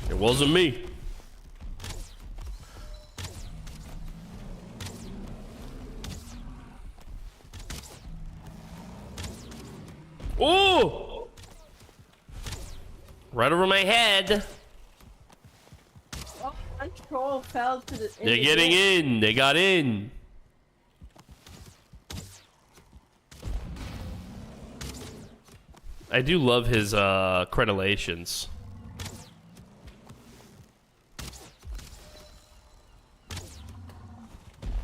It wasn't me. Oh! Right over my head.
Oh, one troll fell to the...
They're getting in. They got in. I do love his crenellations.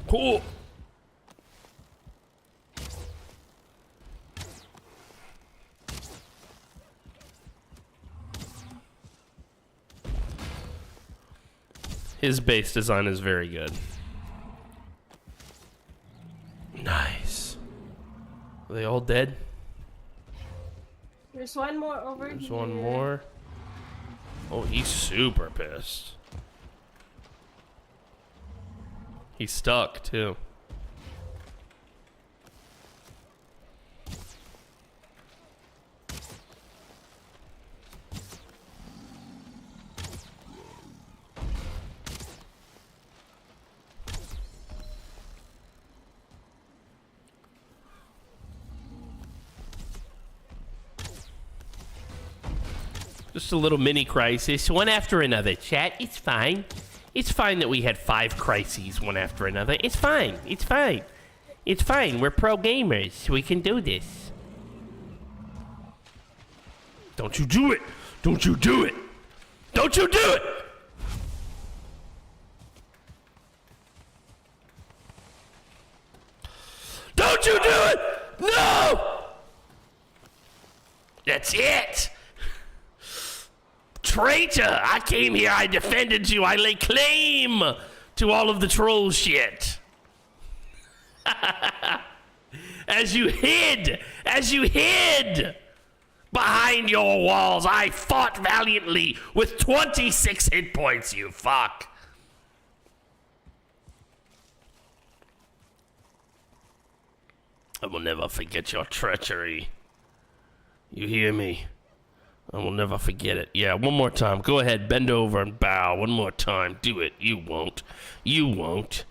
Cool. His base design is very good. Nice. Are they all dead?
There's one more over here.
There's one more. Oh, he's super pissed. He's stuck, too. Just a little mini crisis, one after another, chat. It's fine. It's fine that we had 5 crises, one after another. It's fine. It's fine. It's fine. We're pro gamers. We can do this. Don't you do it. Don't you do it. Don't you do it. Don't you do it. No. That's it. Traitor! I came here, I defended you, I lay claim to all of the troll shit. As you hid behind your walls, I fought valiantly with 26 hit points, you fuck. I will never forget your treachery. You hear me? I will never forget it. Yeah, one more time. Go ahead, bend over and bow. One more time. Do it. You won't. You won't.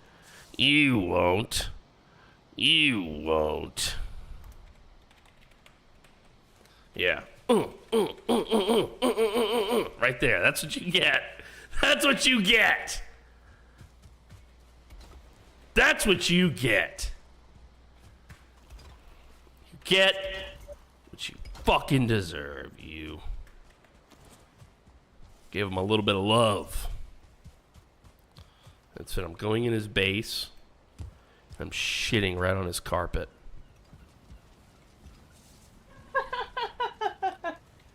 You won't. You won't. Yeah. Right there. That's what you get. That's what you get. That's what you get. You get what you fucking deserve, you. Give him a little bit of love. That's it. I'm going in his base. I'm shitting right on his carpet.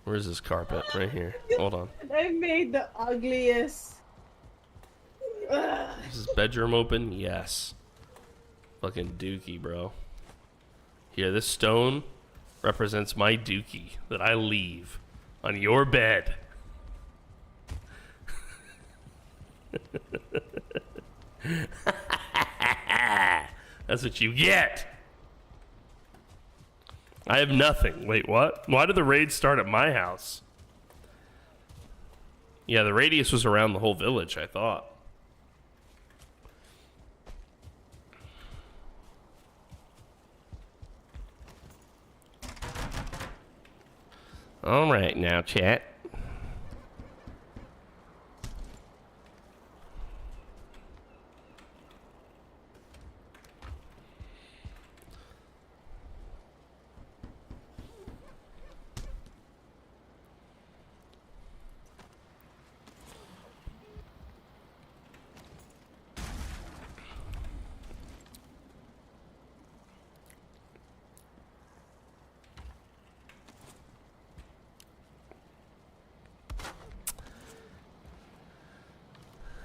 Where's his carpet? Right here. Hold on.
I made the ugliest.
Is his bedroom open? Yes. Fucking dookie, bro. Here, this stone represents my dookie that I leave on your bed. That's what you get. I have nothing. Wait, what? Why did the raid start at my house? Yeah, the radius was around the whole village, I thought. All right, now, chat.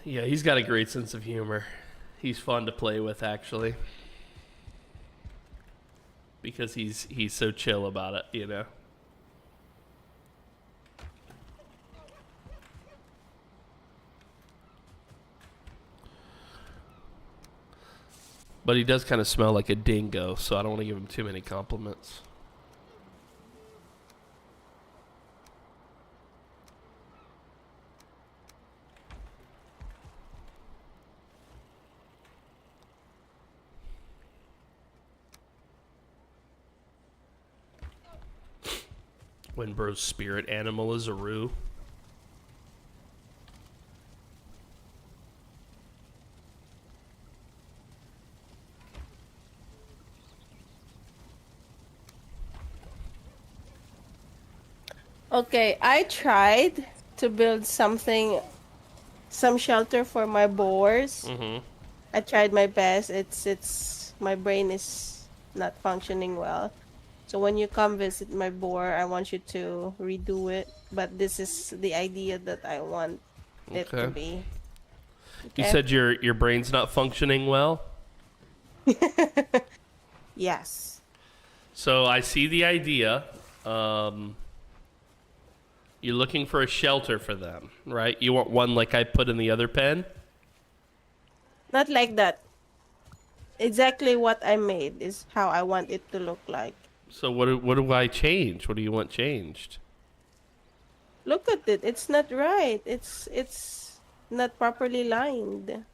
Yeah, he's got a great sense of humor. He's fun to play with, actually. Because he's so chill about it, you know? But he does kind of smell like a dingo, so I don't want to give him too many compliments. When bro's spirit animal is a roo.
Okay, I tried to build some shelter for my boars. I tried my best. It's my brain is not functioning well. So when you come visit my boar, I want you to redo it. But this is the idea that I want it to be. Okay?
You said your brain's not functioning well?
Yes.
So I see the idea. You're looking for a shelter for them, right? You want one like I put in the other pen?
Not like that. Exactly what I made is how I want it to look like.
So what do I change? What do you want changed?
Look at it. It's not right. It's not properly lined.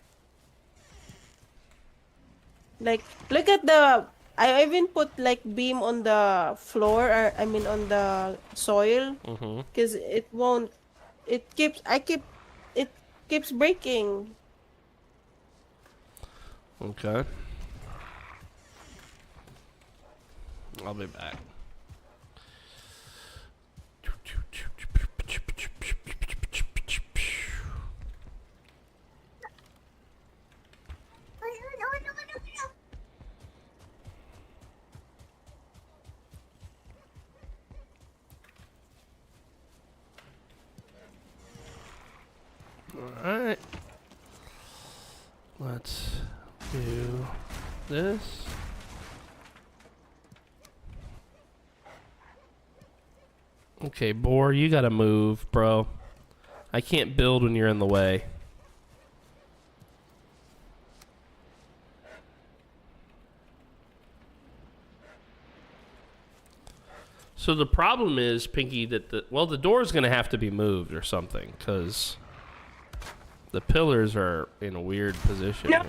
Like, look at the... I even put like beam on the floor, or I mean on the soil, because it won't. It keeps breaking.
Okay. I'll be back. Alright. Let's do this. Okay, boar, you gotta move, bro. I can't build when you're in the way. So the problem is, Pinky, that the door's gonna have to be moved or something, because the pillars are in a weird position here.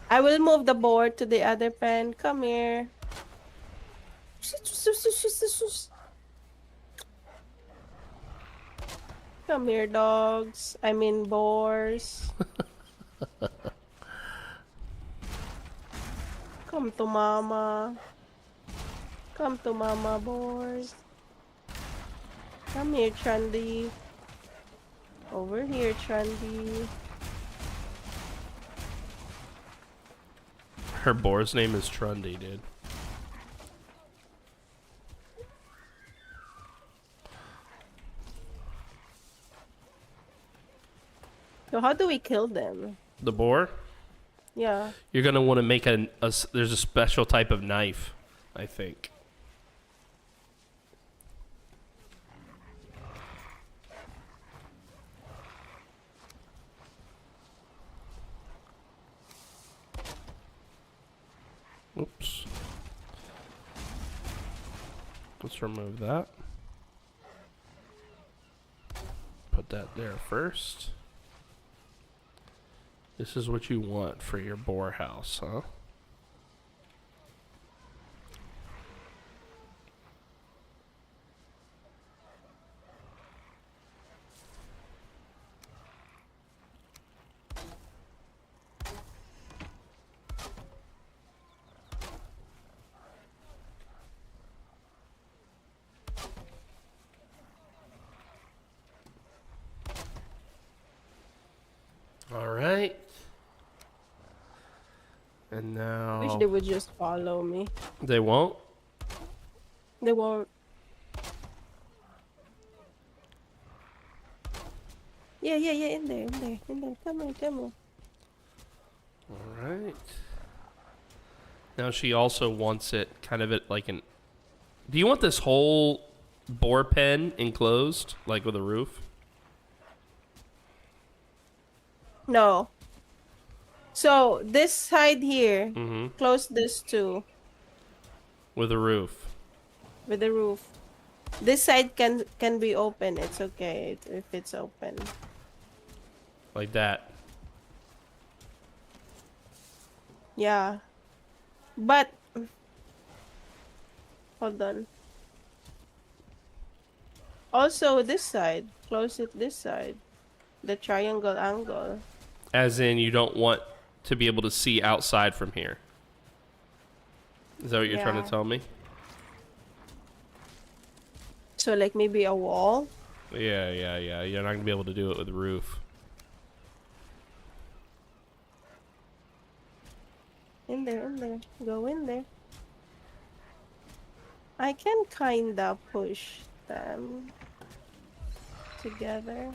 I will move the board to the other pen. Come here. Come here, dogs. I mean, boars. Come to mama. Come to mama, boars. Come here, Trundy. Over here, Trundy.
Her boar's name is Trundy, dude.
So how do we kill them?
The boar?
Yeah.
You're gonna want to make there's a special type of knife, I think. Oops. Let's remove that. Put that there first. This is what you want for your boar house, huh? All right. And now...
Wish they would just follow me.
They won't?
They won't. Yeah, in there. Come on.
All right. Now she also wants it kind of at like an... Do you want this whole boar pen enclosed, like with a roof?
No. So this side here,
Mm-hmm.
close this too.
With a roof.
With the roof. This side can be open. It's okay if it's open.
Like that.
Yeah. But hold on. Also this side. Close it this side. The triangle angle.
As in you don't want to be able to see outside from here. Is that what you're trying
Yeah.
to tell me?
So like maybe a wall?
Yeah. You're not going to be able to do it with a roof.
In there. Go in there. I can kinda push them together.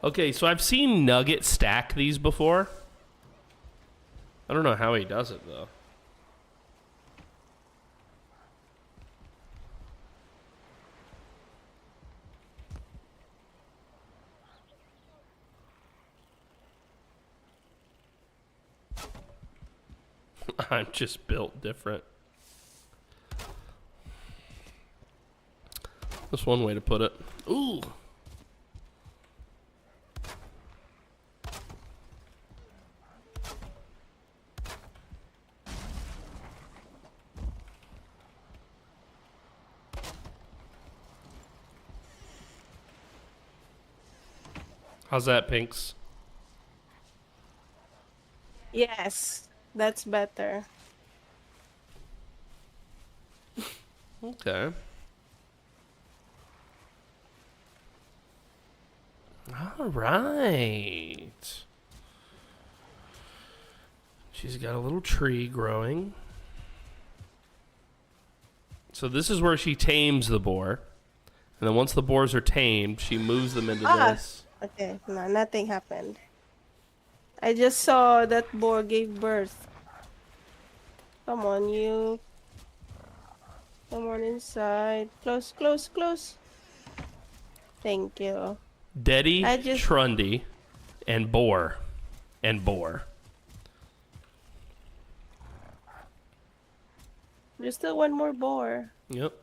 Okay, so I've seen Nugget stack these before. I don't know how he does it, though. I'm just built different. That's one way to put it. Ooh. How's that, Pinks?
Yes, that's better.
Okay. All right. She's got a little tree growing. So this is where she tames the boar. And then once the boars are tamed, she moves them into this.
Okay, no, nothing happened. I just saw that boar gave birth. Come on, you. Come on inside. Close. Thank you.
Deddy,
I just-
Trundy, and boar.
There's still one more boar.
Yep.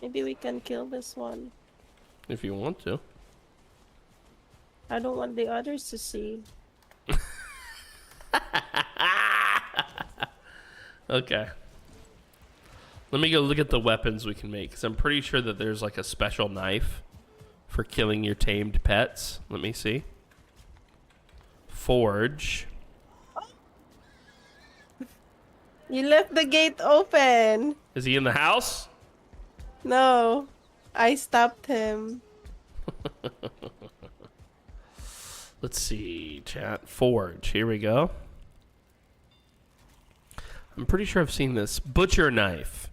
Maybe we can kill this one.
If you want to.
I don't want the others to see.
Okay. Let me go look at the weapons we can make, because I'm pretty sure that there's like a special knife for killing your tamed pets. Let me see. Forge.
You left the gate open.
Is he in the house?
No, I stopped him.
Let's see, chat. Forge. Here we go. I'm pretty sure I've seen this. Butcher knife.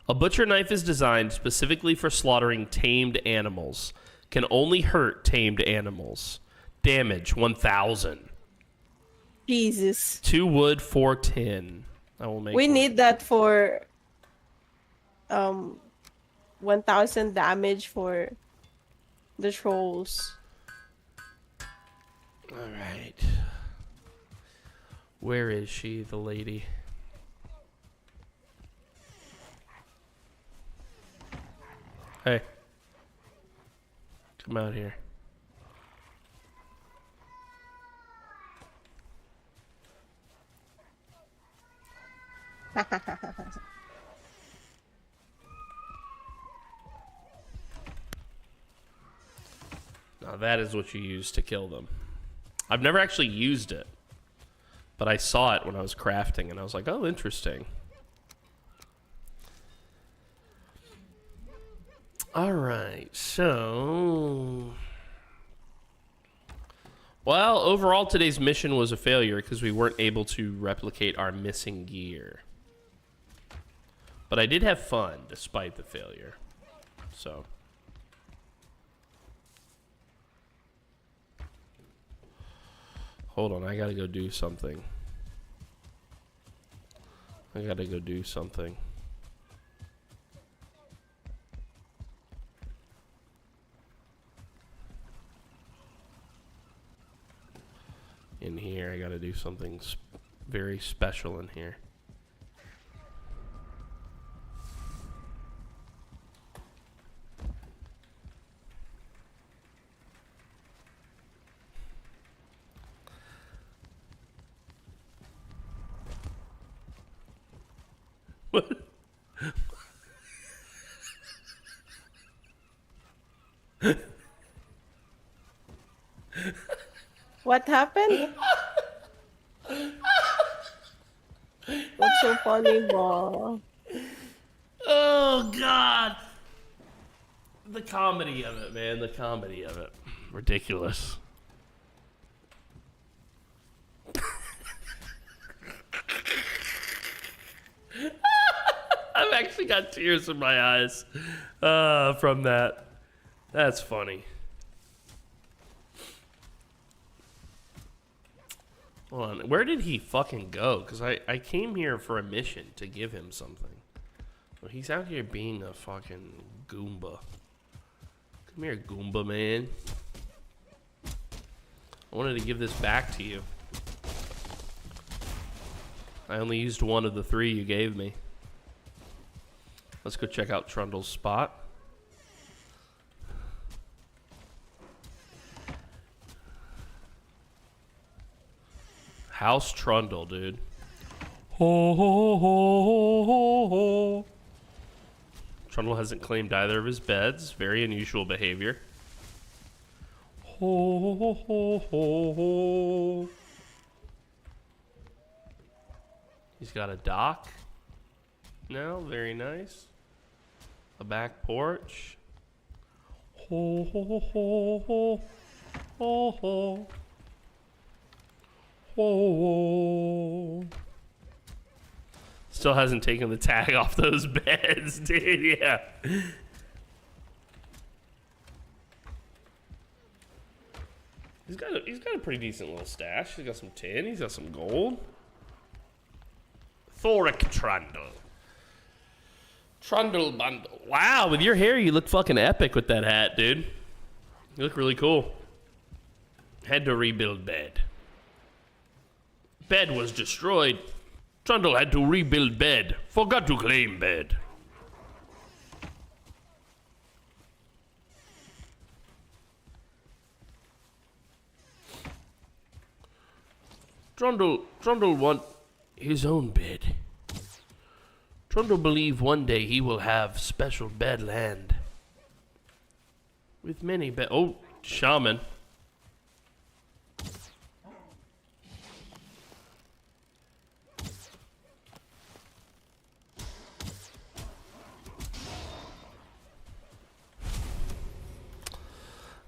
A butcher knife is designed specifically for slaughtering tamed animals. Can only hurt tamed animals. Damage 1,000.
Jesus.
2 wood, 4 tin. I will make.
We
one.
need that for 1,000 damage for the trolls.
All right. Where is she, the lady? Hey. Come out here. Now that is what you use to kill them. I've never actually used it, but I saw it when I was crafting, and I was like, oh, interesting. All right, so... Well, overall, today's mission was a failure because we weren't able to replicate our missing gear. But I did have fun despite the failure. So... Hold on, I gotta go do something. In here, I gotta do something very special in here.
What happened? What's so funny, Bo?
Oh, God. The comedy of it, man. The comedy of it. Ridiculous. I've actually got tears in my eyes from that. That's funny. Hold on. Where did he fucking go? Because I came here for a mission to give him something. Well, he's out here being a fucking Goomba. Come here, Goomba man. I wanted to give this back to you. I only used one of the 3 you gave me. Let's go check out Trundle's spot. House Trundle, dude. Ho, ho, ho, ho, ho, ho. Trundle hasn't claimed either of his beds. Very unusual behavior. Ho, ho, ho, ho, ho. He's got a dock. No, very nice. A back porch. Ho, ho, ho, ho, ho, ho, ho. Whoa. Still hasn't taken the tag off those beds, dude. Yeah. He's got a pretty decent little stash. He's got some tin. He's got some gold. Thoric Trundle. Trundle bundle. Wow, with your hair, you look fucking epic with that hat, dude. You look really cool. Had to rebuild bed. Bed was destroyed. Trundle had to rebuild bed. Forgot to claim bed. Trundle want his own bed. Trundle believe one day he will have special bed land. With many bed. Oh, shaman.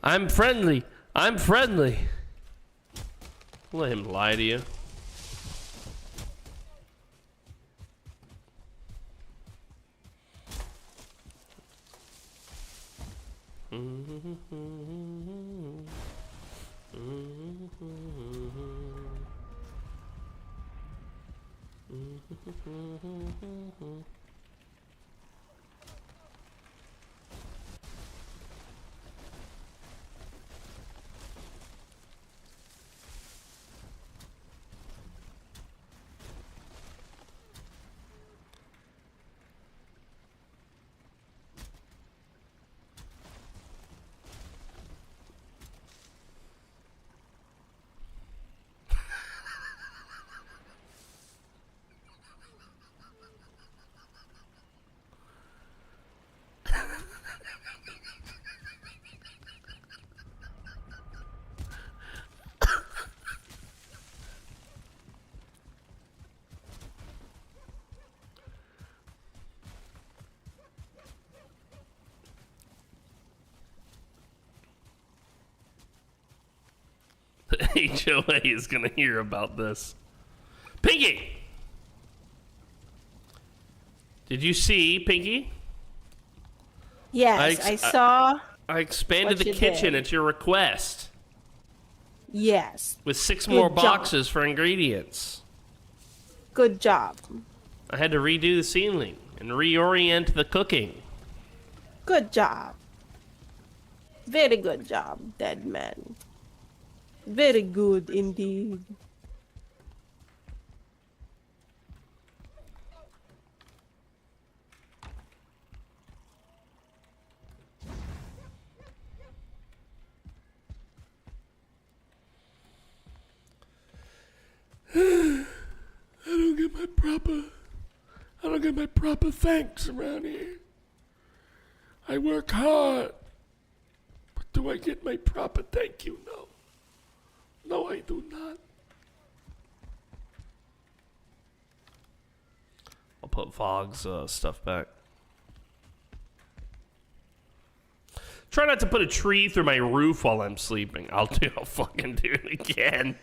I'm friendly. I'm friendly. Don't let him lie to you. HOA is gonna hear about this. Pinky! Did you see, Pinky?
Yes, I saw.
I expanded the kitchen at your request.
Yes.
With 6
Good
more
job.
boxes for ingredients.
Good job.
I had to redo the ceiling and reorient the cooking.
Good job. Very good job, dead man. Very good indeed.
I don't get my proper thanks around here. I work hard. But do I get my proper thank you? No. No, I do not. I'll put Vogg's stuff back. Try not to put a tree through my roof while I'm sleeping. I'll fucking do it again.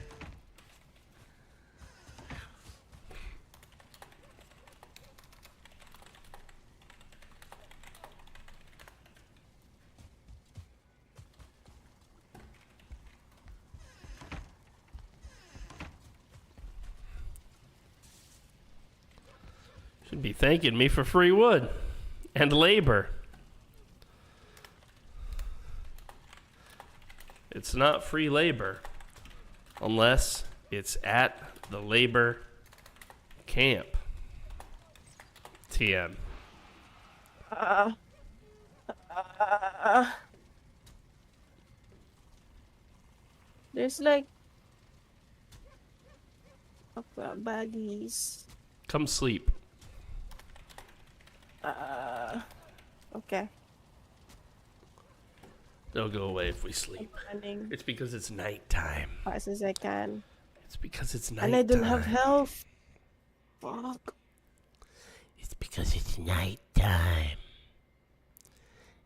Should be thanking me for free wood and labor. It's not free labor unless it's at the labor camp. TM.
There's like baggies.
Come sleep.
Okay.
They'll go away if we sleep.
Running
It's because it's nighttime.
fast as I can.
It's because it's nighttime.
And I don't have health. Fuck.
It's because it's nighttime.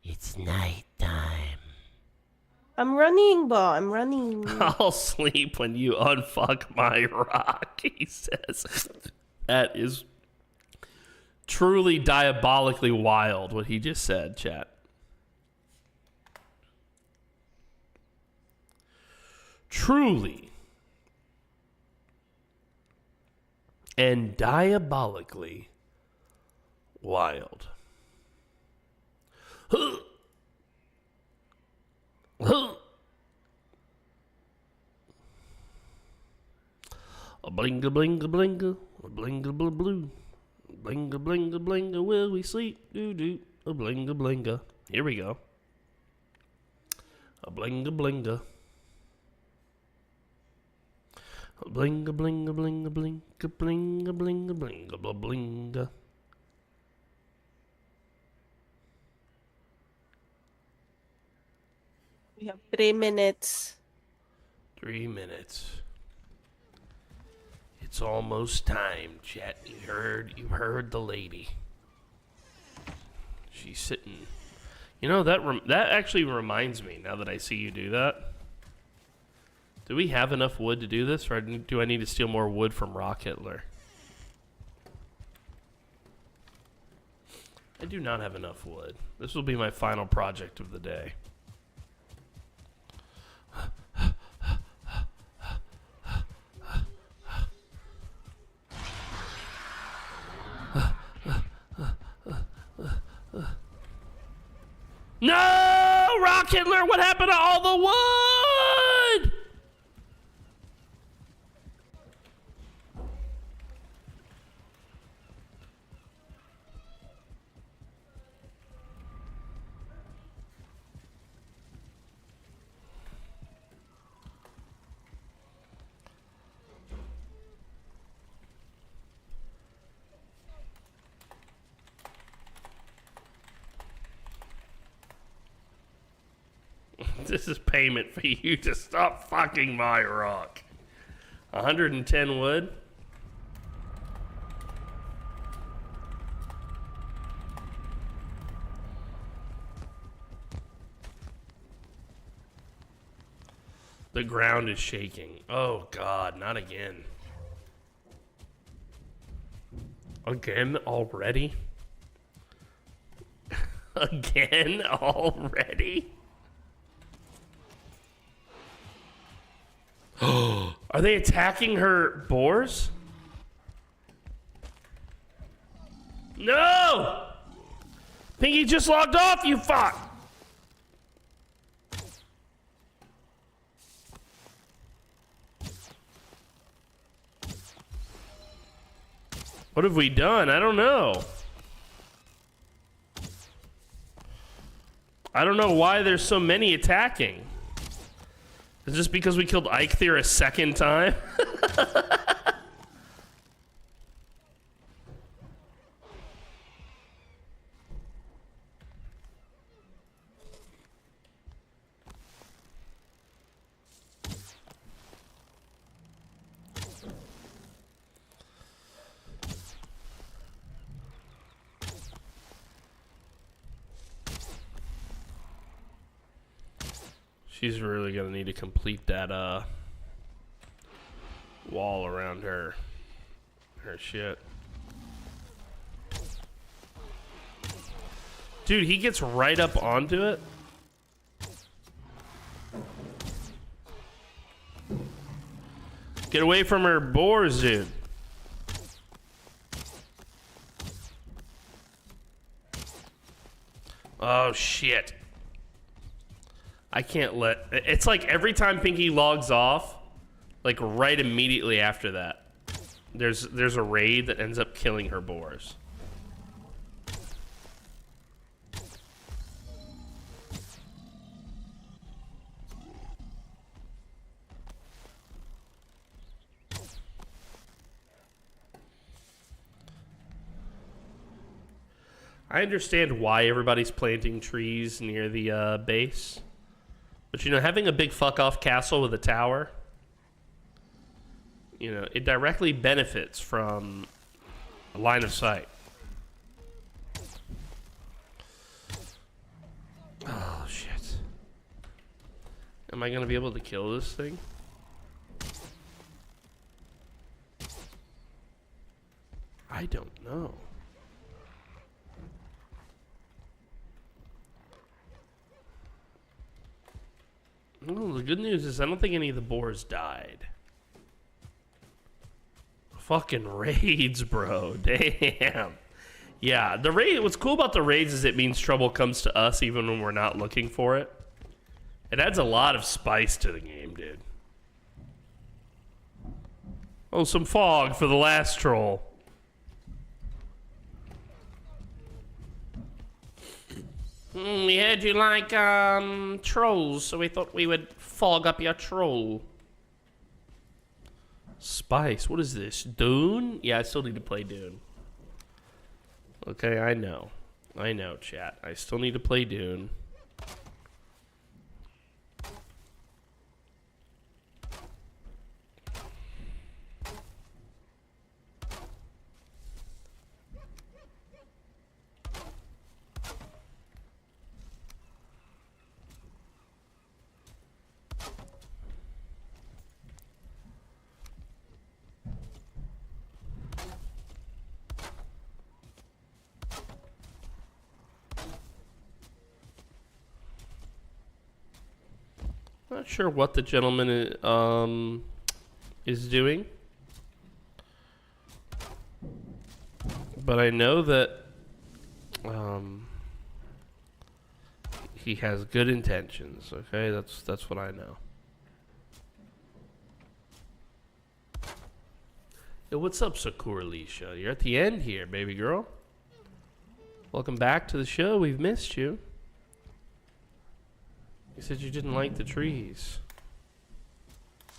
It's nighttime.
I'm running, Bo. I'm running.
I'll sleep when you unfuck my rock, he says. That is truly diabolically wild what he just said, chat. Truly and diabolically wild. A blinga blinga blinga, a blinga blah blue, blinga blinga blinga, will we sleep? Doo doo, a blinga blinga. Here we go. A blinga blinga. A blinga blinga blinga blinga blinga blinga blinga blah blinga.
We have 3 minutes.
3 minutes. It's almost time, chat. You heard the lady. She's sitting. You know, that actually reminds me, now that I see you do that. Do we have enough wood to do this, or do I need to steal more wood from Rock Hitler? I do not have enough wood. This will be my final project of the day. No! Rock Hitler, what happened to all the wood? This is payment for you to stop fucking my rock. 110 wood. The ground is shaking. Oh God, not again. Again already? Again already? Are they attacking her boars? No! Pinky just logged off, you fuck! What have we done? I don't know. I don't know why there's so many attacking. Is it just because we killed Eikthyr a second time? She's really gonna need to complete that wall around her shit. Dude, he gets right up onto it. Get away from her boars, dude. Oh shit. I can't let... It's like every time Pinky logs off, like right immediately after that, there's a raid that ends up killing her boars. I understand why everybody's planting trees near the base. But, you know, having a big fuck-off castle with a tower, you know, it directly benefits from a line of sight. Oh, shit. Am I going to be able to kill this thing? I don't know. Well, the good news is I don't think any of the boars died. Fucking raids, bro. Damn. Yeah, the raid. What's cool about the raids is it means trouble comes to us even when we're not looking for it. It adds a lot of spice to the game, dude. Oh, some fog for the last troll. We heard you like trolls, so we thought we would fog up your troll. Spice, what is this? Dune? Yeah, I still need to play Dune. Okay, I know. I know, chat. I still need to play Dune. Not sure what the gentleman is doing, but I know that he has good intentions. Okay, that's what I know. Yo, what's up, Sakura Lisha? You're at the end here, baby girl. Welcome back to the show. We've missed you. You said you didn't like the trees.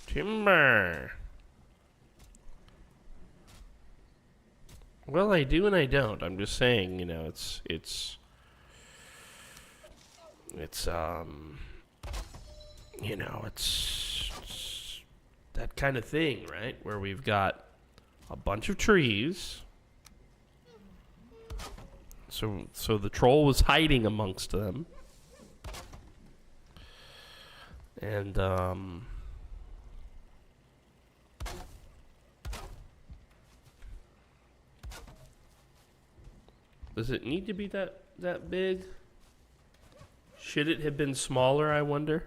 Timber. Well, I do and I don't. I'm just saying, you know, it's you know, it's that kind of thing, right? Where we've got a bunch of trees. So the troll was hiding amongst them. And Does it need to be that big? Should it have been smaller, I wonder?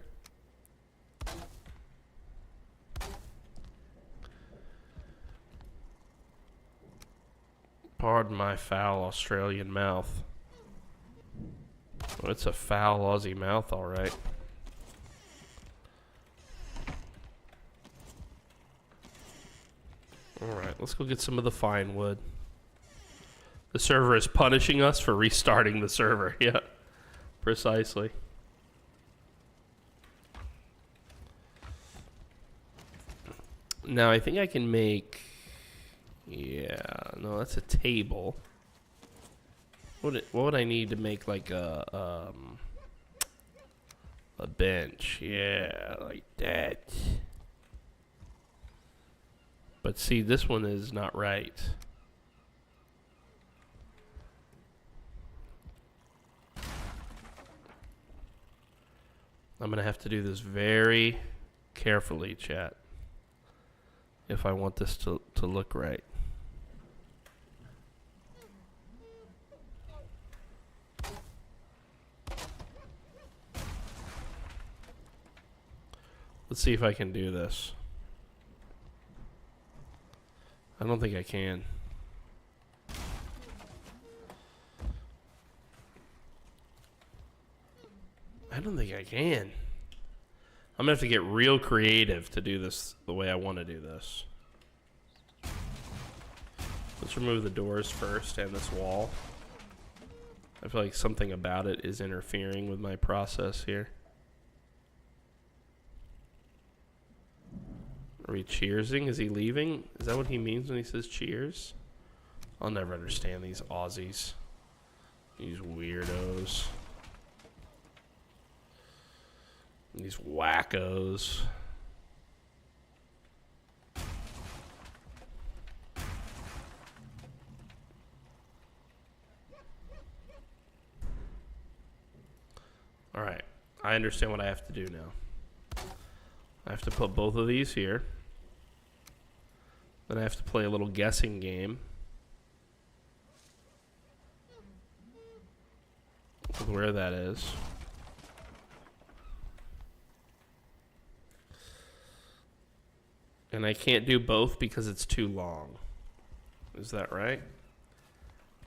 Pardon my foul Australian mouth. Well, it's a foul Aussie mouth, all right. All right, let's go get some of the fine wood. The server is punishing us for restarting the server. Yeah, precisely. Now, I think I can make... Yeah, no, that's a table. What would I need to make like a bench? Yeah, like that. But see, this one is not right. I'm gonna have to do this very carefully, chat, if I want this to look right. Let's see if I can do this. I don't think I can. I don't think I can. I'm gonna have to get real creative to do this the way I want to do this. Let's remove the doors first and this wall. I feel like something about it is interfering with my process here. Are we cheersing? Is he leaving? Is that what he means when he says cheers? I'll never understand these Aussies. These weirdos. These wackos. Alright. I understand what I have to do now. I have to put both of these here. Then I have to play a little guessing game with where that is. And I can't do both because it's too long. Is that right?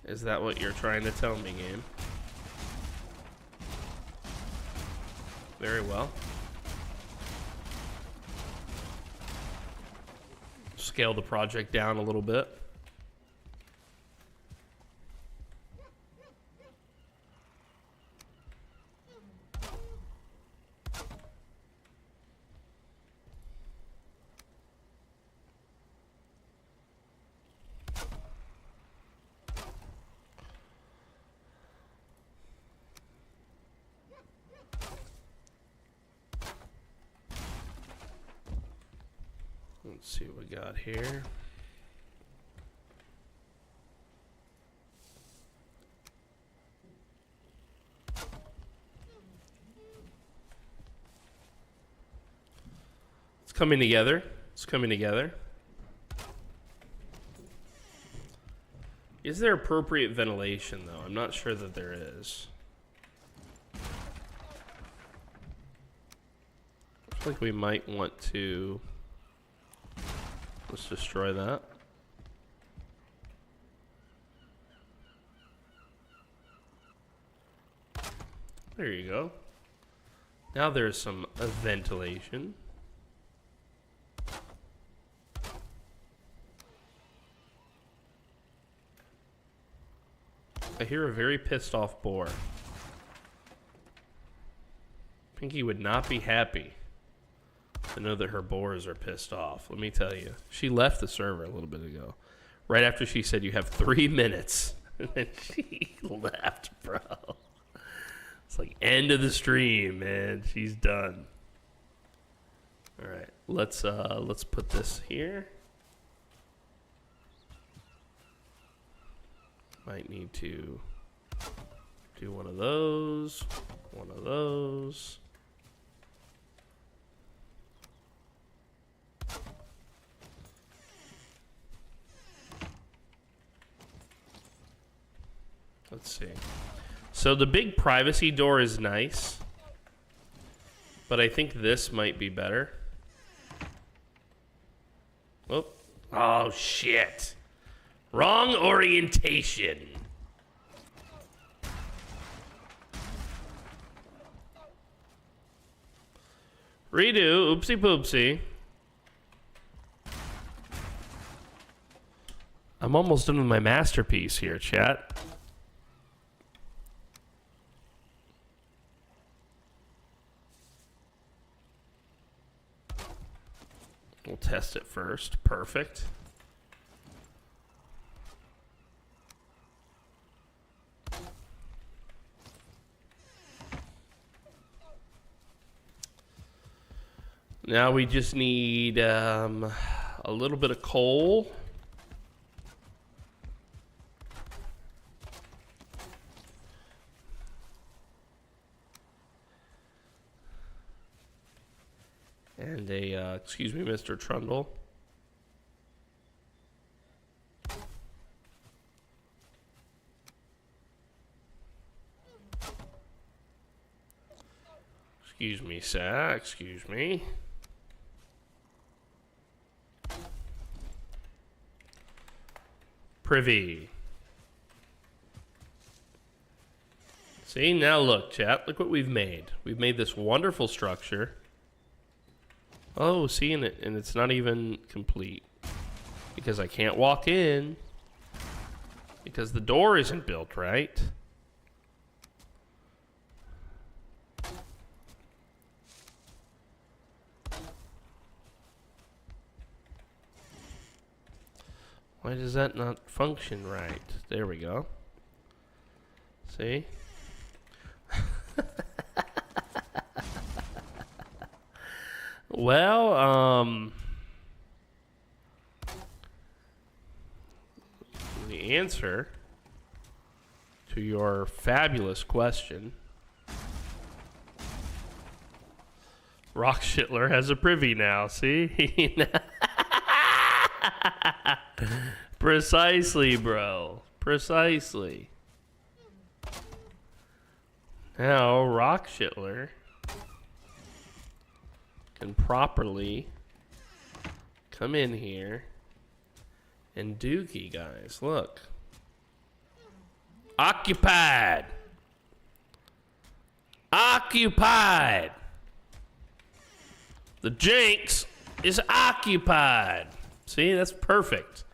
Is that what you're trying to tell me, game? Very well. Scale the project down a little bit. Let's see what we got here. It's coming together. It's coming together. Is there appropriate ventilation, though? I'm not sure that there is. I feel like we might want to... Let's destroy that. There you go. Now there's some ventilation. I hear a very pissed off boar. Pinky would not be happy to know that her boars are pissed off. Let me tell you. She left the server a little bit ago. Right after she said, you have 3 minutes. And then she left, bro. It's like end of the stream, man. She's done. Alright. Let's put this here. Might need to do one of those. One of those. Let's see. So the big privacy door is nice, but I think this might be better. Oh, oh shit. Wrong orientation. Redo, oopsie poopsie. I'm almost done with my masterpiece here, chat. We'll test it first. Perfect. Now we just need a little bit of coal. And a, excuse me, Mr. Trundle. Excuse me, sir. Excuse me. Privy. See, now look, chat. Look what we've made. We've made this wonderful structure. Oh, see, and it's not even complete. Because I can't walk in. Because the door isn't built right. Why does that not function right? There we go. See? Well, the answer to your fabulous question, Rock Shitler has a privy now, see? Precisely, bro. Precisely. Now, Rock Shitler can properly come in here and dookie, guys. Look. Occupied. Occupied. The Jinx is occupied. See, that's perfect.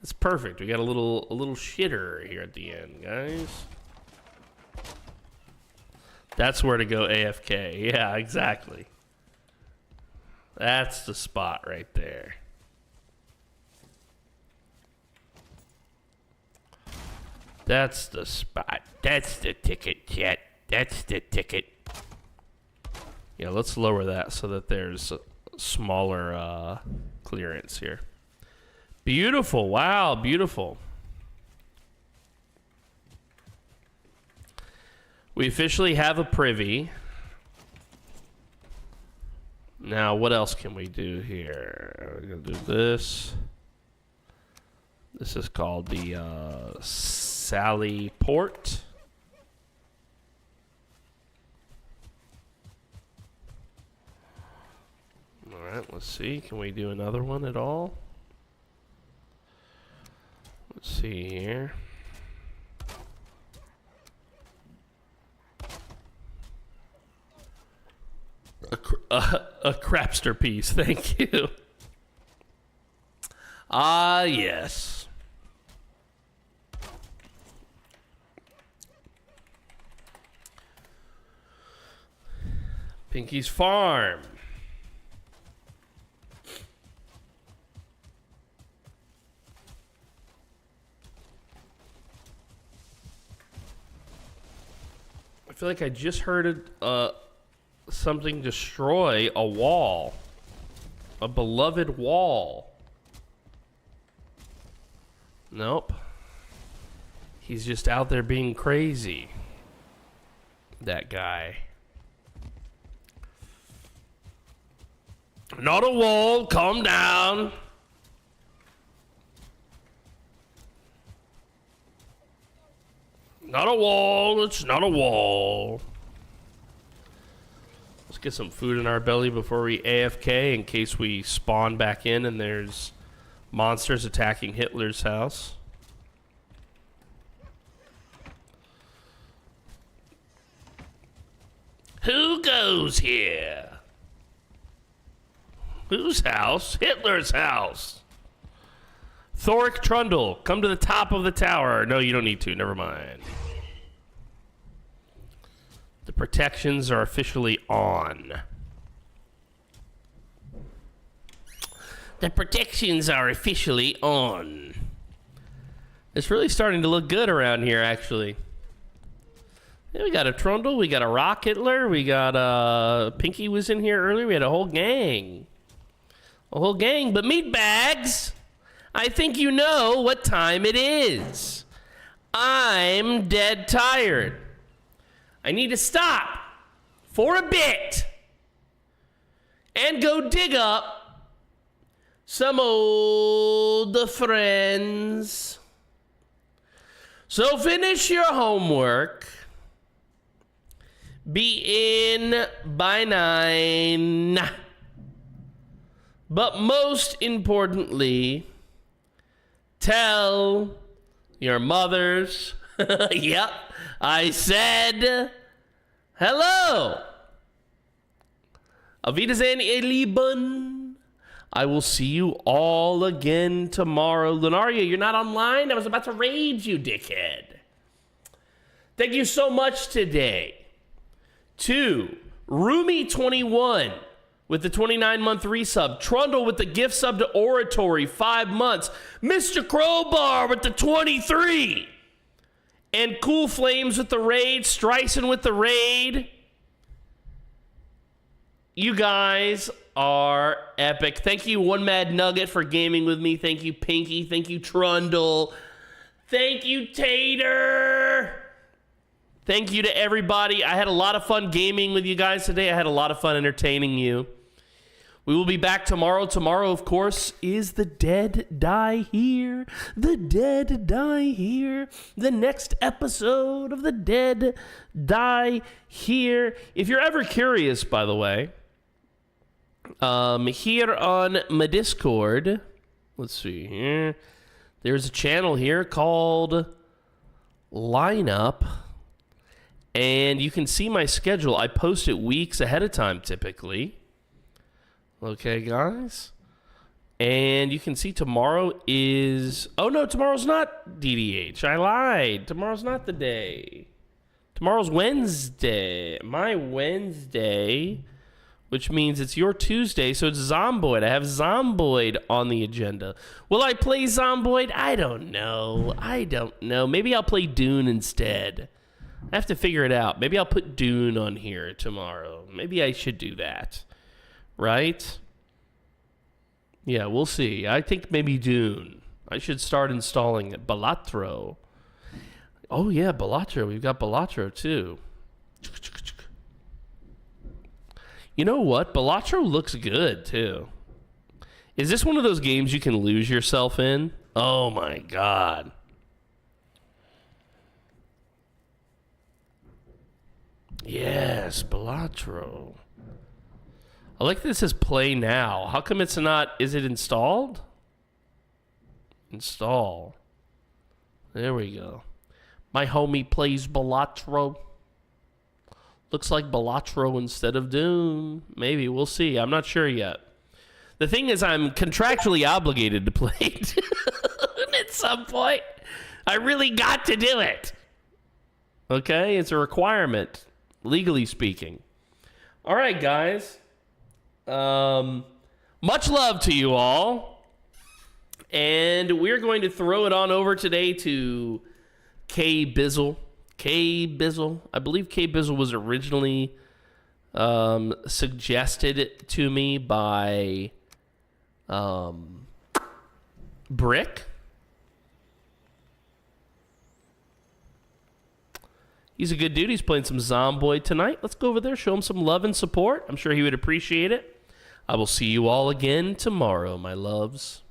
That's perfect. We got a little shitter here at the end, guys. That's where to go AFK. Yeah, exactly. That's the spot right there. That's the spot. That's the ticket, chat. That's the ticket. Yeah, let's lower that so that there's a smaller clearance here. Beautiful. Wow, beautiful. We officially have a privy. Now, what else can we do here? We're going to do this. This is called the Sally Port. All right, let's see. Can we do another one at all? Let's see here. A crapster piece, thank you. Ah, yes. Pinky's Farm. I feel like I just heard something destroy a wall. A beloved wall. Nope. He's just out there being crazy. That guy. Not a wall, calm down. Not a wall. It's not a wall. Let's get some food in our belly before we AFK in case we spawn back in and there's monsters attacking Hitler's house. Who goes here? Whose house? Hitler's house. Thoric Trundle, come to the top of the tower. No, you don't need to. Never mind. The protections are officially on. The protections are officially on. It's really starting to look good around here, actually. Yeah, we got a Trundle, we got a Rock Hitler, we got Pinky was in here earlier. We had a whole gang. A whole gang, but meat bags, I think you know what time it is. I'm dead tired. I need to stop for a bit and go dig up some old friends. So finish your homework. Be in by 9. But most importantly, tell your mothers, yep, I said hello. Auf Wiedersehen, ihr Lieben. I will see you all again tomorrow. Lunaria, you're not online? I was about to raid you, dickhead. Thank you so much today to Roomy21 with the 29-month resub, Trundle with the gift sub to Oratory, 5 months, Mr. Crowbar with the 23, and Cool Flames with the raid, Streisand with the raid. You guys are epic. Thank you, One Mad Nugget, for gaming with me. Thank you, Pinky. Thank you, Trundle. Thank you, Tater. Thank you to everybody. I had a lot of fun gaming with you guys today. I had a lot of fun entertaining you. We will be back tomorrow. Tomorrow, of course, is The Dead Die Here. The Dead Die Here. The next episode of The Dead Die Here. If you're ever curious, by the way, here on my Discord, let's see here. There's a channel here called Lineup. And you can see my schedule. I post it weeks ahead of time, typically. Okay, guys? And you can see tomorrow is... Oh, no, tomorrow's not DDH. I lied. Tomorrow's not the day. Tomorrow's Wednesday. My Wednesday, which means it's your Tuesday, so it's Zomboid. I have Zomboid on the agenda. Will I play Zomboid? I don't know. Maybe I'll play Dune instead. I have to figure it out. Maybe I'll put Dune on here tomorrow. Maybe I should do that. Right? Yeah, we'll see. I think maybe Dune. I should start installing it. Balatro. Oh, yeah, Balatro. We've got Balatro, too. You know what? Balatro looks good, too. Is this one of those games you can lose yourself in? Oh, my God. Yes, Balatro. I like that it says play now. How come it's not... Is it installed? Install. There we go. My homie plays Balatro. Looks like Balatro instead of Dune. Maybe. We'll see. I'm not sure yet. The thing is, I'm contractually obligated to play it. At some point. I really got to do it. Okay? It's a requirement. Legally speaking. All right, guys. Much love to you all. And we're going to throw it on over today to K Bizzle. K Bizzle. I believe K Bizzle was originally suggested to me by Brick. He's a good dude. He's playing some Zomboid tonight. Let's go over there, show him some love and support. I'm sure he would appreciate it. I will see you all again tomorrow, my loves.